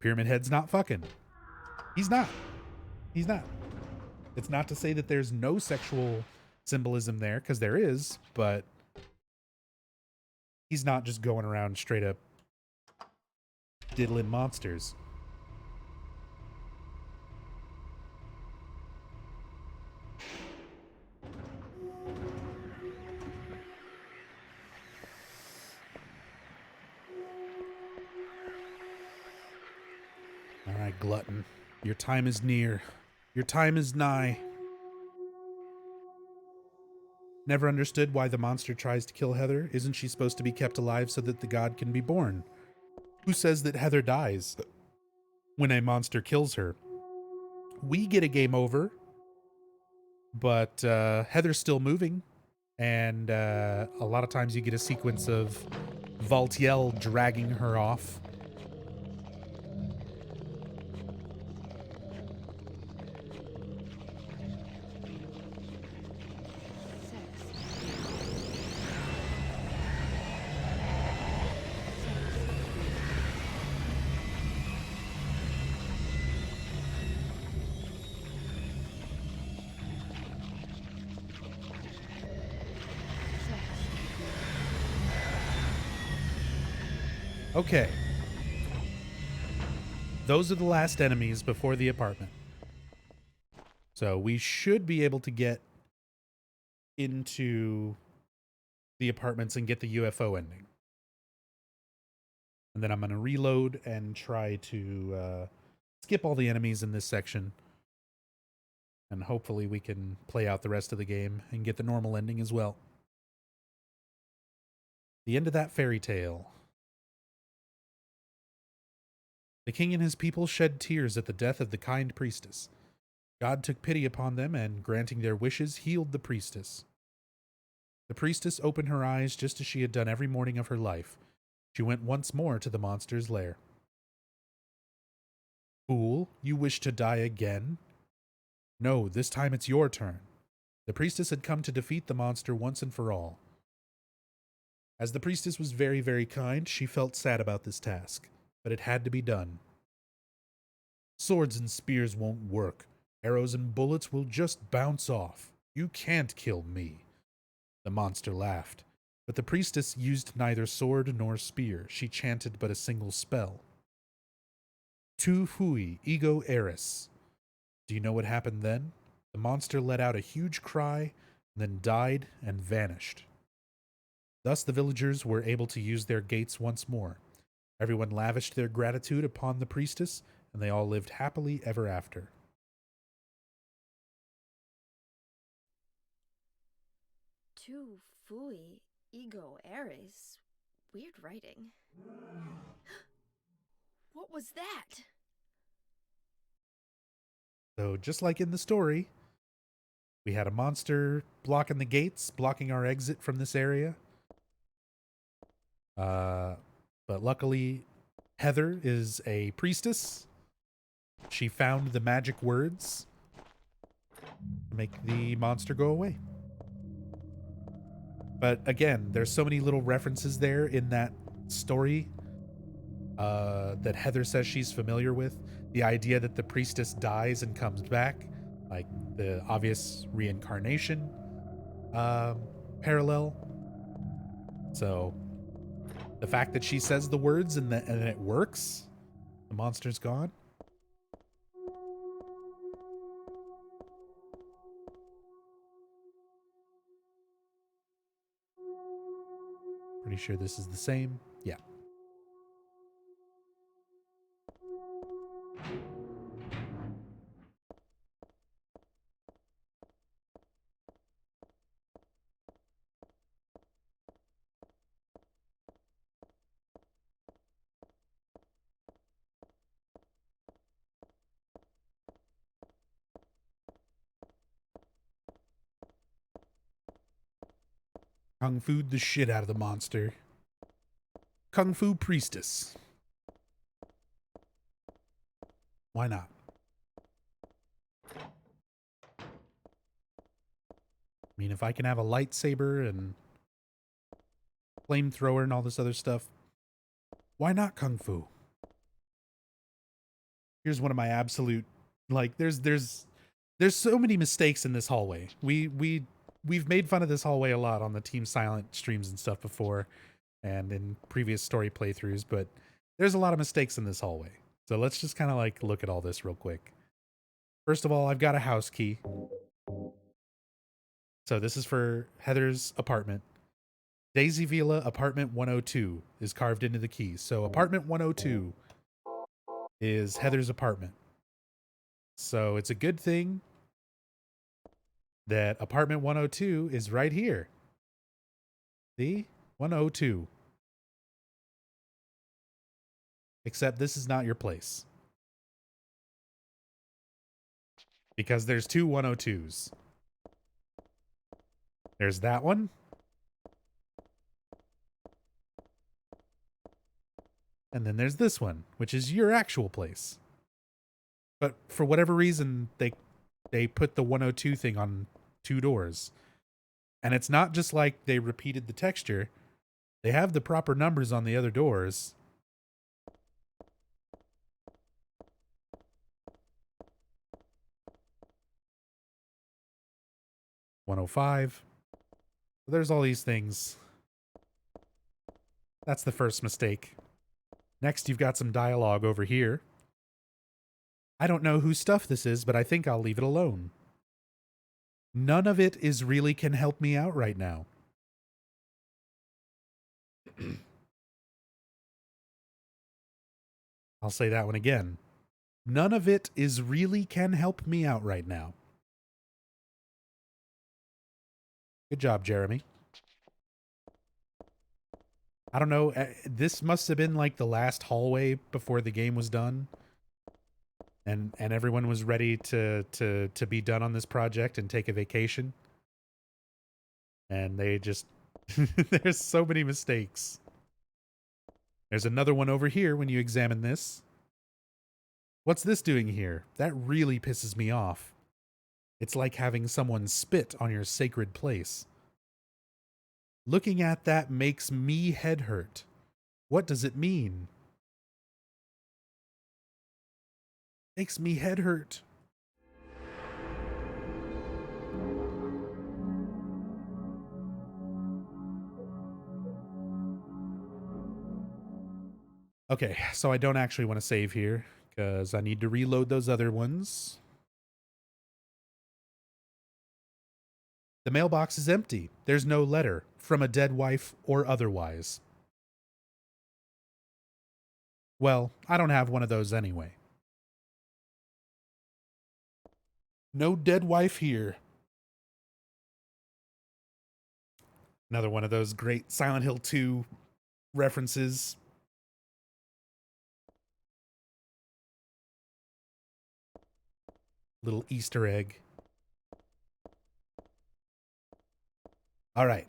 Pyramid Head's not fucking. He's not. He's not. It's not to say that there's no sexual symbolism there, because there is, but he's not just going around straight up diddling monsters. All right, Glutton. Your time is near. Your time is nigh. Never understood why the monster tries to kill Heather. Isn't she supposed to be kept alive so that the god can be born? Who says that Heather dies when a monster kills her? We get a game over, But Heather's still moving, and a lot of times you get a sequence of Valtiel dragging her off. Okay. Those are the last enemies before the apartment. So we should be able to get into the apartments and get the UFO ending. And then I'm going to reload and try to skip all the enemies in this section. And hopefully we can play out the rest of the game and get the normal ending as well. The end of that fairy tale. The king and his people shed tears at the death of the kind priestess. God took pity upon them and, granting their wishes, healed the priestess. The priestess opened her eyes just as she had done every morning of her life. She went once more to the monster's lair. Fool, you wish to die again? No, this time it's your turn. The priestess had come to defeat the monster once and for all. As the priestess was very, very kind, she felt sad about this task, but it had to be done. Swords and spears won't work. Arrows and bullets will just bounce off. You can't kill me. The monster laughed, but the priestess used neither sword nor spear. She chanted but a single spell. Tu fui ego eris. Do you know what happened then? The monster let out a huge cry, then died and vanished. Thus the villagers were able to use their gates once more. Everyone lavished their gratitude upon the priestess, and they all lived happily ever after. Tu fui ego eris. Weird writing. What was that? So just like in the story, we had a monster blocking the gates, blocking our exit from this area. But luckily, Heather is a priestess. She found the magic words to make the monster go away. But again, there's so many little references there in that story that Heather says she's familiar with. The idea that the priestess dies and comes back, like the obvious reincarnation parallel. So the fact that she says the words and it works, the monster's gone. Pretty sure this is the same. Yeah. Kung Fu'd the shit out of the monster. Kung Fu priestess. Why not? I mean, if I can have a lightsaber and flamethrower and all this other stuff, why not Kung Fu? Here's one of my absolute, like, there's so many mistakes in this hallway. We've made fun of this hallway a lot on the Team Silent streams and stuff before and in previous story playthroughs, but there's a lot of mistakes in this hallway. So let's just kind of like look at all this real quick. First of all, I've got a house key. So this is for Heather's apartment. Daisy Villa apartment 102 is carved into the key. So apartment 102 is Heather's apartment. So it's a good thing that apartment 102 is right here. See? 102. Except this is not your place. Because there's two 102s. There's that one. And then there's this one, which is your actual place. But for whatever reason, they put the 102 thing on 2 doors. And it's not just like they repeated the texture. They have the proper numbers on the other doors. $105. There's all these things. That's the first mistake. Next, you've got some dialogue over here. I don't know whose stuff this is, but I think I'll leave it alone. None of it is really can help me out right now. I'll say that one again. None of it is really can help me out right now. Good job, Jeremy. I don't know. This must have been like the last hallway before the game was done. And everyone was ready to be done on this project and take a vacation. And they just... There's so many mistakes. There's another one over here when you examine this. What's this doing here? That really pisses me off. It's like having someone spit on your sacred place. Looking at that makes me head hurt. What does it mean? Makes me head hurt. Okay, so I don't actually want to save here because I need to reload those other ones. The mailbox is empty. There's no letter from a dead wife or otherwise. Well, I don't have one of those anyway. No dead wife here. Another one of those great Silent Hill 2 references. Little Easter egg. All right.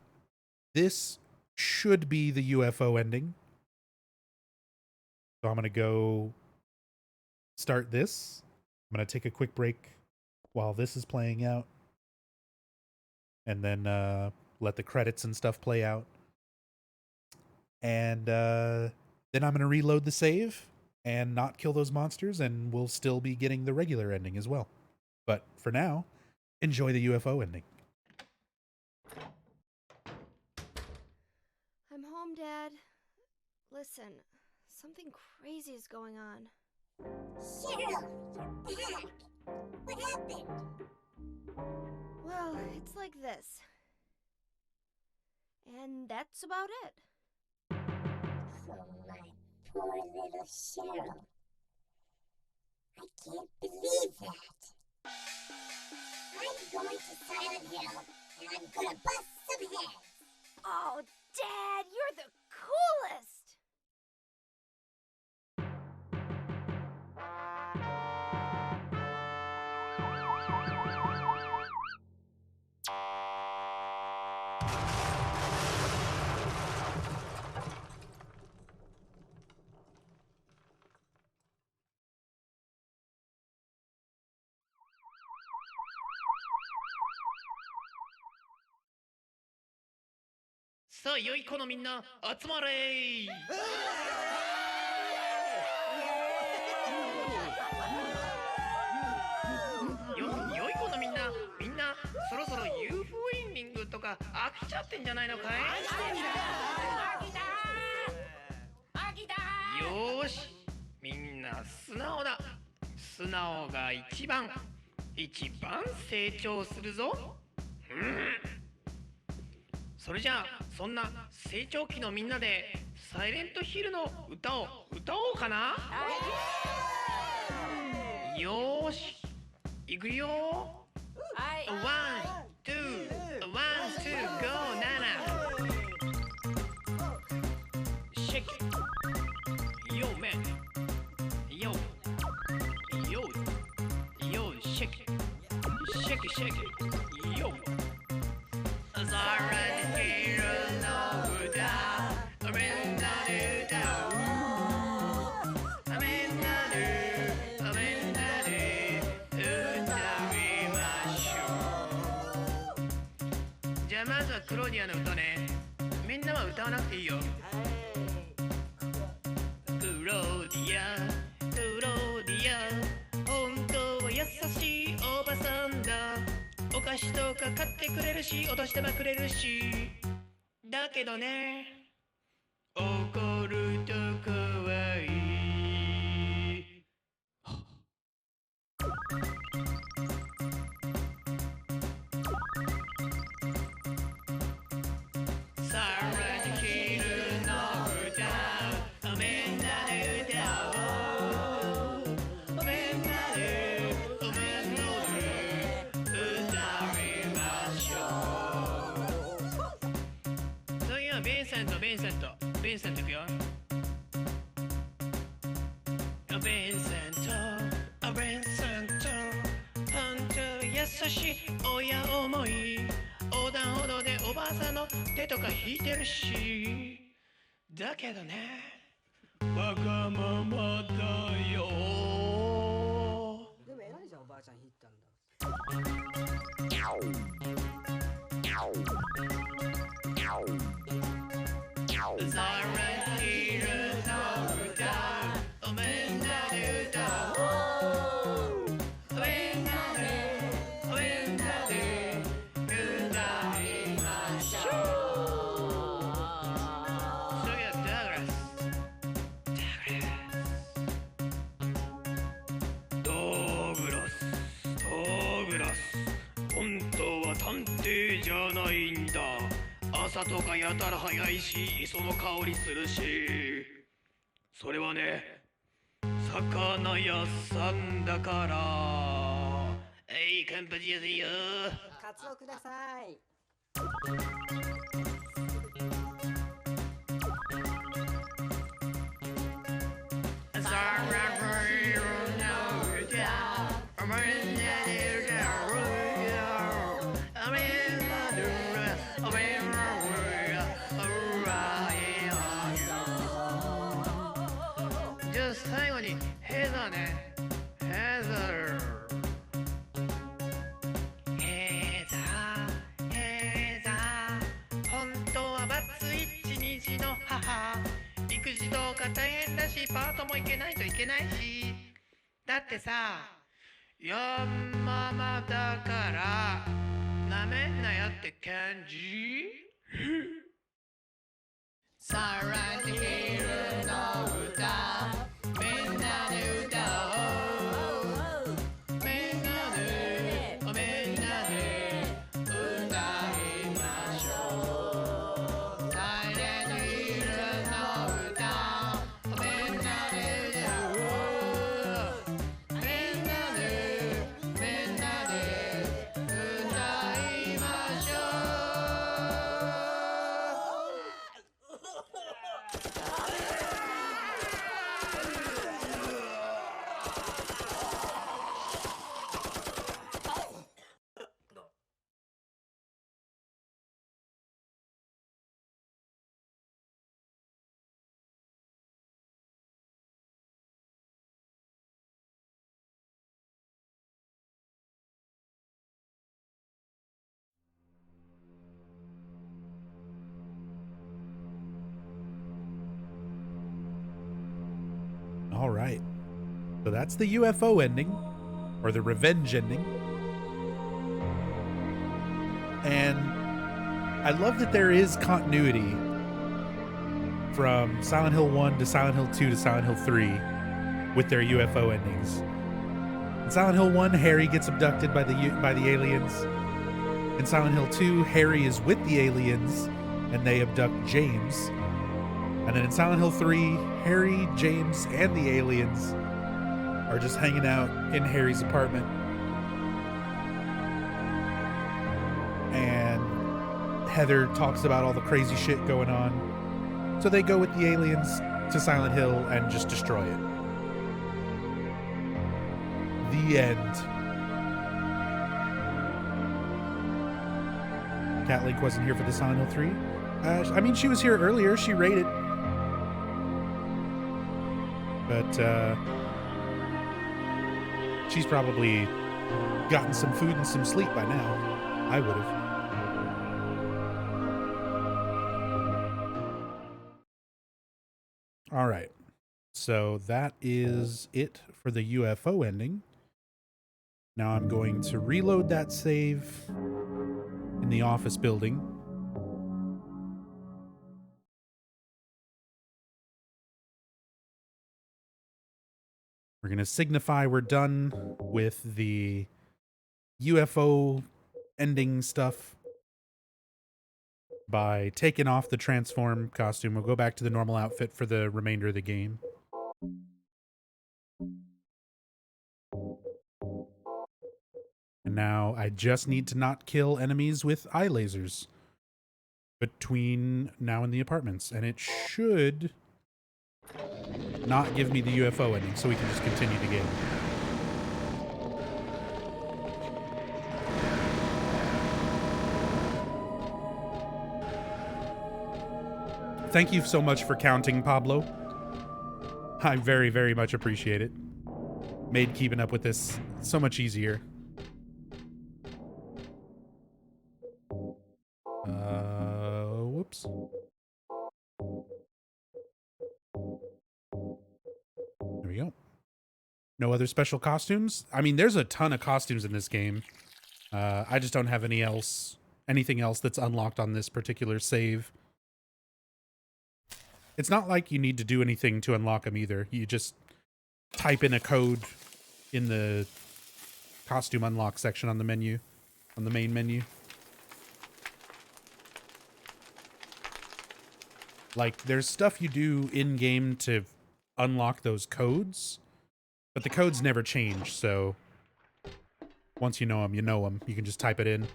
This should be the UFO ending. So I'm going to go start this. I'm going to take a quick break while this is playing out. And then let the credits and stuff play out. And then I'm going to reload the save and not kill those monsters. And we'll still be getting the regular ending as well. But for now, enjoy the UFO ending. I'm home, Dad. Listen, something crazy is going on. Cheryl, you're back. What happened? Well, it's like this. And that's about it. Oh, my poor little Cheryl. I can't believe that. I'm going to Silent Hill, and I'm gonna bust some heads. Oh, Dad, you're the coolest!さあ良い子のみんな集まれ良い子のみんなそろそろ UFO エンディングとか飽きちゃってんじゃないのかい？よーしみんな素直だ。素直が一番成長するぞ。それじゃあそんな成長期のみんなでサイレントヒルの歌を歌おうかな。よーしいくよ。ワン、ツー、ゴー、ナナ。シェイク。ヨーメン。ヨー、シェイク。シェイク。ヨー。ザディアの歌ね。みんなは歌わなくていいよ。クローディア、クローディア、本当は優しいおばさんだ。お菓子とか買ってくれるし、落としてはくれるし。だけどね、怒ると怖い。さらに昼の歌、みんなで歌おう。みんなで、みんなで歌いましょう。次はヴィンセント、ヴィンセント、ヴィンセントいくよ。ヴィンセント、ヴィンセント、本当優しい親思い。横断歩道でおばあさんの手とか引いてるし。だけどね、わがままだよ。でも偉いじゃん、おばあちゃん引いたんだ。さらに昼の歌、みんなで歌おう。みんなで、みんなで歌いましょう。次はダグラス。ダグラス、ダグラス。本当は探偵じゃないんだ。朝とかやたら早いし、磯の香りするし。それはね、魚屋さんだから。カンパチやすいよ。カツオください。さらに昼の歌、みんなで歌おう。みんなでみんなでじゃあ最後にヘザーね。ヘザー。ヘザー、ヘザー。本当はバツ1、2児の母。育児とか大変だし、パートも行けないといけないし。だってさ、ヤンママだからなめんなやって感じ。さらに昼の歌、みんなで歌おう。みんなで、みんなで歌いましょう。さらに昼の歌、みんなで歌おう。みんなで、みんなで歌いましょう。All right. So that's the UFO ending, or the revenge ending. And I love that there is continuity from Silent Hill 1 to Silent Hill 2 to Silent Hill 3 with their UFO endings. In Silent Hill 1, Harry gets abducted by the aliens. In Silent Hill 2, Harry is with the aliens and they abduct James. And then in Silent Hill 3, Harry, James, and the aliens are just hanging out in Harry's apartment. And Heather talks about all the crazy shit going on. So they go with the aliens to Silent Hill and just destroy it. The end. Cat Link wasn't here for the Silent Hill 3. I mean, she was here earlier. She rated. But she's probably gotten some food and some sleep by now. I would have. All right. So that is it for the UFO ending. Now I'm going to reload that save in the office building. We're going to signify we're done with the UFO ending stuff by taking off the transform costume. We'll go back to the normal outfit for the remainder of the game. And now I just need to not kill enemies with eye lasers between now and the apartments. And it should not give me the UFO ending, so we can just continue the game. Thank you so much for counting, Pablo. I very, very much appreciate it. Made keeping up with this so much easier. Whoops. There we go. No other special costumes? I mean, there's a ton of costumes in this game. I just don't have anything else that's unlocked on this particular save. It's not like you need to do anything to unlock them either. You just type in a code in the costume unlock section on the menu, on the main menu. Like, there's stuff you do in-game to unlock those codes, but the codes never change, so once you know them, you know them. You can just type it in.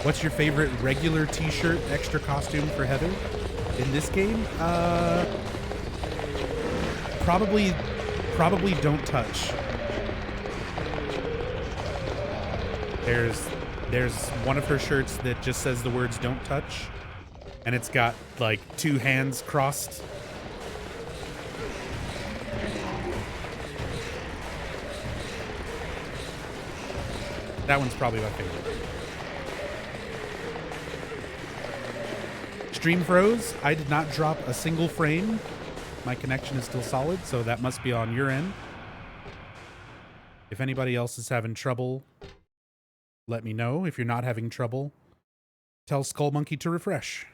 What's your favorite regular t-shirt extra costume for Heather in this game? Probably Don't Touch. There's one of her shirts that just says the words "Don't Touch," and it's got like two hands crossed. That one's probably my favorite. Stream froze. I did not drop a single frame. My connection is still solid, so that must be on your end. If anybody else is having trouble, let me know. If you're not having trouble, tell Skull Monkey to refresh.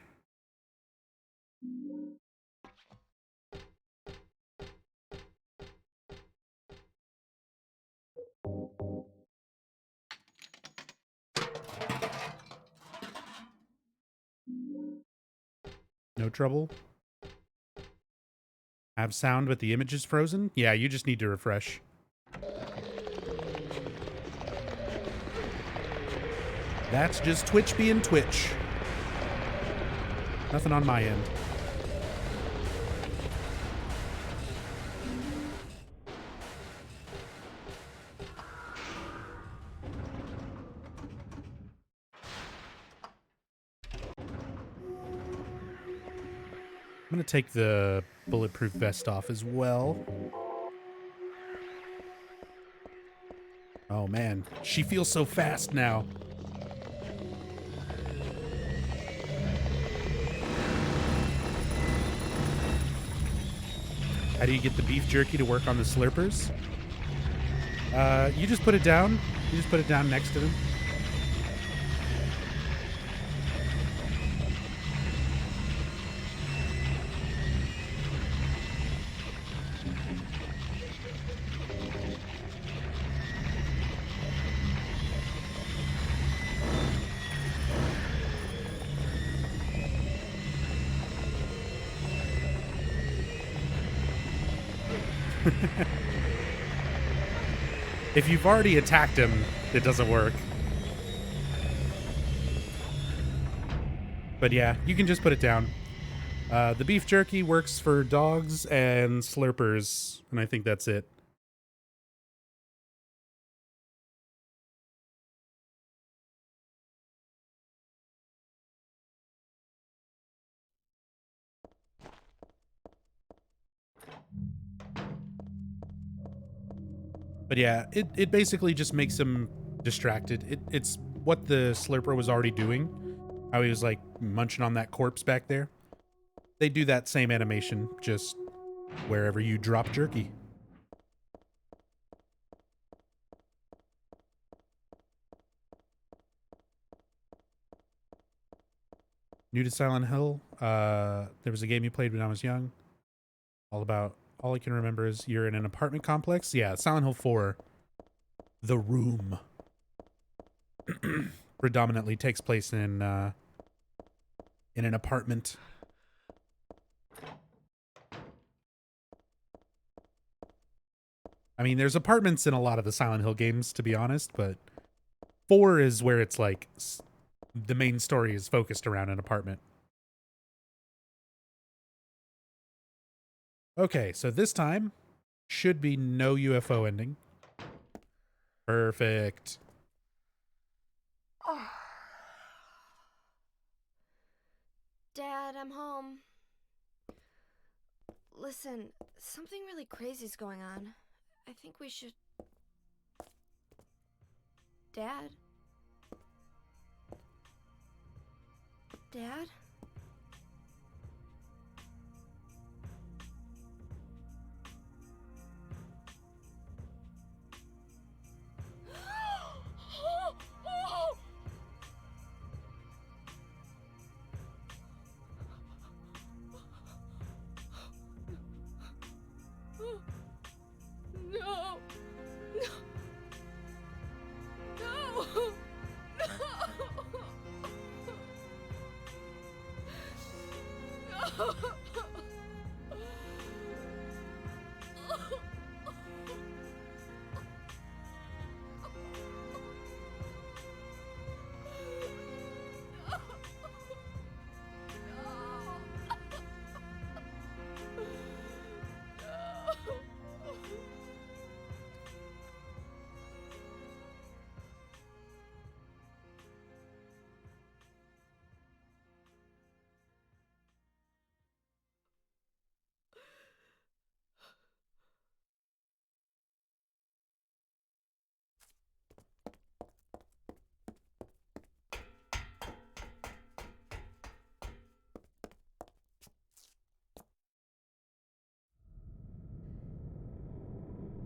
No trouble? Have sound but the image is frozen? Yeah, you just need to refresh. That's just Twitch being Twitch. Nothing on my end. I'm going to take the bulletproof vest off as well. Oh man, she feels so fast now. How do you get the beef jerky to work on the slurpers? You just put it down. You just put it down next to them. If you've already attacked him, it doesn't work. But yeah, you can just put it down. The beef jerky works for dogs and slurpers, and I think that's it. But yeah, it basically just makes him distracted. It's what the Slurper was already doing. How he was like munching on that corpse back there. They do that same animation just wherever you drop jerky. New to Silent Hill. There was a game you played when I was young. All I can remember is you're in an apartment complex. Yeah, Silent Hill 4. The Room. Predominantly takes place in an apartment. I mean, there's apartments in a lot of the Silent Hill games, to be honest, but 4 is where it's like the main story is focused around an apartment. Okay, so this time should be no UFO ending. Perfect. Dad, I'm home. Listen, something really crazy's going on. I think we should... Dad? Dad? No! No! No! No!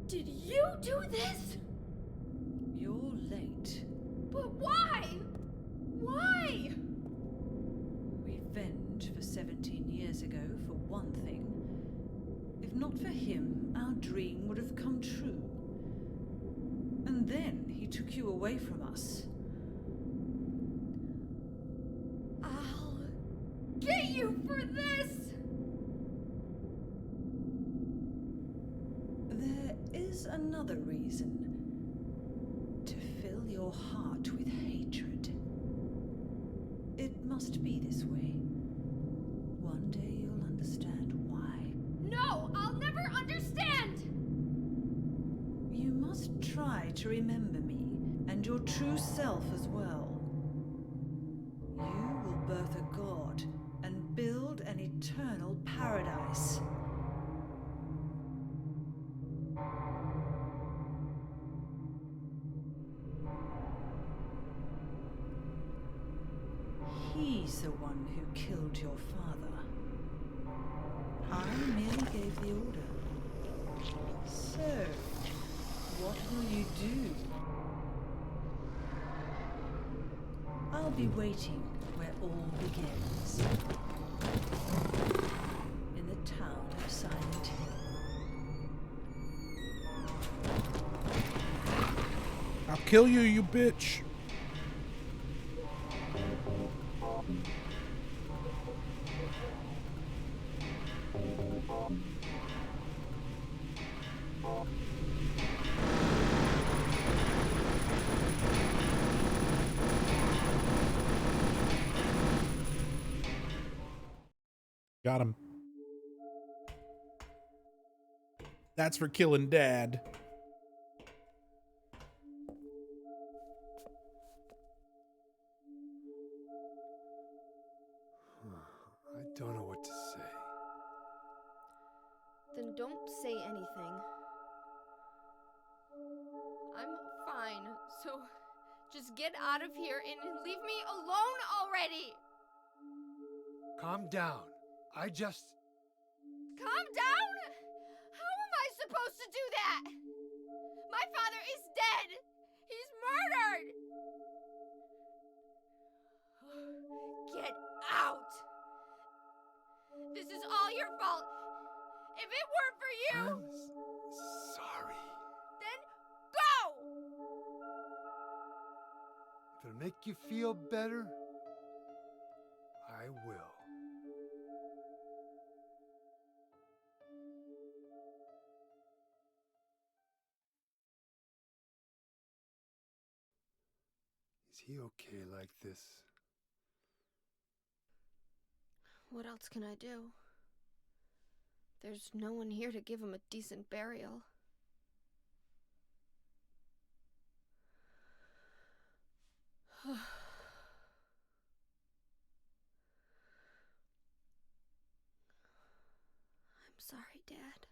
Did you do this? You're late. But why? Why? Revenge for 17 years ago, for one thing. If not for him, our dream would have come true. And then he took you away from us. I'll get you for this! There is another reason. To fill your heart with hatred. It must be this way. One day you'll understand why. No, I'll never understand! You must try to remember me, and your true self as well. You will birth a god, and build an eternal paradise. He's the one who killed your father. I merely gave the order. So, what will you do? I'll be waiting where all begins. In the town of Silent Hill. I'll kill you, you bitch. Got him. That's for killing Dad. I don't know what to say. Then don't say anything. I'm fine, so Just get out of here and leave me alone already! Calm down. Calm down? How am I supposed to do that? My father is dead! He's murdered! Get out! This is all your fault! If it weren't for you, I'm sorry. then go! If it'll make you feel better, I will. Is he okay like this? What else can I do? There's no one here to give him a decent burial. I'm sorry, Dad.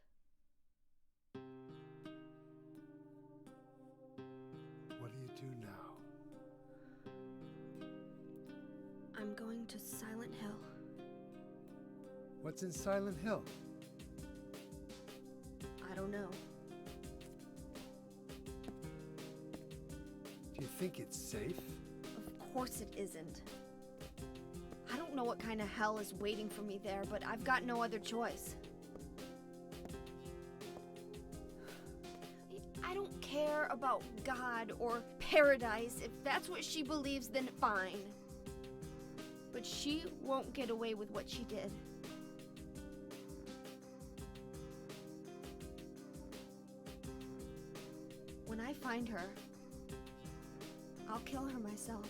What do you do now? I'm going to Silent Hill. What's in Silent Hill? I don't know. Do you think it's safe? Of course it isn't. I don't know what kind of hell is waiting for me there, but I've got no other choice. I don't care about God or paradise. If that's what she believes, then fine. But she won't get away with what she did. When I find her, I'll kill her myself.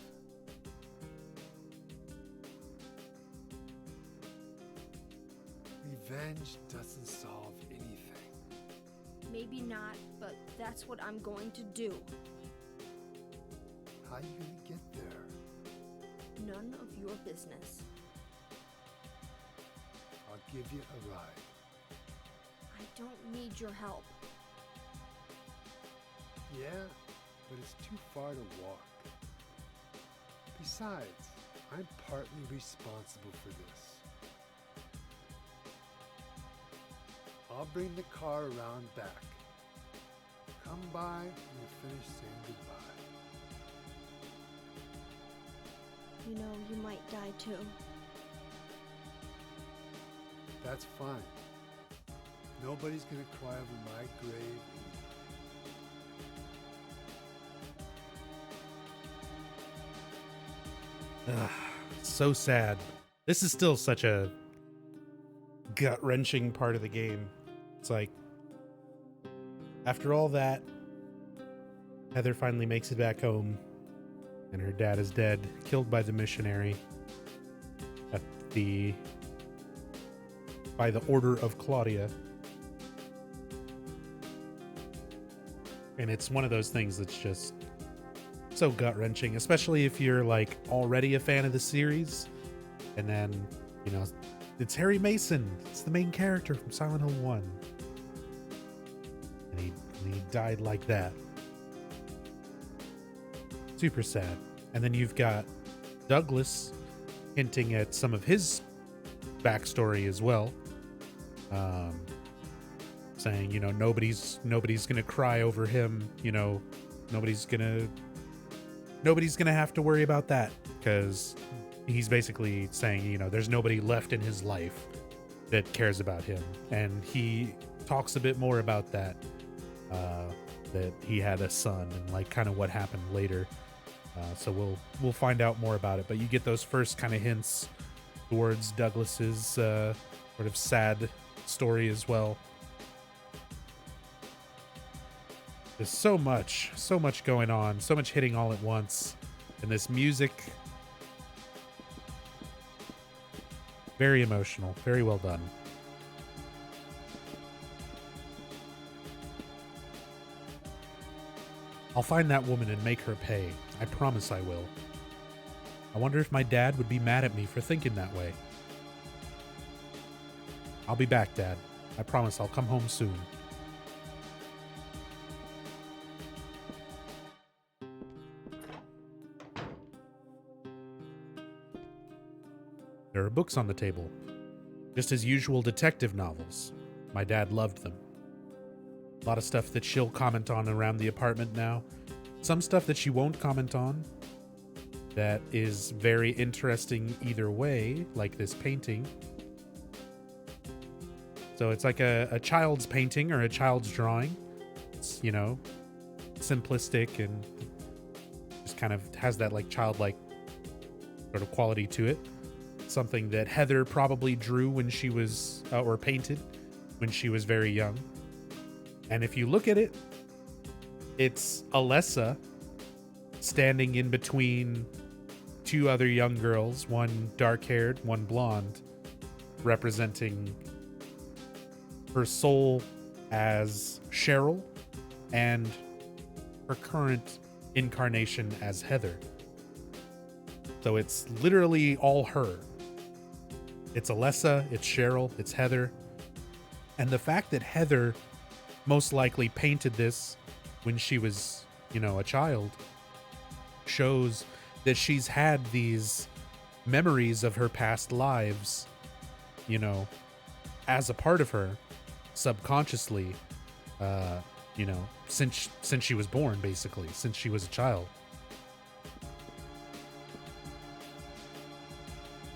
Revenge doesn't solve anything. Maybe not, but that's what I'm going to do. How are you gonna get there? None of your business. I'll give you a ride. I don't need your help. Yeah, but it's too far to walk. Besides, I'm partly responsible for this. I'll bring the car around back. Come by when you finish saying goodbye. You know, you might die too. That's fine. Nobody's gonna cry over my grave. Ugh, so sad. This is still such a Gut-wrenching part of the game. It's like, after all that, Heather finally makes it back home, and her dad is dead, killed by the missionary by the order of Claudia. And it's one of those things that's just so gut-wrenching, especially if you're like already a fan of the series, and then, you know, it's Harry Mason. It's the main character from Silent Hill 1. And he died like that. Super sad. And then you've got Douglas hinting at some of his backstory as well. Saying, you know, nobody's gonna cry over him, you know, nobody's gonna have to worry about that, because he's basically saying, you know, there's nobody left in his life that cares about him. And he talks a bit more about that, that he had a son and like kind of what happened later. So we'll find out more about it, but you get those first kind of hints towards Douglas's sort of sad story as well. There's so much going on, so much hitting all at once, and this music, very emotional, very well done. I'll find that woman and make her pay. I promise I will. I wonder if my dad would be mad at me for thinking that way. I'll be back, Dad. I promise I'll come home soon. There are books on the table, just as usual detective novels. My dad loved them. A lot of stuff that she'll comment on around the apartment now. Some stuff that she won't comment on that is very interesting either way, like this painting. So it's like a child's painting or a child's drawing. It's, you know, simplistic and just kind of has that like childlike sort of quality to it. Something that Heather probably drew when she was, or painted when she was very young. And if you look at it, it's Alessa standing in between two other young girls, one dark-haired, one blonde, representing her soul as Cheryl and her current incarnation as Heather. So it's literally all her. It's Alessa, it's Cheryl, it's Heather. And the fact that Heather most likely painted this when she was, you know, a child shows that she's had these memories of her past lives, you know, as a part of her subconsciously, you know, since she was born, basically, since she was a child.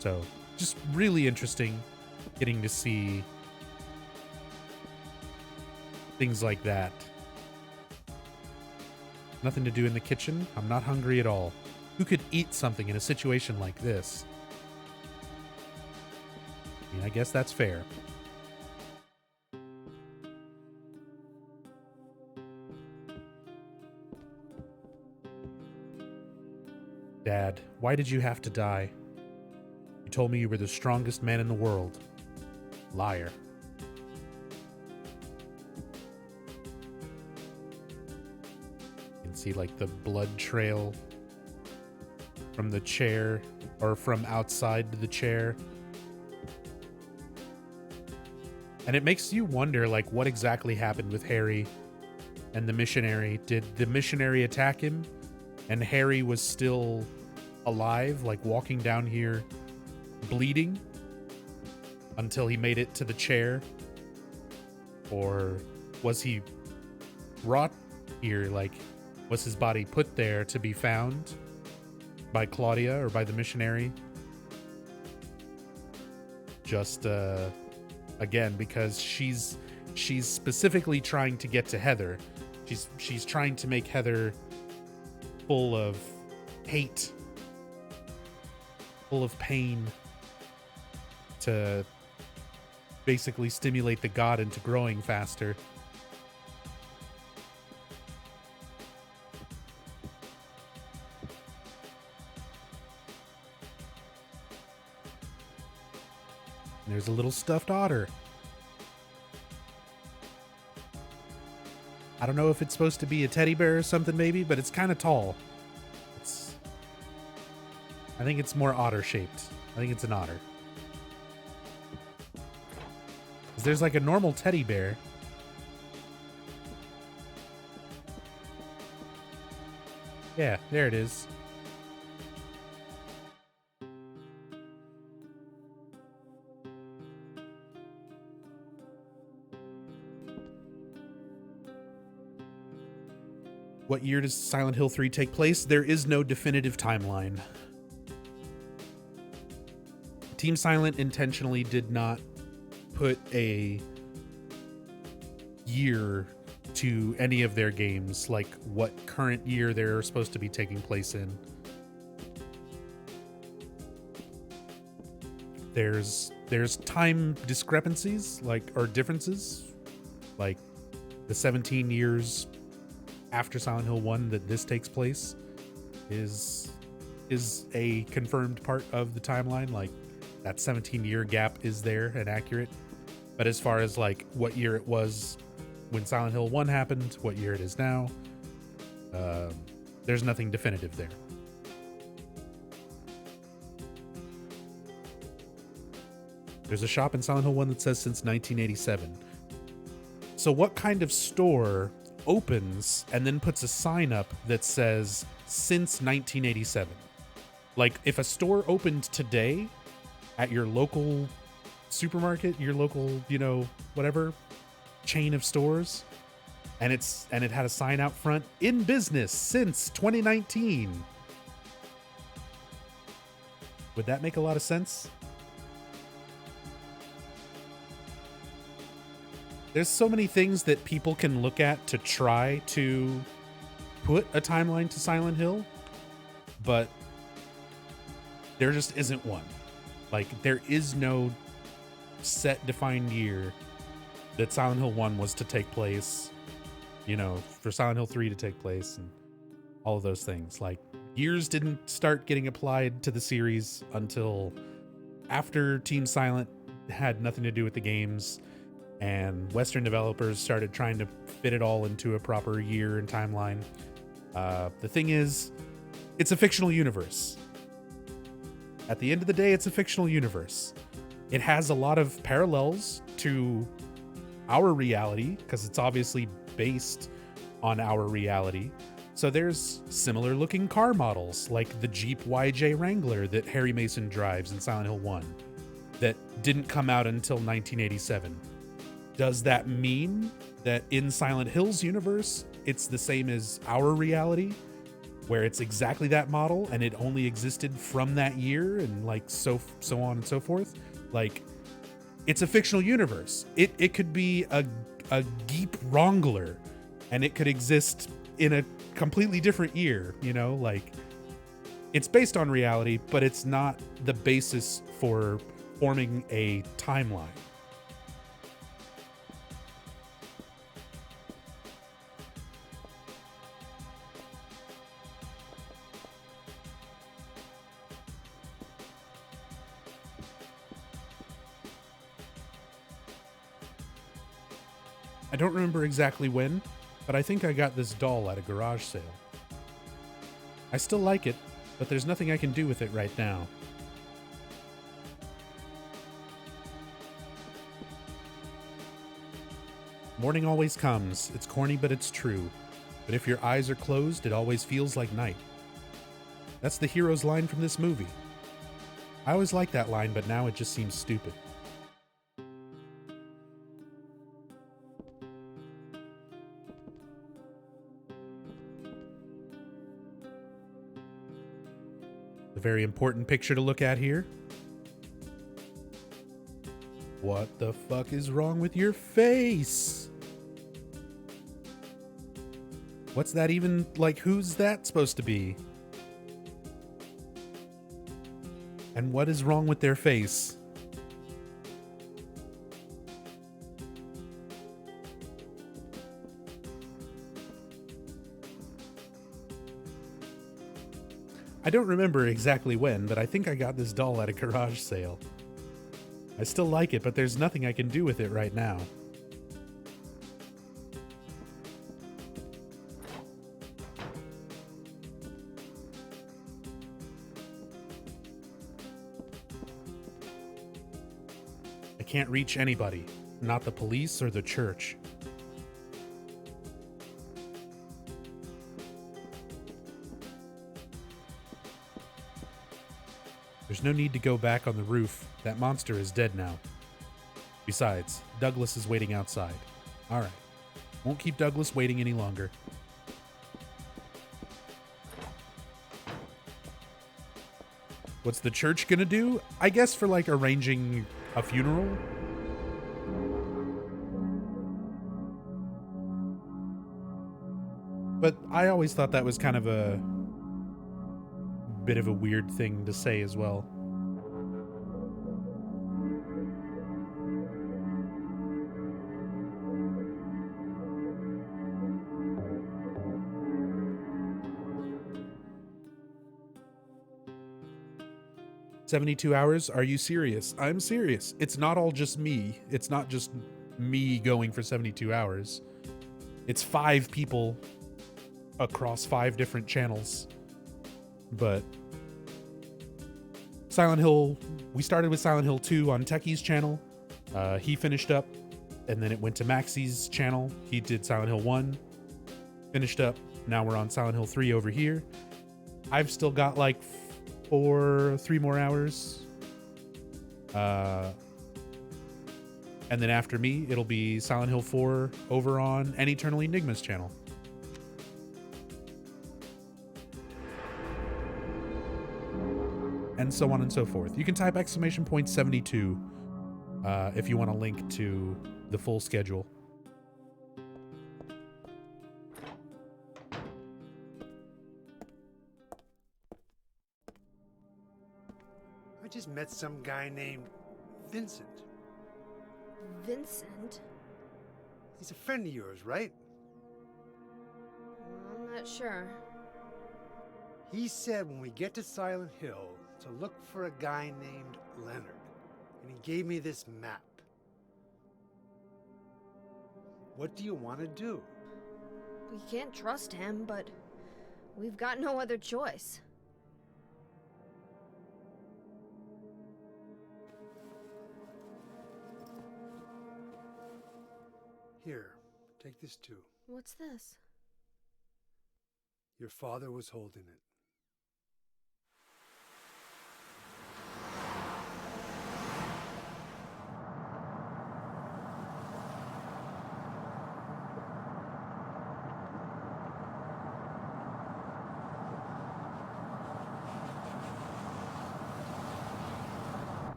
So just really interesting getting to see things like that. Nothing to do in the kitchen. I'm not hungry at all. Who could eat something in a situation like this? I mean, I guess that's fair. Dad, why did you have to die? You told me you were the strongest man in the world. Liar. You can see like the blood trail from the chair, or from outside the chair. And it makes you wonder, like, what exactly happened with Harry and the missionary. Did the missionary attack him and Harry was still alive, like walking down here bleeding until he made it to the chair? Or was he brought here, like, was his body put there to be found by Claudia or by the missionary? Just again, because she's specifically trying to get to Heather. She's trying to make Heather full of hate, full of pain, to basically stimulate the god into growing faster. And there's a little stuffed otter. I don't know if it's supposed to be a teddy bear or something, maybe, but it's kind of tall. I think it's more otter shaped. I think it's an otter. 'Cause there's like a normal teddy bear. Yeah, there it is. What year does Silent Hill 3 take place? There is no definitive timeline. Team Silent intentionally did not put a year to any of their games, like what current year they're supposed to be taking place in. There's time discrepancies, like, or differences, like the 17 years after Silent Hill 1 that this takes place is a confirmed part of the timeline. Like, that 17-year gap is there and accurate. But as far as like what year it was when Silent Hill 1 happened, what year it is now, there's nothing definitive there. There's a shop in Silent Hill 1 that says since 1987. So what kind of store opens and then puts a sign up that says since 1987? Like, if a store opened today at your local supermarket, your local, whatever chain of stores. And it had a sign out front, in business since 2019. Would that make a lot of sense? There's so many things that people can look at to try to put a timeline to Silent Hill, but there just isn't one. Like, there is no set defined year that Silent Hill 1 was to take place, for Silent Hill 3 to take place, and all of those things. Like, years didn't start getting applied to the series until after Team Silent had nothing to do with the games, and Western developers started trying to fit it all into a proper year and timeline. The thing is, it's a fictional universe. At the end of the day, it's a fictional universe. It has a lot of parallels to our reality, because it's obviously based on our reality. So there's similar looking car models, like the Jeep YJ Wrangler that Harry Mason drives in Silent Hill 1, that didn't come out until 1987. Does that mean that in Silent Hill's universe, it's the same as our reality, where it's exactly that model and it only existed from that year, and like so on and so forth? Like, it's a fictional universe. It could be a Jeep Wrangler, and it could exist in a completely different year, like, it's based on reality, but it's not the basis for forming a timeline. I don't remember exactly when, but I think I got this doll at a garage sale. I still like it, but there's nothing I can do with it right now. Morning always comes. It's corny, but it's true. But if your eyes are closed, it always feels like night. That's the hero's line from this movie. I always liked that line, but now it just seems stupid. A very important picture to look at here. What the fuck is wrong with your face? What's that even, like, who's that supposed to be? And what is wrong with their face? I don't remember exactly when, but I think I got this doll at a garage sale. I still like it, but there's nothing I can do with it right now. I can't reach anybody, not the police or the church. There's no need to go back on the roof. That monster is dead now. Besides, Douglas is waiting outside. Alright. Won't keep Douglas waiting any longer. What's the church gonna do? I guess for, like, arranging a funeral? But I always thought that was kind of a bit of a weird thing to say as well. "72 hours? Are you serious?" I'm serious. It's not all just me. It's not just me going for 72 hours. It's 5 people across 5 different channels. But Silent Hill, we started with Silent Hill 2 on Techie's channel. He finished up, and then it went to Maxie's channel. He did Silent Hill 1, finished up. Now we're on Silent Hill 3 over here. I've still got like 3 more hours And then after me, it'll be Silent Hill 4 over on An Eternal Enigmas channel. And so on and so forth. You can type !72 if you want a link to the full schedule. I just met some guy named Vincent. Vincent? He's a friend of yours, right? I'm not sure. He said when we get to Silent Hill to look for a guy named Leonard. And he gave me this map. What do you want to do? We can't trust him, but we've got no other choice. Here, take this too. What's this? Your father was holding it.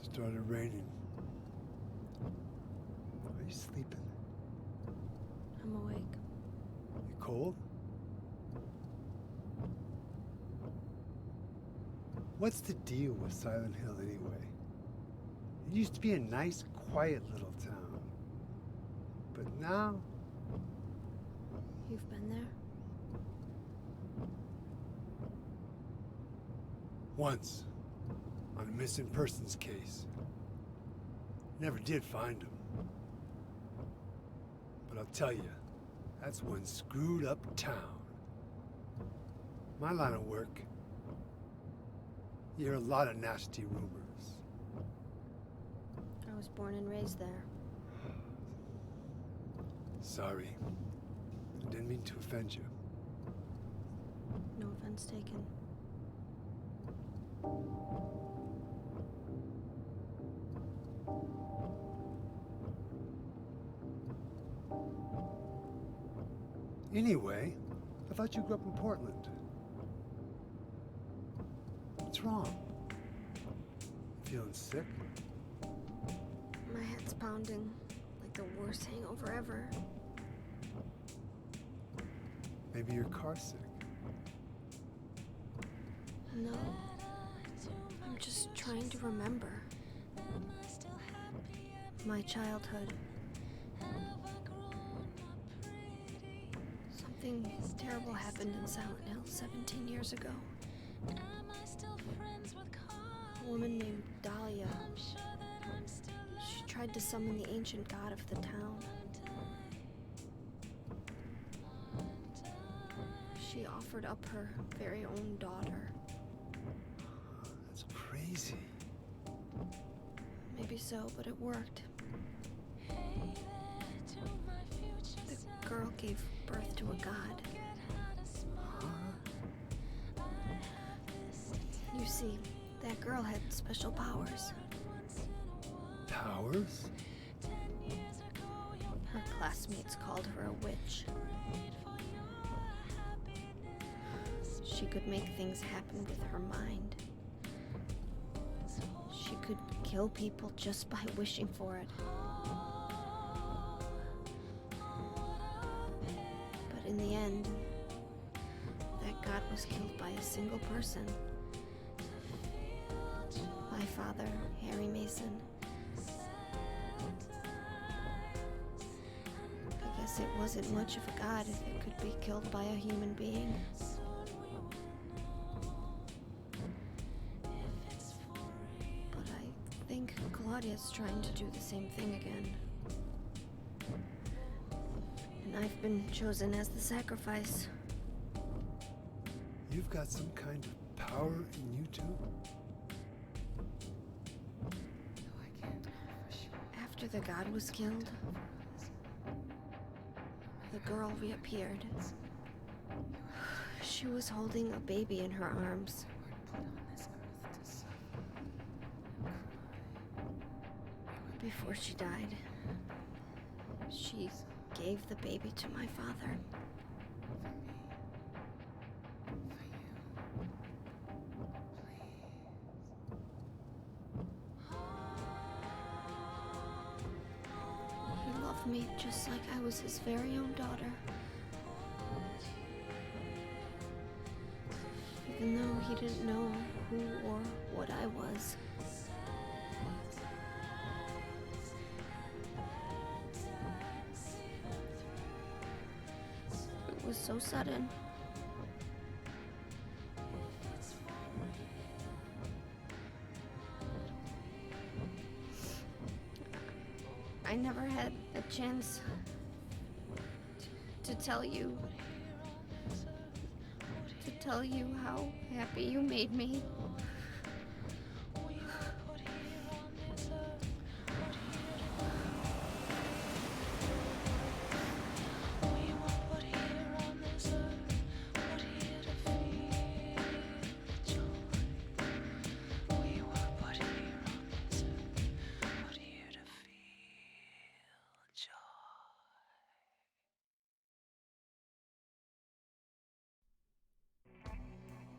Started raining. Are you sleeping? I'm awake. You cold? What's the deal with Silent Hill anyway? It used to be a nice, quiet little town. But now... You've been there? Once. On a missing persons case. Never did find him. But I'll tell you, that's one screwed up town. My line of work, you hear a lot of nasty rumors. I was born and raised there. Sorry. I didn't mean to offend you. No offense taken. Anyway, I thought you grew up in Portland. What's wrong? Feeling sick? My head's pounding like the worst hangover ever. Maybe you're car sick. No. I'm just trying to remember. My childhood. Something terrible happened in Silent Hill 17 years ago. A woman named Dahlia. She tried to summon the ancient god of the town. She offered up her very own daughter. That's crazy. Maybe so, but it worked. The girl gave birth to a god. You see, that girl had special powers. Powers? Her classmates called her a witch. She could make things happen with her mind. She could kill people just by wishing for it. But in the end, that god was killed by a single person. My father, Harry Mason. I guess it wasn't much of a god if it could be killed by a human being. But I think Claudia's trying to do the same thing again. And I've been chosen as the sacrifice. You've got some kind of power in you too? After the god was killed, the girl reappeared. She was holding a baby in her arms. before she died, she gave the baby to my father. He loved me just like I was his very own daughter. Even though he didn't know who or what I was. It was so sudden. I never had a chance to tell you how happy you made me.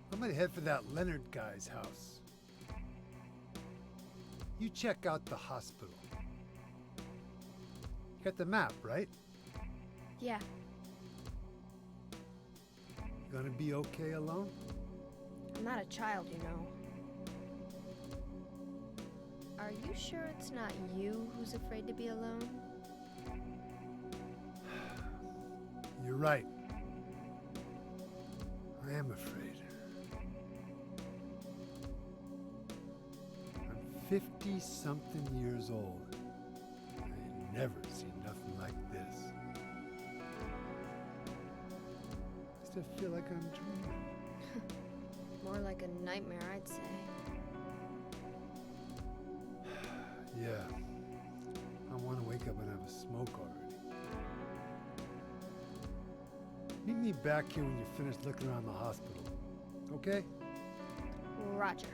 I'm gonna head for that Leonard guy's house. You check out the hospital. You got the map, right? Yeah, You gonna be okay alone? I'm not a child, you know. Are you sure it's not you who's afraid to be alone? You're right. I am afraid. I'm 50-something years old. I ain't never seen nothing like this. I still feel like I'm dreaming. More like a nightmare, I'd say. Yeah. I want to wake up and have a smoke already. Meet me back here when you're finished looking around the hospital. Okay? Roger.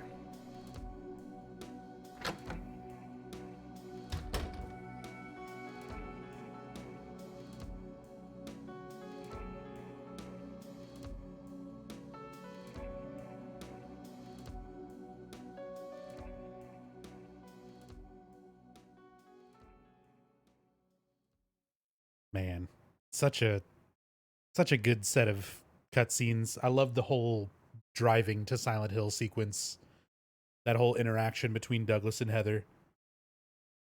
Man, such a good set of cutscenes. I love the whole driving to Silent Hill sequence. That whole interaction between Douglas and Heather.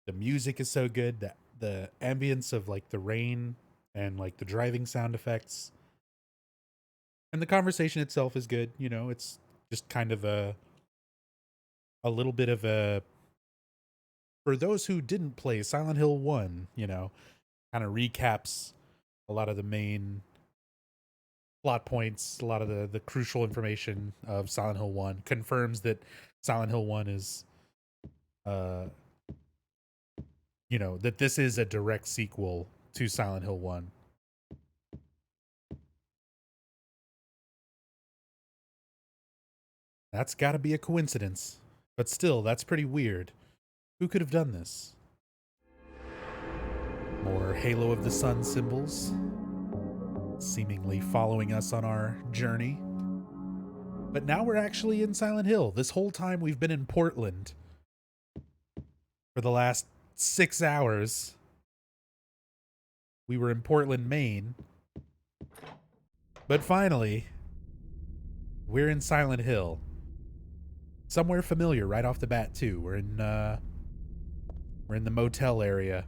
The music is so good. The ambience of like the rain and like the driving sound effects. And the conversation itself is good. You know, it's just kind of a little bit of a, for those who didn't play Silent Hill 1, you know, kind of recaps a lot of the main plot points, a lot of the crucial information of Silent Hill 1, confirms that Silent Hill 1 is, you know, that this is a direct sequel to Silent Hill 1. That's got to be a coincidence. But still, that's pretty weird. Who could have done this? More Halo of the Sun symbols, seemingly following us on our journey. But now we're actually in Silent Hill. This whole time we've been in Portland for the last 6 hours. We were in Portland, Maine. But finally, we're in Silent Hill. Somewhere familiar right off the bat too. We're in the motel area.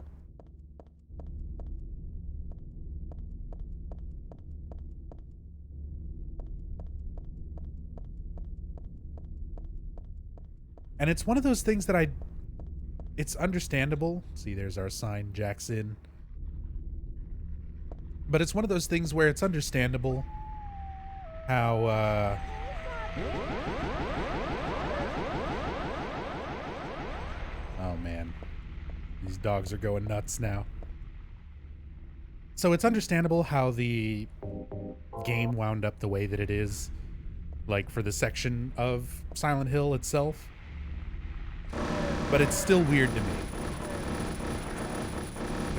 And it's one of those things that it's understandable. See, there's our sign, Jackson. But it's one of those things where it's understandable how, oh man, these dogs are going nuts now. So it's understandable how the game wound up the way that it is, like for the section of Silent Hill itself. But it's still weird to me.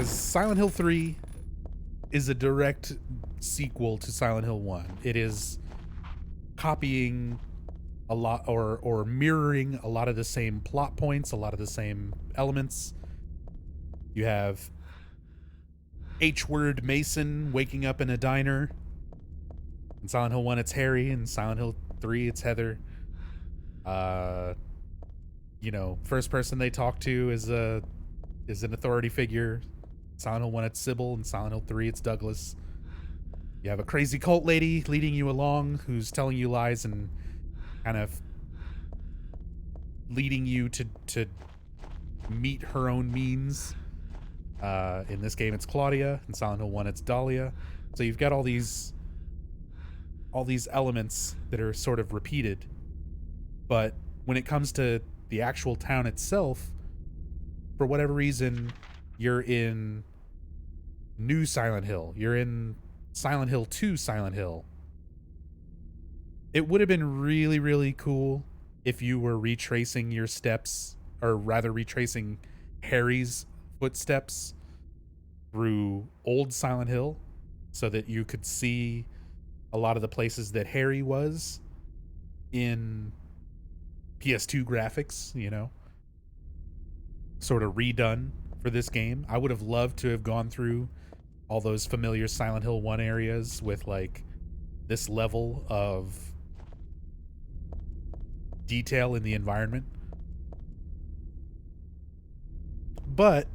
Because Silent Hill 3 is a direct sequel to Silent Hill 1. It is copying a lot or mirroring a lot of the same plot points, a lot of the same elements. You have H-word Mason waking up in a diner. In Silent Hill 1, it's Harry. In Silent Hill 3, it's Heather. First person they talk to is an authority figure. Silent Hill 1, it's Sybil. In Silent Hill 3, it's Douglas. You have a crazy cult lady leading you along who's telling you lies and kind of leading you to meet her own means. In this game, it's Claudia. In Silent Hill 1, it's Dahlia. So you've got all these elements that are sort of repeated. But when it comes to the actual town itself, for whatever reason, you're in New Silent Hill. You're in Silent Hill 2 Silent Hill. It would have been really, really cool if you were retracing your steps, or rather retracing Harry's footsteps through old Silent Hill so that you could see a lot of the places that Harry was in PS2 graphics, sort of redone for this game. I would have loved to have gone through all those familiar Silent Hill 1 areas with like this level of detail in the environment. But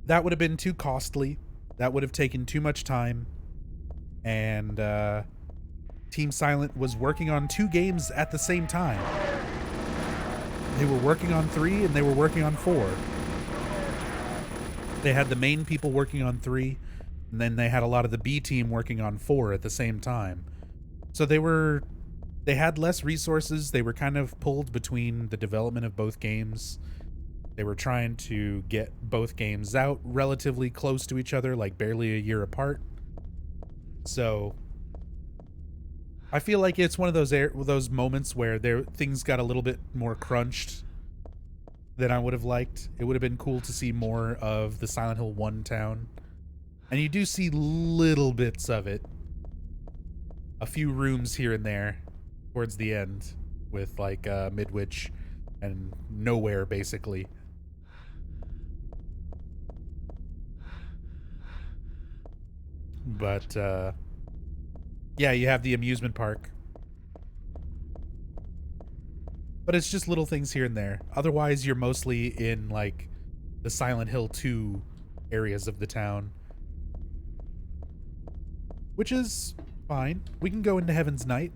that would have been too costly. That would have taken too much time. And Team Silent was working on 2 games at the same time. They were working on 3 and they were working on 4. They had the main people working on 3, and then they had a lot of the B team working on 4 at the same time. So they had less resources. They were kind of pulled between the development of both games. They were trying to get both games out relatively close to each other, like barely a year apart. So I feel like it's one of those moments where things got a little bit more crunched than I would have liked. It would have been cool to see more of the Silent Hill 1 town. And you do see little bits of it. A few rooms here and there towards the end with like Midwich and nowhere basically. But yeah, you have the amusement park. But it's just little things here and there. Otherwise, you're mostly in like the Silent Hill 2 areas of the town. Which is fine. We can go into Heaven's Night.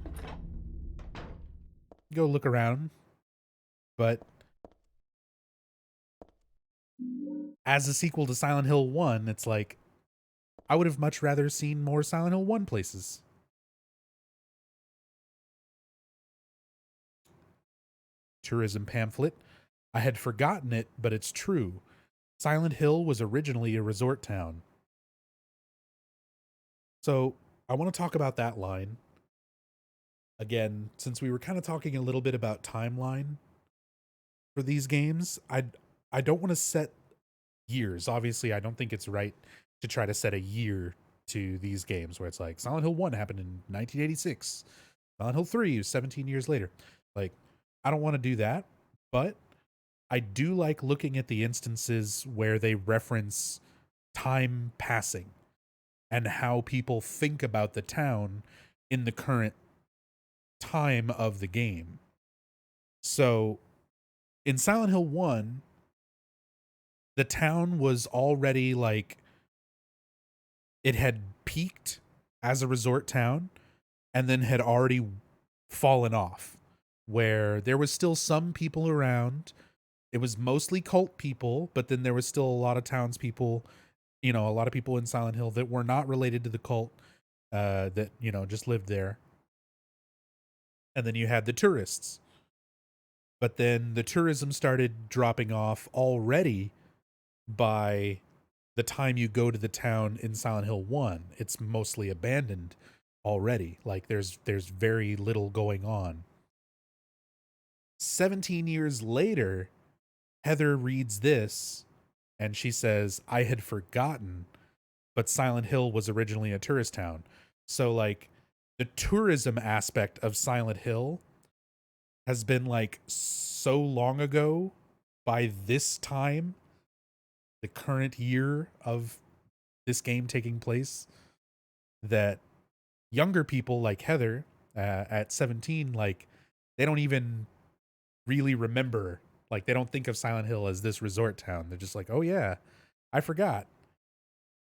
Go look around. But as a sequel to Silent Hill 1, it's like I would have much rather seen more Silent Hill 1 places. Tourism pamphlet. I had forgotten it, but it's true. Silent Hill was originally a resort town. So I want to talk about that line. Again, since we were kind of talking a little bit about timeline for these games, I don't want to set years. Obviously, I don't think it's right to try to set a year to these games where it's like Silent Hill 1 happened in 1986. Silent Hill 3 is 17 years later. Like, I don't want to do that, but I do like looking at the instances where they reference time passing and how people think about the town in the current time of the game. So in Silent Hill 1, the town was already like, it had peaked as a resort town and then had already fallen off, where there was still some people around. It was mostly cult people, but then there was still a lot of townspeople, a lot of people in Silent Hill that were not related to the cult, that, just lived there. And then you had the tourists. But then the tourism started dropping off already by the time you go to the town in Silent Hill 1. It's mostly abandoned already. Like there's very little going on. 17 years later, Heather reads this And she says, I had forgotten, but Silent Hill was originally a tourist town. So like the tourism aspect of Silent Hill has been like so long ago by this time, the current year of this game taking place, that younger people like Heather at 17, like they don't even really remember, like they don't think of Silent Hill as this resort town. They're just like, oh yeah, I forgot.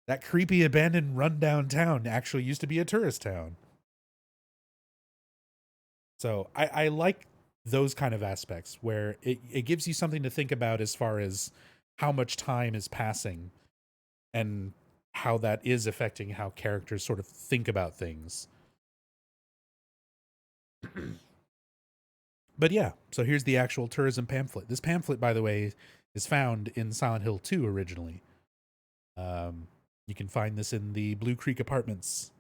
That creepy abandoned rundown town actually used to be a tourist town. So I like those kind of aspects where it gives you something to think about as far as how much time is passing and how that is affecting how characters sort of think about things. But yeah, so here's the actual tourism pamphlet. This pamphlet, by the way, is found in Silent Hill 2 originally. You can find this in the Blue Creek Apartments.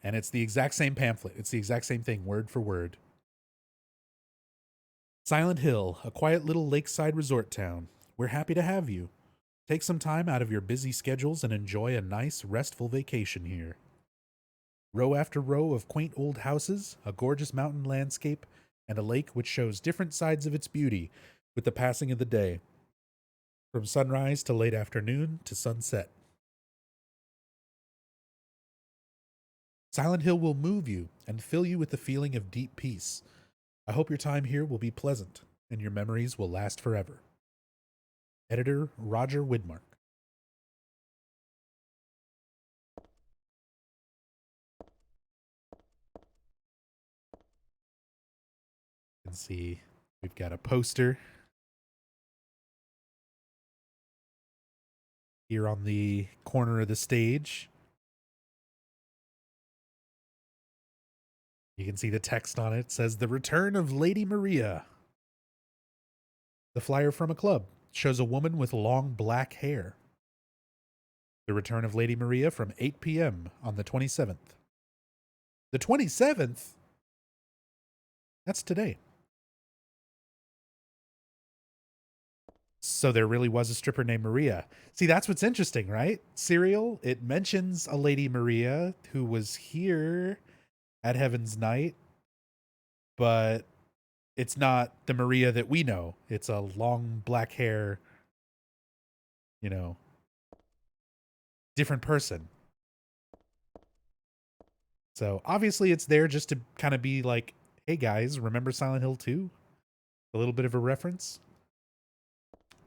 And it's the exact same pamphlet. It's the exact same thing, word for word. Silent Hill, a quiet little lakeside resort town. We're happy to have you. Take some time out of your busy schedules and enjoy a nice, restful vacation here. Row after row of quaint old houses, a gorgeous mountain landscape, and a lake which shows different sides of its beauty with the passing of the day, from sunrise to late afternoon to sunset. Silent Hill will move you and fill you with the feeling of deep peace. I hope your time here will be pleasant and your memories will last forever. Editor Roger Widmark. You can see we've got a poster here on the corner of the stage. You can see the text on it. It says, The Return of Lady Maria. The flyer from a club shows a woman with long black hair. The Return of Lady Maria from 8 p.m. on the 27th. The 27th? That's today. So there really was a stripper named Maria. See, that's what's interesting, right? Serial, it mentions a Lady Maria who was here at Heaven's Night, but it's not the Maria that we know. It's a long black hair, you know, different person. So obviously it's there just to kind of be like, hey guys, remember Silent Hill 2? A little bit of a reference.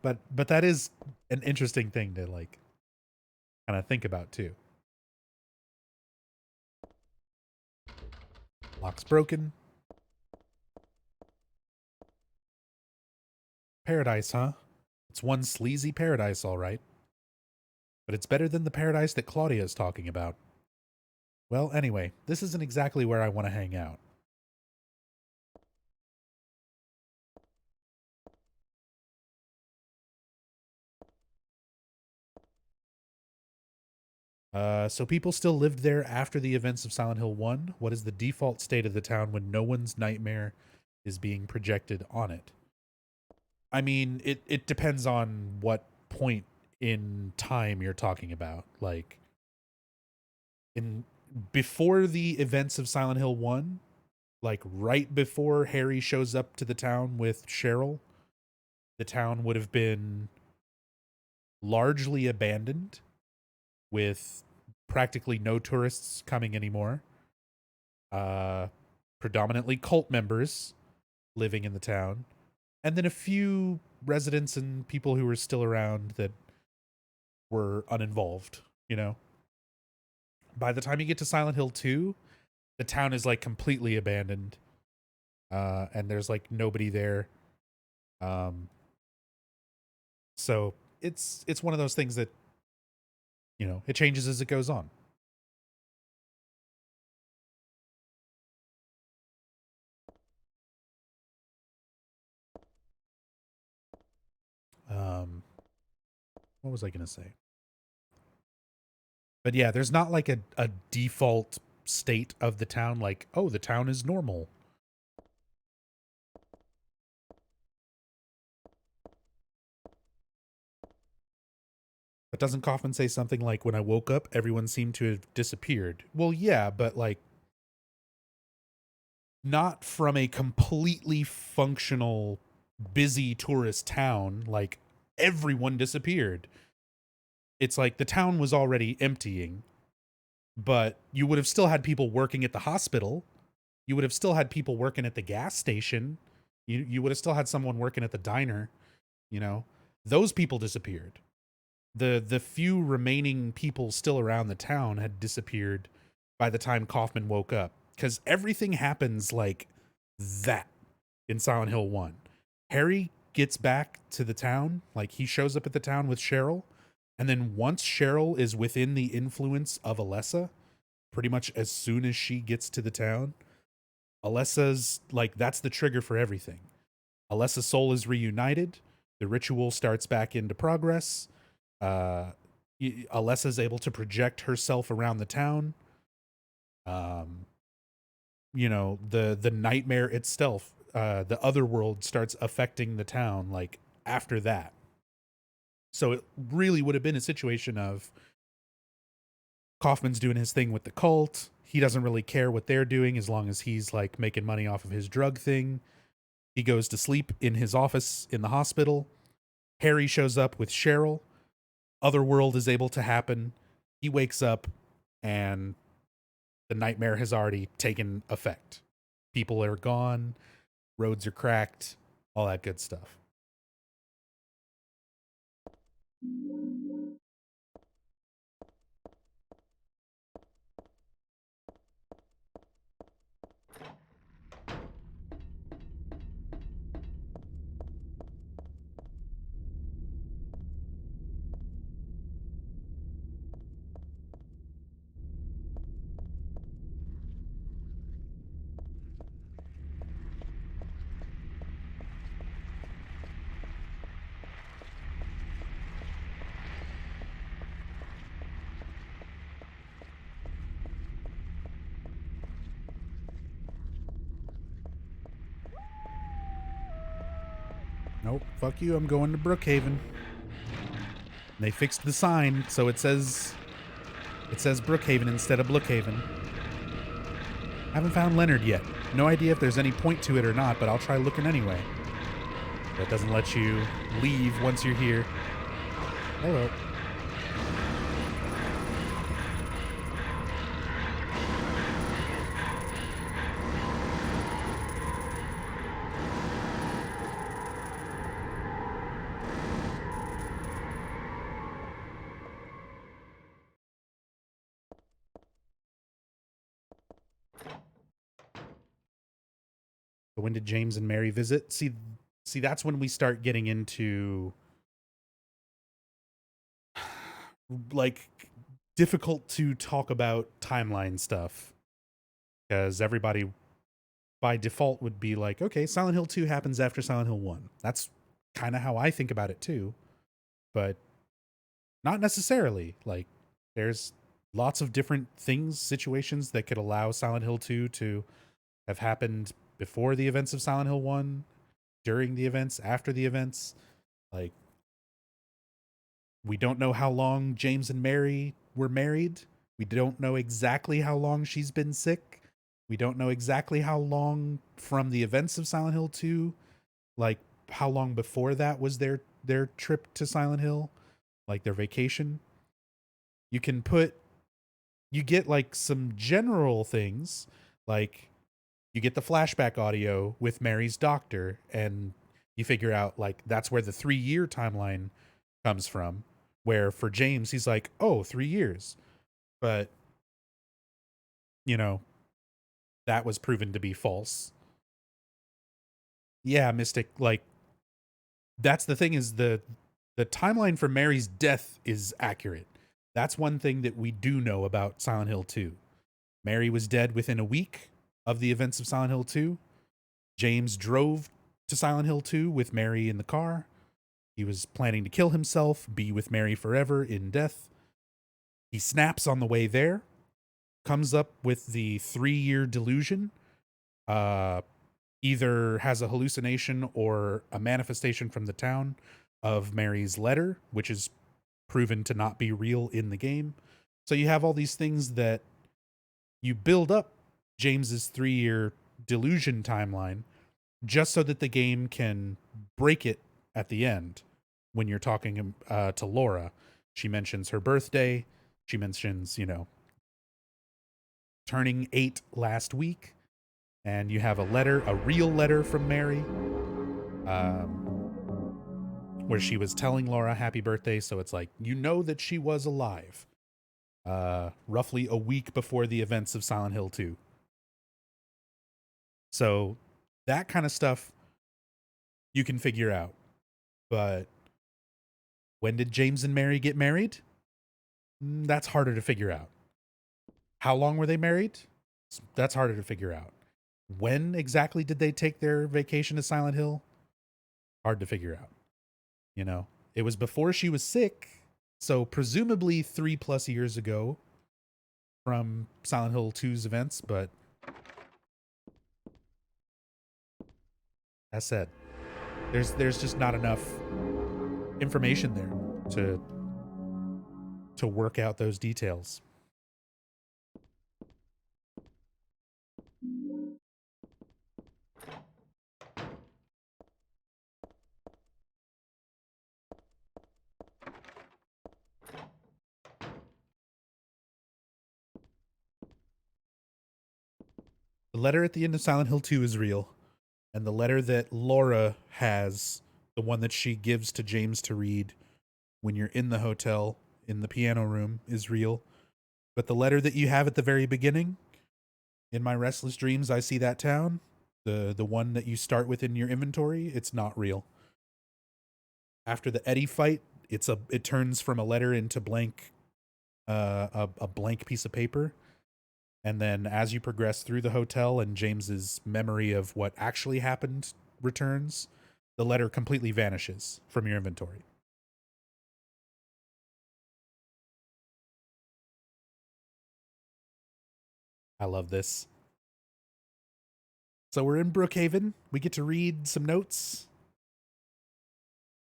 But that is an interesting thing to like kind of think about too. Lock's broken. Paradise, huh? It's one sleazy paradise, all right. But it's better than the paradise that Claudia is talking about. Well, anyway, this isn't exactly where I want to hang out. So people still lived there after the events of Silent Hill 1? What is the default state of the town when no one's nightmare is being projected on it? I mean, it depends on what point in time you're talking about. Like, before the events of Silent Hill 1, like right before Harry shows up to the town with Cheryl, the town would have been largely abandoned, with practically no tourists coming anymore. Predominantly cult members living in the town. And then a few residents and people who were still around that were uninvolved, you know? By the time you get to Silent Hill 2, the town is like completely abandoned. And there's like nobody there. So it's one of those things that, you know, it changes as it goes on. What was I going to say? But yeah, there's not like a default state of the town, like, oh, the town is normal. But doesn't Kaufman say something like, when I woke up, everyone seemed to have disappeared? Well, yeah, but like, not from a completely functional, busy tourist town. Like, everyone disappeared. It's like the town was already emptying, but you would have still had people working at the hospital. You would have still had people working at the gas station. You would have still had someone working at the diner. You know, those people disappeared. The few remaining people still around the town had disappeared by the time Kaufman woke up, because everything happens like that in Silent Hill 1. Harry gets back to the town, like he shows up at the town with Cheryl, and then once Cheryl is within the influence of Alessa, pretty much as soon as she gets to the town, Alessa's like, that's the trigger for everything. Alessa's soul is reunited. The ritual starts back into progress. Alessa's able to project herself around the town. You know, the nightmare itself, the other world starts affecting the town like after that. So it really would have been a situation of Kaufman's doing his thing with the cult. He doesn't really care what they're doing as long as he's like making money off of his drug thing. He goes to sleep in his office in the hospital. Harry shows up with Cheryl. Otherworld is able to happen. He wakes up and the nightmare has already taken effect. People are gone. Roads are cracked. All that good stuff. Nope, fuck you, I'm going to Brookhaven. They fixed the sign, so it says Brookhaven instead of Brookhaven. Haven't found Leonard yet. No idea if there's any point to it or not, but I'll try looking anyway. That doesn't let you leave once you're here. Hello. So when did James and Mary visit? See, that's when we start getting into like difficult to talk about timeline stuff, because everybody by default would be like, okay, Silent Hill 2 happens after Silent Hill 1. That's kind of how I think about it too, but not necessarily. Like, there's lots of different things, situations that could allow Silent Hill 2 to have happened before the events of Silent Hill 1, during the events, after the events. Like, we don't know how long James and Mary were married. We don't know exactly how long she's been sick. We don't know exactly how long from the events of Silent Hill 2, like how long before that was their trip to Silent Hill, like their vacation. You get like some general things, like you get the flashback audio with Mary's doctor, and you figure out like that's where the 3-year timeline comes from, where for James, he's like, oh, 3 years. But, you know, that was proven to be false. Yeah, Mystic, like, that's the thing, is the timeline for Mary's death is accurate. That's one thing that we do know about Silent Hill 2. Mary was dead within a week of the events of Silent Hill 2. James drove to Silent Hill 2 with Mary in the car. He was planning to kill himself, be with Mary forever in death. He snaps on the way there, comes up with the 3-year delusion, either has a hallucination or a manifestation from the town of Mary's letter, which is proven to not be real in the game. So you have all these things that you build up James's 3-year delusion timeline just so that the game can break it at the end when you're talking to Laura. She mentions her birthday. She mentions, turning 8 last week. And you have a real letter from Mary, where she was telling Laura happy birthday. So it's like, that she was alive, roughly a week before the events of Silent Hill 2. So that kind of stuff you can figure out. But when did James and Mary get married? That's harder to figure out. How long were they married? That's harder to figure out. When exactly did they take their vacation to Silent Hill? Hard to figure out. It was before she was sick, so presumably 3+ years ago from Silent Hill 2's events, but as said, there's just not enough information there to work out those details. The letter at the end of Silent Hill 2 is real. And the letter that Laura has, the one that she gives to James to read when you're in the hotel, in the piano room, is real. But the letter that you have at the very beginning, in my restless dreams, I see that town, the one that you start with in your inventory, it's not real. After the Eddie fight, it turns from a letter into blank, a blank piece of paper. And then as you progress through the hotel and James's memory of what actually happened returns, the letter completely vanishes from your inventory. I love this. So we're in Brookhaven. We get to read some notes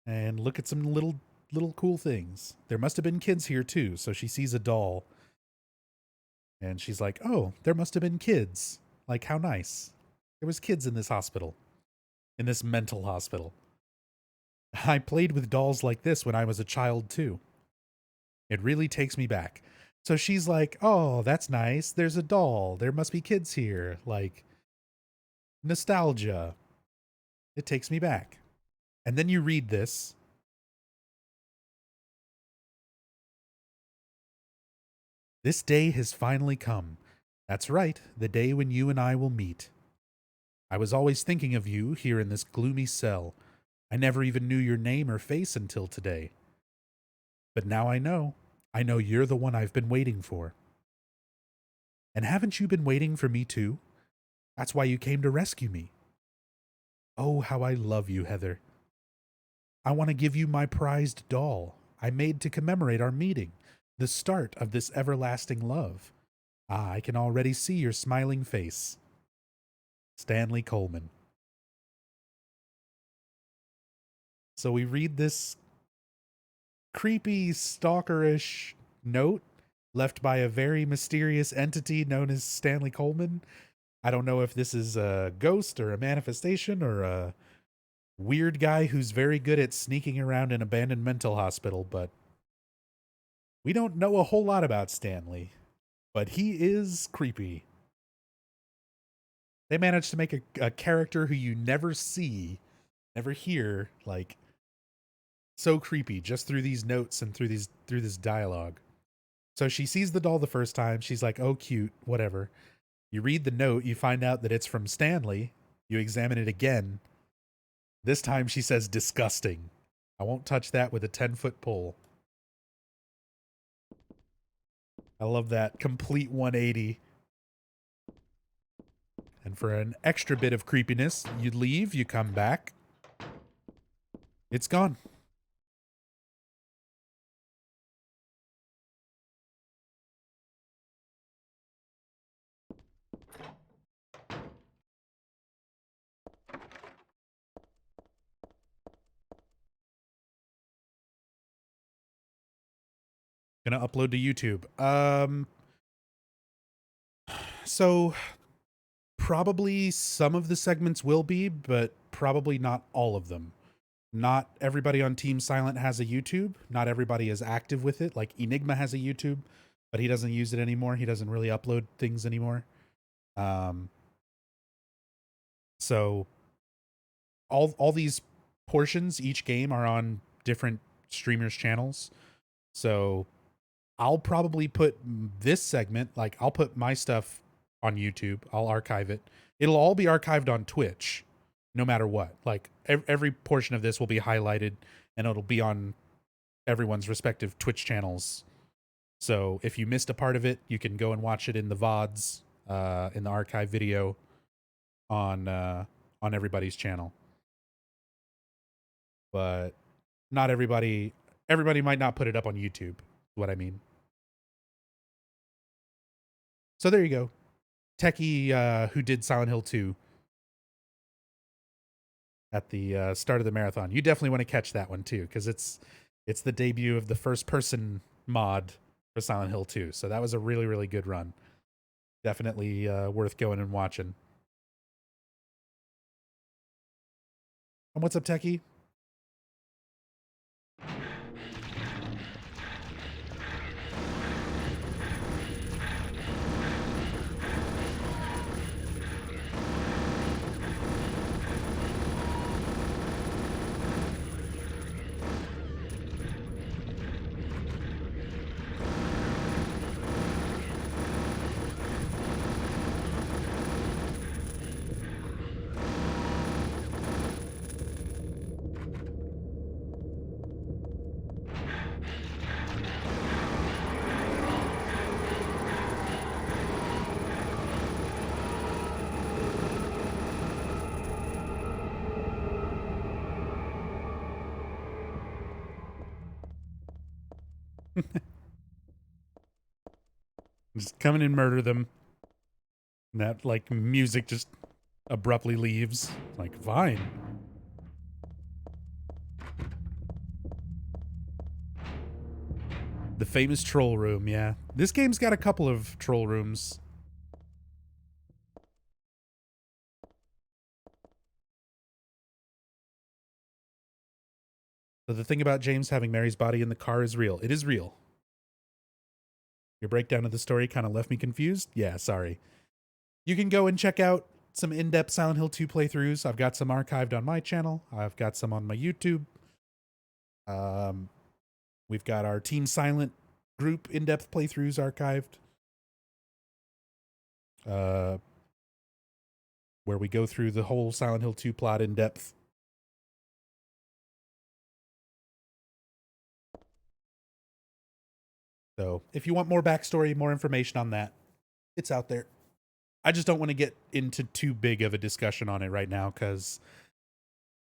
and look at some little cool things. There must have been kids here too. So she sees a doll. And she's like, oh, there must have been kids. Like, how nice. There was kids in this hospital. In this mental hospital. I played with dolls like this when I was a child, too. It really takes me back. So she's like, oh, that's nice. There's a doll. There must be kids here. Like, nostalgia. It takes me back. And then you read this. This day has finally come. That's right, the day when you and I will meet. I was always thinking of you here in this gloomy cell. I never even knew your name or face until today. But now I know. I know you're the one I've been waiting for. And haven't you been waiting for me too? That's why you came to rescue me. Oh, how I love you, Heather. I want to give you my prized doll I made to commemorate our meeting. The start of this everlasting love. Ah, I can already see your smiling face. Stanley Coleman. So we read this creepy, stalkerish note left by a very mysterious entity known as Stanley Coleman. I don't know if this is a ghost or a manifestation or a weird guy who's very good at sneaking around an abandoned mental hospital, but we don't know a whole lot about Stanley, but he is creepy. They managed to make a character who you never see, never hear, like, so creepy just through these notes and through this dialogue. So she sees the doll the first time. She's like, oh, cute, whatever. You read the note. You find out that it's from Stanley. You examine it again. This time she says disgusting. I won't touch that with a 10-foot pole. I love that complete 180. And for an extra bit of creepiness, you leave, you come back. It's gone. Gonna upload to YouTube. So probably some of the segments will be, but probably not all of them. Not everybody on Team Silent has a YouTube. Not everybody is active with it. Like Enigma has a YouTube, but he doesn't use it anymore. He doesn't really upload things anymore. So all these portions, each game, are on different streamers' channels. So I'll probably put this segment, like I'll put my stuff on YouTube. I'll archive it. It'll all be archived on Twitch, no matter what. Like every portion of this will be highlighted, and it'll be on everyone's respective Twitch channels. So if you missed a part of it, you can go and watch it in the VODs, in the archive video on everybody's channel. But not everybody might not put it up on YouTube, is what I mean. So there you go. Techie, who did Silent Hill 2 at the start of the marathon. You definitely want to catch that one too, because it's the debut of the first person mod for Silent Hill 2. So that was a really, really good run. Definitely worth going and watching. And what's up, Techie? Just come in and murder them. And that, like, music just abruptly leaves. Like, fine. The famous troll room, yeah. This game's got a couple of troll rooms. So the thing about James having Mary's body in the car is real. It is real. Your breakdown of the story kind of left me confused. Yeah, sorry. You can go and check out some in-depth Silent Hill 2 playthroughs. I've got some archived on my channel. I've got some on my YouTube. We've got our Team Silent group in-depth playthroughs archived. Where we go through the whole Silent Hill 2 plot in depth. So if you want more backstory, more information on that, it's out there. I just don't want to get into too big of a discussion on it right now, because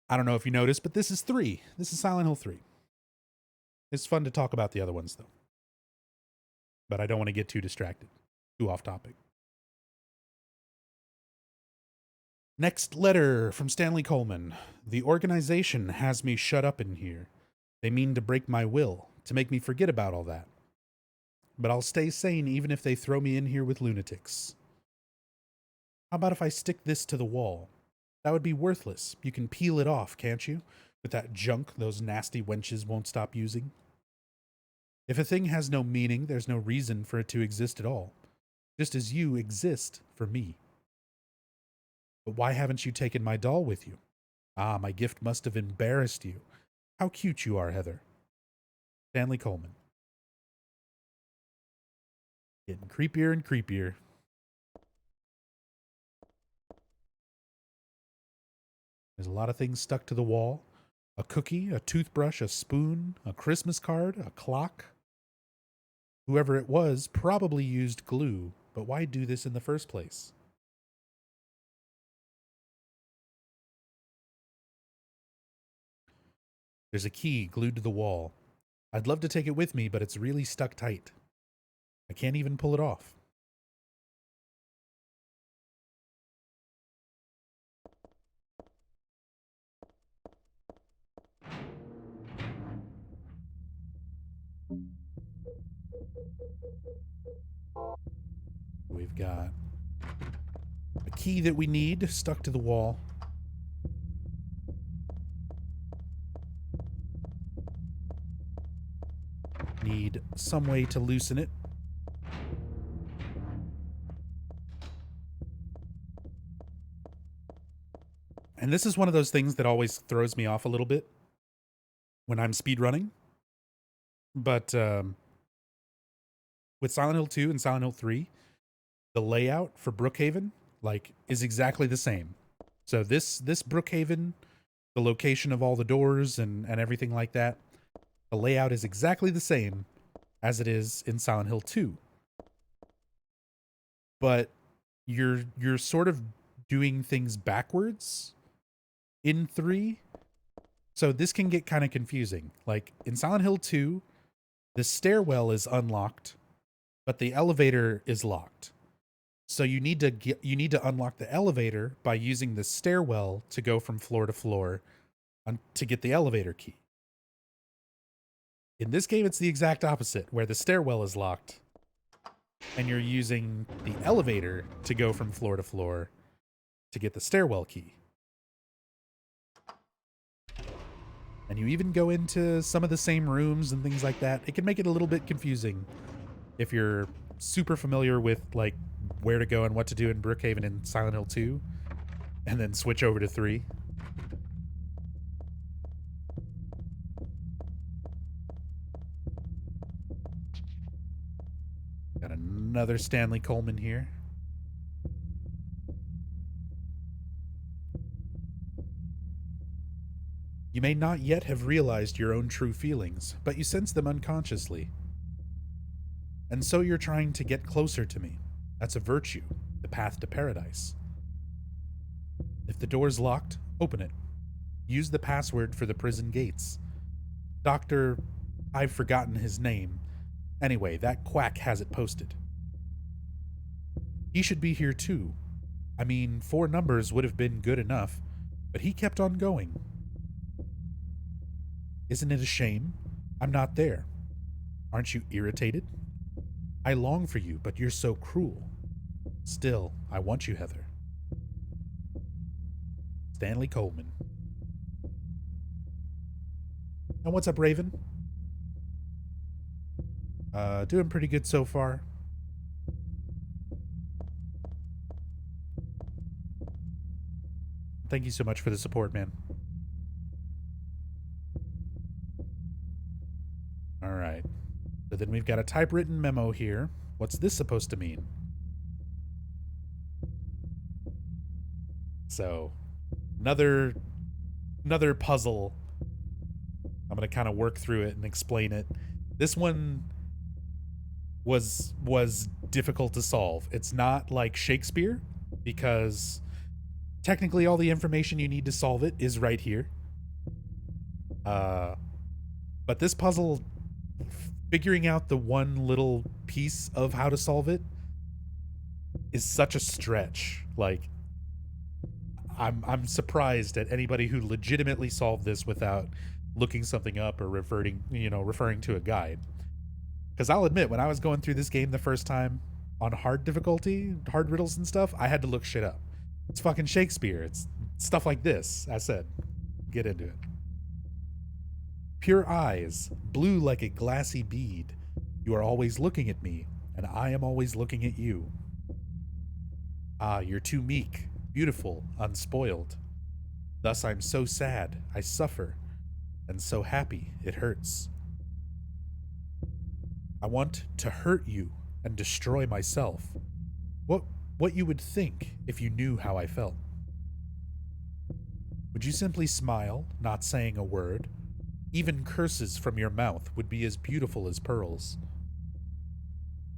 I don't know if you noticed, but this is 3. This is Silent Hill 3. It's fun to talk about the other ones, though. But I don't want to get too distracted, too off topic. Next letter from Stanley Coleman. The organization has me shut up in here. They mean to break my will, to make me forget about all that. But I'll stay sane even if they throw me in here with lunatics. How about if I stick this to the wall? That would be worthless. You can peel it off, can't you? With that junk those nasty wenches won't stop using. If a thing has no meaning, there's no reason for it to exist at all. Just as you exist for me. But why haven't you taken my doll with you? Ah, my gift must have embarrassed you. How cute you are, Heather. Stanley Coleman. Getting creepier and creepier. There's a lot of things stuck to the wall. A cookie, a toothbrush, a spoon, a Christmas card, a clock. Whoever it was probably used glue, but why do this in the first place? There's a key glued to the wall. I'd love to take it with me, but it's really stuck tight. I can't even pull it off. We've got a key that we need stuck to the wall. Need some way to loosen it. And this is one of those things that always throws me off a little bit when I'm speedrunning. But with Silent Hill 2 and Silent Hill 3, the layout for Brookhaven is exactly the same. So this Brookhaven, the location of all the doors and everything like that, the layout is exactly the same as it is in Silent Hill 2. But you're sort of doing things backwards in 3. So this can get kind of confusing. Like in Silent Hill 2, the stairwell is unlocked, but the elevator is locked. So you need to unlock the elevator by using the stairwell to go from floor to floor to get the elevator key. In this game, it's the exact opposite, where the stairwell is locked, and you're using the elevator to go from floor to floor to get the stairwell key. And you even go into some of the same rooms and things like that. It can make it a little bit confusing if you're super familiar with where to go and what to do in Brookhaven and Silent Hill 2, and then switch over to 3. Got another Stanley Coleman here. You may not yet have realized your own true feelings, but you sense them unconsciously. And so you're trying to get closer to me. That's a virtue, the path to paradise. If the door's locked, open it. Use the password for the prison gates. Dr. I've forgotten his name. Anyway, that quack has it posted. He should be here too. I mean, 4 numbers would have been good enough, but he kept on going. Isn't it a shame? I'm not there. Aren't you irritated? I long for you, but you're so cruel. Still, I want you, Heather. Stanley Coleman. And what's up, Raven? Doing pretty good so far. Thank you so much for the support, man. All right. So then we've got a typewritten memo here. What's this supposed to mean? So, another puzzle. I'm going to kind of work through it and explain it. This one was difficult to solve. It's not like Shakespeare, because technically all the information you need to solve it is right here. But this puzzle, figuring out the one little piece of how to solve it is such a stretch. Like, I'm surprised at anybody who legitimately solved this without looking something up or referring to a guide. Because I'll admit, when I was going through this game the first time on hard difficulty, hard riddles and stuff, I had to look shit up. It's fucking Shakespeare. It's stuff like this. I said, get into it. Pure eyes, blue like a glassy bead. You are always looking at me, and I am always looking at you. Ah, you're too meek, beautiful, unspoiled. Thus I'm so sad, I suffer, and so happy, it hurts. I want to hurt you and destroy myself. What you would think if you knew how I felt. Would you simply smile, not saying a word? Even curses from your mouth would be as beautiful as pearls.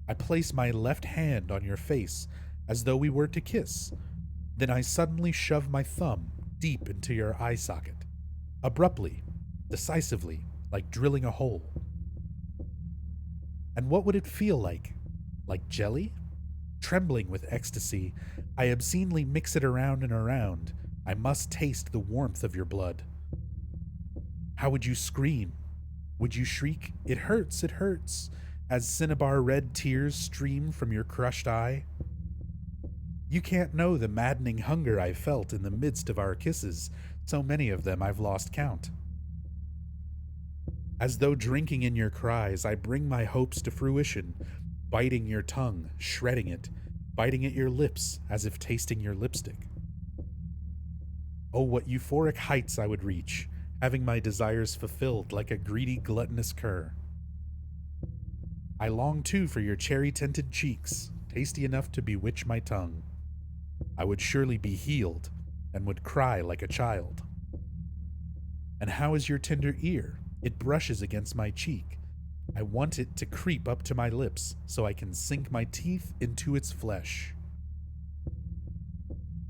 I place my left hand on your face as though we were to kiss. Then I suddenly shove my thumb deep into your eye socket. Abruptly, decisively, like drilling a hole. And what would it feel like? Like jelly? Trembling with ecstasy, I obscenely mix it around and around. I must taste the warmth of your blood. How would you scream? Would you shriek, "It hurts, it hurts"? as cinnabar red tears stream from your crushed eye. You can't know the maddening hunger I felt in the midst of our kisses, so many of them I've lost count. As though drinking in your cries, I bring my hopes to fruition, biting your tongue, shredding it, biting at your lips as if tasting your lipstick. Oh, what euphoric heights I would reach, having my desires fulfilled like a greedy, gluttonous cur. I long too for your cherry-tinted cheeks, tasty enough to bewitch my tongue. I would surely be healed and would cry like a child. And how is your tender ear? It brushes against my cheek. I want it to creep up to my lips so I can sink my teeth into its flesh.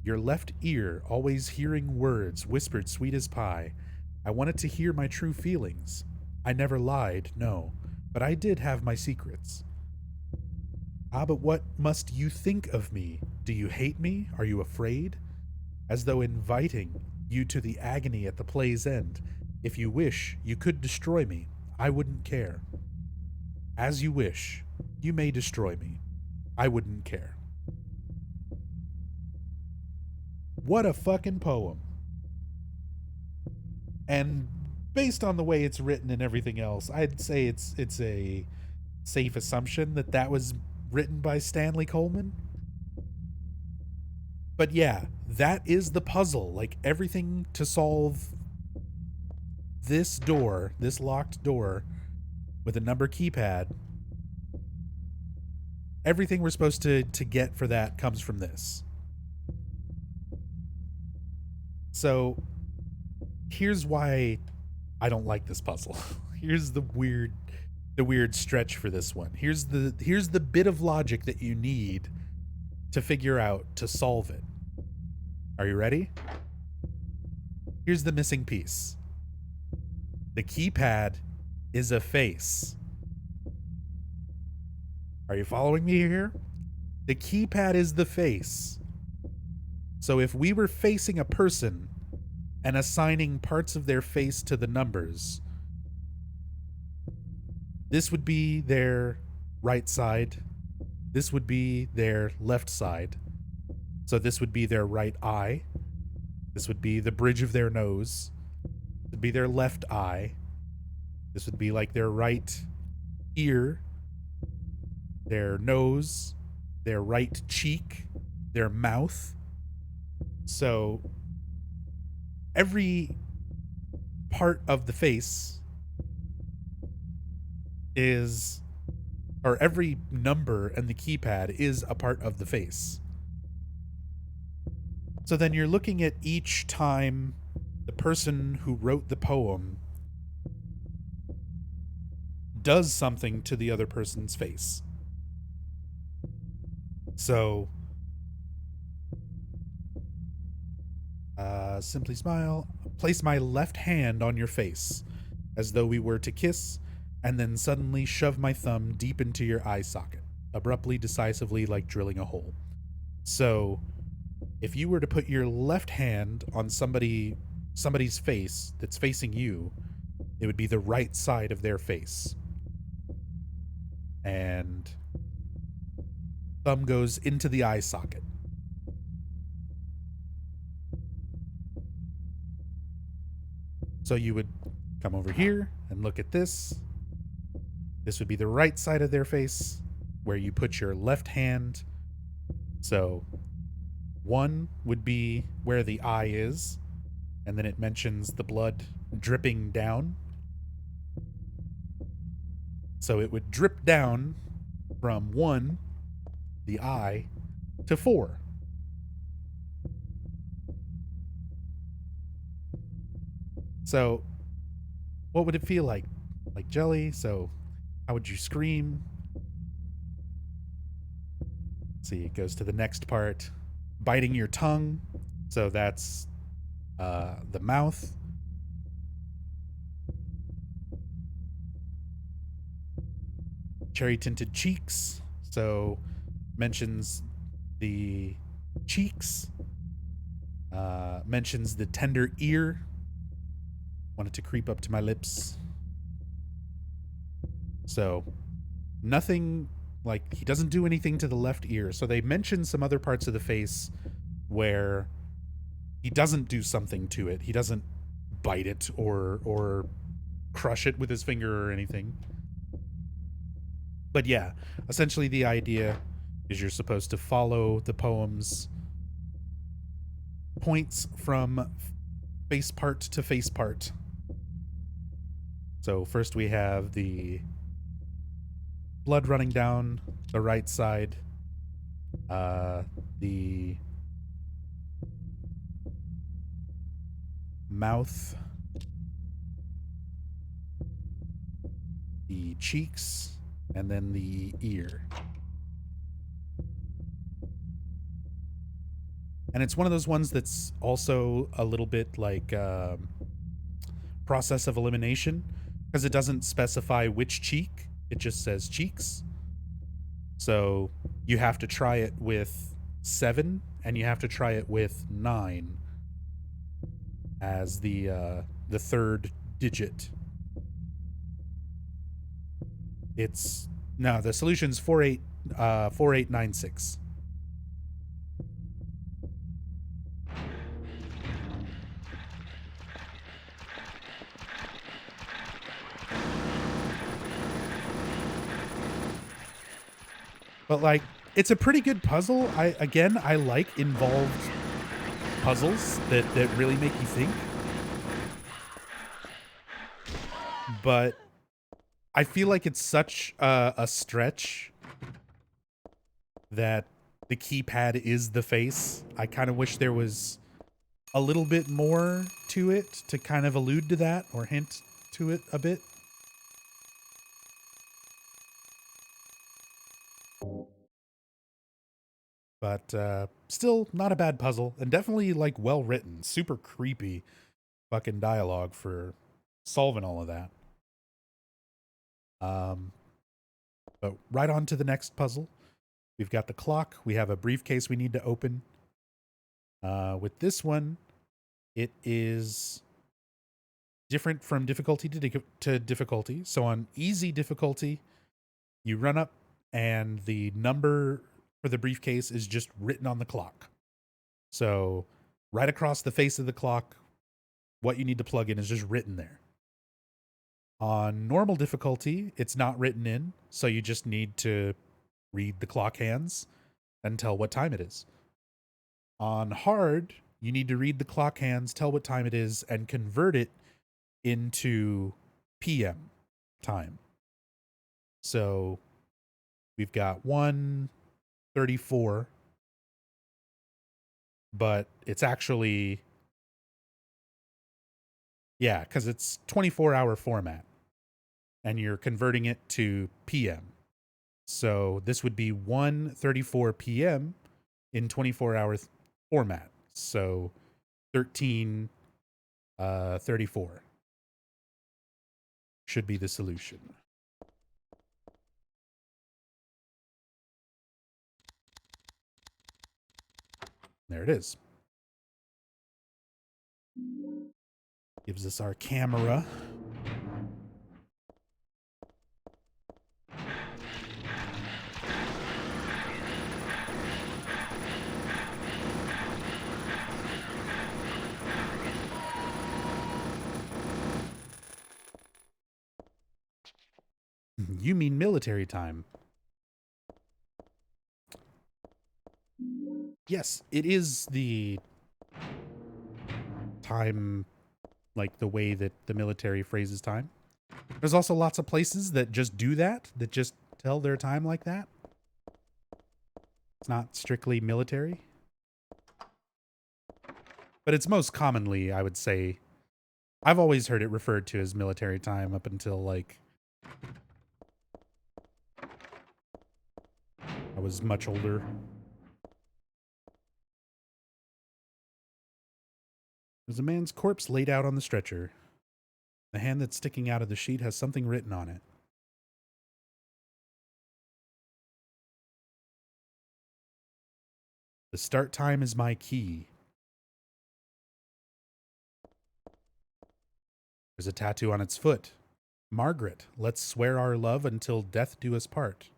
Your left ear, always hearing words whispered sweet as pie. I wanted to hear my true feelings. I never lied, no, but I did have my secrets. Ah, but what must you think of me? Do you hate me? Are you afraid? As though inviting you to the agony at the play's end. If you wish, you could destroy me. I wouldn't care. As you wish, you may destroy me. I wouldn't care. What a fucking poem. And based on the way it's written and everything else, I'd say it's a safe assumption that that was written by Stanley Coleman. But yeah, that is the puzzle. Like, everything to solve this door, this locked door with a number keypad, everything we're supposed to get for that comes from this. So here's why I don't like this puzzle. Here's the weird stretch for this one. Here's the bit of logic that you need to figure out to solve it. Are you ready? Here's the missing piece. The keypad is a face. Are you following me here? The keypad is the face. So if we were facing a person and assigning parts of their face to the numbers, this would be their right side. This would be their left side. So this would be their right eye. This would be the bridge of their nose. This would be their left eye. This would be like their right ear, their nose, their right cheek, their mouth. So every part of the face is, or every number in the keypad is a part of the face. So then you're looking at each time the person who wrote the poem does something to the other person's face. So, simply smile, place my left hand on your face as though we were to kiss, and then suddenly shove my thumb deep into your eye socket, abruptly, decisively, like drilling a hole. So, if you were to put your left hand on somebody's face that's facing you, it would be the right side of their face. And thumb goes into the eye socket. So you would come over here and look at this. This would be the right side of their face where you put your left hand. So 1 would be where the eye is, and then it mentions the blood dripping down. So it would drip down from 1, the eye, to 4. So what would it feel like? Like jelly? So how would you scream? See, it goes to the next part. Biting your tongue. So that's the mouth. Cherry tinted cheeks. So mentions the cheeks. Mentions the tender ear. Wanted to creep up to my lips. So nothing, like, he doesn't do anything to the left ear. So they mention some other parts of the face where he doesn't do something to it. He doesn't bite it or crush it with his finger or anything. But yeah, essentially the idea is you're supposed to follow the poem's points from face part to face part. So first we have the blood running down the right side, the mouth, the cheeks, and then the ear. And it's one of those ones that's also a little bit like process of elimination, because it doesn't specify which cheek. It just says cheeks. So you have to try it with 7, and you have to try it with 9 as the third digit. It's no, the solution's 4896. But like, it's a pretty good puzzle. I like involved puzzles that really make you think. But I feel like it's such a stretch that the keypad is the face. I kind of wish there was a little bit more to it to kind of allude to that or hint to it a bit. But still not a bad puzzle, and definitely like well written, super creepy fucking dialogue for solving all of that. But right on to the next puzzle. We've got the clock. We have a briefcase we need to open. With this one, it is different from difficulty to difficulty. So on easy difficulty, you run up and the number for the briefcase is just written on the clock. So right across the face of the clock, what you need to plug in is just written there. On normal difficulty, it's not written in, so you just need to read the clock hands and tell what time it is. On hard, you need to read the clock hands, tell what time it is, and convert it into PM time. So we've got 1:34, but it's actually, yeah, because it's 24-hour format, and you're converting it to PM. So this would be 1:34 PM in 24-hour format. So 13:34 should be the solution. There it is. Gives us our camera. You mean military time? Yes, it is the time, like the way that the military phrases time. There's also lots of places that just do that just tell their time like that. It's not strictly military. But it's most commonly, I would say, I've always heard it referred to as military time up until like I was much older. There's a man's corpse laid out on the stretcher. The hand that's sticking out of the sheet has something written on it. The start time is my key. There's a tattoo on its foot. Margaret, let's swear our love until death do us part.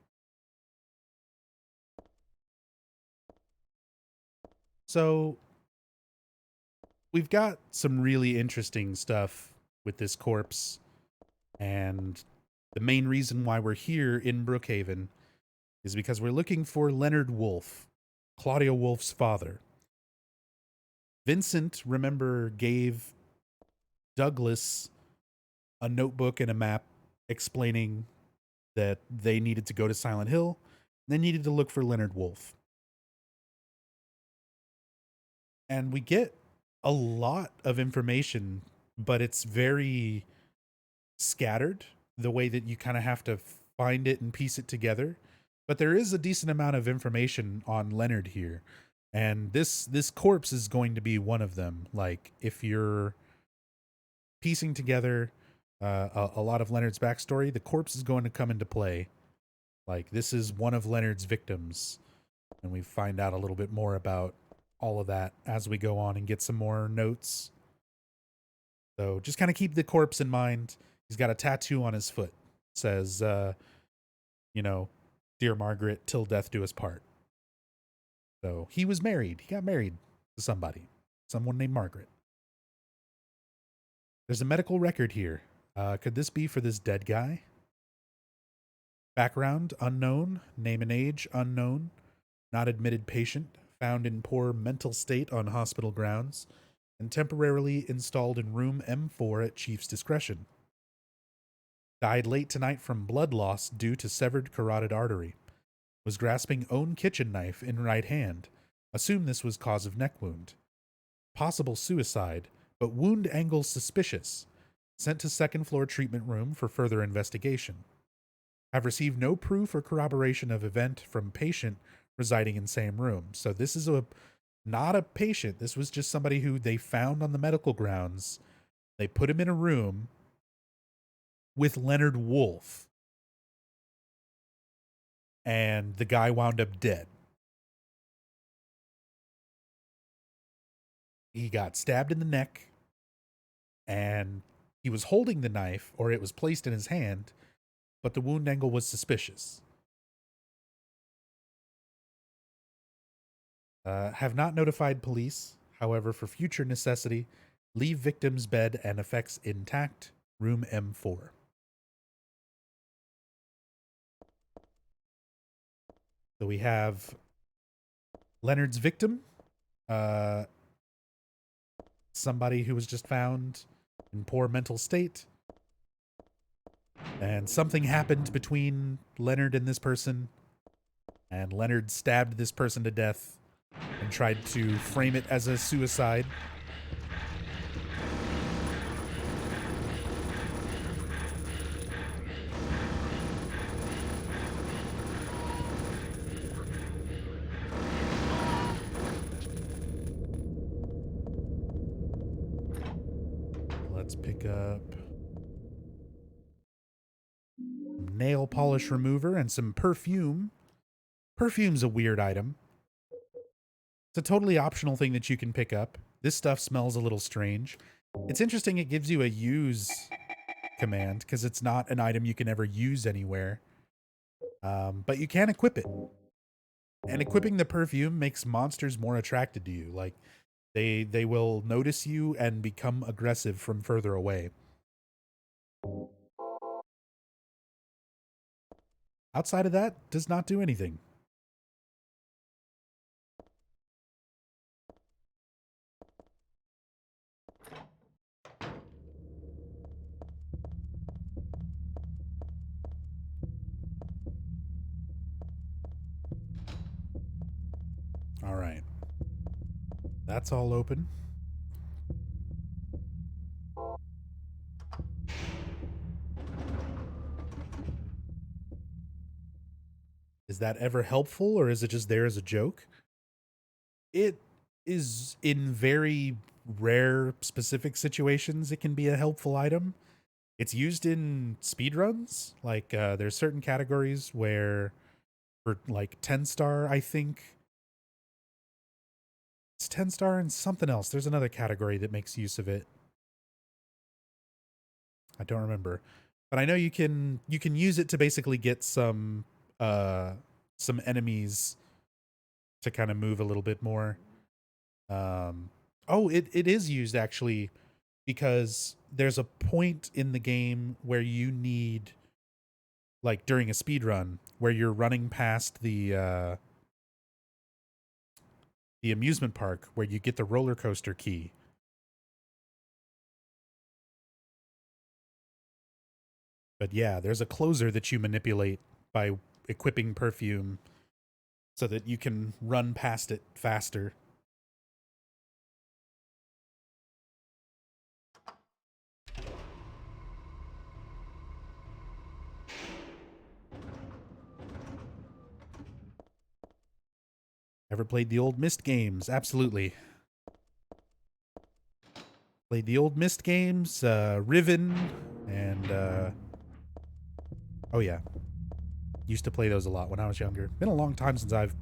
So, we've got some really interesting stuff with this corpse, and the main reason why we're here in Brookhaven is because we're looking for Leonard Wolf, Claudia Wolf's father. Vincent, remember, gave Douglas a notebook and a map explaining that they needed to go to Silent Hill. They needed to look for Leonard Wolf. And we get a lot of information, but it's very scattered, the way that you kind of have to find it and piece it together. But there is a decent amount of information on Leonard here. And this corpse is going to be one of them. Like, if you're piecing together a lot of Leonard's backstory, the corpse is going to come into play. Like, this is one of Leonard's victims. And we find out a little bit more about all of that as we go on and get some more notes. So just kind of keep the corpse in mind. He's got a tattoo on his foot. It says, Dear Margaret, till death do us part. So he was married. He got married to someone named Margaret. There's a medical record here. Could this be for this dead guy? Background, unknown. Name and age, unknown. Not admitted patient. Found in poor mental state on hospital grounds. And temporarily installed in room M4 at chief's discretion. Died late tonight from blood loss due to severed carotid artery. Was grasping own kitchen knife in right hand. Assume this was cause of neck wound. Possible suicide, but wound angle suspicious. Sent to second floor treatment room for further investigation. Have received no proof or corroboration of event from patient residing in same room. So this is not a patient. This was just somebody who they found on the medical grounds. They put him in a room with Leonard Wolf. And the guy wound up dead. He got stabbed in the neck, and he was holding the knife, or it was placed in his hand, but the wound angle was suspicious. Have not notified police. However, for future necessity, leave victim's bed and effects intact. Room M4. So we have Leonard's victim. Somebody who was just found in poor mental state. And something happened between Leonard and this person. And Leonard stabbed this person to death and tried to frame it as a suicide. Let's pick up nail polish remover and some perfume. Perfume's a weird item. It's a totally optional thing that you can pick up. This stuff smells a little strange. It's interesting it gives you a use command because it's not an item you can ever use anywhere. But you can equip it. And equipping the perfume makes monsters more attracted to you. Like, they will notice you and become aggressive from further away. Outside of that, does not do anything. All right. That's all open. Is that ever helpful, or is it just there as a joke? It is in very rare, specific situations. It can be a helpful item. It's used in speedruns. Like, there's certain categories where, for like 10-star, I think. It's 10-star and something else. There's another category that makes use of it. I don't remember. But I know you can use it to basically get some enemies to kind of move a little bit more. Oh, it is used actually, because there's a point in the game where you need, like during a speed run, where you're running past the amusement park where you get the roller coaster key. But yeah, there's a closer that you manipulate by equipping perfume so that you can run past it faster. Ever played the old Myst games? Absolutely. Played the old Myst games, Riven, and oh yeah. Used to play those a lot when I was younger. Been a long time since I've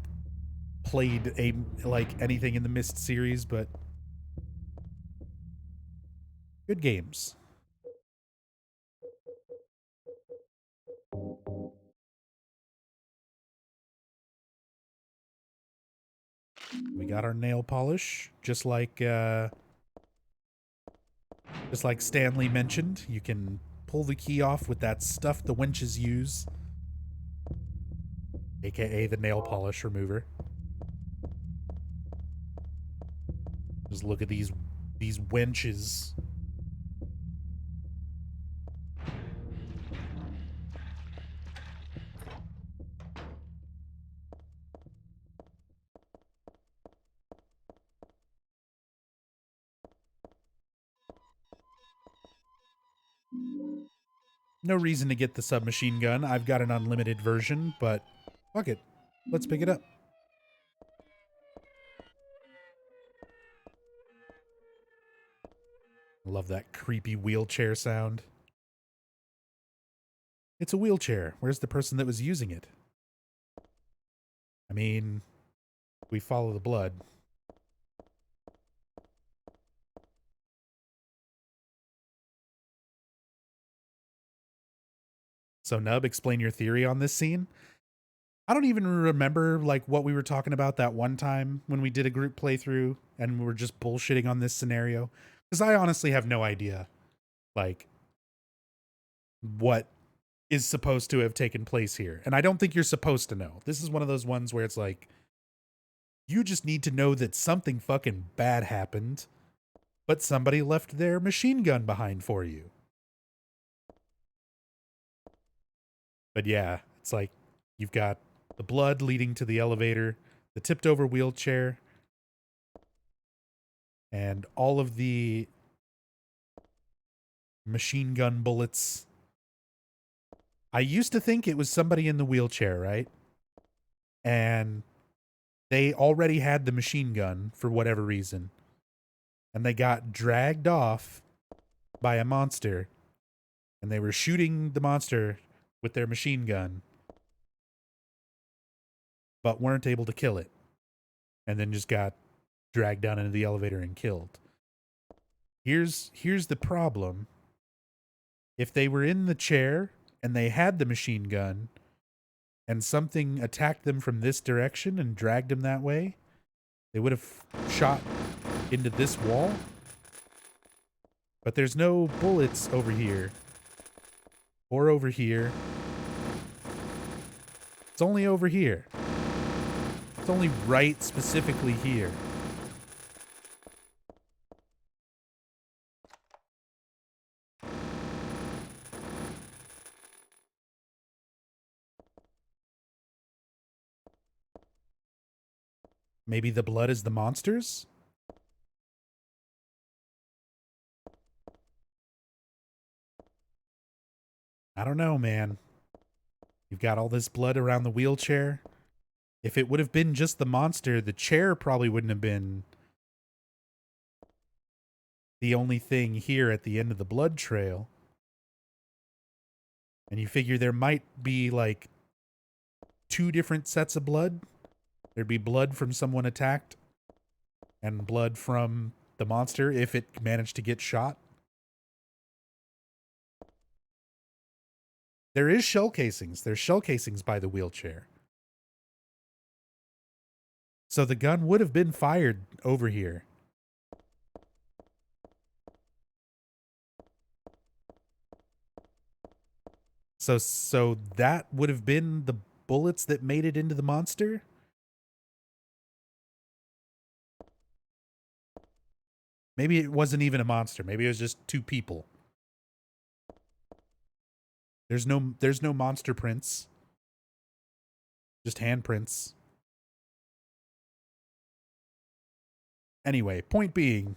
played anything in the Myst series, but good games. We got our nail polish, just like Stanley mentioned. You can pull the key off with that stuff the wenches use, aka the nail polish remover. Just look at these wenches. No reason to get the submachine gun. I've got an unlimited version, but fuck it. Let's pick it up. Love that creepy wheelchair sound. It's a wheelchair. Where's the person that was using it? I mean, we follow the blood. So, Nub, explain your theory on this scene. I don't even remember what we were talking about that one time when we did a group playthrough and we were just bullshitting on this scenario. Because I honestly have no idea, what is supposed to have taken place here. And I don't think you're supposed to know. This is one of those ones where it's you just need to know that something fucking bad happened, but somebody left their machine gun behind for you. But yeah, it's you've got the blood leading to the elevator, the tipped over wheelchair, and all of the machine gun bullets. I used to think it was somebody in the wheelchair, right? And they already had the machine gun for whatever reason. And they got dragged off by a monster. And they were shooting the monster with their machine gun, but weren't able to kill it. And then just got dragged down into the elevator and killed. Here's the problem. If they were in the chair and they had the machine gun and something attacked them from this direction and dragged them that way, they would have shot into this wall. But there's no bullets over here or over here. It's only over here. It's only right specifically here. Maybe the blood is the monsters? I don't know, man. You've got all this blood around the wheelchair. If it would have been just the monster, the chair probably wouldn't have been the only thing here at the end of the blood trail. And you figure there might be 2 different sets of blood. There'd be blood from someone attacked and blood from the monster if it managed to get shot. There is shell casings. There's shell casings by the wheelchair. So the gun would have been fired over here. So that would have been the bullets that made it into the monster? Maybe it wasn't even a monster. Maybe it was just two people. There's no monster prints. Just handprints. Anyway, point being,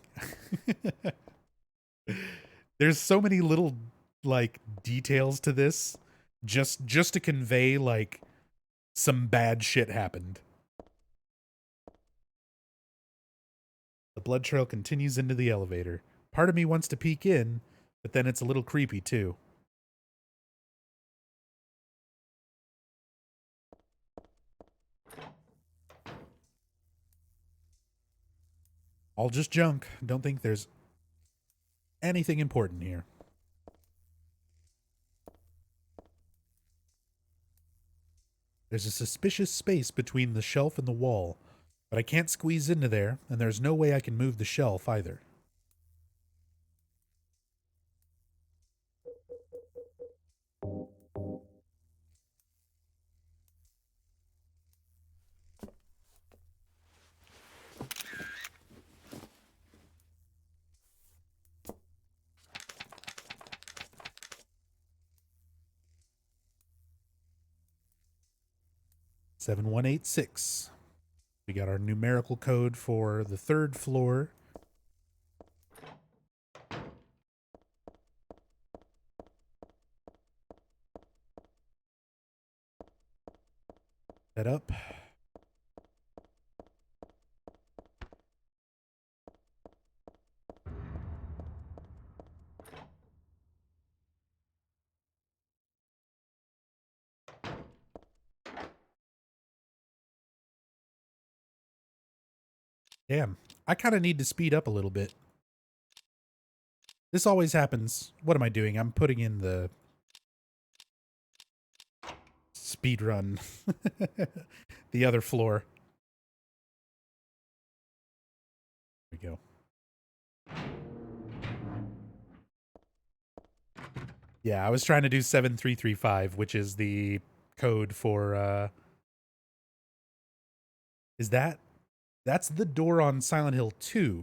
there's so many little like details to this just to convey like some bad shit happened. The blood trail continues into the elevator. Part of me wants to peek in, but then it's a little creepy too. All just junk. Don't think there's anything important here. There's a suspicious space between the shelf and the wall, but I can't squeeze into there, and there's no way I can move the shelf either. $7186. We got our numerical code for the 3rd floor. Set up. Damn, I kind of need to speed up a little bit. This always happens. What am I doing? I'm putting in the speed run. The other floor. There we go. Yeah, I was trying to do 7335, which is the code for is that's the door on Silent Hill 2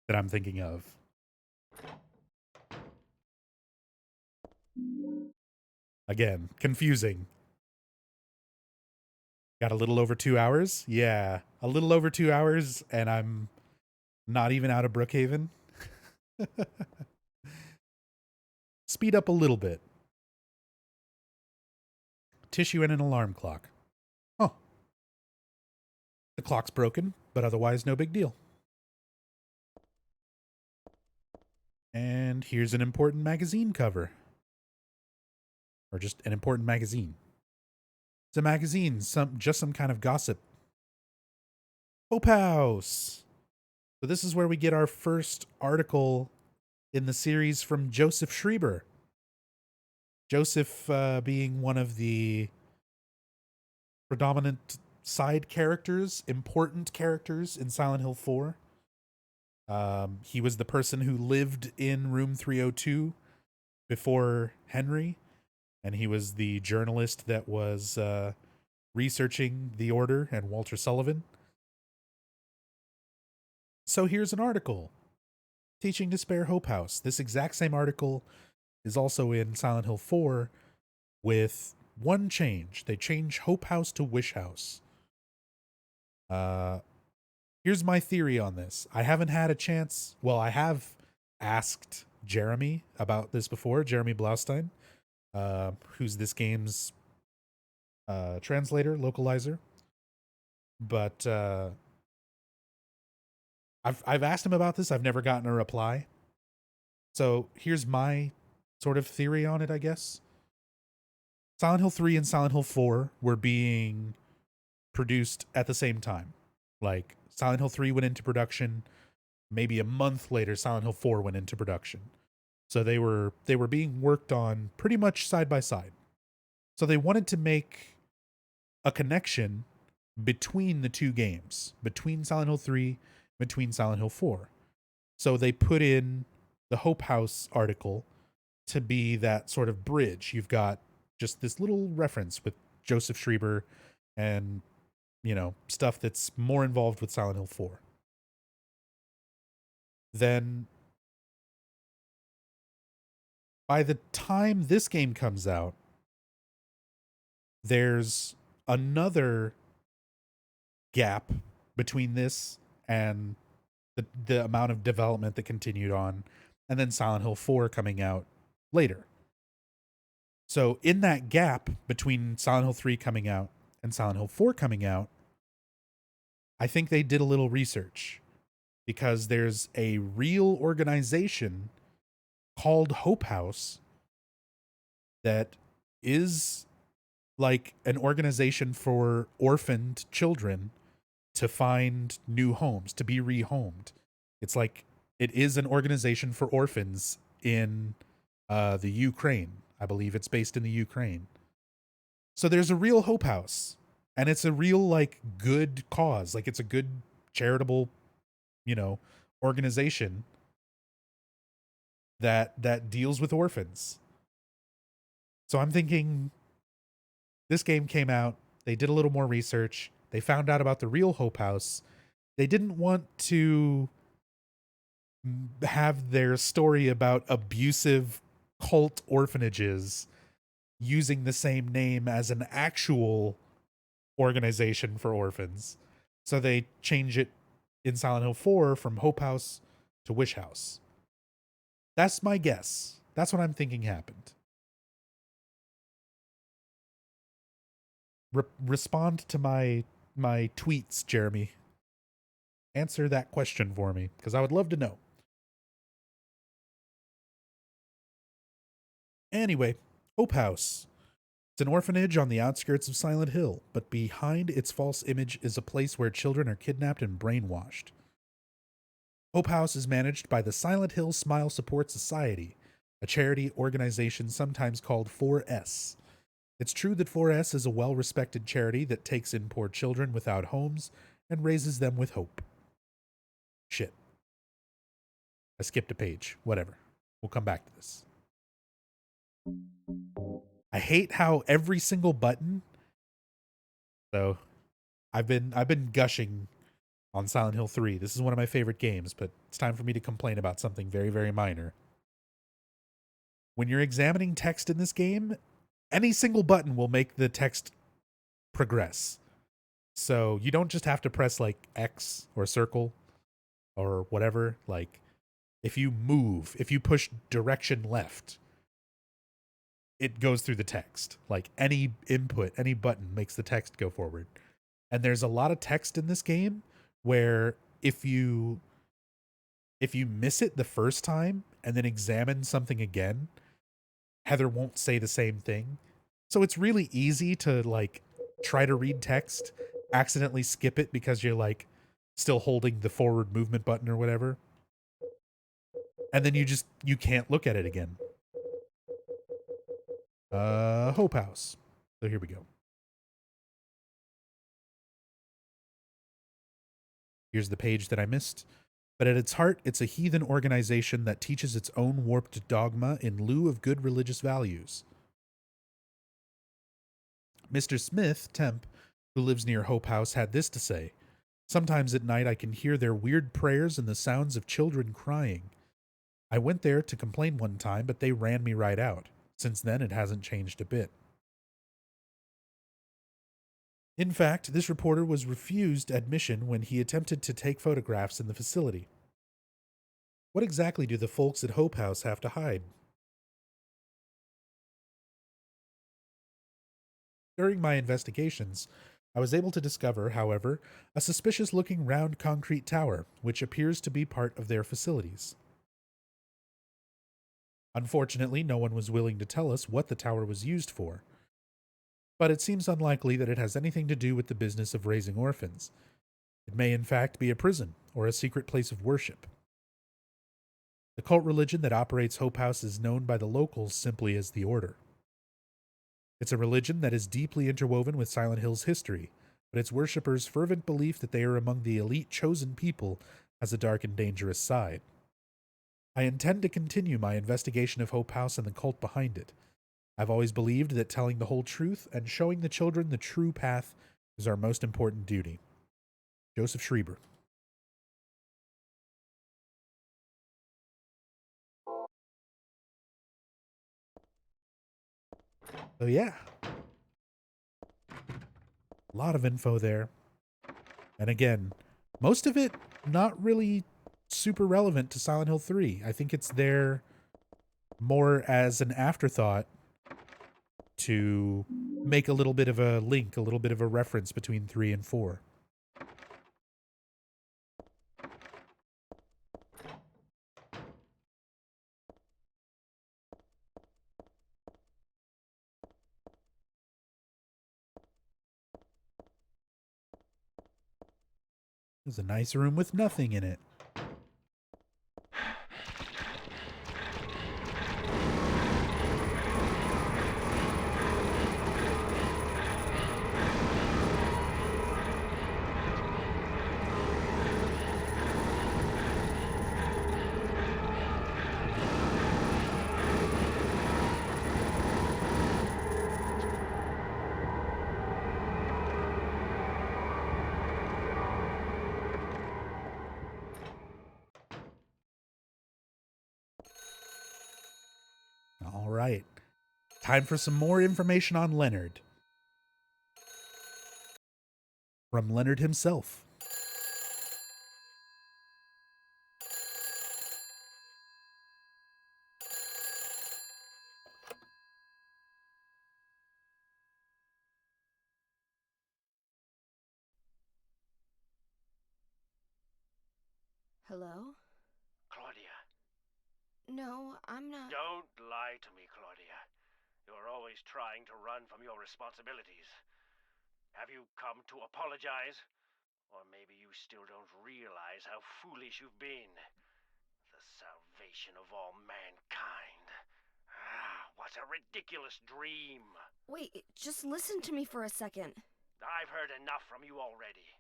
that I'm thinking of. Again, confusing. Got a little over 2 hours? Yeah, a little over 2 hours, and I'm not even out of Brookhaven. Speed up a little bit. Tissue and an alarm clock. Oh. The clock's broken, but otherwise no big deal. And here's an important magazine cover. Or just an important magazine. It's a magazine, just some kind of gossip. Hope House! So this is where we get our first article in the series from Joseph Schreiber. Joseph being one of the predominant side characters, important characters in Silent Hill 4. He was the person who lived in room 302 before Henry, and he was the journalist that was researching the Order and Walter Sullivan. So here's an article. Teaching to Spare Hope House. This exact same article is also in Silent Hill 4 with one change. They change Hope House to Wish House. Here's my theory on this. I haven't had a chance. Well, I have asked Jeremy about this before, Jeremy Blaustein, who's this game's translator, localizer. But I've asked him about this. I've never gotten a reply. So here's my sort of theory on it, I guess. Silent Hill 3 and Silent Hill 4 were being produced at the same time. Like, Silent Hill 3 went into production. Maybe a month later, Silent Hill 4 went into production. So they were being worked on pretty much side by side. So they wanted to make a connection between the two games, between Silent Hill 3, between Silent Hill 4. So they put in the Hope House article to be that sort of bridge. You've got just this little reference with Joseph Schreiber and, you know, stuff that's more involved with Silent Hill 4. Then by the time this game comes out, there's another gap between this and the amount of development that continued on, and then Silent Hill 4 coming out later. So in that gap between Silent Hill 3 coming out and Silent Hill 4 coming out, I think they did a little research, because there's a real organization called Hope House that is like an organization for orphaned children to find new homes, to be rehomed. It's like, it is an organization for orphans in the Ukraine. I believe it's based in the Ukraine. So there's a real Hope House, and it's a real, like, good cause. Like, it's a good charitable, you know, organization that deals with orphans. So I'm thinking, this game came out, they did a little more research, they found out about the real Hope House. They didn't want to have their story about abusive cult orphanages using the same name as an actual organization for orphans. So they change it in Silent Hill 4 from Hope House to Wish House. That's my guess. That's what I'm thinking happened. Respond to my tweets, Jeremy. Answer that question for me, because I would love to know. Anyway, Hope House. It's an orphanage on the outskirts of Silent Hill, but behind its false image is a place where children are kidnapped and brainwashed. Hope House is managed by the Silent Hill Smile Support Society, a charity organization sometimes called 4S. It's true that 4S is a well-respected charity that takes in poor children without homes and raises them with hope. Shit. I skipped a page. Whatever. We'll come back to this. I hate how every single button... So, I've been gushing on Silent Hill 3. This is one of my favorite games, but it's time for me to complain about something very, very minor. When you're examining text in this game, any single button will make the text progress. So you don't just have to press like X or circle or whatever. Like, if you move, if you push direction left, it goes through the text. Like, any input, any button makes the text go forward. And there's a lot of text in this game where if you miss it the first time and then examine something again, Heather won't say the same thing. So it's really easy to like try to read text, accidentally skip it because you're like still holding the forward movement button or whatever. And then you can't look at it again. Hope House. So here we go. Here's the page that I missed. But at its heart, it's a heathen organization that teaches its own warped dogma in lieu of good religious values. Mr. Smith, temp, who lives near Hope House, had this to say. Sometimes at night I can hear their weird prayers and the sounds of children crying. I went there to complain one time, but they ran me right out. Since then, it hasn't changed a bit. In fact, this reporter was refused admission when he attempted to take photographs in the facility. What exactly do the folks at Hope House have to hide? During my investigations, I was able to discover, however, a suspicious-looking round concrete tower, which appears to be part of their facilities. Unfortunately, no one was willing to tell us what the tower was used for. But it seems unlikely that it has anything to do with the business of raising orphans. It may in fact be a prison or a secret place of worship. The cult religion that operates Hope House is known by the locals simply as the Order. It's a religion that is deeply interwoven with Silent Hill's history, but its worshippers' fervent belief that they are among the elite chosen people has a dark and dangerous side. I intend to continue my investigation of Hope House and the cult behind it. I've always believed that telling the whole truth and showing the children the true path is our most important duty. Joseph Schreiber. So yeah, a lot of info there. And again, most of it not really super relevant to Silent Hill 3. I think it's there more as an afterthought to make a little bit of a link, a little bit of a reference between 3 and 4. There's a nice room with nothing in it. All right. Time for some more information on Leonard. From Leonard himself. Hello? Claudia. No, I'm not. Don't lie to me, Claudia. You're always trying to run from your responsibilities. Have you come to apologize? Or maybe you still don't realize how foolish you've been. The salvation of all mankind. What a ridiculous dream. Wait, just listen to me for a second. I've heard enough from you already.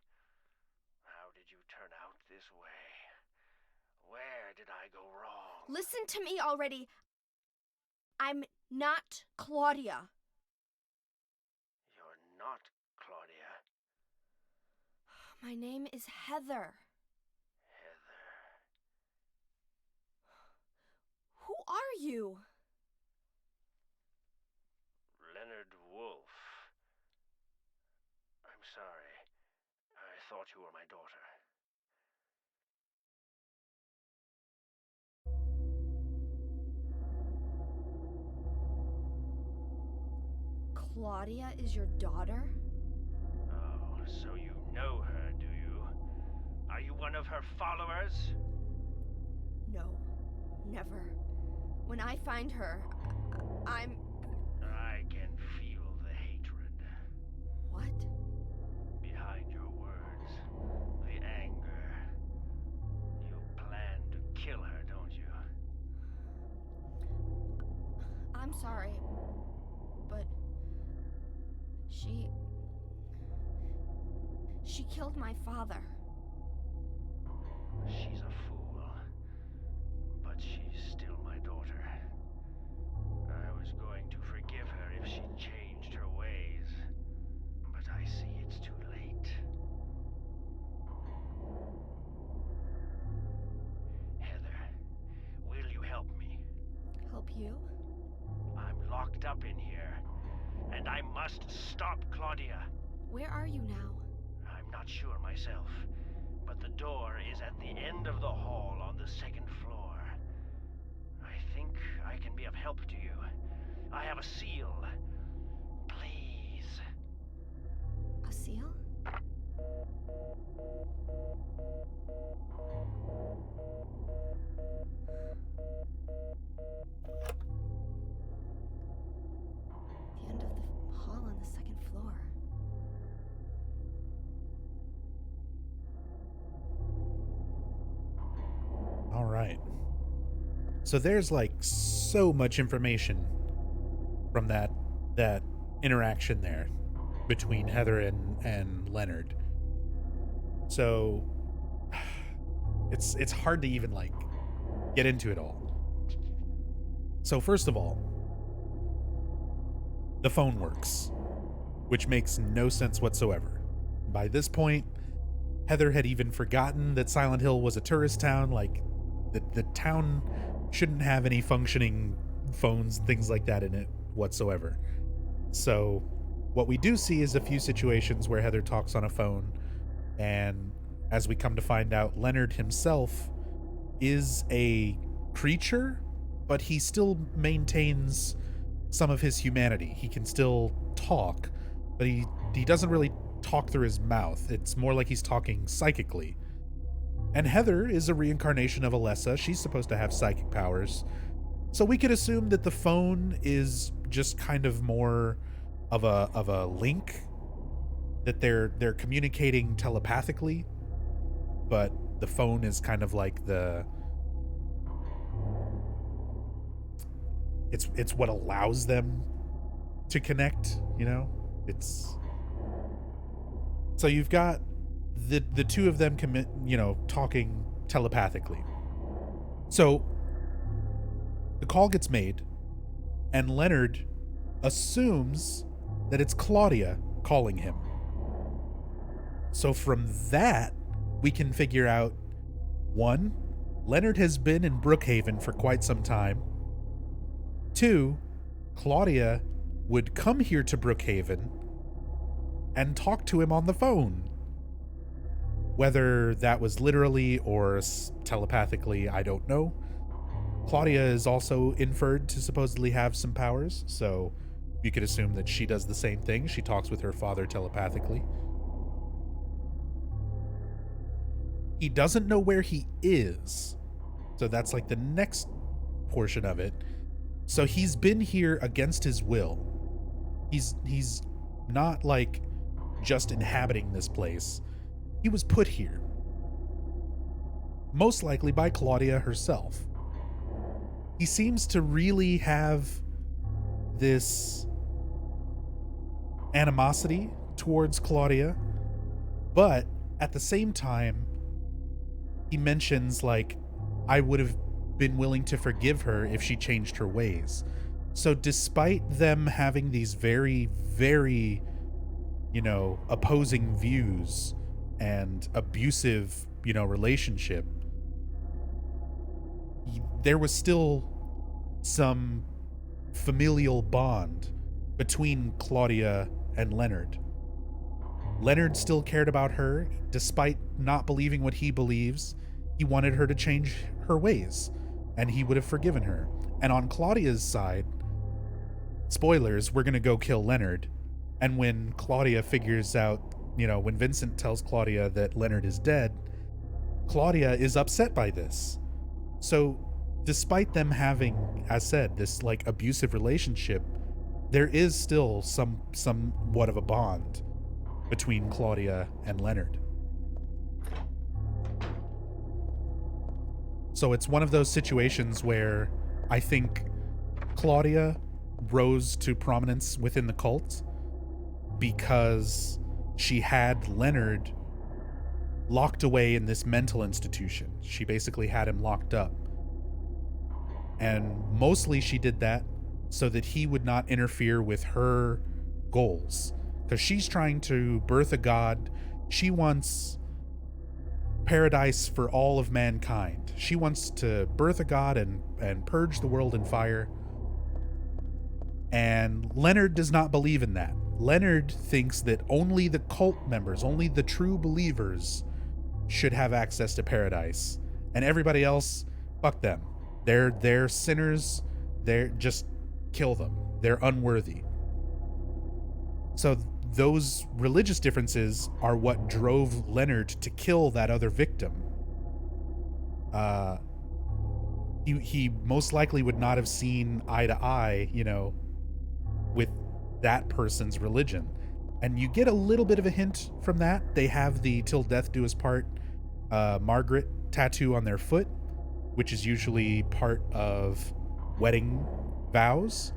How did you turn out this way? Where did I go wrong? Listen to me already. I'm not Claudia. You're not Claudia. My name is Heather. Heather. Who are you? Leonard Wolf. I'm sorry. I thought you were my daughter. Claudia is your daughter? Oh, so you know her, do you? Are you one of her followers? No, never. When I find her, I'm... I can feel the hatred. What? Behind your words. The anger. You plan to kill her, don't you? I'm sorry, but... She killed my father. She's a fool. But she's still my daughter. I was going to forgive her if she changed her ways. But I see it's too late. Heather, will you help me? Help you? I'm locked up in here. And I must stop Claudia. Where are you now? I'm not sure myself, but the door is at the end of the hall on the second floor. I think I can be of help to you. I have a seal. Please. A seal? The end of the hall on the second floor. All right. So there's like so much information from that interaction there between Heather and Leonard. So it's hard to even like get into it all. So first of all, the phone works, which makes no sense whatsoever. By this point, Heather had even forgotten that Silent Hill was a tourist town. Like, the town shouldn't have any functioning phones, things like that in it whatsoever. So what we do see is a few situations where Heather talks on a phone, and as we come to find out, Leonard himself is a creature, but he still maintains some of his humanity. He can still talk, but he doesn't really talk through his mouth. It's more like he's talking psychically. And Heather is a reincarnation of Alessa. She's supposed to have psychic powers. So we could assume that the phone is just kind of more of a link, that they're communicating telepathically, but the phone is kind of like it's what allows them to connect, you know? So you've got the two of them talking telepathically. So the call gets made, and Leonard assumes that it's Claudia calling him. So from that, we can figure out, 1, Leonard has been in Brookhaven for quite some time. 2, Claudia would come here to Brookhaven and talk to him on the phone. Whether that was literally or telepathically, I don't know. Claudia is also inferred to supposedly have some powers, so you could assume that she does the same thing. She talks with her father telepathically. He doesn't know where he is, so that's like the next portion of it. So he's been here against his will. He's not like just inhabiting this place. He was put here, most likely by Claudia herself. He seems to really have this animosity towards Claudia, but at the same time, he mentions, like, I would have been willing to forgive her if she changed her ways. So despite them having these very, very, opposing views and abusive, relationship, there was still some familial bond between Claudia and Leonard. Leonard still cared about her, despite not believing what he believes. He wanted her to change her ways, and he would have forgiven her. And on Claudia's side, spoilers, we're going to go kill Leonard. And when Claudia figures out, when Vincent tells Claudia that Leonard is dead, Claudia is upset by this. So despite them having, as said, this like abusive relationship, there is still somewhat of a bond between Claudia and Leonard. So it's one of those situations where I think Claudia rose to prominence within the cult because she had Leonard locked away in this mental institution. She basically had him locked up. And mostly she did that so that he would not interfere with her goals. Because she's trying to birth a god. She wants paradise for all of mankind. She wants to birth a god and purge the world in fire. And Leonard does not believe in that. Leonard thinks that only the cult members, only the true believers should have access to paradise. And everybody else, fuck them. They're sinners. They're just kill them. They're unworthy. So those religious differences are what drove Leonard to kill that other victim. He most likely would not have seen eye to eye, with that person's religion. And you get a little bit of a hint from that. They have the "Till Death Do Us Part" Margaret tattoo on their foot. which is usually part of wedding vows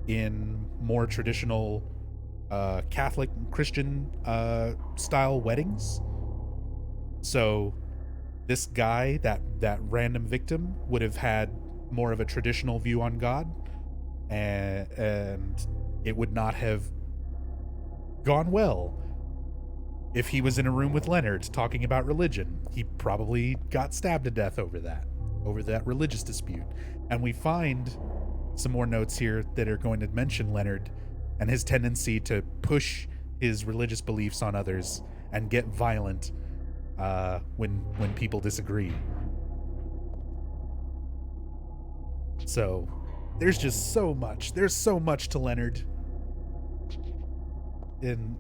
in more traditional Catholic and Christian style weddings. So this guy, that random victim, would have had more of a traditional view on God, and it would not have gone well if he was in a room with Leonard talking about religion. He probably got stabbed to death over that religious dispute. And we find some more notes here that are going to mention Leonard and his tendency to push his religious beliefs on others and get violent when people disagree. So there's just so much. There's so much to Leonard. And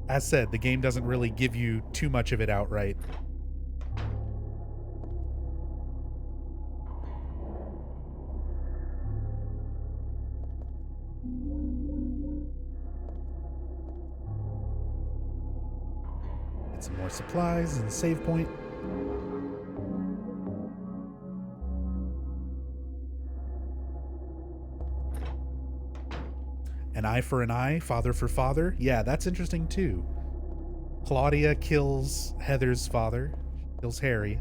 as said, the game doesn't really give you too much of it outright. Get some more supplies and a save point. An eye for an eye, father for father. Yeah, that's interesting too. Claudia kills Heather's father, kills Harry,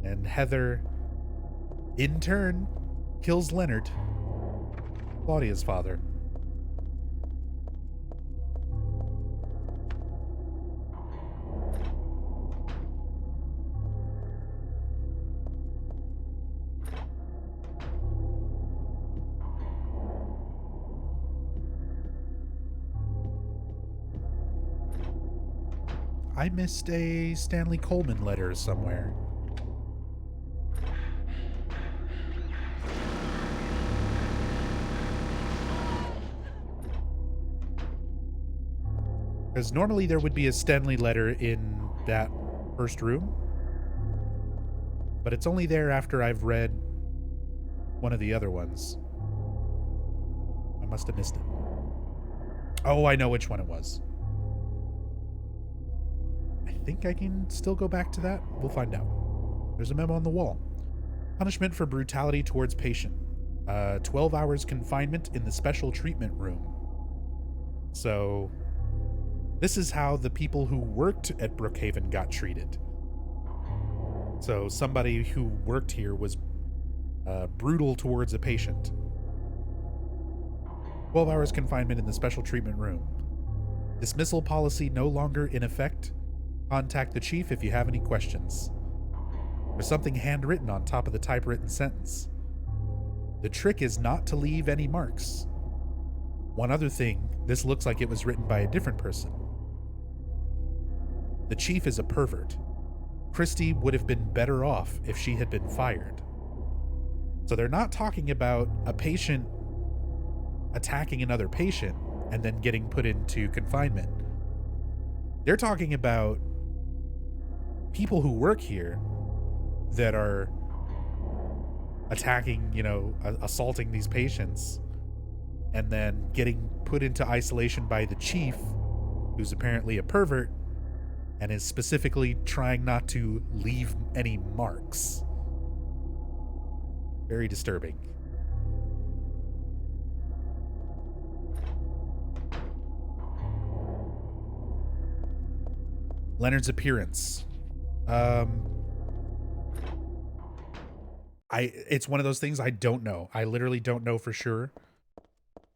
and Heather, in turn, kills Leonard, Claudia's father. I missed a Stanley Coleman letter somewhere. Because normally there would be a Stanley letter in that first room. But it's only there after I've read one of the other ones. I must have missed it. Oh, I know which one it was. I think I can still go back to that. We'll find out. There's a memo on the wall. Punishment for brutality towards patient. 12 hours confinement in the special treatment room. So this is how the people who worked at Brookhaven got treated. So somebody who worked here was brutal towards a patient. 12 hours confinement in the special treatment room. Dismissal policy no longer in effect. Contact the chief if you have any questions. There's something handwritten on top of the typewritten sentence. The trick is not to leave any marks. One other thing, this looks like it was written by a different person. The chief is a pervert. Christy would have been better off if she had been fired. So they're not talking about a patient attacking another patient and then getting put into confinement. They're talking about people who work here that are attacking, assaulting these patients and then getting put into isolation by the chief, who's apparently a pervert and is specifically trying not to leave any marks. Very disturbing. Leonard's appearance. It's one of those things I don't know. I literally don't know for sure.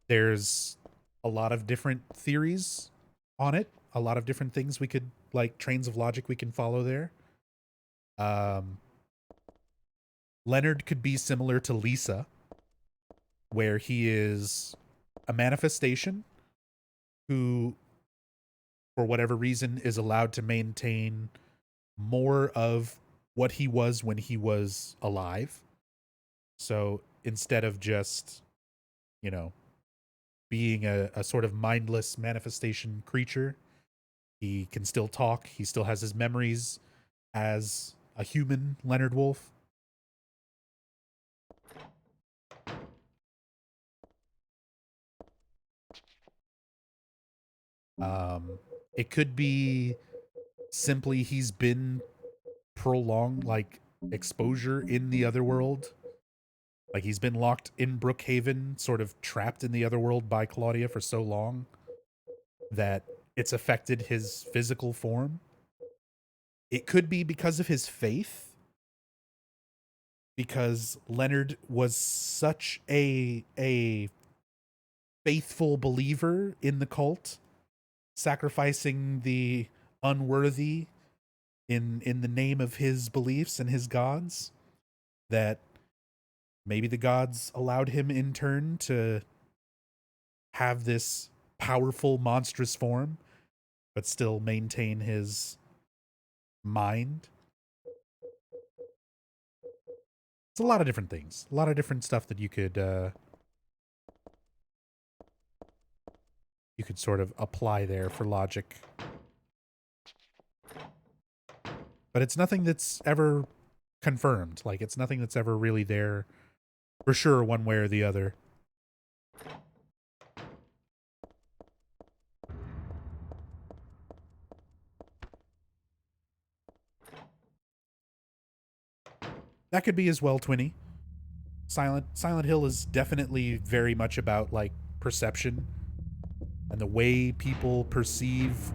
There's a lot of different theories on it. A lot of different things we could, like, trains of logic we can follow there. Leonard could be similar to Lisa, where he is a manifestation who, for whatever reason, is allowed to maintain more of what he was when he was alive. So instead of just, being a sort of mindless manifestation creature, he can still talk. He still has his memories as a human Leonard Wolf. It could be simply he's been prolonged, like exposure in the other world. Like, he's been locked in Brookhaven, sort of trapped in the other world by Claudia for so long that it's affected his physical form. It could be because of his faith, because Leonard was such a faithful believer in the cult, sacrificing the unworthy in the name of his beliefs and his gods, that maybe the gods allowed him in turn to have this powerful, monstrous form, but still maintain his mind. It's a lot of different things, a lot of different stuff that you could sort of apply there for logic. But it's nothing that's ever confirmed. Like, it's nothing that's ever really there for sure one way or the other. That could be as well, Twinny. Silent Hill is definitely very much about, like, perception and the way people perceive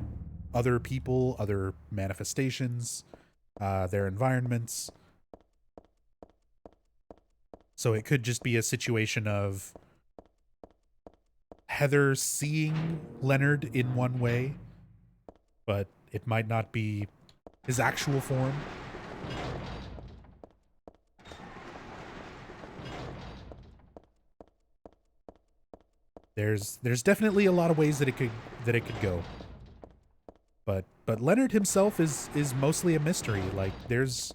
other people, other manifestations, their environments. So it could just be a situation of Heather seeing Leonard in one way, but it might not be his actual form. There's definitely a lot of ways that it could go. But Leonard himself is mostly a mystery. Like, there's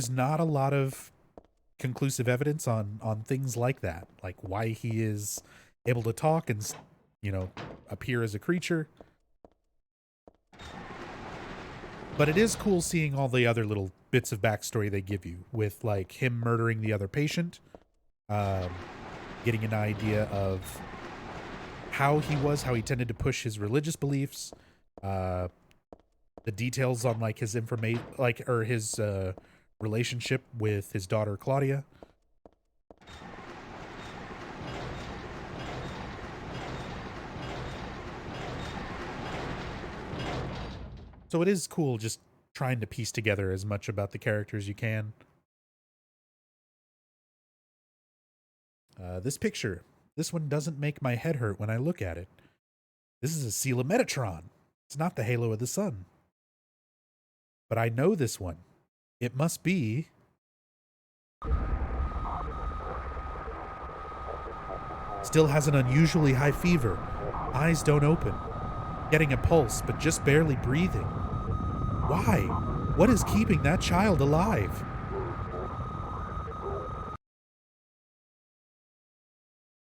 not a lot of conclusive evidence on things like that, like why he is able to talk and, you know, appear as a creature. But it is cool seeing all the other little bits of backstory they give you, with like him murdering the other patient, getting an idea of how he tended to push his religious beliefs, the details on like his his relationship with his daughter Claudia. So it is cool just trying to piece together as much about the characters you can. This picture. This one doesn't make my head hurt when I look at it. This is a seal of Metatron. It's not the halo of the sun. But I know this one. It must be... Still has an unusually high fever. Eyes don't open. Getting a pulse, but just barely breathing. Why? What is keeping that child alive?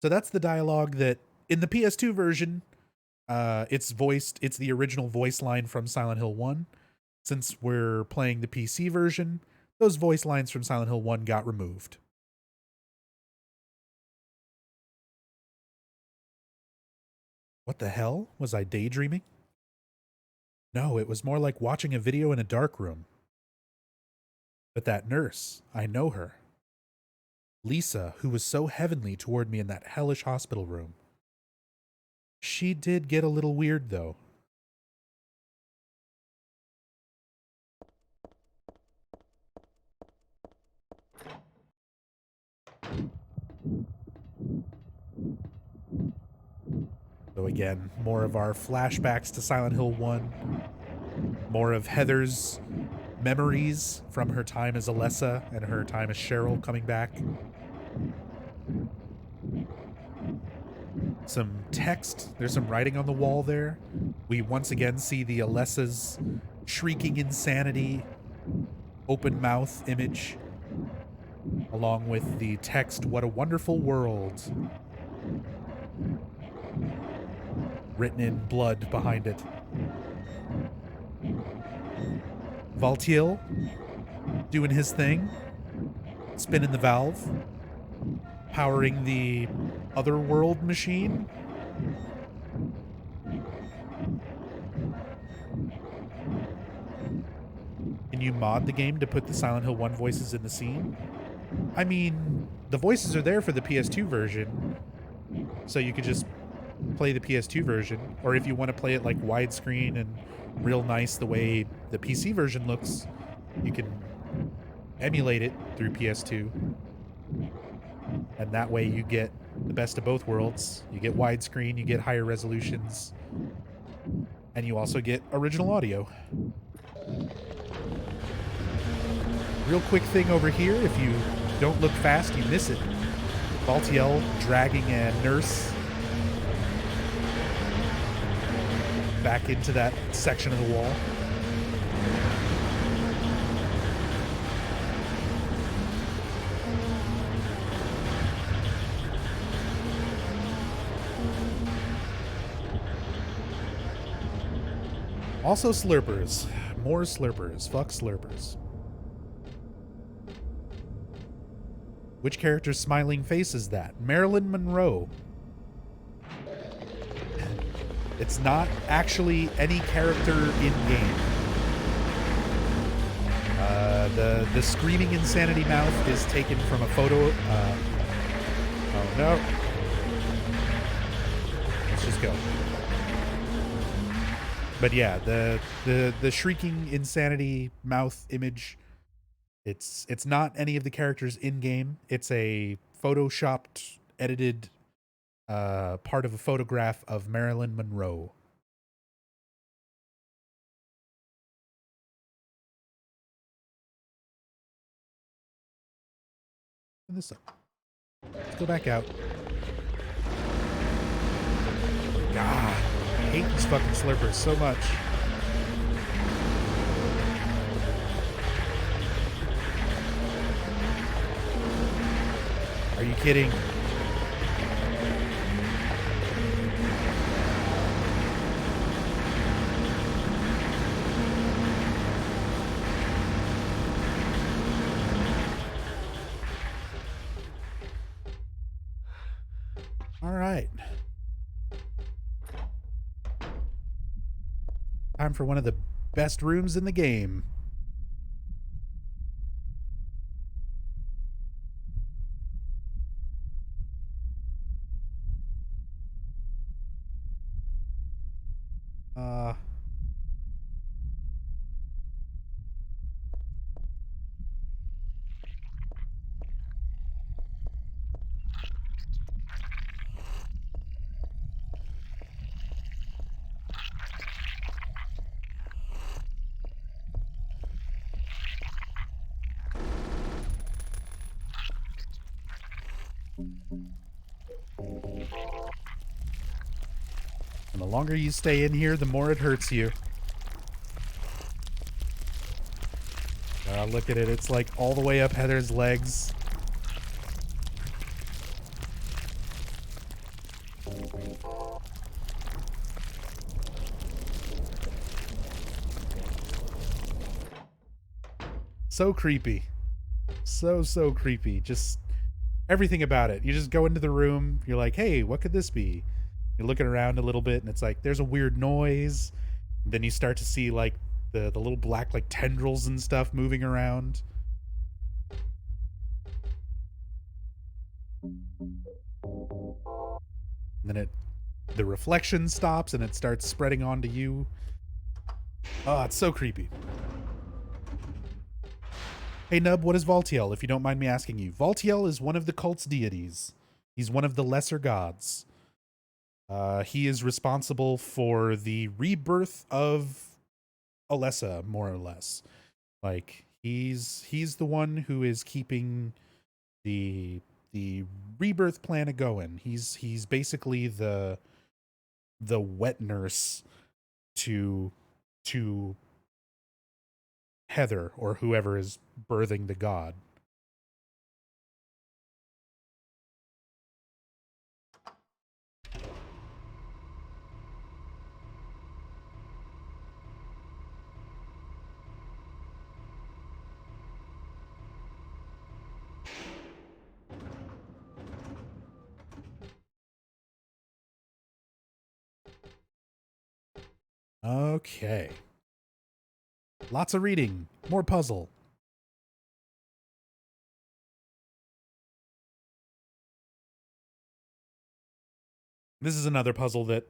So that's the dialogue that, in the PS2 version, it's the original voice line from Silent Hill 1. Since we're playing the PC version, those voice lines from Silent Hill 1 got removed. What the hell? Was I daydreaming? No, it was more like watching a video in a dark room. But that nurse, I know her. Lisa, who was so heavenly toward me in that hellish hospital room. She did get a little weird, though. So again, more of our flashbacks to Silent Hill 1. More of Heather's memories from her time as Alessa and her time as Cheryl coming back. Some text. There's some writing on the wall there. We once again see the Alessa's shrieking insanity, open mouth image, along with the text, "What a wonderful world," written in blood behind it. Valtiel doing his thing, spinning the valve, powering the otherworld machine. Can when you mod the game to put the Silent Hill 1 voices in the scene, I mean, the voices are there for the PS2 version, so you could just play the PS2 version, or if you want to play it like widescreen and real nice the way the PC version looks, you can emulate it through PS2, and that way you get the best of both worlds. You get widescreen, you get higher resolutions, and you also get original audio. Real quick thing over here, if you don't look fast, you miss it. Valtiel dragging a nurse back into that section of the wall. Also slurpers. More slurpers. Fuck slurpers. Which character's smiling face is that? Marilyn Monroe. It's not actually any character in-game. The screaming insanity mouth is taken from a photo. Oh no. Let's just go. But yeah, the shrieking insanity mouth image, it's not any of the characters in-game. It's a photoshopped, edited part of a photograph of Marilyn Monroe. Open this up. Let's go back out. God, I hate these fucking slurpers so much. Are you kidding? All right. Time for one of the best rooms in the game. And the longer you stay in here, the more it hurts you. Look at it. It's like all the way up Heather's legs. So creepy. So creepy. Just everything about it. You just go into the room. You're like, hey, what could this be? You're looking around a little bit and it's like, there's a weird noise. Then you start to see like the little black like tendrils and stuff moving around. And then the reflection stops and it starts spreading onto you. Oh, it's so creepy. Hey Nub, what is Valtiel, if you don't mind me asking you? Valtiel is one of the cult's deities. He's one of the lesser gods. He is responsible for the rebirth of Alessa, more or less. Like, he's the one who is keeping the rebirth plan a-going. He's basically the wet nurse to Heather, or whoever is birthing the god. Okay. Lots of reading. More puzzle. This is another puzzle that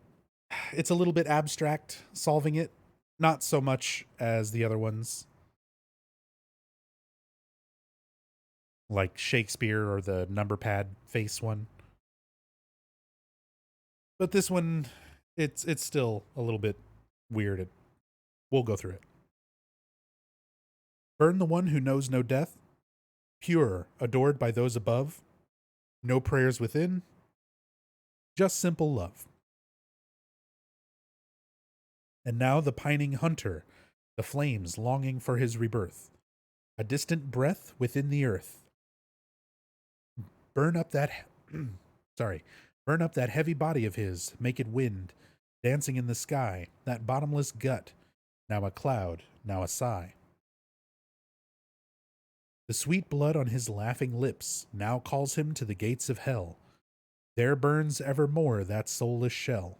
it's a little bit abstract solving it. Not so much as the other ones. Like Shakespeare or the number pad face one. But this one, it's still a little bit weird. We'll go through it. Burn the one who knows no death, pure, adored by those above, no prayers within, just simple love. And now the pining hunter, the flames longing for his rebirth, a distant breath within the earth. Burn up that heavy body of his, make it wind, dancing in the sky, that bottomless gut, now a cloud, now a sigh. The sweet blood on his laughing lips now calls him to the gates of hell. There burns evermore that soulless shell.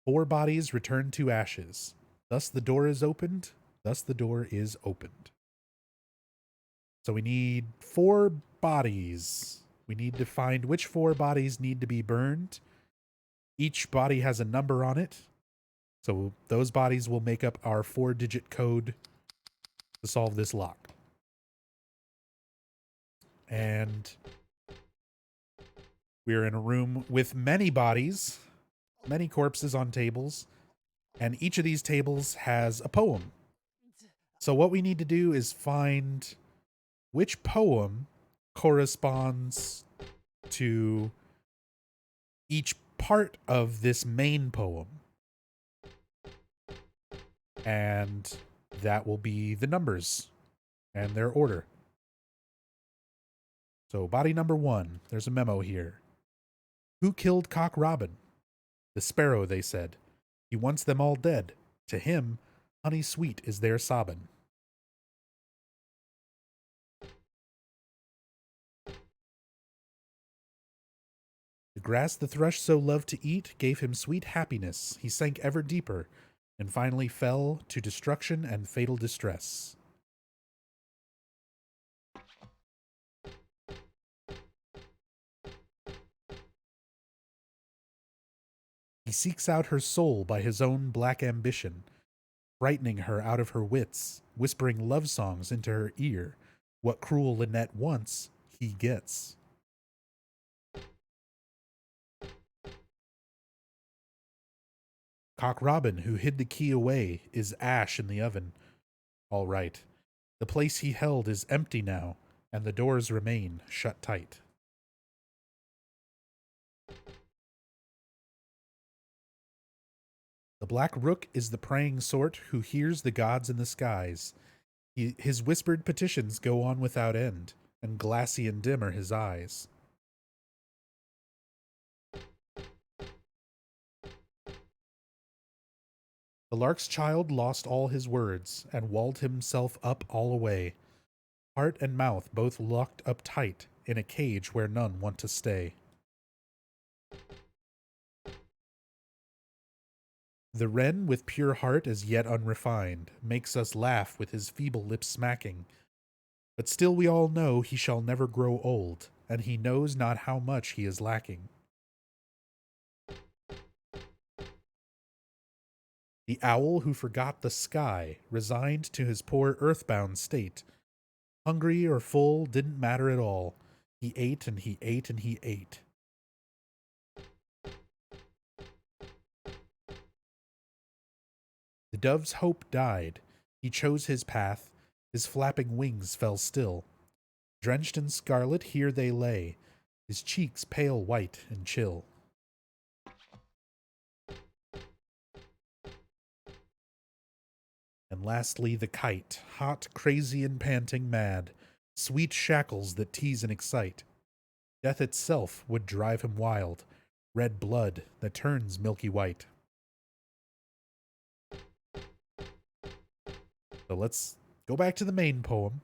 4 bodies return to ashes. Thus the door is opened. Thus the door is opened. So we need 4 bodies. We need to find which 4 bodies need to be burned. Each body has a number on it. So those bodies will make up our 4-digit code to solve this lock. And we're in a room with many bodies, many corpses on tables, and each of these tables has a poem. So what we need to do is find which poem corresponds to each part of this main poem. And that will be the numbers and their order. So body number 1, there's a memo here. Who killed Cock Robin? The sparrow, they said. He wants them all dead. To him, honey sweet is their sobbin'. The grass the thrush so loved to eat gave him sweet happiness. He sank ever deeper, and finally fell to destruction and fatal distress. He seeks out her soul by his own black ambition, frightening her out of her wits, whispering love songs into her ear. What cruel Lynette wants, he gets. Cock Robin, who hid the key away, is ash in the oven. All right. The place he held is empty now, and the doors remain shut tight. The black rook is the praying sort who hears the gods in the skies. His whispered petitions go on without end, and glassy and dim are his eyes. The lark's child lost all his words, and walled himself up all away, heart and mouth both locked up tight, in a cage where none want to stay. The wren with pure heart as yet unrefined makes us laugh with his feeble lips smacking. But still we all know he shall never grow old, and he knows not how much he is lacking. The owl who forgot the sky, resigned to his poor earthbound state. Hungry or full didn't matter at all. He ate and he ate and he ate. The dove's hope died. He chose his path. His flapping wings fell still. Drenched in scarlet, here they lay, his cheeks pale white and chill. And lastly, the kite, hot, crazy, and panting mad, sweet shackles that tease and excite. Death itself would drive him wild, red blood that turns milky white. So let's go back to the main poem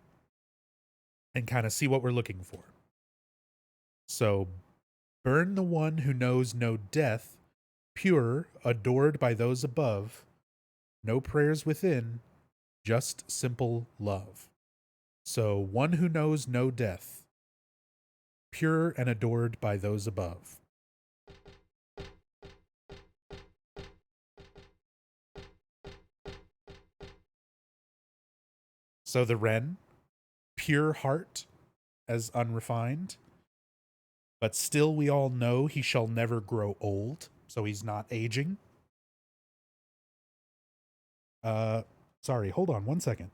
and kind of see what we're looking for. So, burn the one who knows no death, pure, adored by those above, no prayers within, just simple love. So one who knows no death, pure and adored by those above. So the wren, pure heart as unrefined, but still we all know he shall never grow old, so he's not aging. Sorry, hold on one second.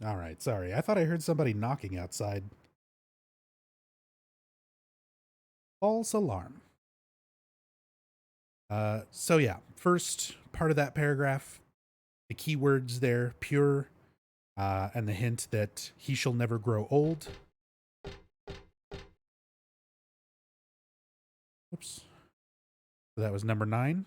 All right, sorry. I thought I heard somebody knocking outside. False alarm. So yeah, first part of that paragraph, the keywords there, pure, and the hint that he shall never grow old. Oops. So that was number 9.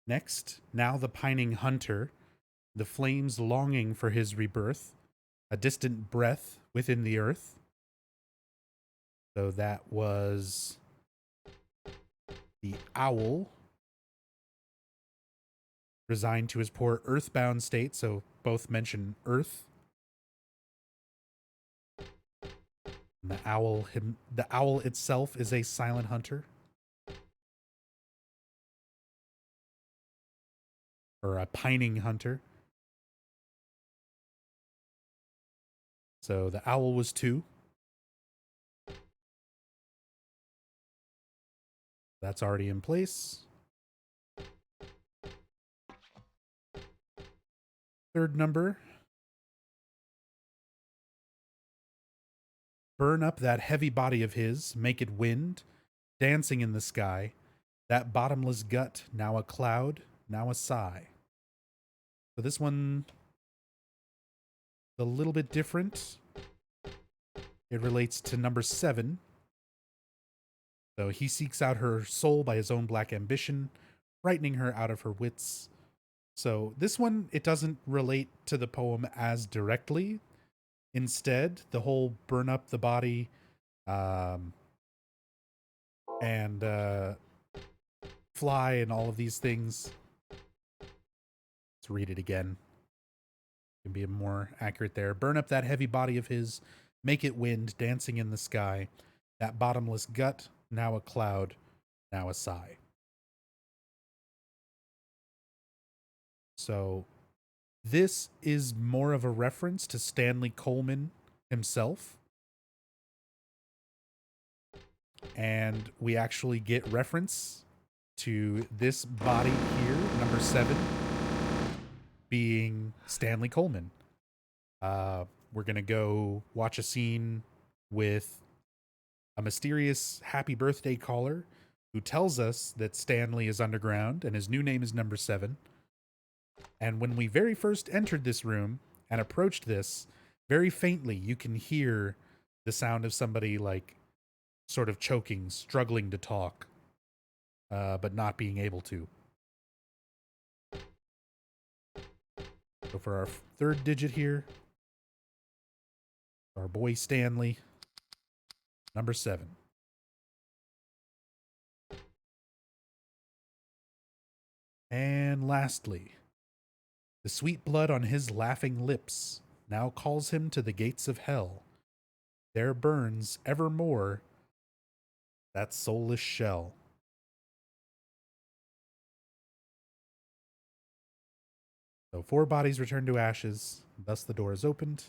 Next, now the pining hunter, the flames longing for his rebirth, a distant breath within the earth. So that was the owl, resigned to his poor earthbound state, so both mention earth. And the owl itself is a silent hunter. Or a pining hunter. So the owl was 2. That's already in place. Third number. Burn up that heavy body of his, make it wind, dancing in the sky, that bottomless gut, now a cloud, now a sigh. So this one, a little bit different. It relates to number 7. So he seeks out her soul by his own black ambition, frightening her out of her wits. So this one, it doesn't relate to the poem as directly. Instead, the whole burn up the body and fly and all of these things. Let's read it again. Can be more accurate there. Burn up that heavy body of his, make it wind, dancing in the sky. That bottomless gut, now a cloud, now a sigh. So this is more of a reference to Stanley Coleman himself. And we actually get reference to this body here, number 7, being Stanley Coleman. We're going to go watch a scene with a mysterious happy birthday caller who tells us that Stanley is underground and his new name is number 7. And when we very first entered this room and approached this, very faintly, you can hear the sound of somebody like sort of choking, struggling to talk, but not being able to. So for our third digit here, our boy Stanley, number 7. And lastly, the sweet blood on his laughing lips now calls him to the gates of hell. There burns evermore that soulless shell. So 4 bodies return to ashes, thus the door is opened.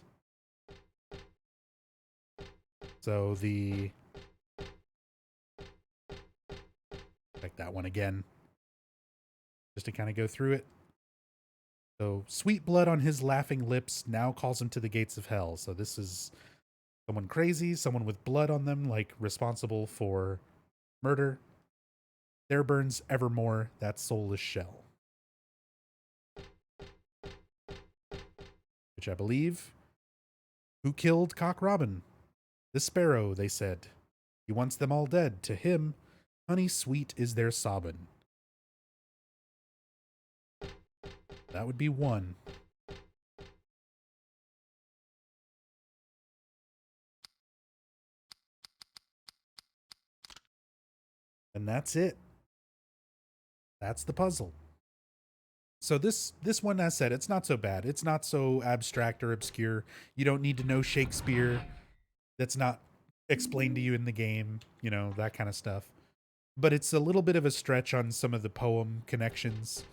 So the Check that one again, just to kind of go through it. So, sweet blood on his laughing lips now calls him to the gates of hell. So this is someone crazy, someone with blood on them, like responsible for murder. There burns evermore that soulless shell. Which I believe. Who killed Cock Robin? The sparrow, they said. He wants them all dead. To him, honey sweet is their sobbin'. That would be one. And that's it. That's the puzzle. So this one, as said, it's not so bad. It's not so abstract or obscure. You don't need to know Shakespeare. That's not explained to you in the game, you know, that kind of stuff. But it's a little bit of a stretch on some of the poem connections.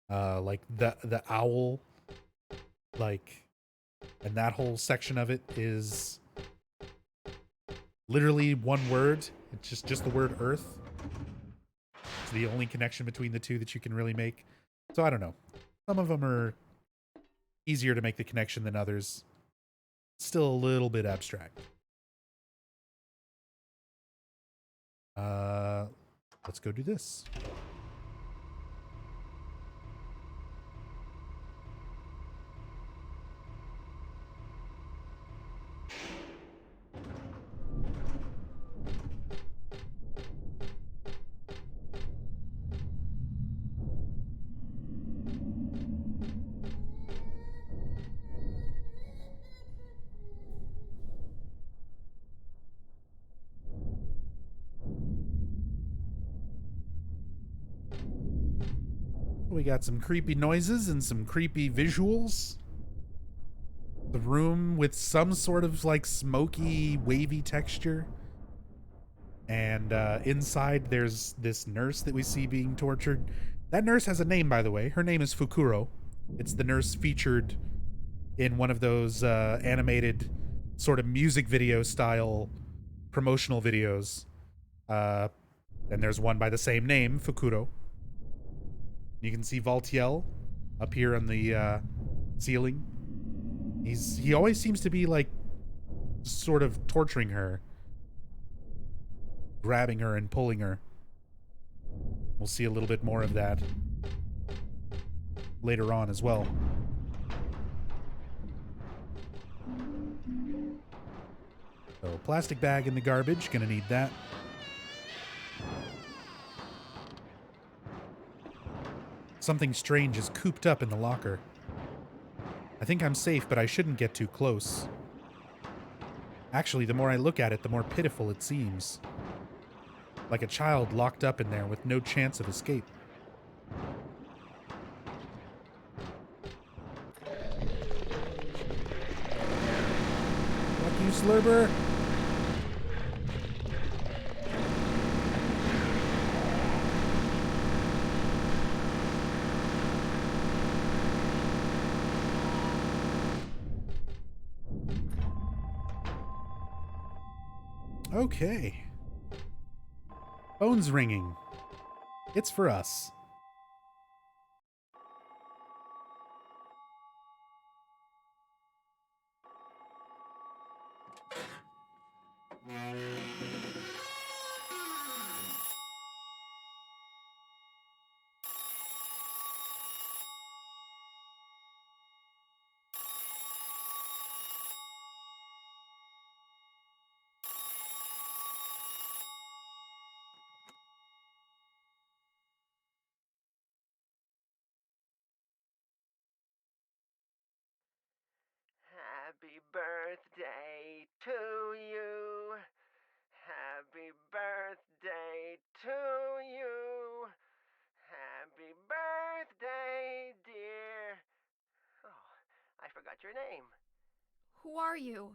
Like the owl, like, and that whole section of it is literally one word. It's just the word earth. It's the only connection between the two that you can really make. So I don't know. Some of them are easier to make the connection than others. Still a little bit abstract. Let's go do this. We got some creepy noises and some creepy visuals. The room with some sort of like smoky, wavy texture. And inside there's this nurse that we see being tortured. That nurse has a name, by the way. Her name is Fukuro. It's the nurse featured in one of those animated sort of music video style promotional videos. And there's one by the same name, Fukuro. You can see Valtiel up here on the ceiling. He always seems to be like sort of torturing her, grabbing her and pulling her. We'll see a little bit more of that later on as well. So, plastic bag in the garbage, gonna need that. Something strange is cooped up in the locker. I think I'm safe, but I shouldn't get too close. Actually, the more I look at it, the more pitiful it seems. Like a child locked up in there with no chance of escape. Fuck you, Slurber! Okay. Phone's ringing. It's for us. Happy birthday to you. Happy birthday to you. Happy birthday, dear. Oh, I forgot your name. Who are you?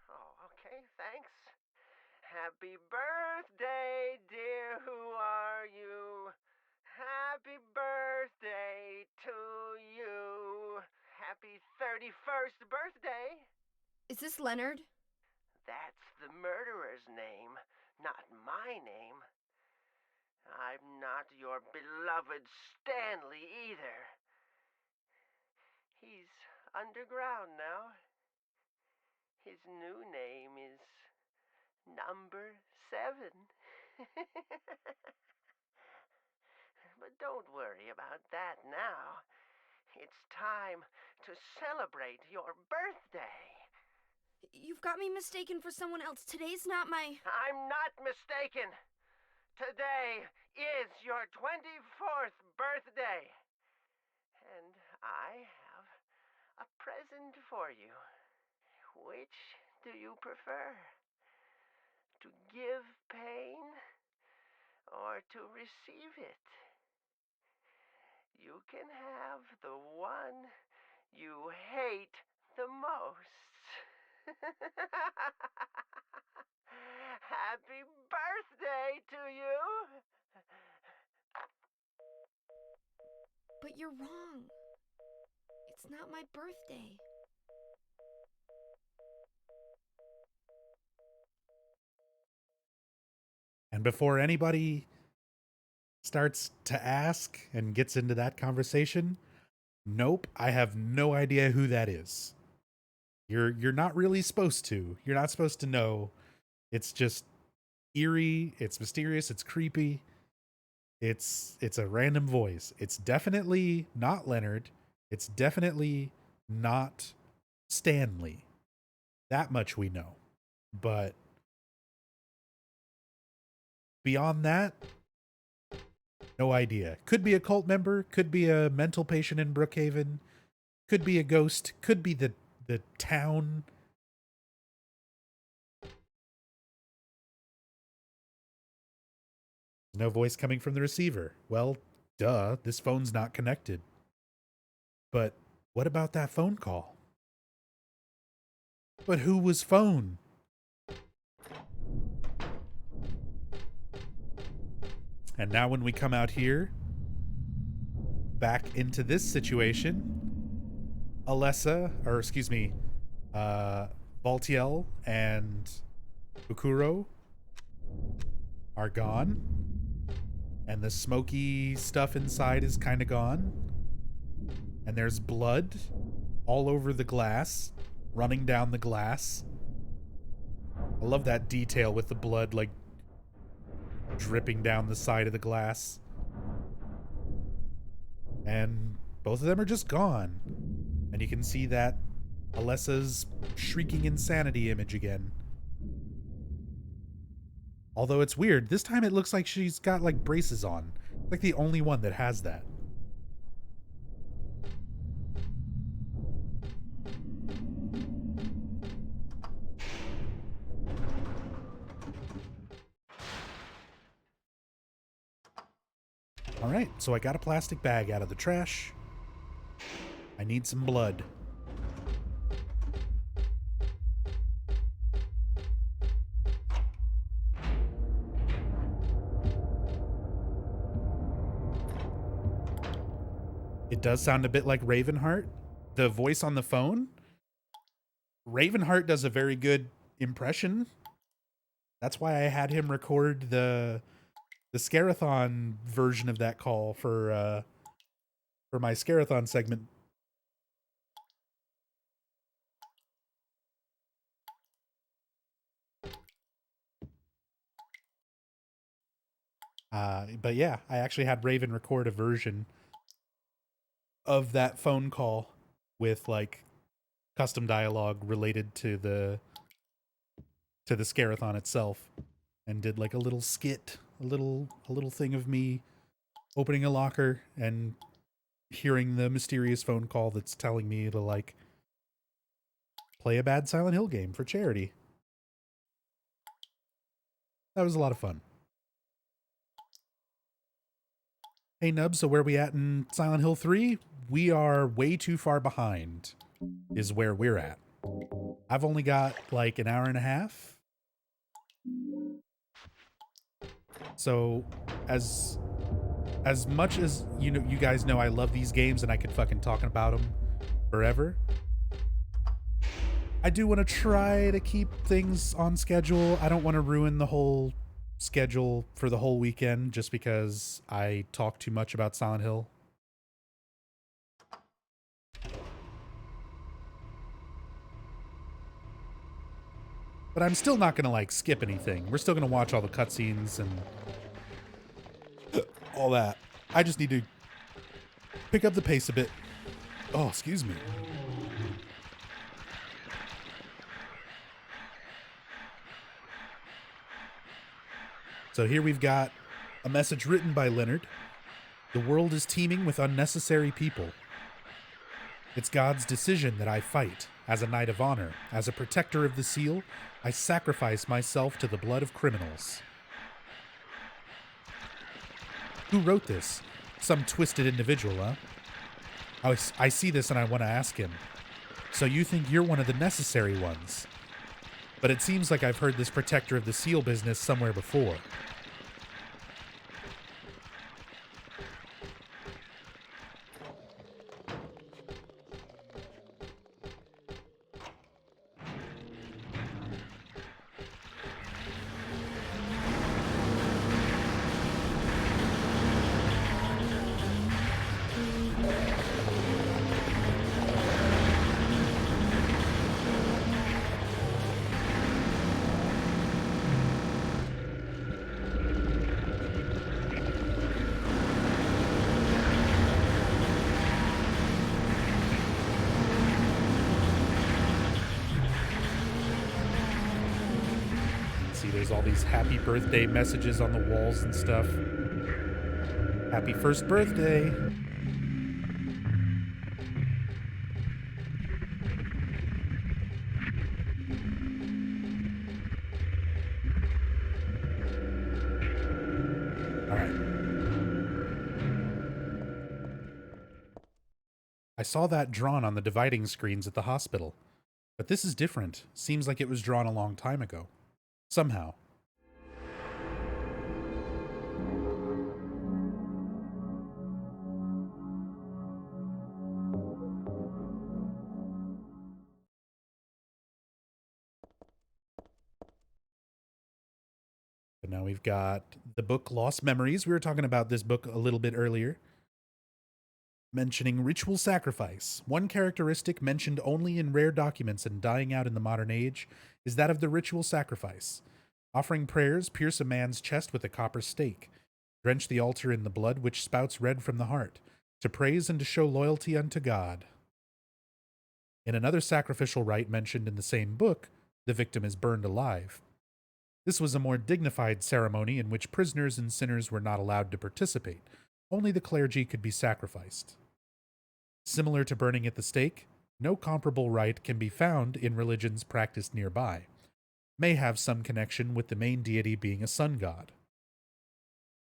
Oh, okay, thanks. Happy birthday, dear. Who are you? Happy birthday to you. Happy 31st birthday. Is this Leonard? That's the murderer's name, not my name. I I'm not your beloved Stanley either. He's underground now. His new name is Number 7. But don't worry about that now. It's time to celebrate your birthday. You've got me mistaken for someone else. Today's not my... I'm not mistaken. Today is your 24th birthday. And I have a present for you. Which do you prefer? To give pain or to receive it? You can have the one you hate the most. Happy birthday to you! But you're wrong. It's not my birthday. And before anybody starts to ask and gets into that conversation, nope, I have no idea who that is. You're not really supposed to. You're not supposed to know. It's just eerie, it's mysterious, it's creepy. It's a random voice. It's definitely not Leonard. It's definitely not Stanley. That much we know. But beyond that, no idea. Could be a cult member, could be a mental patient in Brookhaven, could be a ghost, could be the town. No voice coming from the receiver. Well, duh, this phone's not connected. But what about that phone call? But who was phone? And now when we come out here, back into this situation, Valtiel and Ukuro are gone. And the smoky stuff inside is kind of gone. And there's blood all over the glass, running down the glass. I love that detail with the blood, like, dripping down the side of the glass. And both of them are just gone. And you can see that Alessa's shrieking insanity image again. Although it's weird, this time it looks like she's got like braces on. Like the only one that has that. Alright, so I got a plastic bag out of the trash. I need some blood. It does sound a bit like Ravenheart. The voice on the phone. Ravenheart does a very good impression. That's why I had him record the Scarathon version of that call for my Scarathon segment. But yeah, I actually had Raven record a version of that phone call with like custom dialogue related to the Scarathon itself, and did like a little skit, a little thing of me opening a locker and hearing the mysterious phone call that's telling me to like play a bad Silent Hill game for charity. That was a lot of fun. Hey Nub, so where are we at in Silent Hill 3? We are way too far behind, is where we're at. I've only got like an hour and a half. So as much as you guys know I love these games and I could fucking talk about them forever, I do want to try to keep things on schedule. I don't want to ruin the whole schedule for the whole weekend just because I talk too much about Silent Hill. But I'm still not going to like skip anything. We're still going to watch all the cutscenes and all that. I just need to pick up the pace a bit. Oh, excuse me. So here we've got a message written by Leonard. The world is teeming with unnecessary people. It's God's decision that I fight. As a knight of honor, as a protector of the seal, I sacrifice myself to the blood of criminals. Who wrote this? Some twisted individual, huh? I see this and I want to ask him. So you think you're one of the necessary ones? But it seems like I've heard this protector of the seal business somewhere before. There's all these happy birthday messages on the walls and stuff. Happy first birthday. All right. I saw that drawn on the dividing screens at the hospital, but this is different. Seems like it was drawn a long time ago. Somehow. But now we've got the book Lost Memories. We were talking about this book a little bit earlier. Mentioning ritual sacrifice. One characteristic mentioned only in rare documents and dying out in the modern age is that of the ritual sacrifice. Offering prayers, pierce a man's chest with a copper stake. Drench the altar in the blood which spouts red from the heart, to praise and to show loyalty unto God. In another sacrificial rite mentioned in the same book, the victim is burned alive. This was a more dignified ceremony in which prisoners and sinners were not allowed to participate. Only the clergy could be sacrificed. Similar to burning at the stake, no comparable rite can be found in religions practiced nearby. May have some connection with the main deity being a sun god.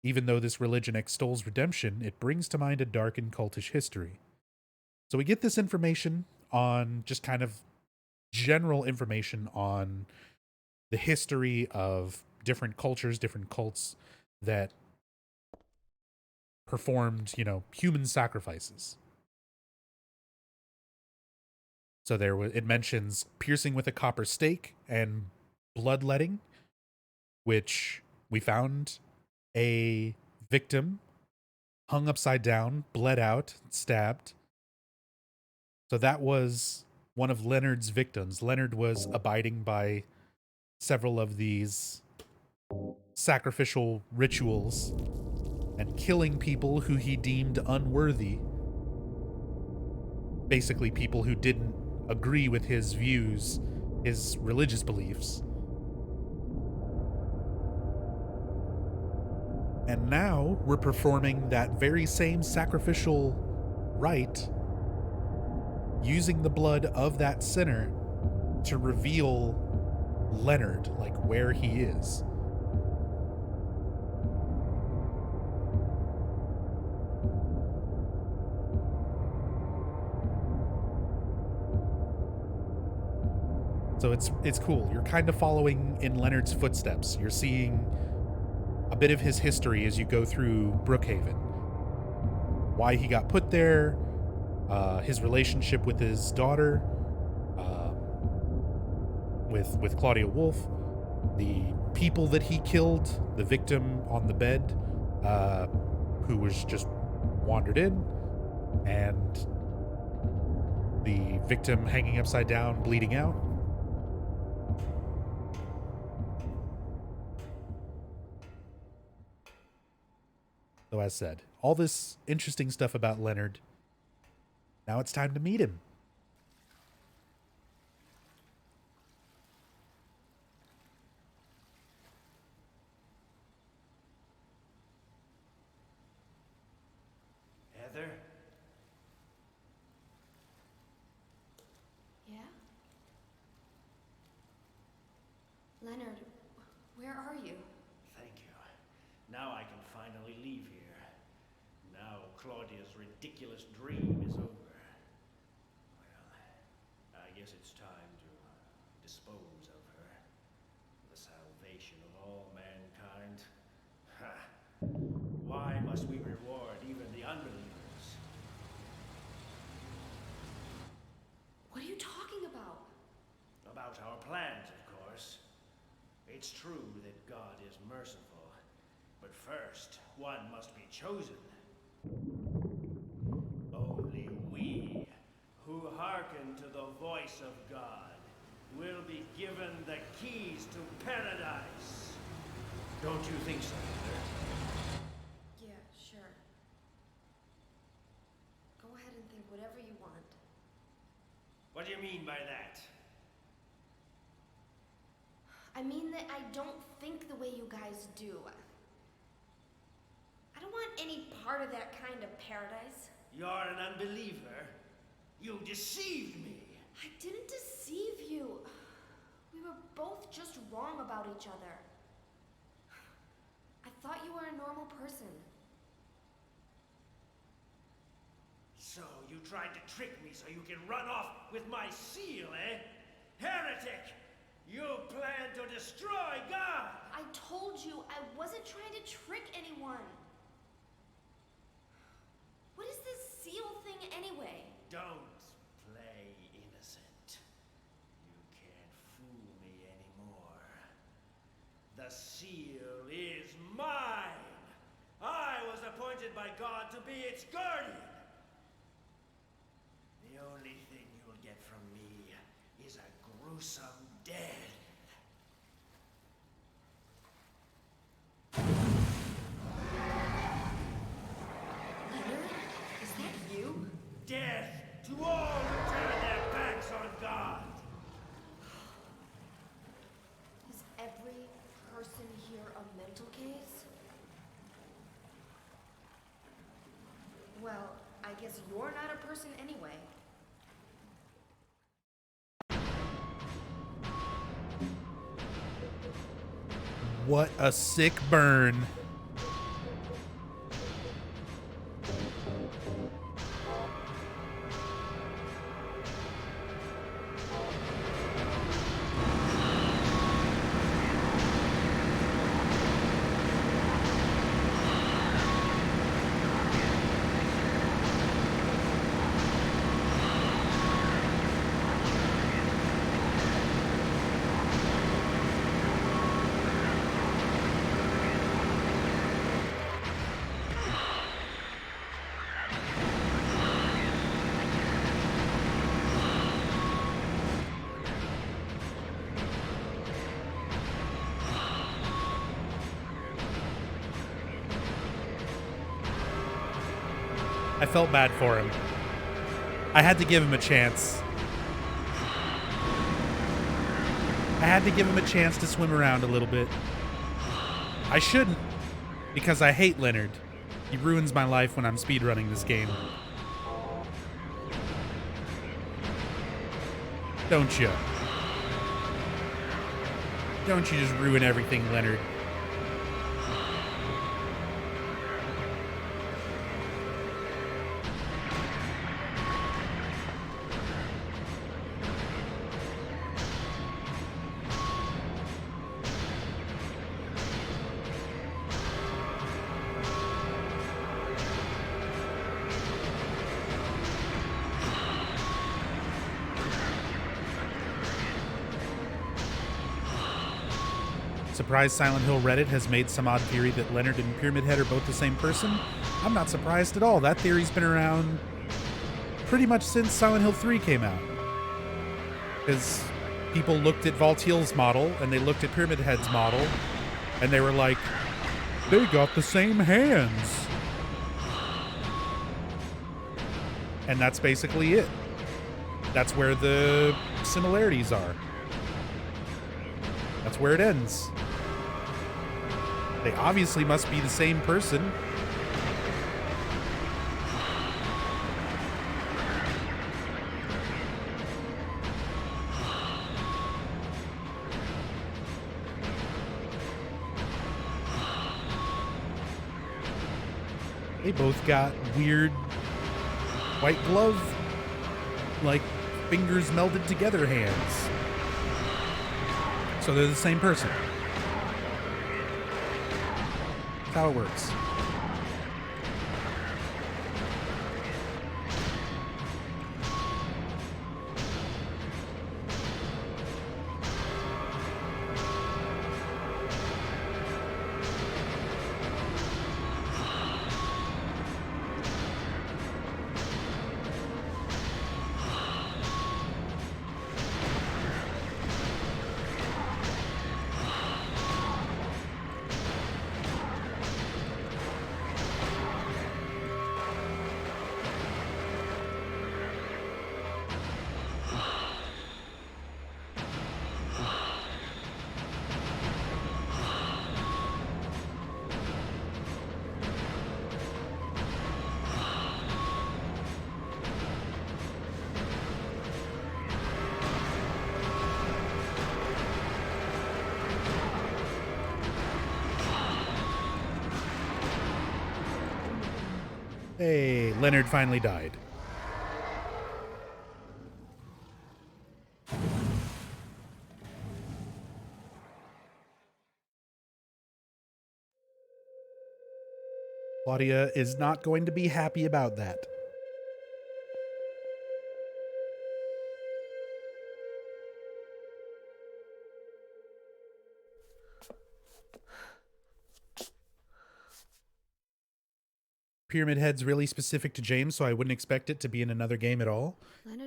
Even though this religion extols redemption, it brings to mind a dark and cultish history. So we get this information on just kind of general information on the history of different cultures, different cults that performed, human sacrifices. So it mentions piercing with a copper stake and bloodletting, which we found a victim hung upside down, bled out, stabbed. So that was one of Leonard's victims. Leonard was abiding by several of these sacrificial rituals and killing people who he deemed unworthy. Basically, people who didn't agree with his views, his religious beliefs. And now we're performing that very same sacrificial rite, using the blood of that sinner to reveal Leonard, like where he is. So it's cool. You're kind of following in Leonard's footsteps. You're seeing a bit of his history as you go through Brookhaven. Why he got put there, his relationship with his daughter, with Claudia Wolf, the people that he killed, the victim on the bed, who was just wandered in, and the victim hanging upside down, bleeding out. So as said, all this interesting stuff about Leonard. Now it's time to meet him. Heather? Yeah? Leonard, where are you? Thank you. Now I can finally leave here. Now Claudia's ridiculous dream is over. Well, I guess it's time to dispose of her. The salvation of all mankind. Ha! Why must we reward even the unbelievers? What are you talking about? About our plans, of course. It's true that God is merciful, but first, one must be chosen. Only we, who hearken to the voice of God, will be given the keys to paradise. Don't you think so, Heather? Yeah, sure. Go ahead and think whatever you want. What do you mean by that? I mean that I don't think the way you guys do. I don't want any part of that kind of paradise. You're an unbeliever. You deceived me. I didn't deceive you. We were both just wrong about each other. I thought you were a normal person. So you tried to trick me so you can run off with my seal, eh? Heretic! You plan to destroy God! I told you I wasn't trying to trick anyone. What is this seal thing anyway? Don't play innocent. You can't fool me anymore. The seal is mine! I was appointed by God to be its guardian! The only thing you'll get from me is a gruesome death. Leonard? Is that you? Death to all who turn their backs on God! Is every person here a mental case? Well, I guess you're not a person anyway. What a sick burn. I felt bad for him. I had to give him a chance. I had to give him a chance to swim around a little bit. I shouldn't, because I hate Leonard. He ruins my life when I'm speedrunning this game. Don't you? Don't you just ruin everything, Leonard. Surprised Silent Hill Reddit has made some odd theory that Leonard and Pyramid Head are both the same person. I'm not surprised at all. That theory's been around pretty much since Silent Hill 3 came out. Because people looked at Valtiel's model and they looked at Pyramid Head's model and they were like, they got the same hands. And that's basically it. That's where the similarities are. That's where it ends. They obviously must be the same person. They both got weird white glove, like fingers melded together hands. So they're the same person. That's how it works. Hey, Leonard finally died. Claudia is not going to be happy about that. Pyramid Head's really specific to James, so I wouldn't expect it to be in another game at all.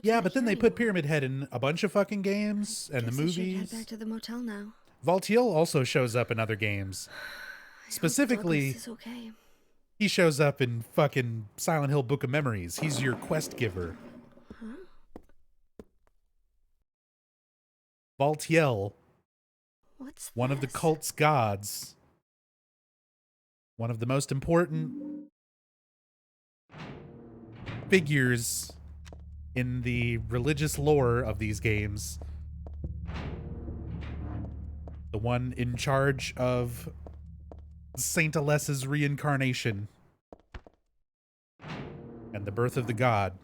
Yeah, but then they put Pyramid Head in a bunch of fucking games and the Guess I should head movies. back to the motel now. Valtiel also shows up in other games. Specifically, Douglas is okay. he shows up in fucking Silent Hill Book of Memories. He's your quest giver. Huh? Valtiel, What's one of the this? cult's gods, one of the most important figures in the religious lore of these games. The one in charge of Saint Alessa's reincarnation and the birth of the god.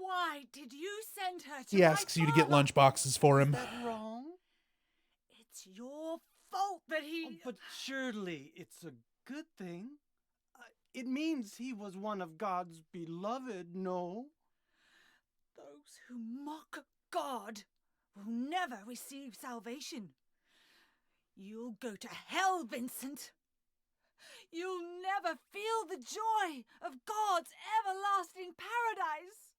Why did you send her to He asks you to get lunch boxes for him. Is that wrong? It's your fault that he... Oh, but surely it's a good thing. It means he was one of God's beloved, no? Those who mock God will never receive salvation. You'll go to hell, Vincent. You'll never feel the joy of God's everlasting paradise.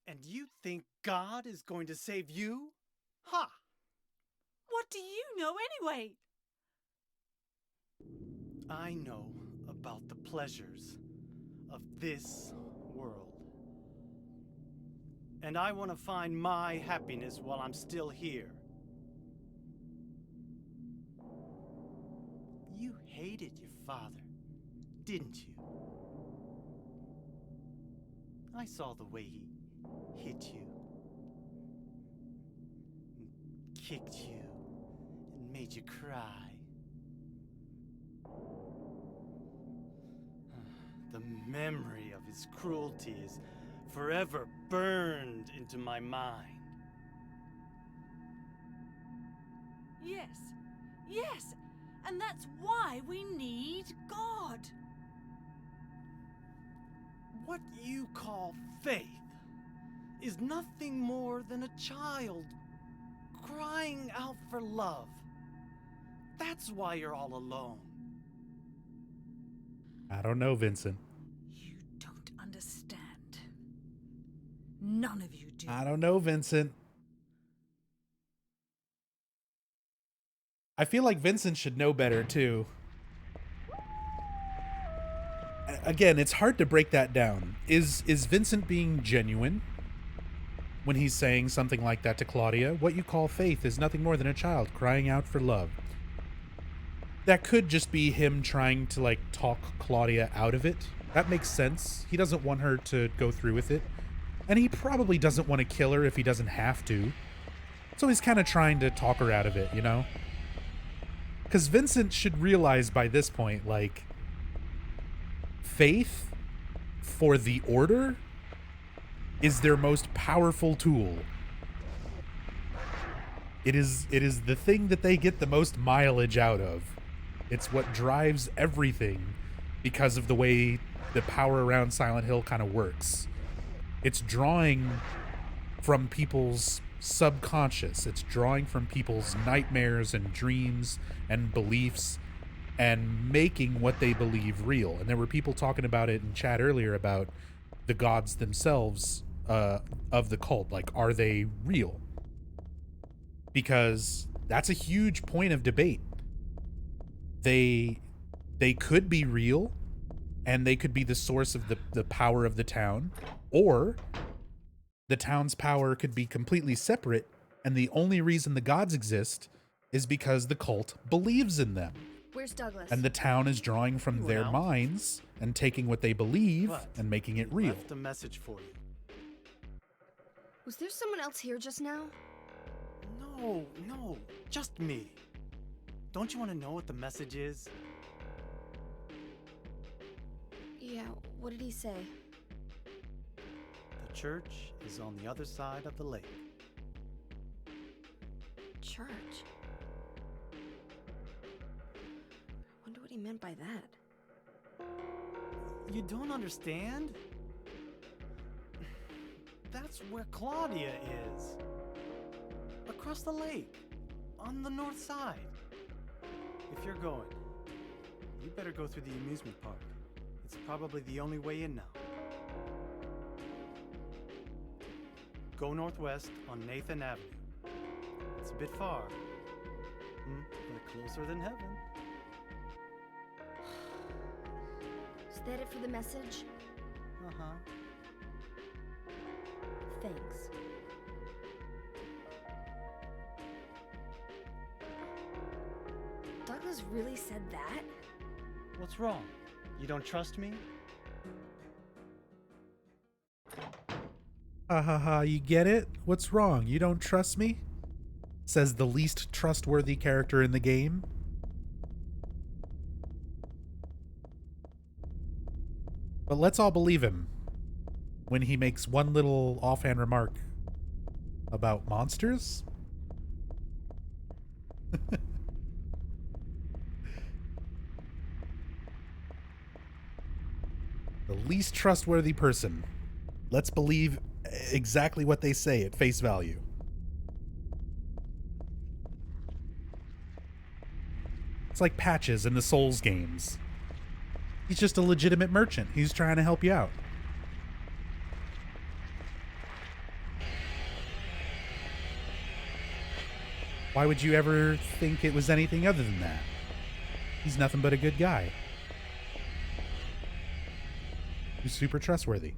And you think God is going to save you? Ha! What do you know anyway? I know about the pleasures of this world. And I want to find my happiness while I'm still here. You hated your father, didn't you? I saw the way he hit you, and kicked you, and made you cry. The memory of his cruelty is forever burned into my mind. Yes, and that's why we need God. What you call faith is nothing more than a child crying out for love. That's why you're all alone. I don't know, Vincent. You don't understand. None of you do. I don't know, Vincent. I feel like Vincent should know better, too. Again, it's hard to break that down. Is Vincent being genuine when he's saying something like that to Claudia? What you call faith is nothing more than a child crying out for love. That could just be him trying to, like, talk Claudia out of it. That makes sense. He doesn't want her to go through with it. And he probably doesn't want to kill her if he doesn't have to. So he's kind of trying to talk her out of it, you know? Because Vincent should realize by this point, like, faith for the Order is their most powerful tool. It is the thing that they get the most mileage out of. It's what drives everything because of the way the power around Silent Hill kind of works. It's drawing from people's subconscious. It's drawing from people's nightmares and dreams and beliefs and making what they believe real. And there were people talking about it in chat earlier about the gods themselves of the cult. Like, are they real? Because that's a huge point of debate. They could be real, and they could be the source of the power of the town, or the town's power could be completely separate, and the only reason the gods exist is because the cult believes in them. Where's Douglas? And the town is drawing from their minds and taking what they believe and making it real. Left a message for you. Was there someone else here just now? No, just me. Don't you want to know what the message is? Yeah, what did he say? The church is on the other side of the lake. Church? Wonder what he meant by that. You don't understand? That's where Claudia is. Across the lake. On the north side. If you're going, you better go through the amusement park. It's probably the only way in now. Go northwest on Nathan Avenue. It's a bit far, but closer than heaven. Is that it for the message? Uh-huh. Thanks. Douglas really said that? What's wrong? You don't trust me? Ha ha ha, you get it? What's wrong? You don't trust me? Says the least trustworthy character in the game. But let's all believe him when he makes one little offhand remark about monsters. The least trustworthy person. Let's believe exactly what they say at face value. It's like Patches in the Souls games. He's just a legitimate merchant. He's trying to help you out. Why would you ever think it was anything other than that? He's nothing but a good guy. He's super trustworthy.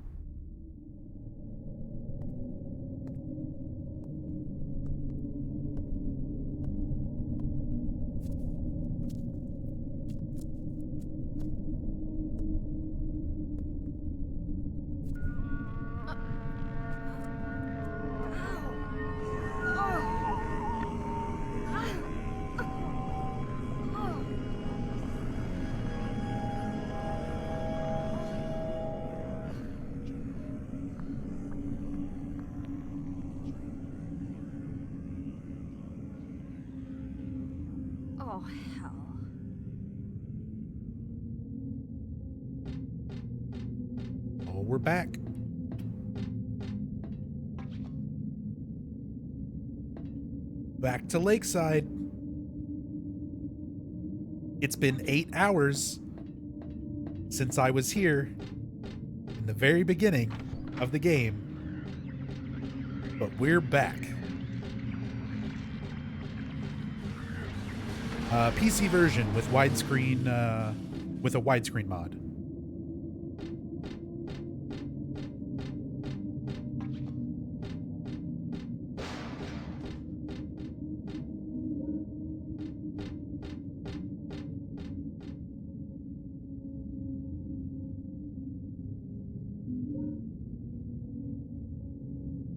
Oh, hell. Oh, we're back. Back to Lakeside. It's been 8 hours since I was here in the very beginning of the game. But we're back. PC version with widescreen, with a widescreen mod.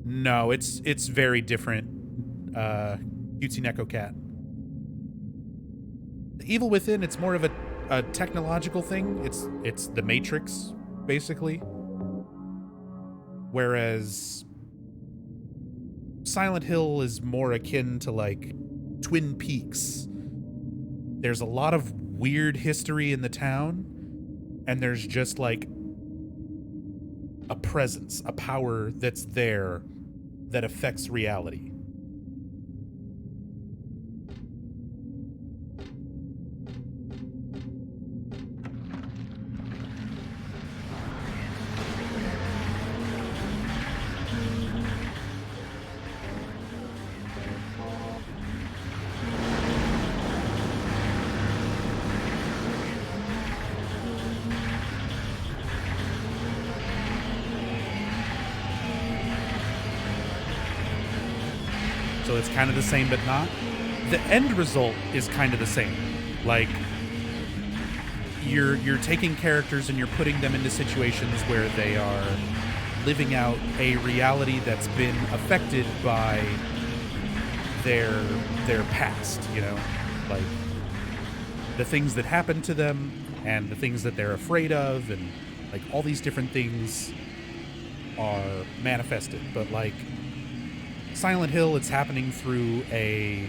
No, it's very different. Cutesy Neko Cat. The Evil Within, it's more of a technological thing. It's the Matrix, basically. Whereas Silent Hill is more akin to like Twin Peaks. There's a lot of weird history in the town, and there's just like a presence, a power that's there that affects reality. So it's kind of the same, but not. The end result is kind of the same. Like, you're taking characters and you're putting them into situations where they are living out a reality that's been affected by their past, you know? Like, the things that happened to them and the things that they're afraid of, and like all these different things are manifested. But like Silent Hill, it's happening through a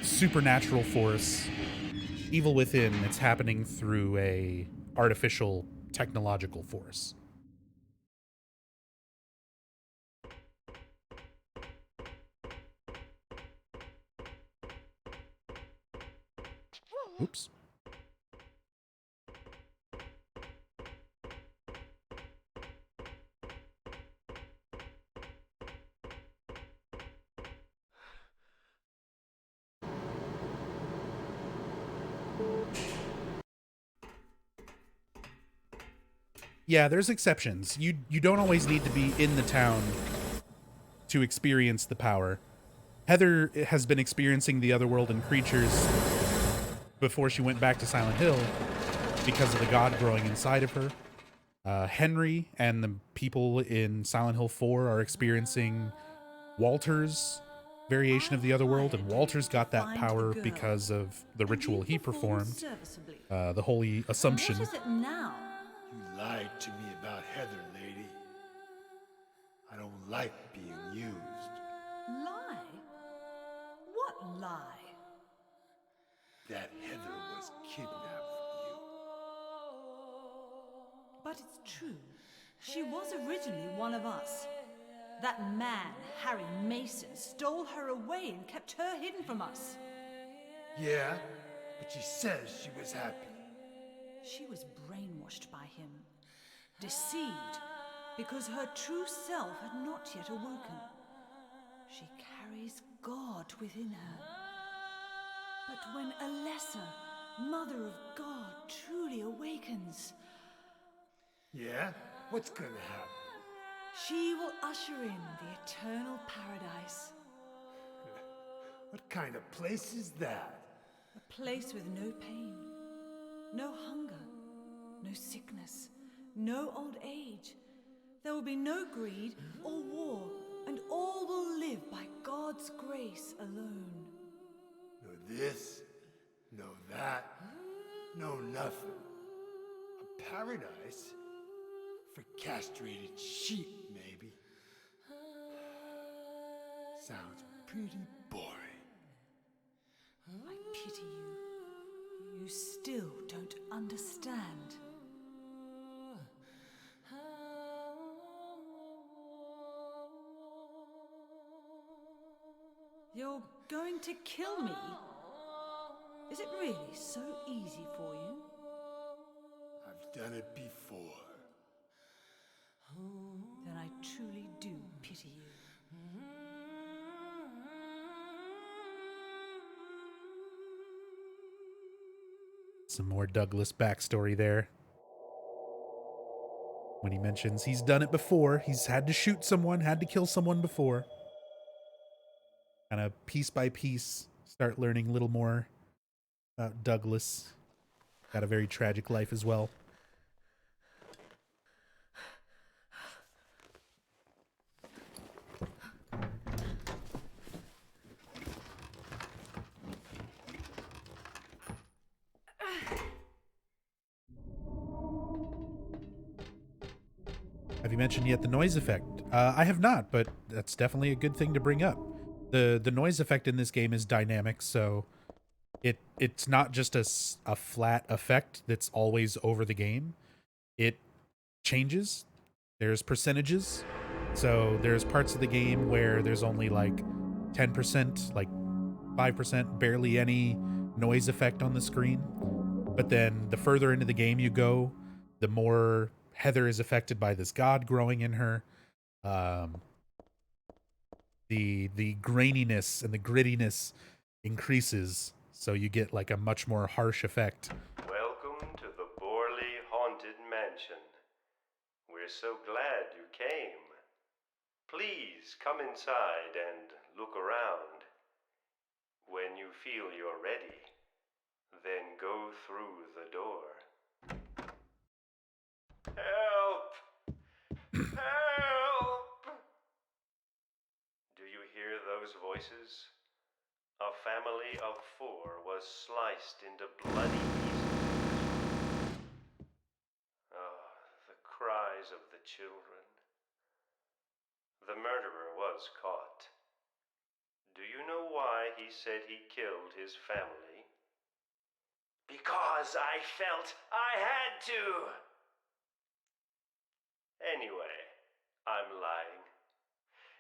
supernatural force. Evil Within, it's happening through a artificial technological force. Oops. Yeah, there's exceptions. You don't always need to be in the town to experience the power. Heather has been experiencing the other world and creatures before she went back to Silent Hill because of the god growing inside of her. Henry and the people in Silent Hill 4 are experiencing Walter's variation of the other world, and Walter's got that power because of the ritual he performed, the Holy Assumption. What is it now? You lied to me about Heather, lady. I don't like being used. Lie? What lie? That Heather was kidnapped from you. But it's true. She was originally one of us. That man, Harry Mason, stole her away and kept her hidden from us. Yeah, but she says she was happy. She was brainwashed by him, deceived, because her true self had not yet awoken. She carries God within her. But when a lesser, Mother of God, truly awakens, Yeah? What's gonna happen? she will usher in the eternal paradise. What kind of place is that? A place with no pain, no hunger, no sickness, no old age. There will be no greed or war, and all will live by God's grace alone. No this, no that, no nothing. A paradise? For castrated sheep, maybe. Sounds pretty boring. I pity you. You still don't understand. You're going to kill me? Is it really so easy for you? I've done it before. Then I truly do pity you. Some more Douglas backstory there. When he mentions he's done it before, he's had to shoot someone, had to kill someone before. Kind of piece by piece, start learning a little more about Douglas. Got a very tragic life as well. Have you mentioned yet the noise effect? I have not, but that's definitely a good thing to bring up. The noise effect in this game is dynamic, so it's not just a flat effect that's always over the game. It changes. There's percentages. So there's parts of the game where there's only like 10%, like 5%, barely any noise effect on the screen. But then the further into the game you go, the more Heather is affected by this god growing in her. The graininess and the grittiness increases, so you get like a much more harsh effect. Welcome to the Borley Haunted Mansion. We're so glad you came. Please come inside and look around. When you feel you're ready, then go through the door. Help! Help! Do you hear those voices? A family of 4 was sliced into bloody pieces. Ah, the cries of the children. The murderer was caught. Do you know why he said he killed his family? Because I felt I had to! Anyway, I'm lying.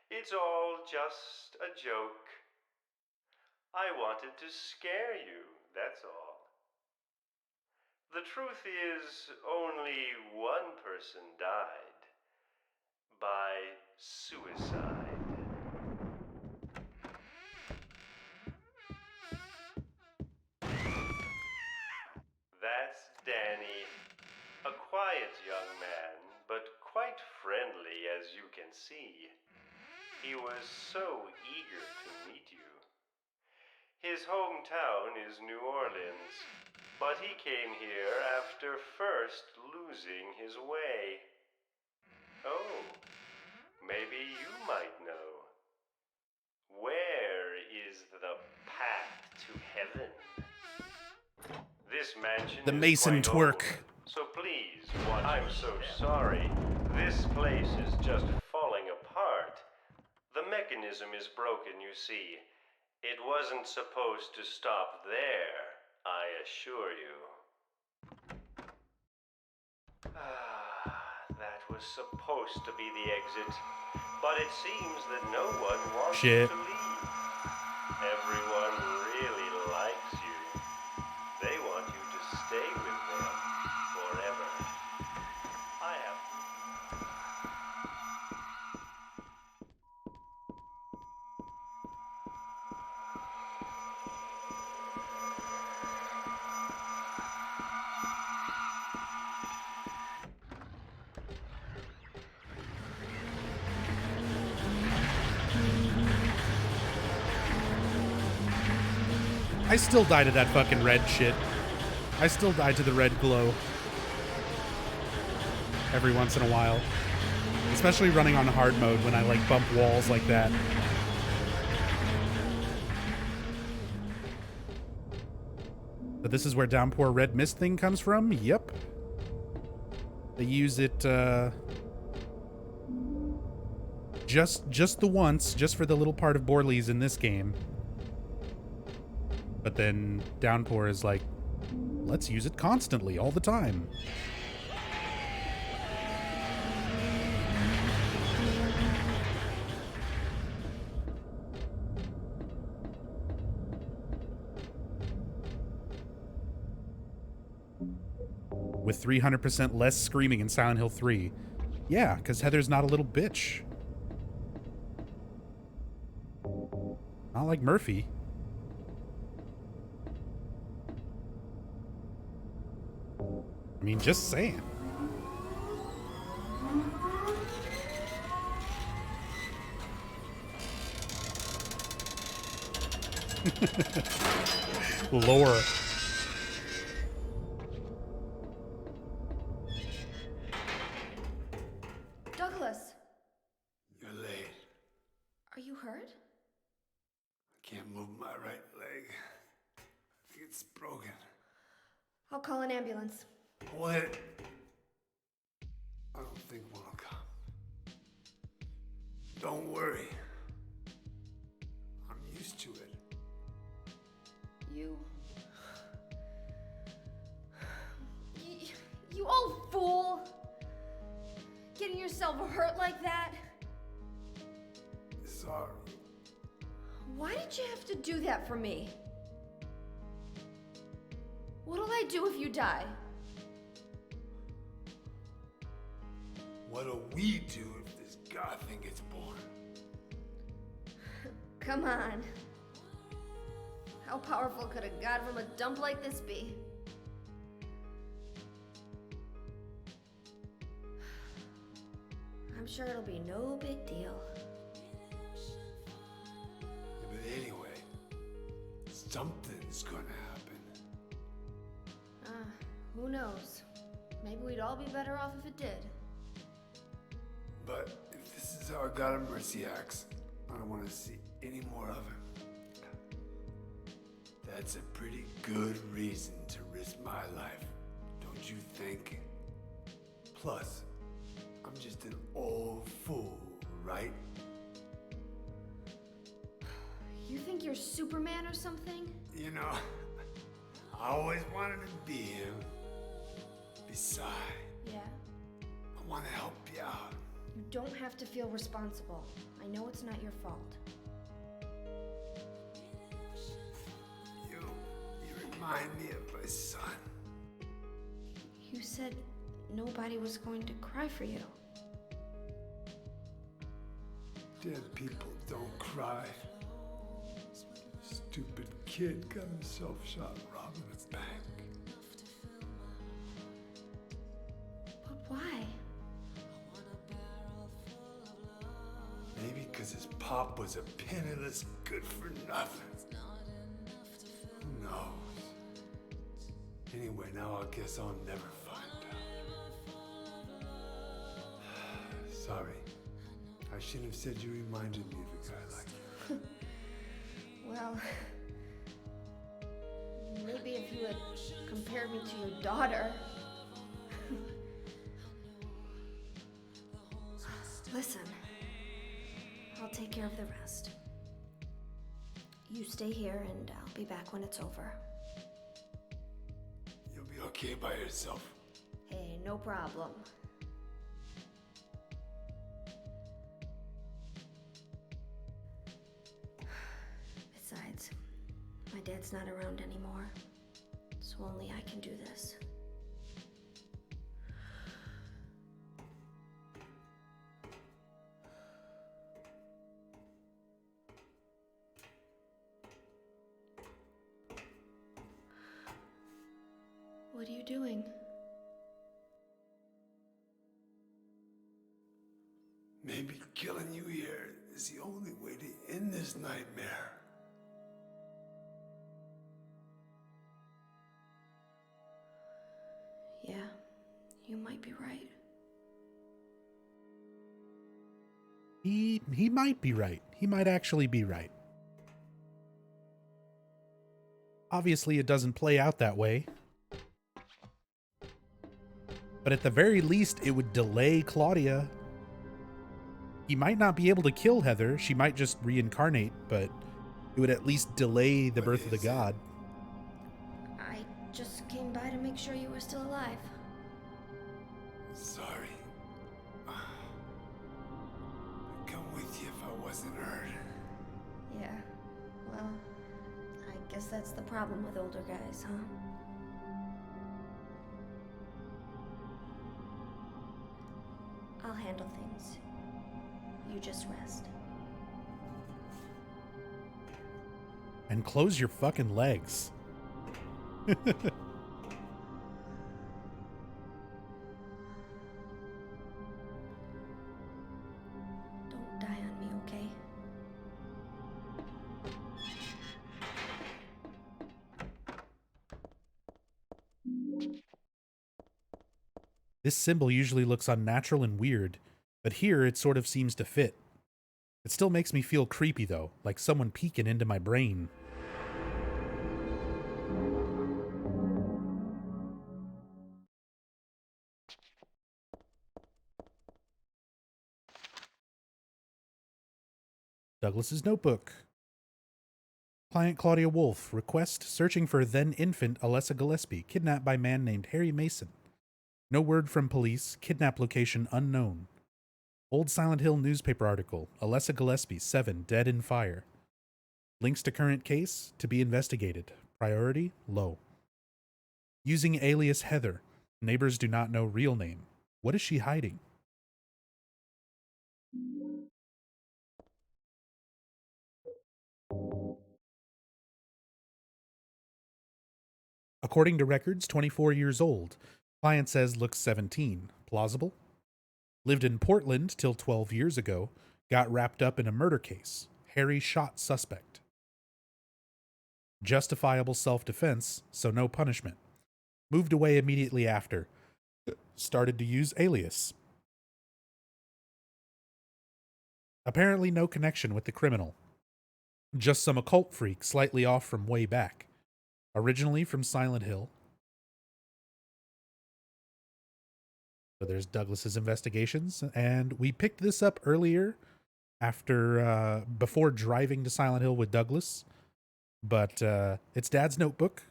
It's all just a joke. I wanted to scare you, that's all. The truth is, only one person died. By suicide. That's Danny. A quiet young man, but quite friendly as you can see. He was so eager to meet you. His hometown is New Orleans, but he came here after first losing his way. Oh, maybe you might know. Where is the path to heaven? This mansion The is Mason quite twerk. old, so please watch. I'm so sorry. This place is just falling apart. The mechanism is broken, you see. It wasn't supposed to stop there, I assure you. That was supposed to be the exit, but it seems that no one wants Shit. to leave. Everyone really likes you. They want you to stay with them forever. I have... I still die to that fucking red shit. I still die to the red glow. Every once in a while. Especially running on hard mode when I like bump walls like that. But this is where Downpour Red Mist thing comes from? Yep. They use it just the once, just for the little part of Borley's in this game. But then Downpour is like, let's use it constantly, all the time. with 300% less screaming in Silent Hill 3. Yeah, because Heather's not a little bitch. Not like Murphy. I mean, just saying. Lore. Douglas, You're late. are you hurt? I can't move my right leg. I think it's broken. I'll call an ambulance. What? I don't think one will come. Don't worry. I'm used to it. You... You old fool! Getting yourself hurt like that? Sorry. Why did you have to do that for me? What'll I do if you die? What'll we do if this god thing gets born? Come on. How powerful could a god from a dump like this be? I'm sure it'll be no big deal. Yeah, but anyway, something's gonna happen. Who knows? Maybe we'd all be better off if it did. But if this is how God of Mercy acts, I don't want to see any more of him. That's a pretty good reason to risk my life, don't you think? Plus, I'm just an old fool, right? You think you're Superman or something? You know, I always wanted to be him. Besides, Yeah. I want to help you out. You don't have to feel responsible. I know it's not your fault. You remind me of my son. You said nobody was going to cry for you. Dead people don't cry. Stupid kid got himself shot robbing a bank. But why? Maybe because his pop was a penniless good-for-nothing. Who knows? Anyway, now I guess I'll never find out. Sorry. I shouldn't have said you reminded me of a guy like you. Well, maybe if you had compared me to your daughter. Listen, I'll take care of the rest. You stay here and I'll be back when it's over. You'll be okay by yourself. Hey, no problem. Besides, my dad's not around anymore, so only I can do this. What are you doing? Maybe killing you here is the only way to end this nightmare. Yeah, you might be right. He might be right. He might actually be right. Obviously, it doesn't play out that way. But at the very least, it would delay Claudia. He might not be able to kill Heather. She might just reincarnate, but it would at least delay the birth of the god. I just came by to make sure you were still alive. Sorry. I'd come with you if I wasn't hurt. Yeah, well, I guess that's the problem with older guys, huh? I'll handle things. You just rest. And close your fucking legs. Don't die on me, okay? This symbol usually looks unnatural and weird, but here it sort of seems to fit. It still makes me feel creepy though, like someone peeking into my brain. Douglas's notebook. Client Claudia Wolf. Request searching for then infant Alessa Gillespie, kidnapped by man named Harry Mason. No word from police. Kidnap location unknown. Old Silent Hill newspaper article. Alessa Gillespie, 7, dead in fire. Links to current case to be investigated. Priority low. Using alias Heather. Neighbors do not know real name. What is she hiding? According to records, 24 years old. Client says looks 17. Plausible? Lived in Portland till 12 years ago. Got wrapped up in a murder case. Harry shot suspect. Justifiable self-defense, so no punishment. Moved away immediately after. Started to use alias. Apparently no connection with the criminal. Just some occult freak slightly off from way back. Originally from Silent Hill. So there's Douglas's investigations, and we picked this up earlier before driving to Silent Hill with Douglas, but it's Dad's notebook.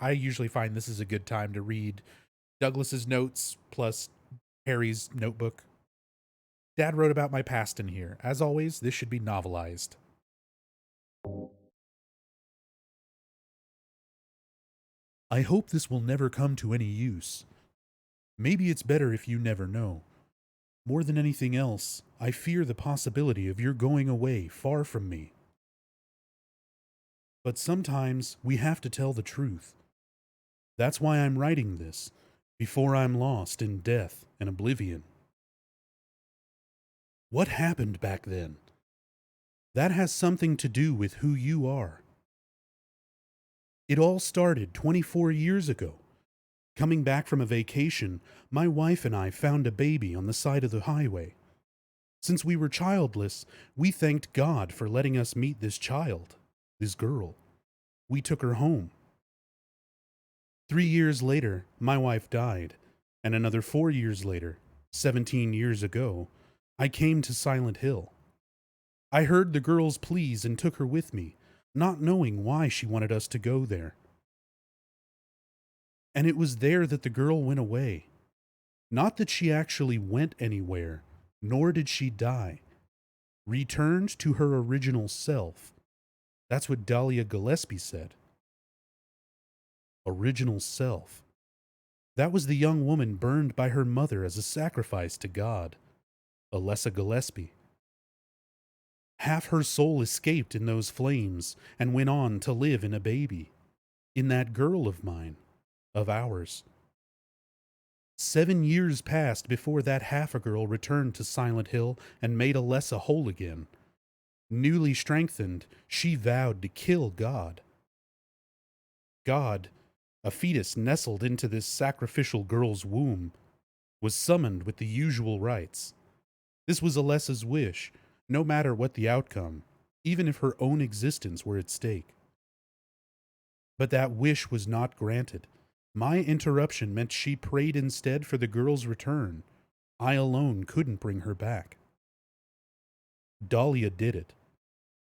I usually find this is a good time to read Douglas's notes plus Harry's notebook. Dad wrote about my past in here. As always, this should be novelized. I hope this will never come to any use. Maybe it's better if you never know. More than anything else, I fear the possibility of your going away far from me. But sometimes we have to tell the truth. That's why I'm writing this, before I'm lost in death and oblivion. What happened back then? That has something to do with who you are. It all started 24 years ago. Coming back from a vacation, my wife and I found a baby on the side of the highway. Since we were childless, we thanked God for letting us meet this child, this girl. We took her home. 3 years later, my wife died, and another 4 years later, 17 years ago, I came to Silent Hill. I heard the girl's pleas and took her with me, not knowing why she wanted us to go there. And it was there that the girl went away. Not that she actually went anywhere, nor did she die. Returned to her original self. That's what Dahlia Gillespie said. Original self. That was the young woman burned by her mother as a sacrifice to God. Alessa Gillespie. Half her soul escaped in those flames and went on to live in a baby. In that girl of mine. Of ours. 7 years passed before that half-a-girl returned to Silent Hill and made Alessa whole again. Newly strengthened, she vowed to kill God. God, a fetus nestled into this sacrificial girl's womb, was summoned with the usual rites. This was Alessa's wish, no matter what the outcome, even if her own existence were at stake. But that wish was not granted. My interruption meant she prayed instead for the girl's return. I alone couldn't bring her back. Dahlia did it.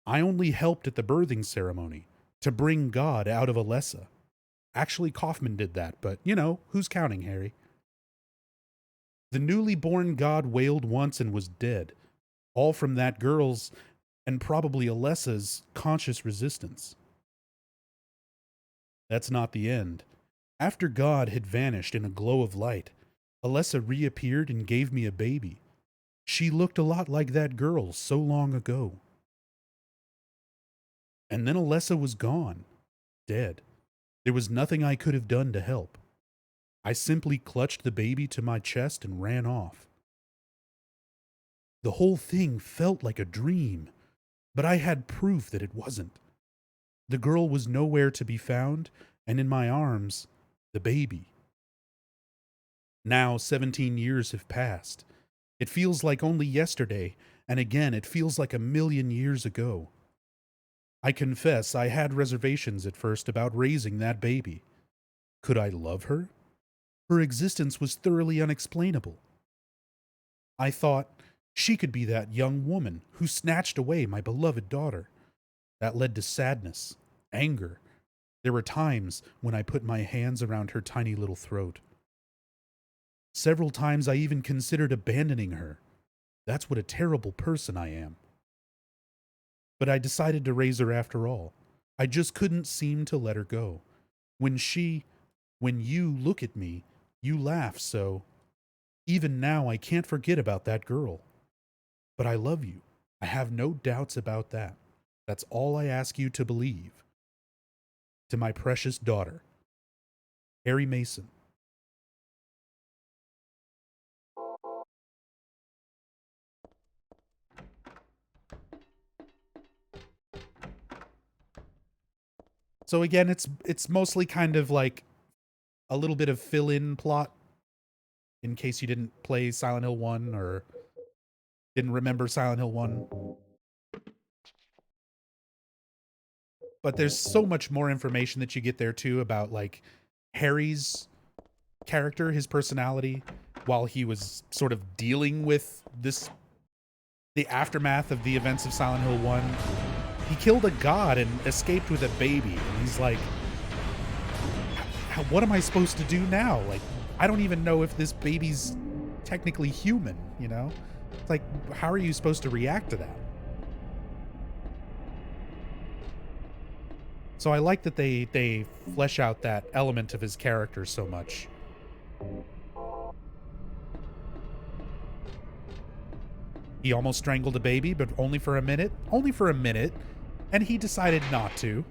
I only helped at the birthing ceremony, to bring God out of Alessa. Actually, Kaufman did that, but, who's counting, Harry? The newly born God wailed once and was dead, all from that girl's, and probably Alessa's, conscious resistance. That's not the end. After God had vanished in a glow of light, Alessa reappeared and gave me a baby, She looked a lot like that girl so long ago. And then Alessa was gone, dead. There was nothing I could have done to help. I simply clutched the baby to my chest and ran off. The whole thing felt like a dream, but I had proof that it wasn't. The girl was nowhere to be found, and in my arms, the baby. Now 17 years have passed. It feels like only yesterday, and again it feels like 1,000,000 years ago. I confess I had reservations at first about raising that baby. Could I love her? Her existence was thoroughly unexplainable. I thought she could be that young woman who snatched away my beloved daughter. That led to sadness, anger. There were times when I put my hands around her tiny little throat. Several times I even considered abandoning her. That's what a terrible person I am. But I decided to raise her after all. I just couldn't seem to let her go. When you look at me, you laugh, so even now I can't forget about that girl. But I love you. I have no doubts about that. That's all I ask you to believe. To my precious daughter, Harry Mason. So again, it's mostly kind of like a little bit of fill-in plot in case you didn't play Silent Hill 1 or didn't remember Silent Hill 1. But there's so much more information that you get there too about like Harry's character, his personality, while he was sort of dealing with the aftermath of the events of Silent Hill 1. He killed a god and escaped with a baby. And he's like, what am I supposed to do now? Like, I don't even know if this baby's technically human, you know? It's like, how are you supposed to react to that? So I like that they flesh out that element of his character so much. He almost strangled a baby, but only for a minute. Only for a minute. And he decided not to.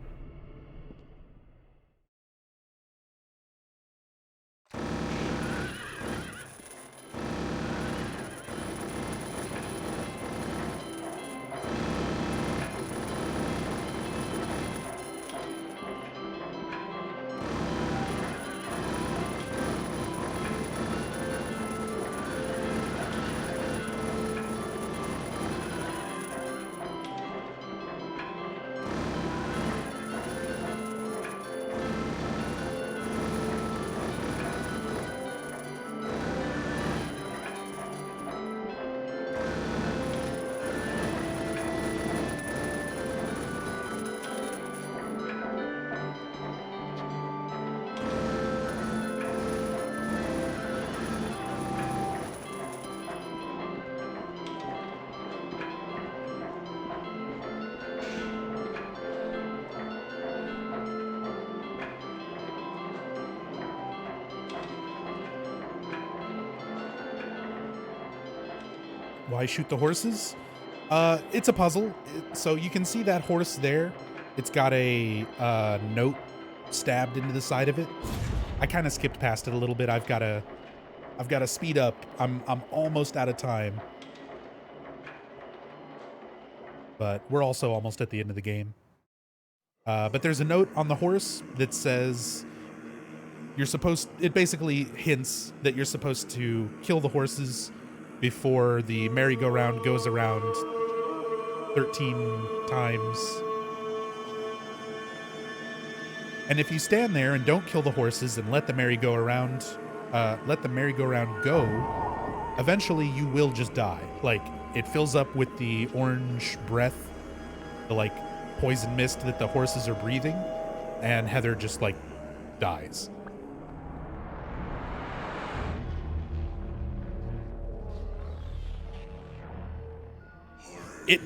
Why shoot the horses? It's a puzzle. So you can see that horse there. It's got a note stabbed into the side of it. I kind of skipped past it a little bit. I've got to speed up. I'm almost out of time. But we're also almost at the end of the game. But there's a note on the horse that says it basically hints that you're supposed to kill the horses before the merry-go-round goes around 13 times. And if you stand there and don't kill the horses and let the merry-go-round go, eventually you will just die. Like, it fills up with the orange breath, the like poison mist that the horses are breathing, and Heather just like dies.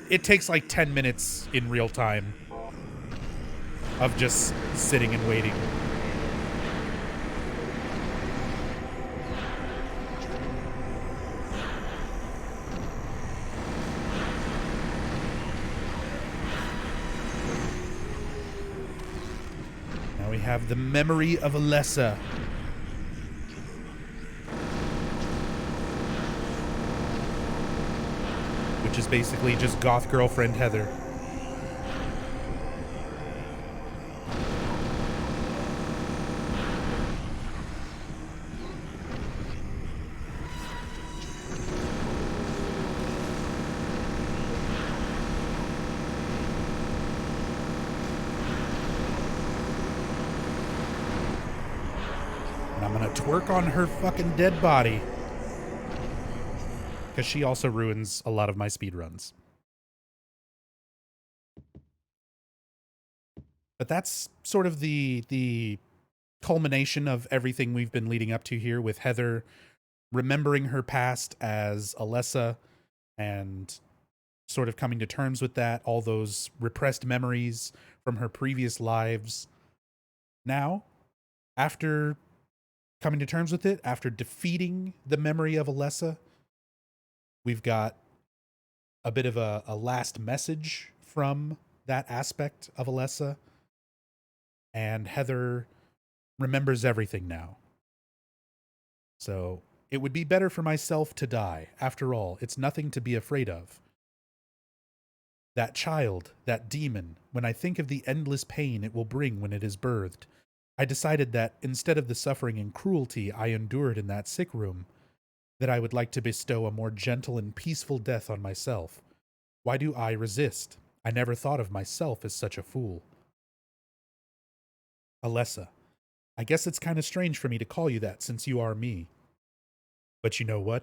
It takes like 10 minutes in real time of just sitting and waiting. have the memory of Alessa. Which is basically just goth girlfriend Heather. And I'm gonna twerk on her fucking dead body. Because she also ruins a lot of my speedruns. But that's sort of the culmination of everything we've been leading up to here, with Heather remembering her past as Alessa and sort of coming to terms with that, all those repressed memories from her previous lives. Now, after coming to terms with it, after defeating the memory of Alessa, we've got a bit of a last message from that aspect of Alessa. And Heather remembers everything now. So it would be better for myself to die. After all, it's nothing to be afraid of. That child, that demon, when I think of the endless pain it will bring when it is birthed, I decided that instead of the suffering and cruelty I endured in that sick room, that I would like to bestow a more gentle and peaceful death on myself. Why do I resist? I never thought of myself as such a fool. Alessa, I guess it's kind of strange for me to call you that since you are me. But you know what?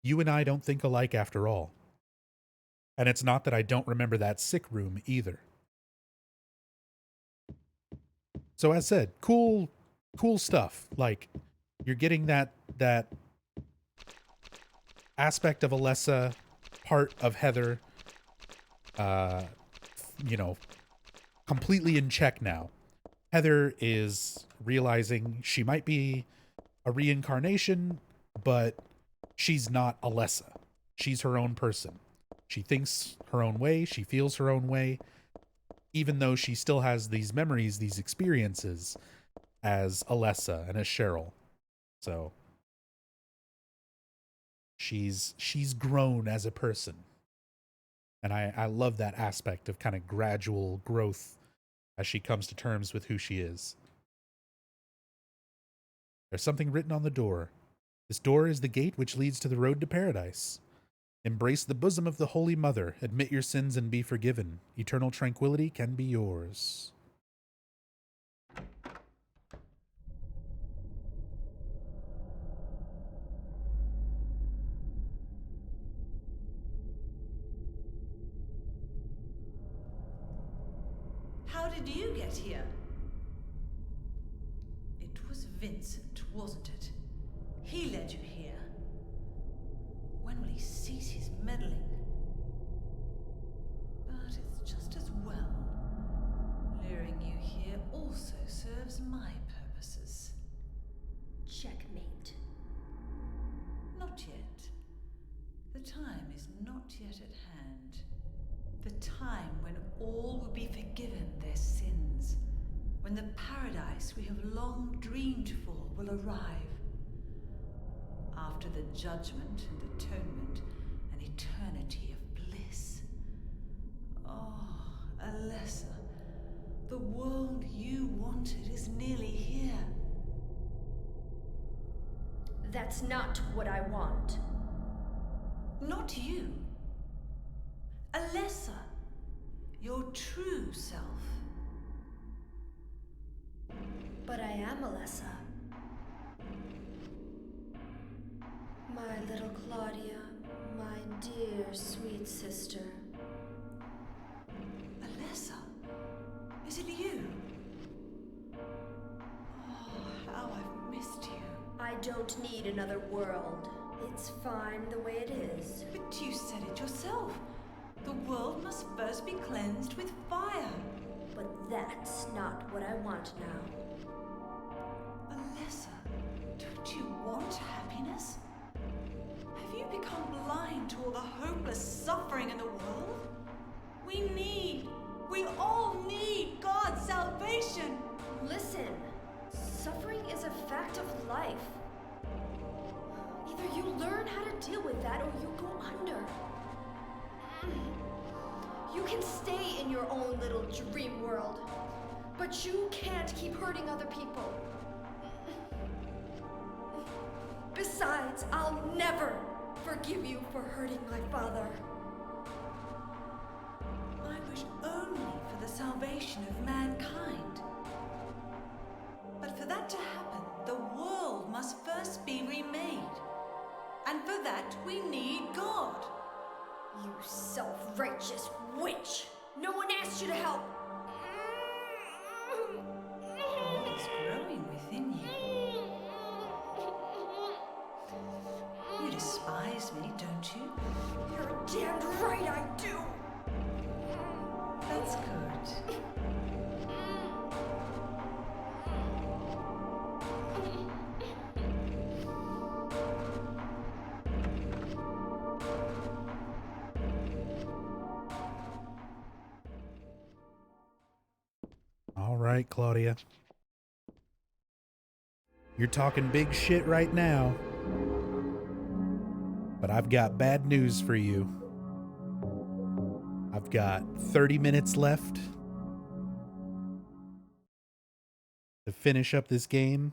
You and I don't think alike after all. And it's not that I don't remember that sick room either. So as said, cool stuff. Like, you're getting that aspect of Alessa, part of Heather, completely in check now. Heather is realizing she might be a reincarnation, but she's not Alessa. She's her own person. She thinks her own way. She feels her own way, even though she still has these memories, these experiences as Alessa and as Cheryl. So she's grown as a person. And I love that aspect of kind of gradual growth as she comes to terms with who she is. There's something written on the door. This door is the gate which leads to the road to paradise. Embrace the bosom of the Holy Mother. Admit your sins and be forgiven. Eternal tranquility can be yours. How did you get here? It was Vincent, wasn't it? He led you here. When will he cease his meddling? But it's just as well. Luring you here also serves my purposes. Checkmate. Not yet. The time is not yet at hand. The time when all will be forgiven their sins. When the paradise we have long dreamed for will arrive. After the judgment and atonement, an eternity of bliss. Oh, Alessa, the world you wanted is nearly here. That's not what I want. Not you. Alessa, your true self. But I am Alessa. My little Claudia, my dear sweet sister. Alessa, is it you? Oh, how I've missed you. I don't need another world. It's fine the way it is. But you said it yourself. The world must first be cleansed with fire. But that's not what I want now. Alessa, don't you want happiness? Have you become blind to all the hopeless suffering in the world? We all need God's salvation. Listen, suffering is a fact of life. Either you learn how to deal with that or you go under. You can stay in your own little dream world, but you can't keep hurting other people. Besides, I'll never forgive you for hurting my father. I wish only for the salvation of mankind. But for that to happen, the world must first be remade. And for that, we need God. You self-righteous witch! No one asked you to help! God is growing within you. You despise me, don't you? You're damned right I do! That's good. All right, Claudia. You're talking big shit right now. But I've got bad news for you. I've got 30 minutes left to finish up this game.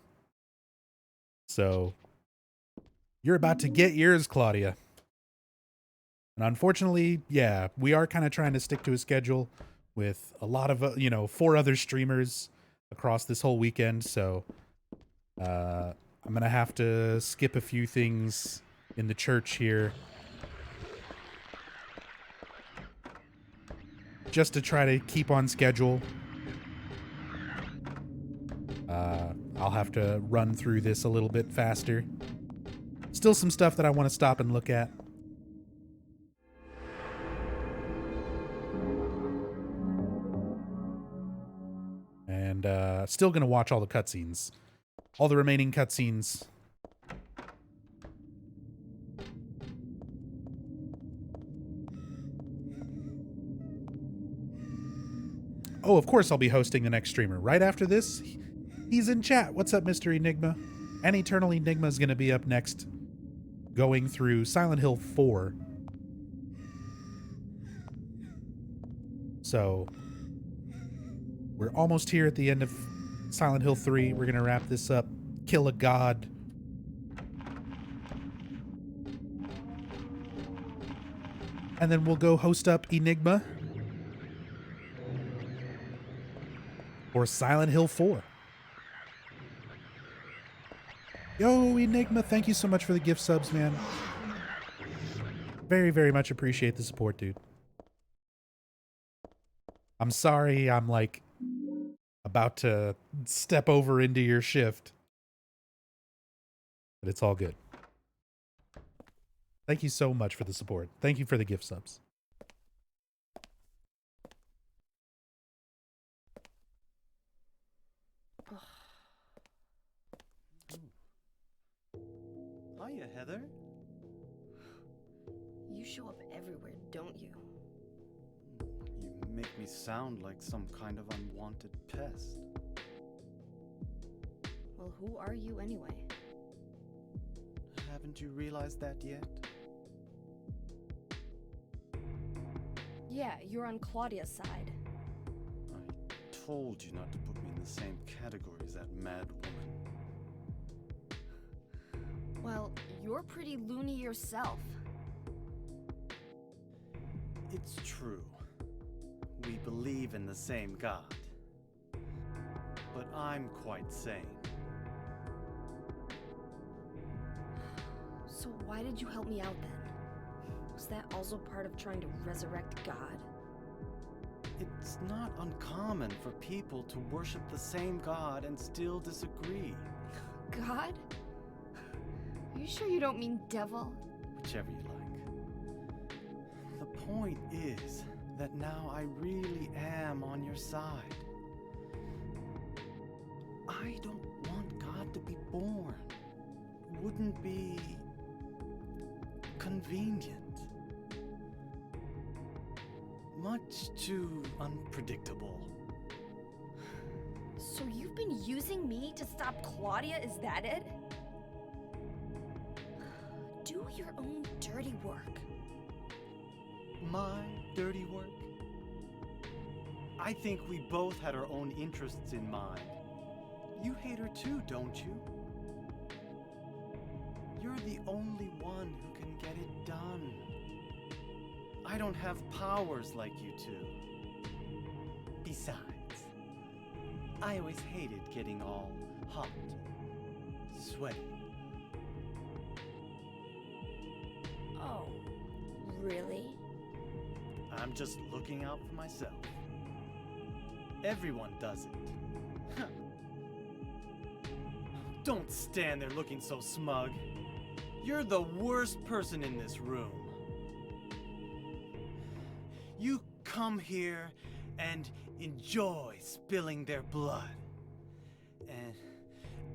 So, you're about to get yours, Claudia. And unfortunately, yeah, we are kind of trying to stick to a schedule with a lot of, 4 other streamers across this whole weekend. So, I'm going to have to skip a few things in the church here just to try to keep on schedule. I'll have to run through this a little bit faster. Still some stuff that I want to stop and look at. And still going to watch all the cutscenes. All the remaining cutscenes. Oh, of course I'll be hosting the next streamer. Right after this, he's in chat. What's up, Mr. Enigma? And Eternal Enigma is going to be up next, going through Silent Hill 4. So, we're almost here at the end of Silent Hill 3. We're going to wrap this up. Kill a god. And then we'll go host up Enigma or Silent Hill 4. Yo, Enigma, thank you so much for the gift subs, man. Very, very much appreciate the support, dude. I'm sorry I'm like about to step over into your shift. But it's all good. Thank you so much for the support. Thank you for the gift subs. Hiya, Heather. You show up everywhere, don't you? You make me sound like some kind of unwanted pest. Well, who are you anyway? Haven't you realized that yet? Yeah, you're on Claudia's side. I told you not to put me in the same category as that mad woman. Well, you're pretty loony yourself. It's true. We believe in the same God. But I'm quite sane. So why did you help me out then? Was that also part of trying to resurrect God? It's not uncommon for people to worship the same God and still disagree. God? Are you sure you don't mean devil? Whichever you like. The point is that now I really am on your side. I don't want God to be born. Wouldn't be convenient. Much too unpredictable. So you've been using me to stop Claudia, is that it? Do your own dirty work. My dirty work? I think we both had our own interests in mind. You hate her too, don't you? You're the only one who can get it done. I don't have powers like you two. Besides, I always hated getting all hot, sweaty. Oh, really? I'm just looking out for myself. Everyone does it. Huh. Don't stand there looking so smug. You're the worst person in this room. You come here and enjoy spilling their blood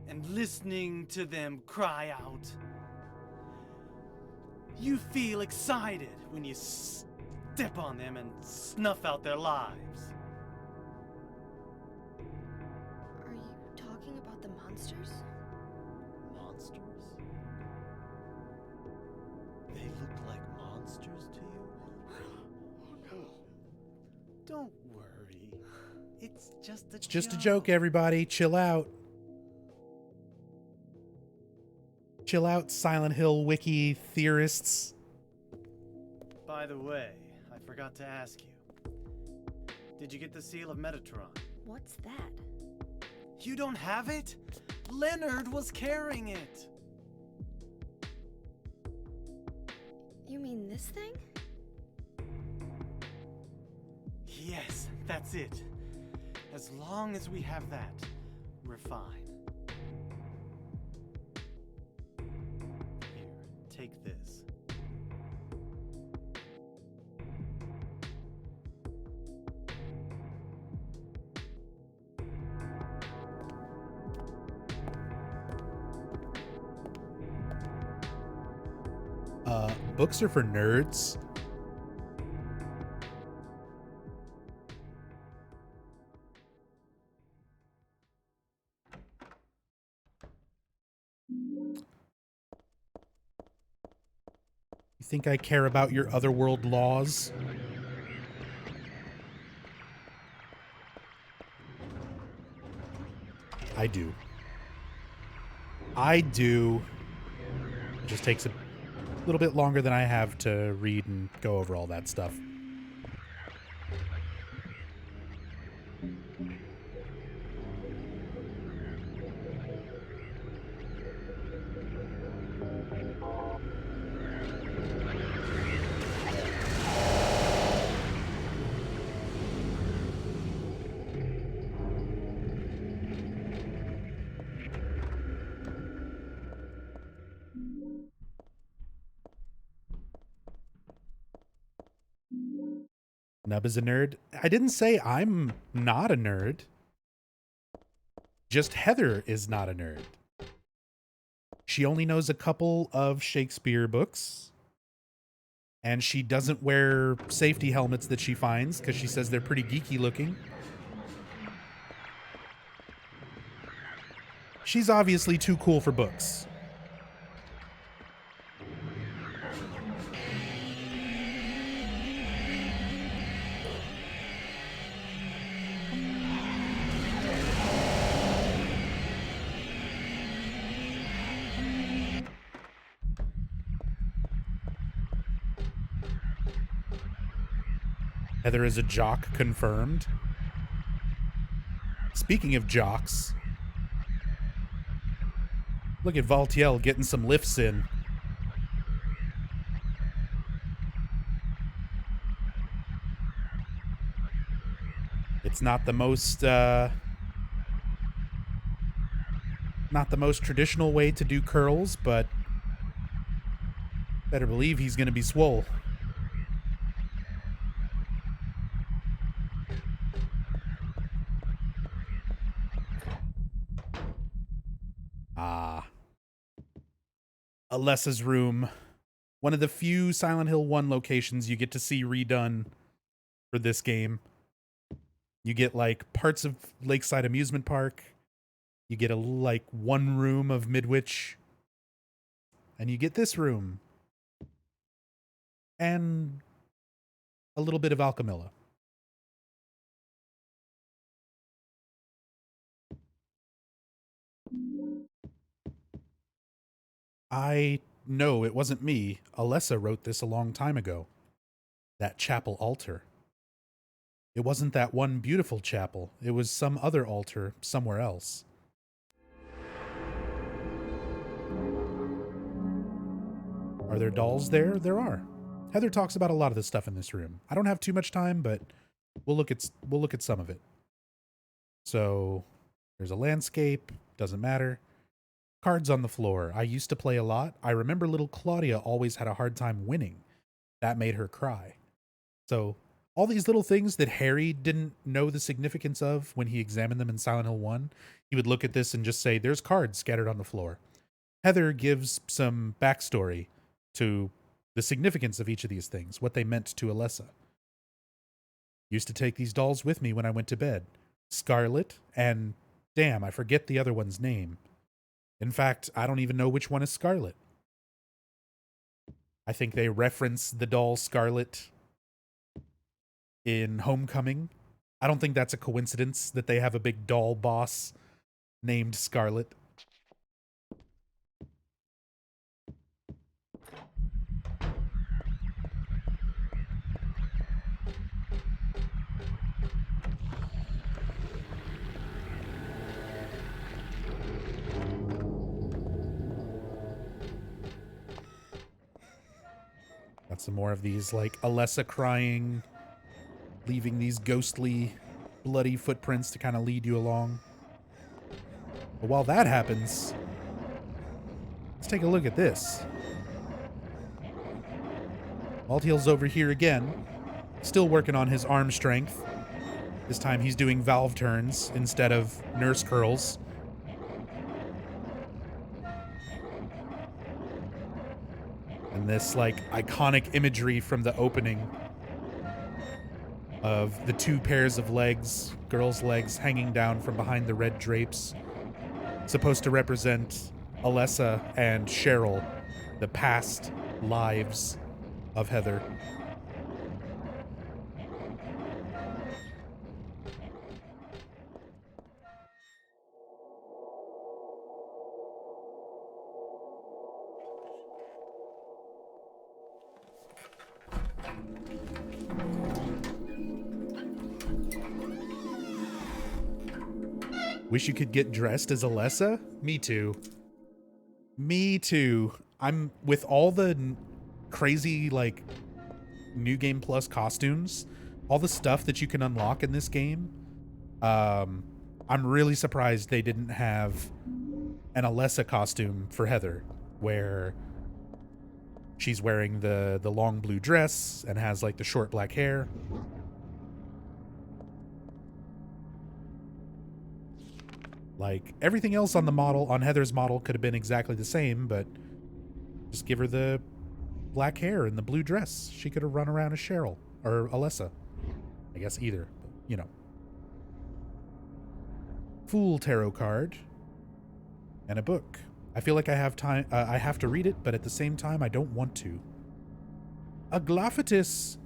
and listening to them cry out. You feel excited when you step on them and snuff out their lives. Are you talking about the monsters? Monsters? They look like monsters to you? Oh no. Don't worry. It's just a joke. It's just a joke, everybody. Chill out. Chill out, Silent Hill wiki theorists. By the way, I forgot to ask you. Did you get the Seal of Metatron? What's that? You don't have it? Leonard was carrying it. You mean this thing? Yes, that's it. As long as we have that, we're fine. Here, take this. Books are for nerds. You think I care about your otherworld laws? I do. I do. It just takes a little bit longer than I have to read and go over all that stuff. Nub is a nerd. I didn't say I'm not a nerd. Just Heather is not a nerd. She only knows a couple of Shakespeare books. And she doesn't wear safety helmets that she finds because she says they're pretty geeky looking. She's obviously too cool for books. Heather is a jock confirmed. Speaking of jocks, look at Valtiel getting some lifts in. It's not the most traditional way to do curls, but better believe he's going to be swole. Alessa's room. One of the few Silent Hill 1 locations you get to see redone for this game. You get like parts of Lakeside Amusement Park. You get a like one room of Midwich. And you get this room. And a little bit of Alchemilla. I know it wasn't me. Alessa wrote this a long time ago. That chapel altar. It wasn't that one beautiful chapel. It was some other altar somewhere else. Are there dolls there? There are. Heather talks about a lot of the stuff in this room. I don't have too much time, but we'll look at some of it. So, there's a landscape, doesn't matter. Cards on the floor. I used to play a lot. I remember little Claudia always had a hard time winning. That made her cry. So, all these little things that Harry didn't know the significance of when he examined them in Silent Hill 1, he would look at this and just say, there's cards scattered on the floor. Heather gives some backstory to the significance of each of these things, what they meant to Alessa. Used to take these dolls with me when I went to bed. Scarlet and, damn, I forget the other one's name. In fact, I don't even know which one is Scarlet. I think they reference the doll Scarlet in Homecoming. I don't think that's a coincidence that they have a big doll boss named Scarlet. Got some more of these, like, Alessa crying, leaving these ghostly, bloody footprints to kind of lead you along. But while that happens, let's take a look at this. Malthael's over here again, still working on his arm strength. This time he's doing valve turns instead of nurse curls. And this, like, iconic imagery from the opening of the two pairs of legs, girls' legs hanging down from behind the red drapes. Supposed to represent Alessa and Cheryl, the past lives of Heather. Wish you could get dressed as Alessa? Me too. Me too. I'm with all the crazy, like, New Game Plus costumes, all the stuff that you can unlock in this game. I'm really surprised they didn't have an Alessa costume for Heather, where she's wearing the long blue dress and has, like, the short black hair. Like, everything else on the model, on Heather's model, could have been exactly the same, but just give her the black hair and the blue dress. She could have run around as Cheryl, or Alessa. I guess either, but, you know. Fool tarot card. And a book. I feel like I have time, I have to read it, but at the same time, I don't want to. Aglaophatis!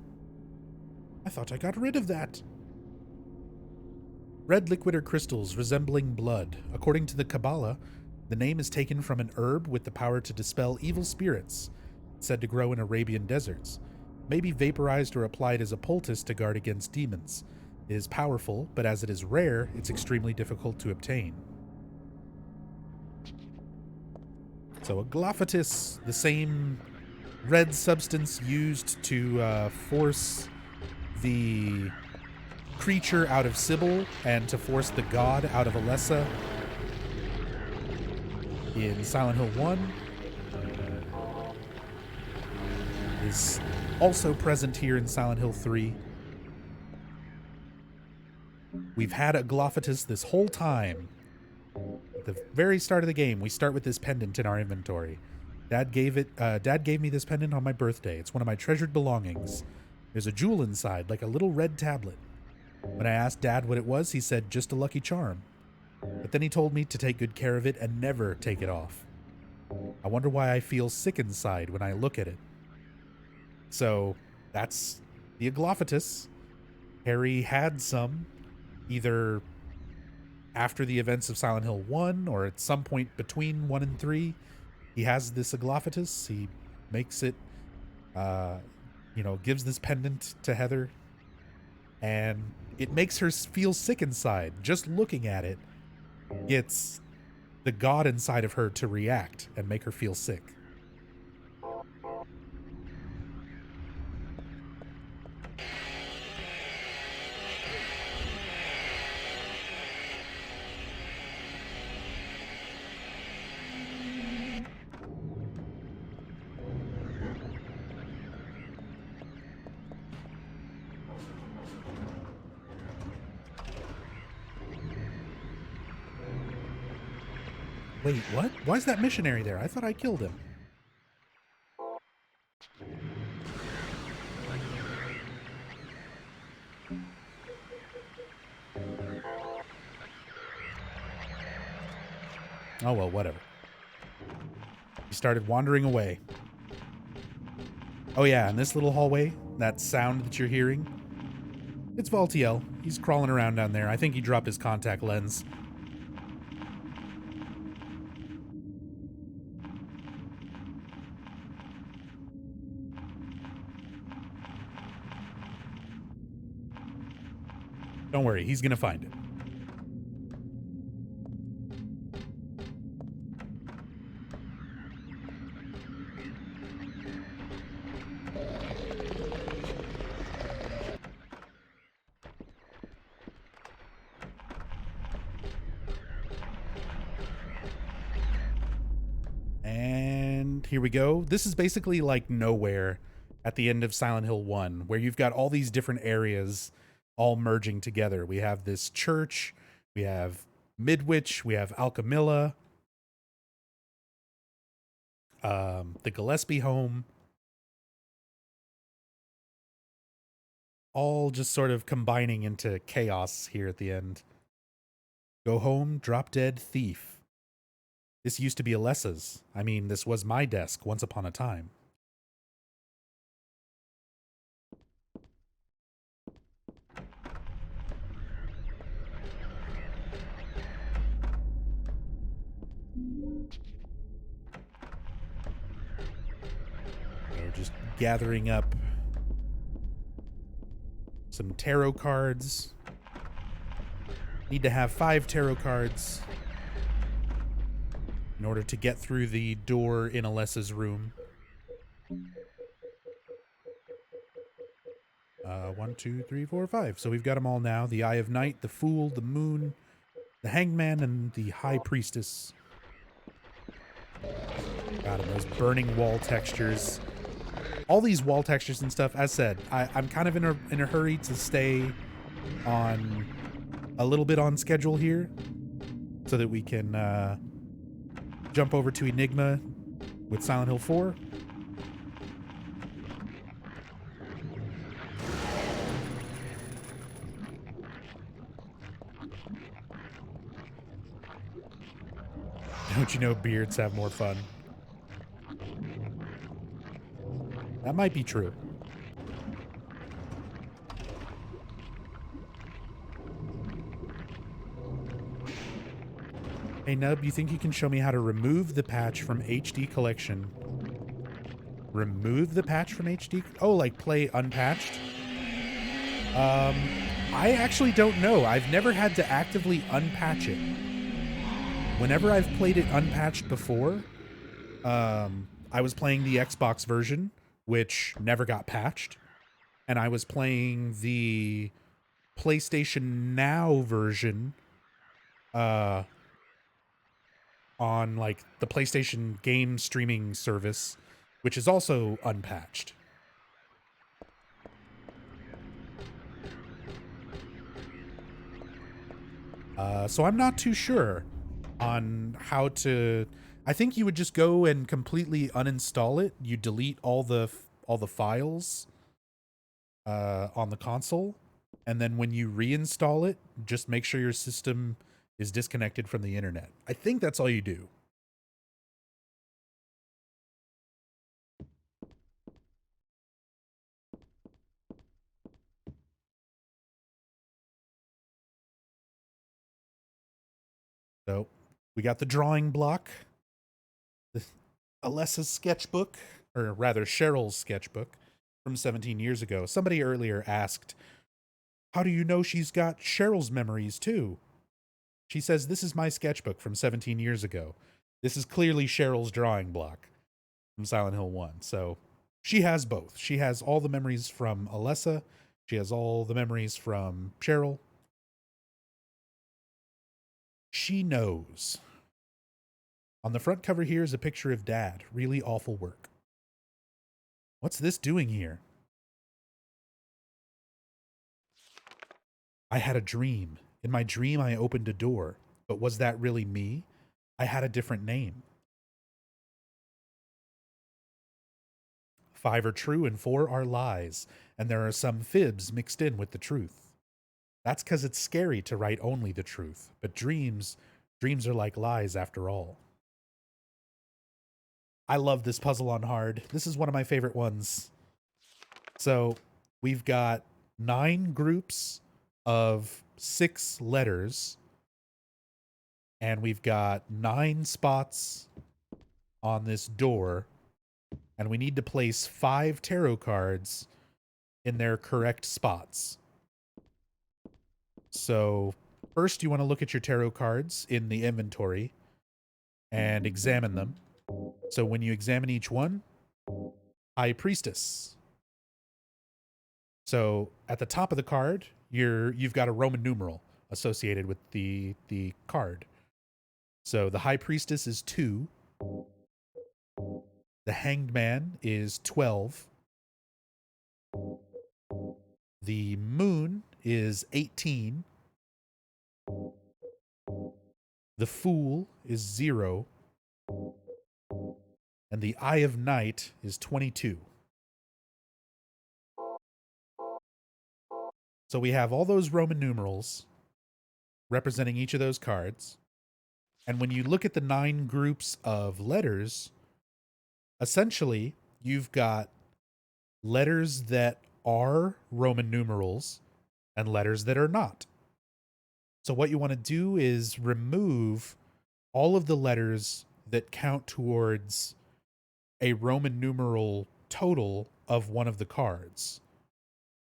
I thought I got rid of that. Red liquid or crystals resembling blood. According to the Kabbalah, the name is taken from an herb with the power to dispel evil spirits, said to grow in Arabian deserts. May be vaporized or applied as a poultice to guard against demons. It is powerful, but as it is rare, it's extremely difficult to obtain. So Aglaophatis, the same red substance used to force the creature out of Sybil and to force the god out of Alessa in Silent Hill 1, is also present here in Silent Hill 3. We've had Aglaophatis this whole time. At the very start of the game, we start with this pendant in our inventory. Dad gave me this pendant on my birthday. It's one of my treasured belongings. There's a jewel inside, like a little red tablet. When I asked Dad what it was, he said just a lucky charm. But then he told me to take good care of it and never take it off. I wonder why I feel sick inside when I look at it. So that's the Aglophitous. Harry had some, either after the events of Silent Hill 1 or at some point between 1 and 3. He has this Aglophitous. He makes it, gives this pendant to Heather. And it makes her feel sick inside. Just looking at it gets the god inside of her to react and make her feel sick. Wait, what? Why is that missionary there? I thought I killed him. Oh, well, whatever. He started wandering away. Oh, yeah, in this little hallway, that sound that you're hearing, it's Valtiel. He's crawling around down there. I think he dropped his contact lens. Don't worry, he's gonna find it. And here we go. This is basically like nowhere at the end of Silent Hill 1, where you've got all these different areas all merging together. We have this church, we have Midwich, we have Alchemilla, the Gillespie home, all just sort of combining into chaos here at the end. Go home, drop dead thief. This used to be Alessa's. I mean, this was my desk once upon a time. We're just gathering up some tarot cards. Need to have 5 tarot cards in order to get through the door in Alessa's room. 1, 2, 3, 4, 5. So we've got them all now. The Eye of Night, the Fool, the Moon, the Hangman, and the High Priestess. God, and those burning wall textures. All these wall textures and stuff, as said, I'm kind of in a hurry to stay on a little bit on schedule here so that we can jump over to Enigma with Silent Hill 4. Don't you know beards have more fun? That might be true. Hey Nub, you think you can show me how to remove the patch from HD collection? Remove the patch from HD? Oh, like play unpatched? I actually don't know. I've never had to actively unpatch it. Whenever I've played it unpatched before, I was playing the Xbox version, which never got patched, and I was playing the PlayStation Now version, on like the PlayStation game streaming service, which is also unpatched. So I'm not too sure on how to. I think you would just go and completely uninstall it. You delete all the files on the console, and then when you reinstall it, just make sure your system is disconnected from the internet. I think that's all you do. So we got the drawing block, the Alessa's sketchbook, or rather Cheryl's sketchbook from 17 years ago. Somebody earlier asked, how do you know she's got Cheryl's memories too? She says, this is my sketchbook from 17 years ago. This is clearly Cheryl's drawing block from Silent Hill 1. So she has both. She has all the memories from Alessa. She has all the memories from Cheryl. She knows. On the front cover here is a picture of Dad. Really awful work. What's this doing here? I had a dream. In my dream, I opened a door. But was that really me? I had a different name. 5 are true and 4 are lies, and there are some fibs mixed in with the truth. That's 'cause it's scary to write only the truth, but dreams are like lies after all. I love this puzzle on hard. This is one of my favorite ones. So we've got 9 groups of 6 letters, and we've got 9 spots on this door, and we need to place 5 tarot cards in their correct spots. So first you want to look at your tarot cards in the inventory and examine them. So when you examine each one, High Priestess. So at the top of the card, you've got a Roman numeral associated with the card. So the High Priestess is 2. The Hanged Man is 12. The Moon is 18. The Fool is 0. And the Eye of Night is 22. So we have all those Roman numerals representing each of those cards. And when you look at the 9 groups of letters, essentially you've got letters that are Roman numerals and letters that are not. So what you want to do is remove all of the letters that count towards a Roman numeral total of one of the cards.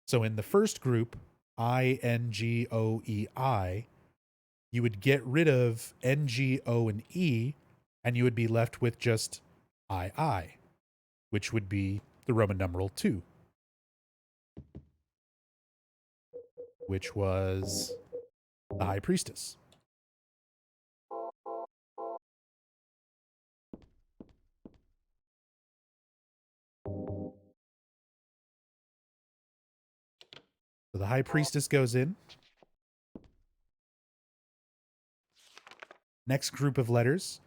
So in the first group, INGOEI, you would get rid of NGO and E, and you would be left with just II, which would be the Roman numeral 2, which was the High Priestess. So the High Priestess goes in. Next group of letters,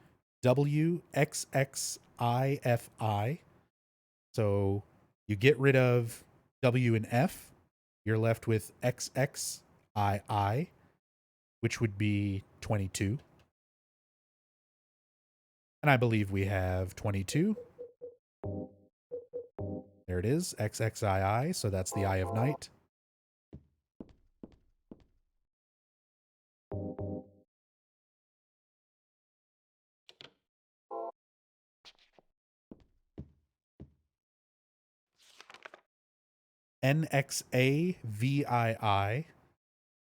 WXXIFI. So you get rid of W and F. You're left with XXII, which would be 22. And I believe we have 22. There it is, XXII. So that's the Eye of Night. NXAVII.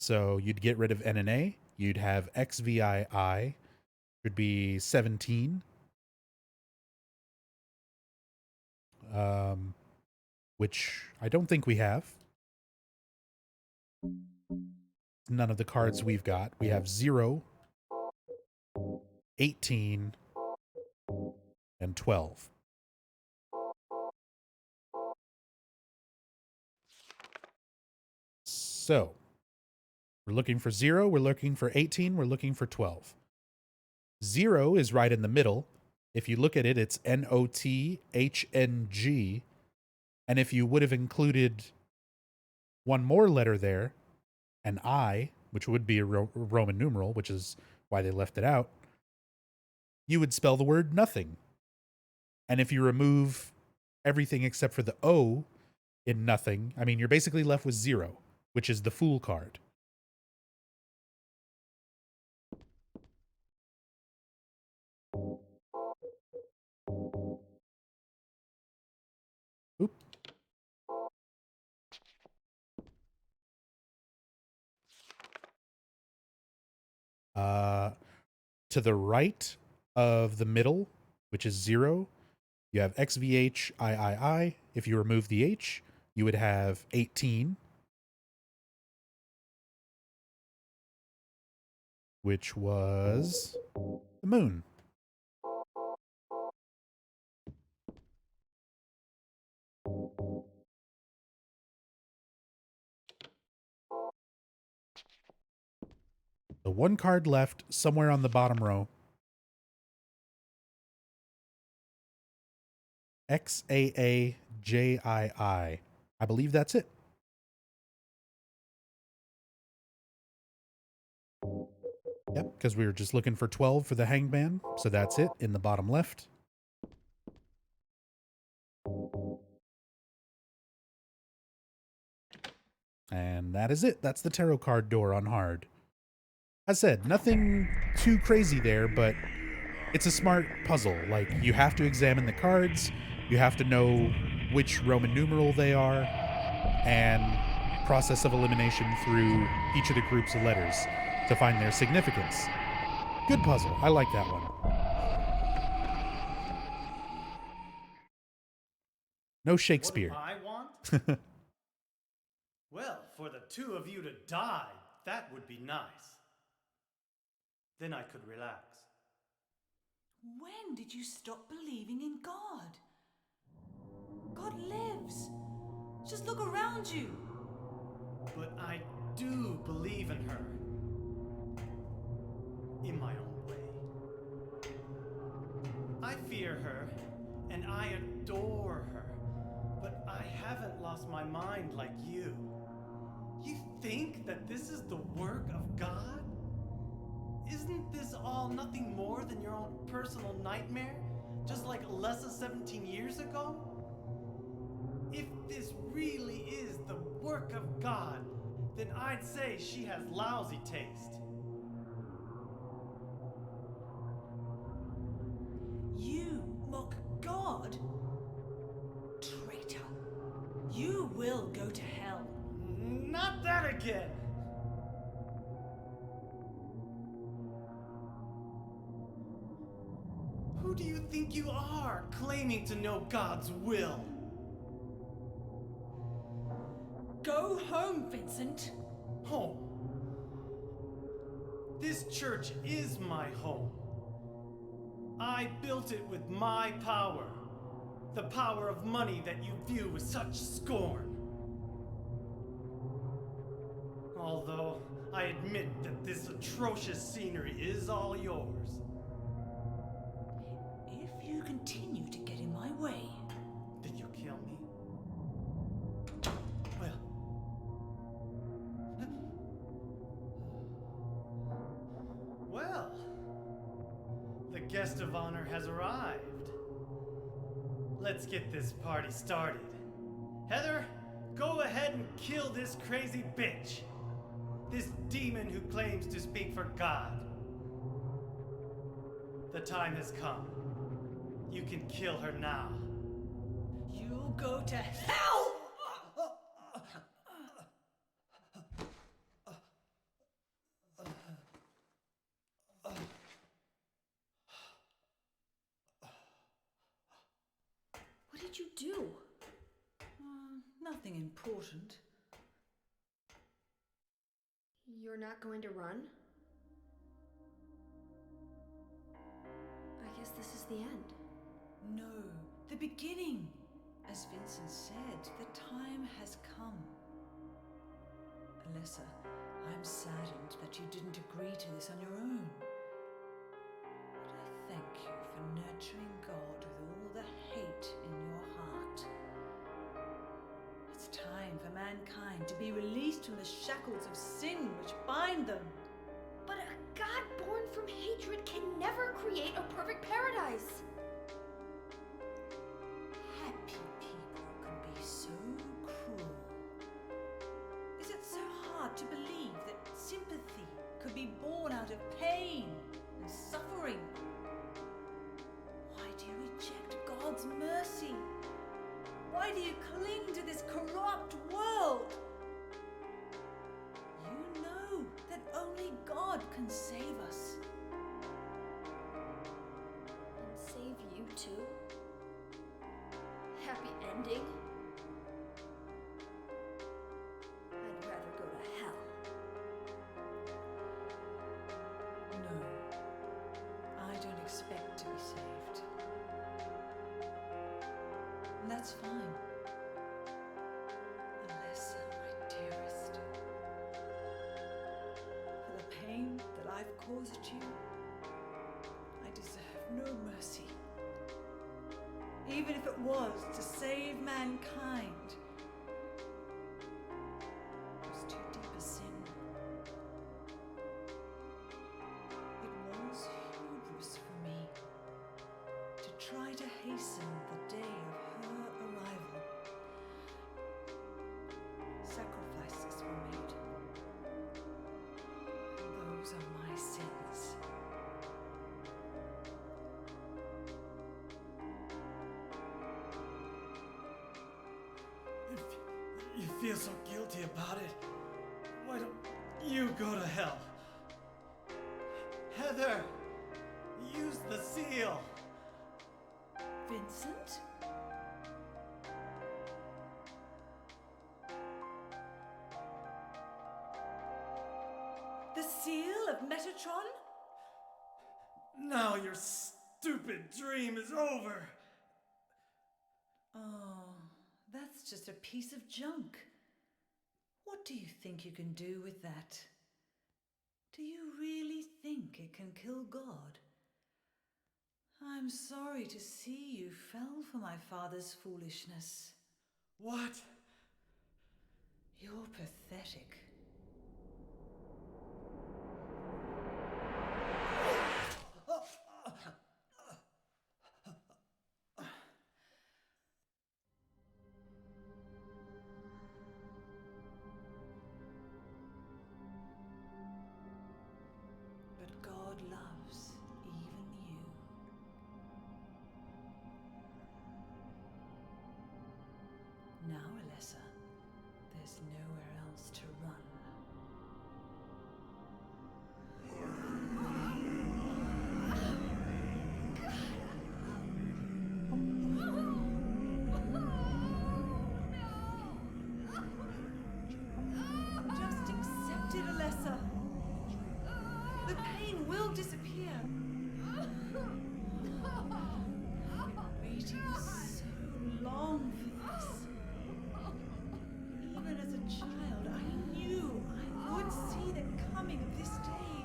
So you'd get rid of N and A. You'd have XVII, would be 17. Which I don't think we have. None of the cards we've got. We have 0, 18, and 12. So we're looking for 0, we're looking for 18, we're looking for 12. 0 is right in the middle. If you look at it, it's NOTHNG. And if you would have included one more letter there, and I, which would be a Roman numeral, which is why they left it out, you would spell the word nothing. And if you remove everything except for the O in nothing, I mean, you're basically left with 0, which is the Fool card. Oop. To the right of the middle, which is 0, you have XVHIII. If you remove the H, you would have 18, which was the moon. The one card left somewhere on the bottom row. XAAJII. I believe that's it. Yep, because we were just looking for 12 for the hangman, so that's it in the bottom left. And that is it. That's the tarot card door on hard. As I said, nothing too crazy there, but it's a smart puzzle. Like, you have to examine the cards, you have to know which Roman numeral they are, and process of elimination through each of the groups of letters to find their significance. Good puzzle. I like that one. No Shakespeare. What do I want? Well, for the two of you to die, that would be nice. Then I could relax. When did you stop believing in God? God lives. Just look around you. But I do believe in her. In my own way. I fear her, and I adore her. But I haven't lost my mind like you. You think that this is the work of God? Isn't this all nothing more than your own personal nightmare? Just like Alessa 17 years ago? If this really is the work of God, then I'd say she has lousy taste. You mock God? Traitor. You will go to hell. Not that again! Who do you think you are, claiming to know God's will? Go home, Vincent. Home. This church is my home. I built it with my power. The power of money that you view with such scorn. Although I admit that this atrocious scenery is all yours. If you continue to get in my way, then you kill me? Well. Well. The guest of honor has arrived. Let's get this party started. Heather, go ahead and kill this crazy bitch. This demon who claims to speak for God. The time has come. You can kill her now. you'll go to hell! What did you do? Nothing important. You're not going to run? I guess this is the end. No, the beginning. As Vincent said, the time has come. Alessa, I'm saddened that you didn't agree to this on your own. But I thank you for nurturing God with all the hate in your heart. It's time for mankind to be released from the shackles of sin which bind them. But a god born from hatred can never create a perfect paradise. Happy people can be so cruel. Is it so hard to believe that sympathy could be born out of pain and suffering? Why do you reject God's mercy? Why do you cling to this corrupt world? You know that only God can save us. And save you too? Happy ending? I'd rather go to hell. No, I don't expect to be saved. And that's fine. Alessa, my dearest. For the pain that I've caused you, I deserve no mercy. Even if it was to save mankind. It was too deep a sin. It was hubris for me to try to hasten the day of her arrival. Sacrifices were made. And those are my sins. If you feel so guilty about it, why don't you go to hell? Heather, use the seal. Vincent? The seal of Metatron? Now your stupid dream is over. Oh, that's just a piece of junk. What do you think you can do with that? Do you really think it can kill God? I'm sorry to see you fell for my father's foolishness. What? You're pathetic. But God loves even you. Now, Alessa, there's nowhere else to run. Just accept it, Alessa. The pain will disappear. I've been waiting so long for this. Even as a child, I knew I would see the coming of this day.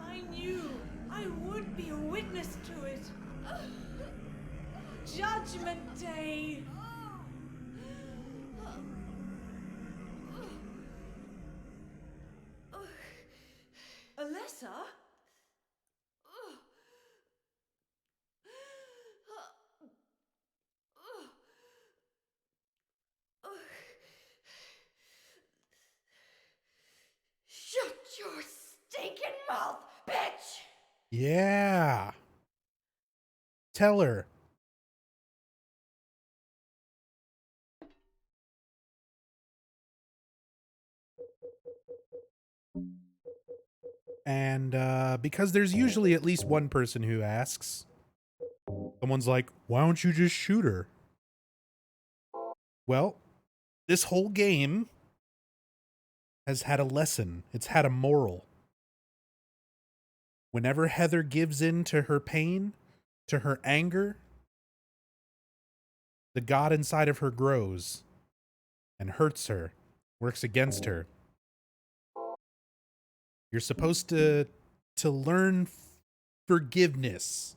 I knew I would be a witness to it. Judgment Day. Alessa? Shut your stinking mouth, bitch! Yeah. Tell her. And because there's usually at least one person who asks, someone's like, why don't you just shoot her? Well, this whole game has had a lesson. It's had a moral. Whenever Heather gives in to her pain, to her anger, the God inside of her grows and hurts her, works against her. You're supposed to learn forgiveness.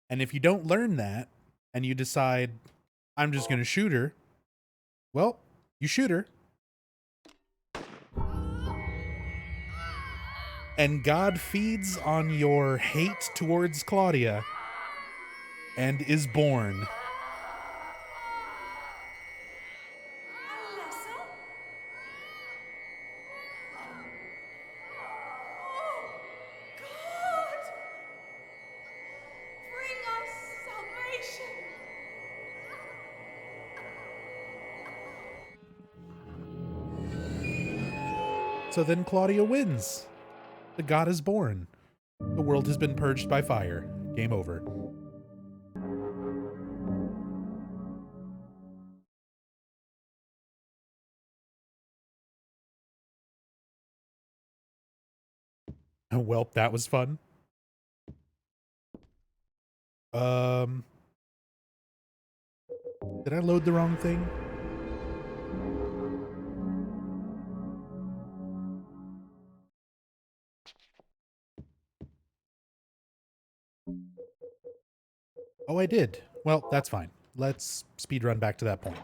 And if you don't learn that and you decide, I'm just going to shoot her, Well, you shoot her. And God feeds on your hate towards Claudia and is born. Alessa? Oh, God! Bring us salvation! So then Claudia wins. The god is born. The world has been purged by fire. Game over. Well, that was fun. Did I load the wrong thing? Oh, I did. Well, that's fine. Let's speedrun back to that point.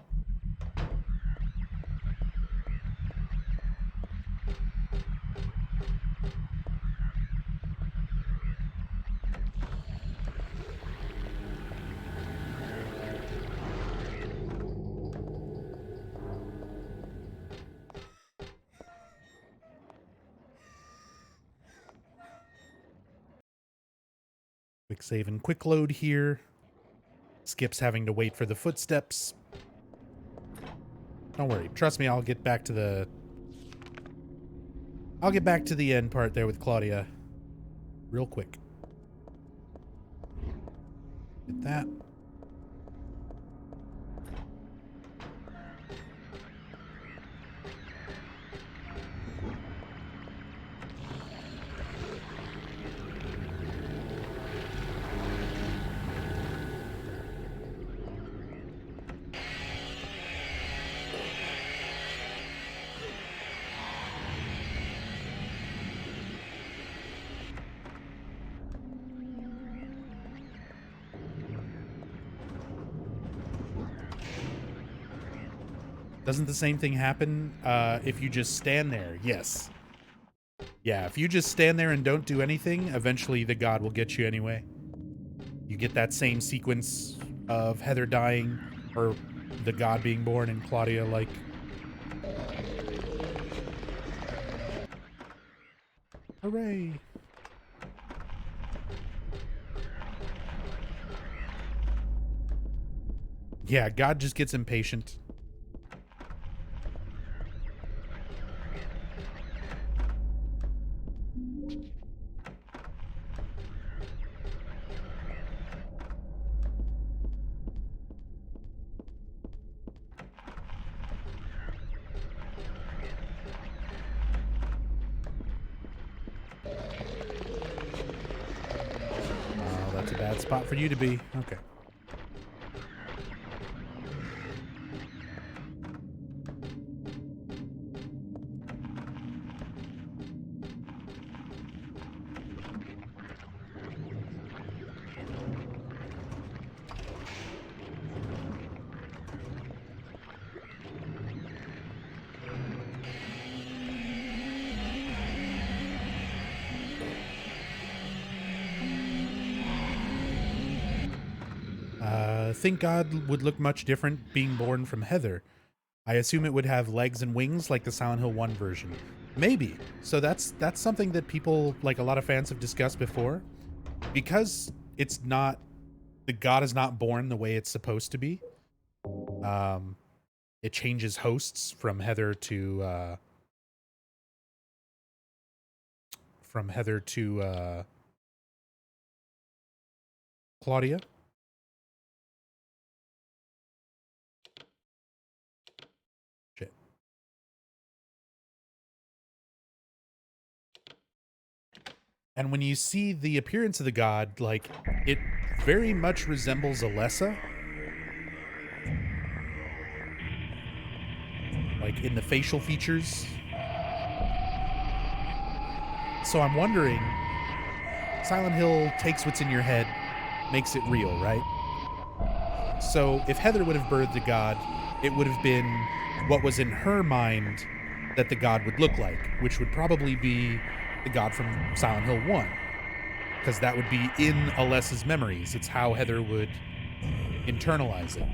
Quick save and quick load here. Skip's having to wait for the footsteps. Don't worry. Trust me, I'll get back to the end part there with Claudia real quick. Get that. Doesn't the same thing happen if you just stand there? Yes. Yeah, if you just stand there and don't do anything, eventually the god will get you anyway. You get that same sequence of Heather dying, or the god being born, and Claudia, like... Hooray! Yeah, God just gets impatient. That's a bad spot for you to be. Okay. I think God would look much different being born from Heather. I assume it would have legs and wings like the Silent Hill 1 version. Maybe. So that's something that people, like a lot of fans, have discussed before. Because it's not, the god is not born the way it's supposed to be. It changes hosts from Heather to Claudia. Shit. And when you see the appearance of the god, like, it very much resembles Alessa. Like, in the facial features. So I'm wondering, Silent Hill takes what's in your head, makes it real, right? So if Heather would have birthed a god, it would have been what was in her mind that the god would look like, which would probably be the god from Silent Hill 1. Because that would be in Alessa's memories. It's how Heather would internalize it.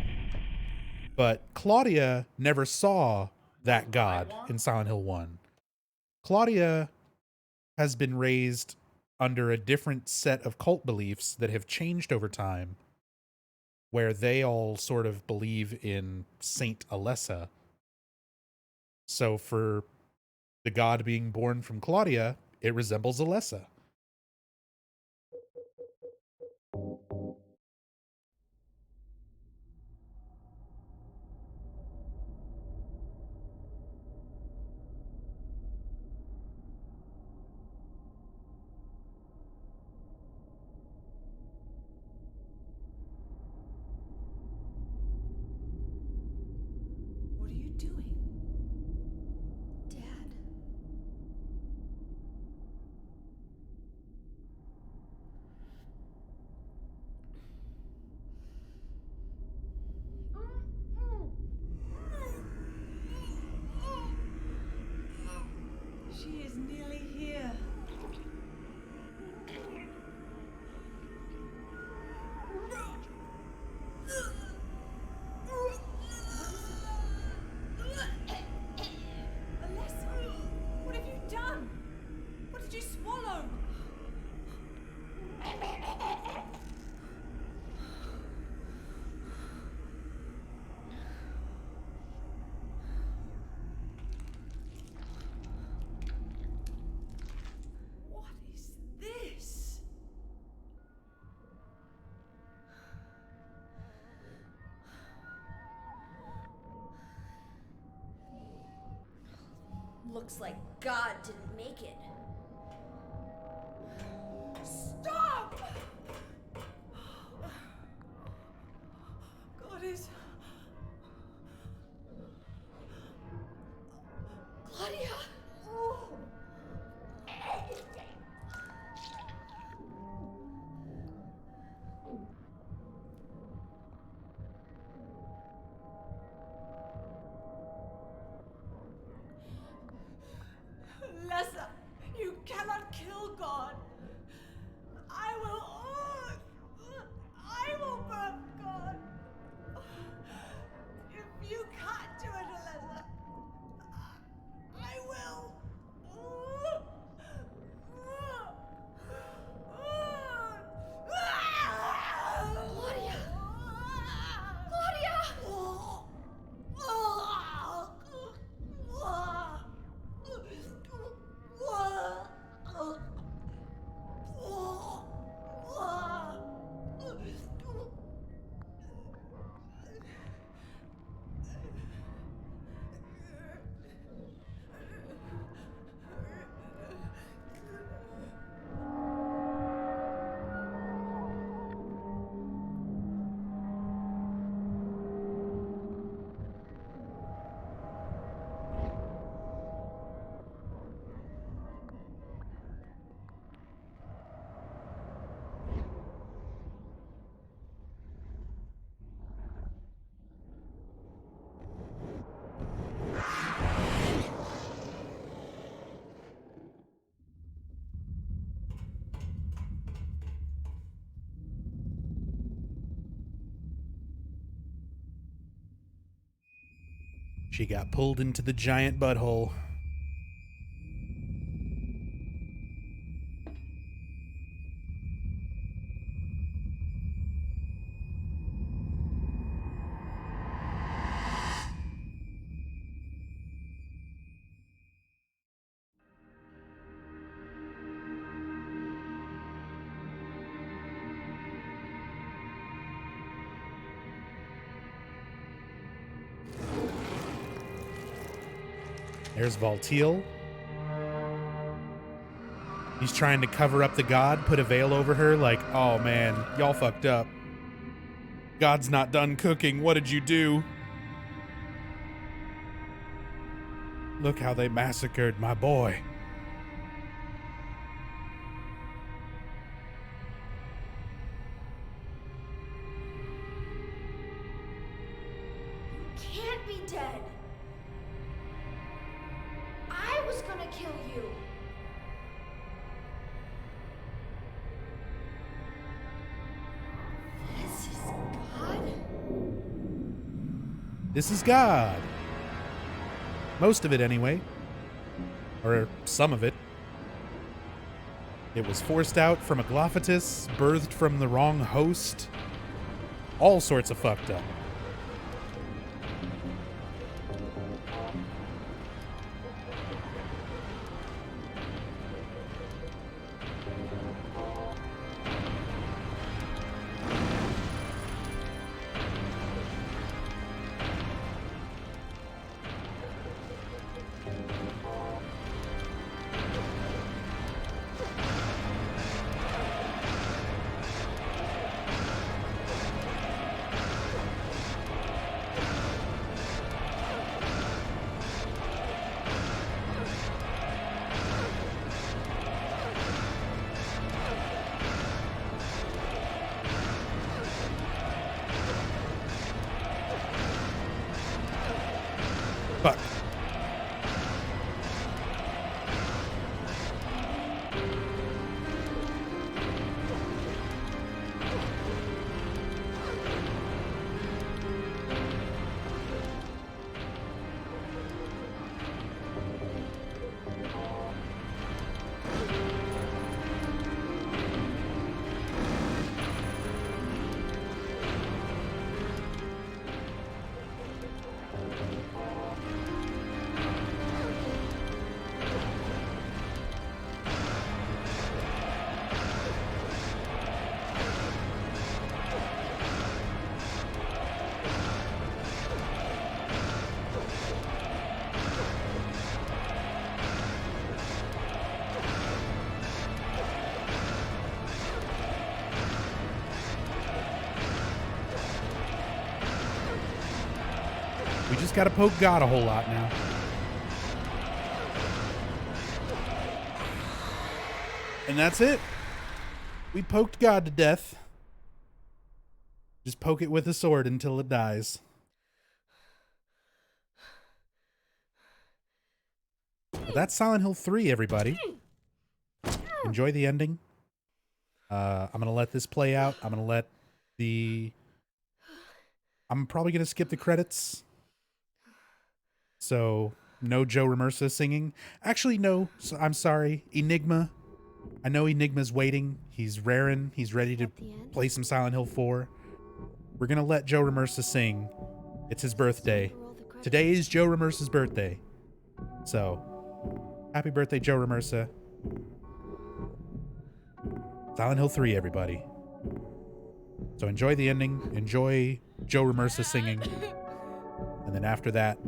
But Claudia never saw that god in Silent Hill 1. Claudia has been raised under a different set of cult beliefs that have changed over time, where they all sort of believe in Saint Alessa. So for the god being born from Claudia, it resembles Alessa. What are you doing? Dad. She is nearly here. Alessa, what have you done? What did you swallow? What is this? Looks like God didn't make it. Stop! God is... Claudia! Alessa, you cannot kill God. I will burn God. If you can't do it, Alessa, I will. Claudia! Claudia! She got pulled into the giant butthole. There's Valtiel. He's trying to cover up the god, put a veil over her, like, oh man, y'all fucked up. God's not done cooking. What did you do? Look how they massacred my boy. can't be dead. I was gonna kill you. This is God? This is God. Most of it, anyway. Or some of it. It was forced out from a Glophatus, birthed from the wrong host. All sorts of fucked up. Fuck. We just gotta poke God a whole lot now. And that's it. We poked God to death. Just poke it with a sword until it dies. But that's Silent Hill 3, everybody. Enjoy the ending. I'm gonna let this play out. I'm probably gonna skip the credits. So, no Joe Ramirsa singing. Actually, no. So, I'm sorry. Enigma. I know Enigma's waiting. He's raring. He's ready to play some Silent Hill 4. We're going to let Joe Ramirsa sing. It's his birthday. Today is Joe Ramirsa's birthday. So, happy birthday, Joe Ramirsa. Silent Hill 3, everybody. So, enjoy the ending. Enjoy Joe Ramirsa singing. And then after that,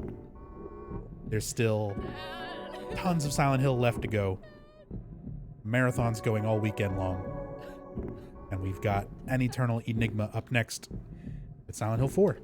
there's still tons of Silent Hill left to go. Marathon's going all weekend long. And we've got An Eternal Enigma up next with Silent Hill 4.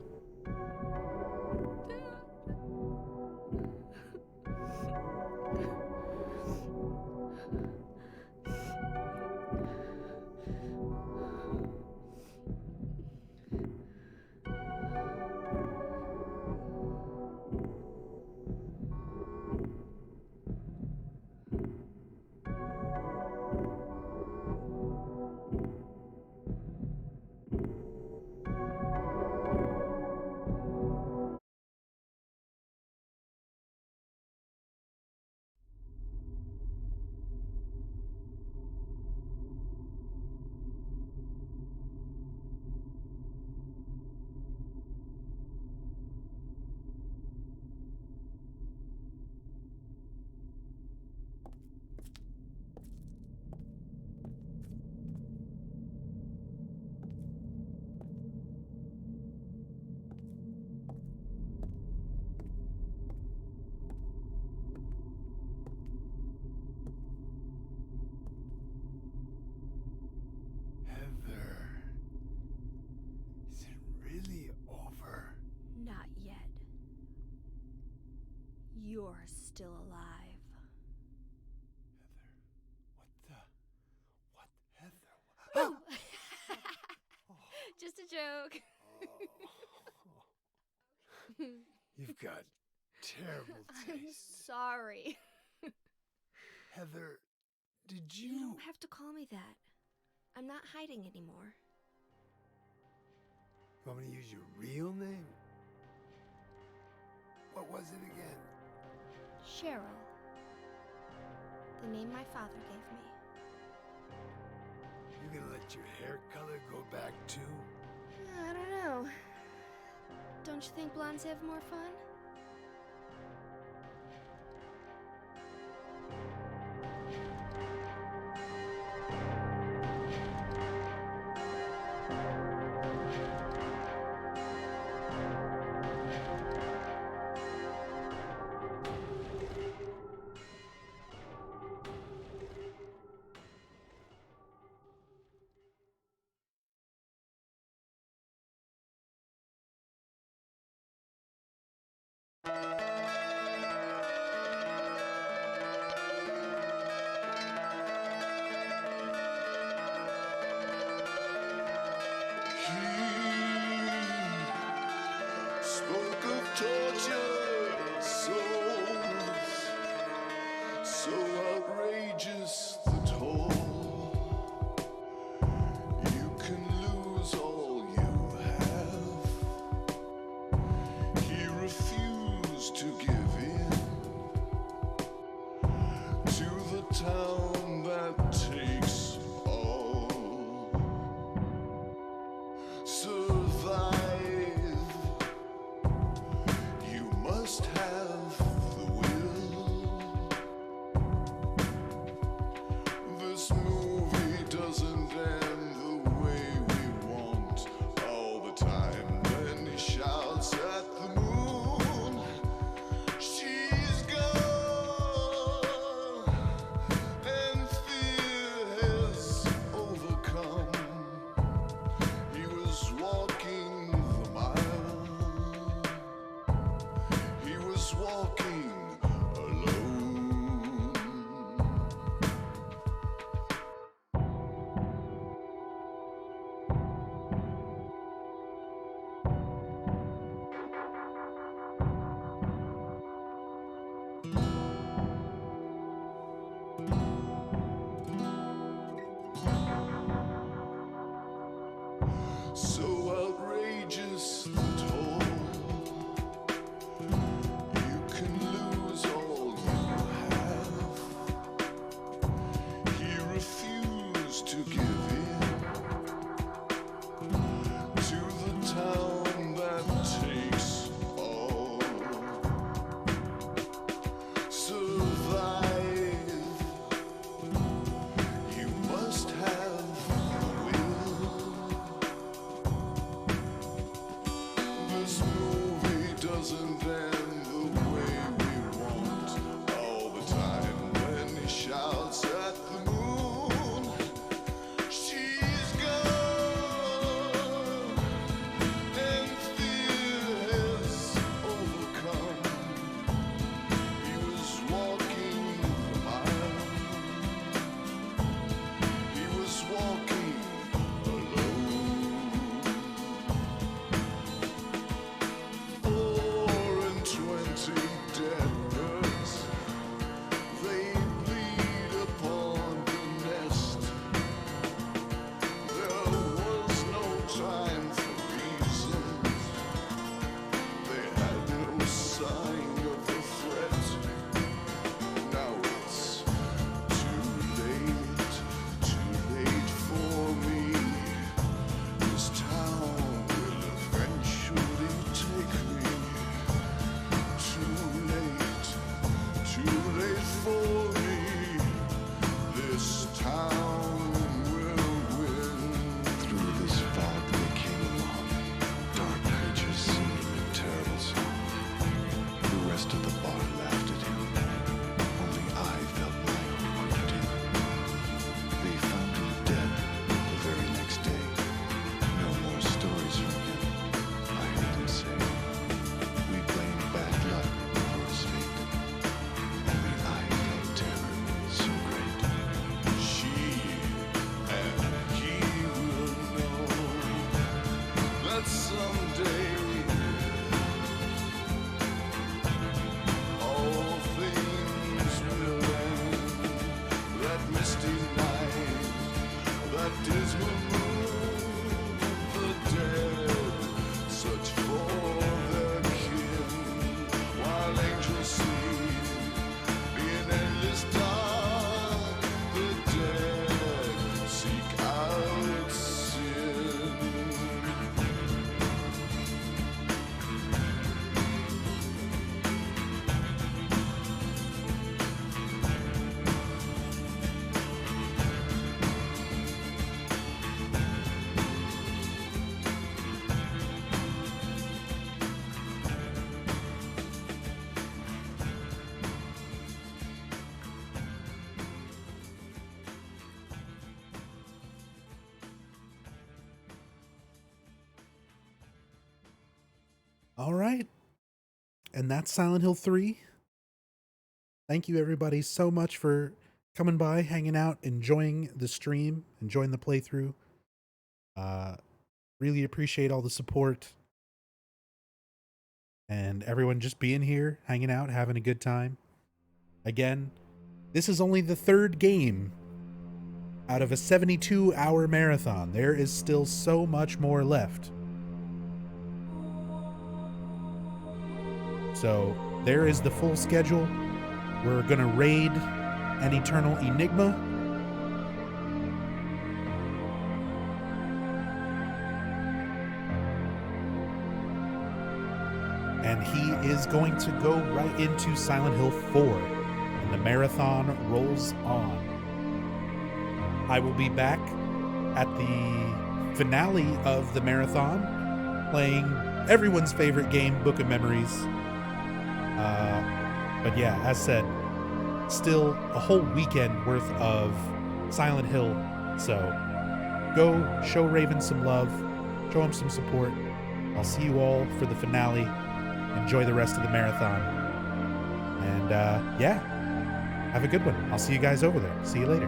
You're still alive. Heather, Just a joke. You've got terrible I'm taste. sorry. Heather, did You don't have to call me that. I'm not hiding anymore. You want me to use your real name? What was it again? Cheryl. The name my father gave me. You gonna let your hair color go back too? I don't know. Don't you think blondes have more fun? Spoke of tortured souls, so outrageous the toll. You can lose all you have. He refused to give in to the town that takes all. Survive. You must have the will. This movie doesn't end the way we want all the time. Then he shouts at the moon, she's gone, and fear has overcome. He was walking the mile. He was walking alone. So outrageous the toll. You All right. And that's Silent Hill 3. Thank you, everybody, so much for coming by, hanging out, enjoying the stream, enjoying the playthrough. Really appreciate all the support. And everyone just being here, hanging out, having a good time. Again, this is only the third game out of a 72-hour marathon. There is still so much more left. So there is the full schedule. We're going to raid an Eternal Enigma. And he is going to go right into Silent Hill 4. And the marathon rolls on. I will be back at the finale of the marathon, playing everyone's favorite game, Book of Memories. But yeah, as said, still a whole weekend worth of Silent Hill. So go show Raven some love, show him some support. I'll see you all for the finale. Enjoy the rest of the marathon. And yeah, have a good one. I'll see you guys over there. See you later.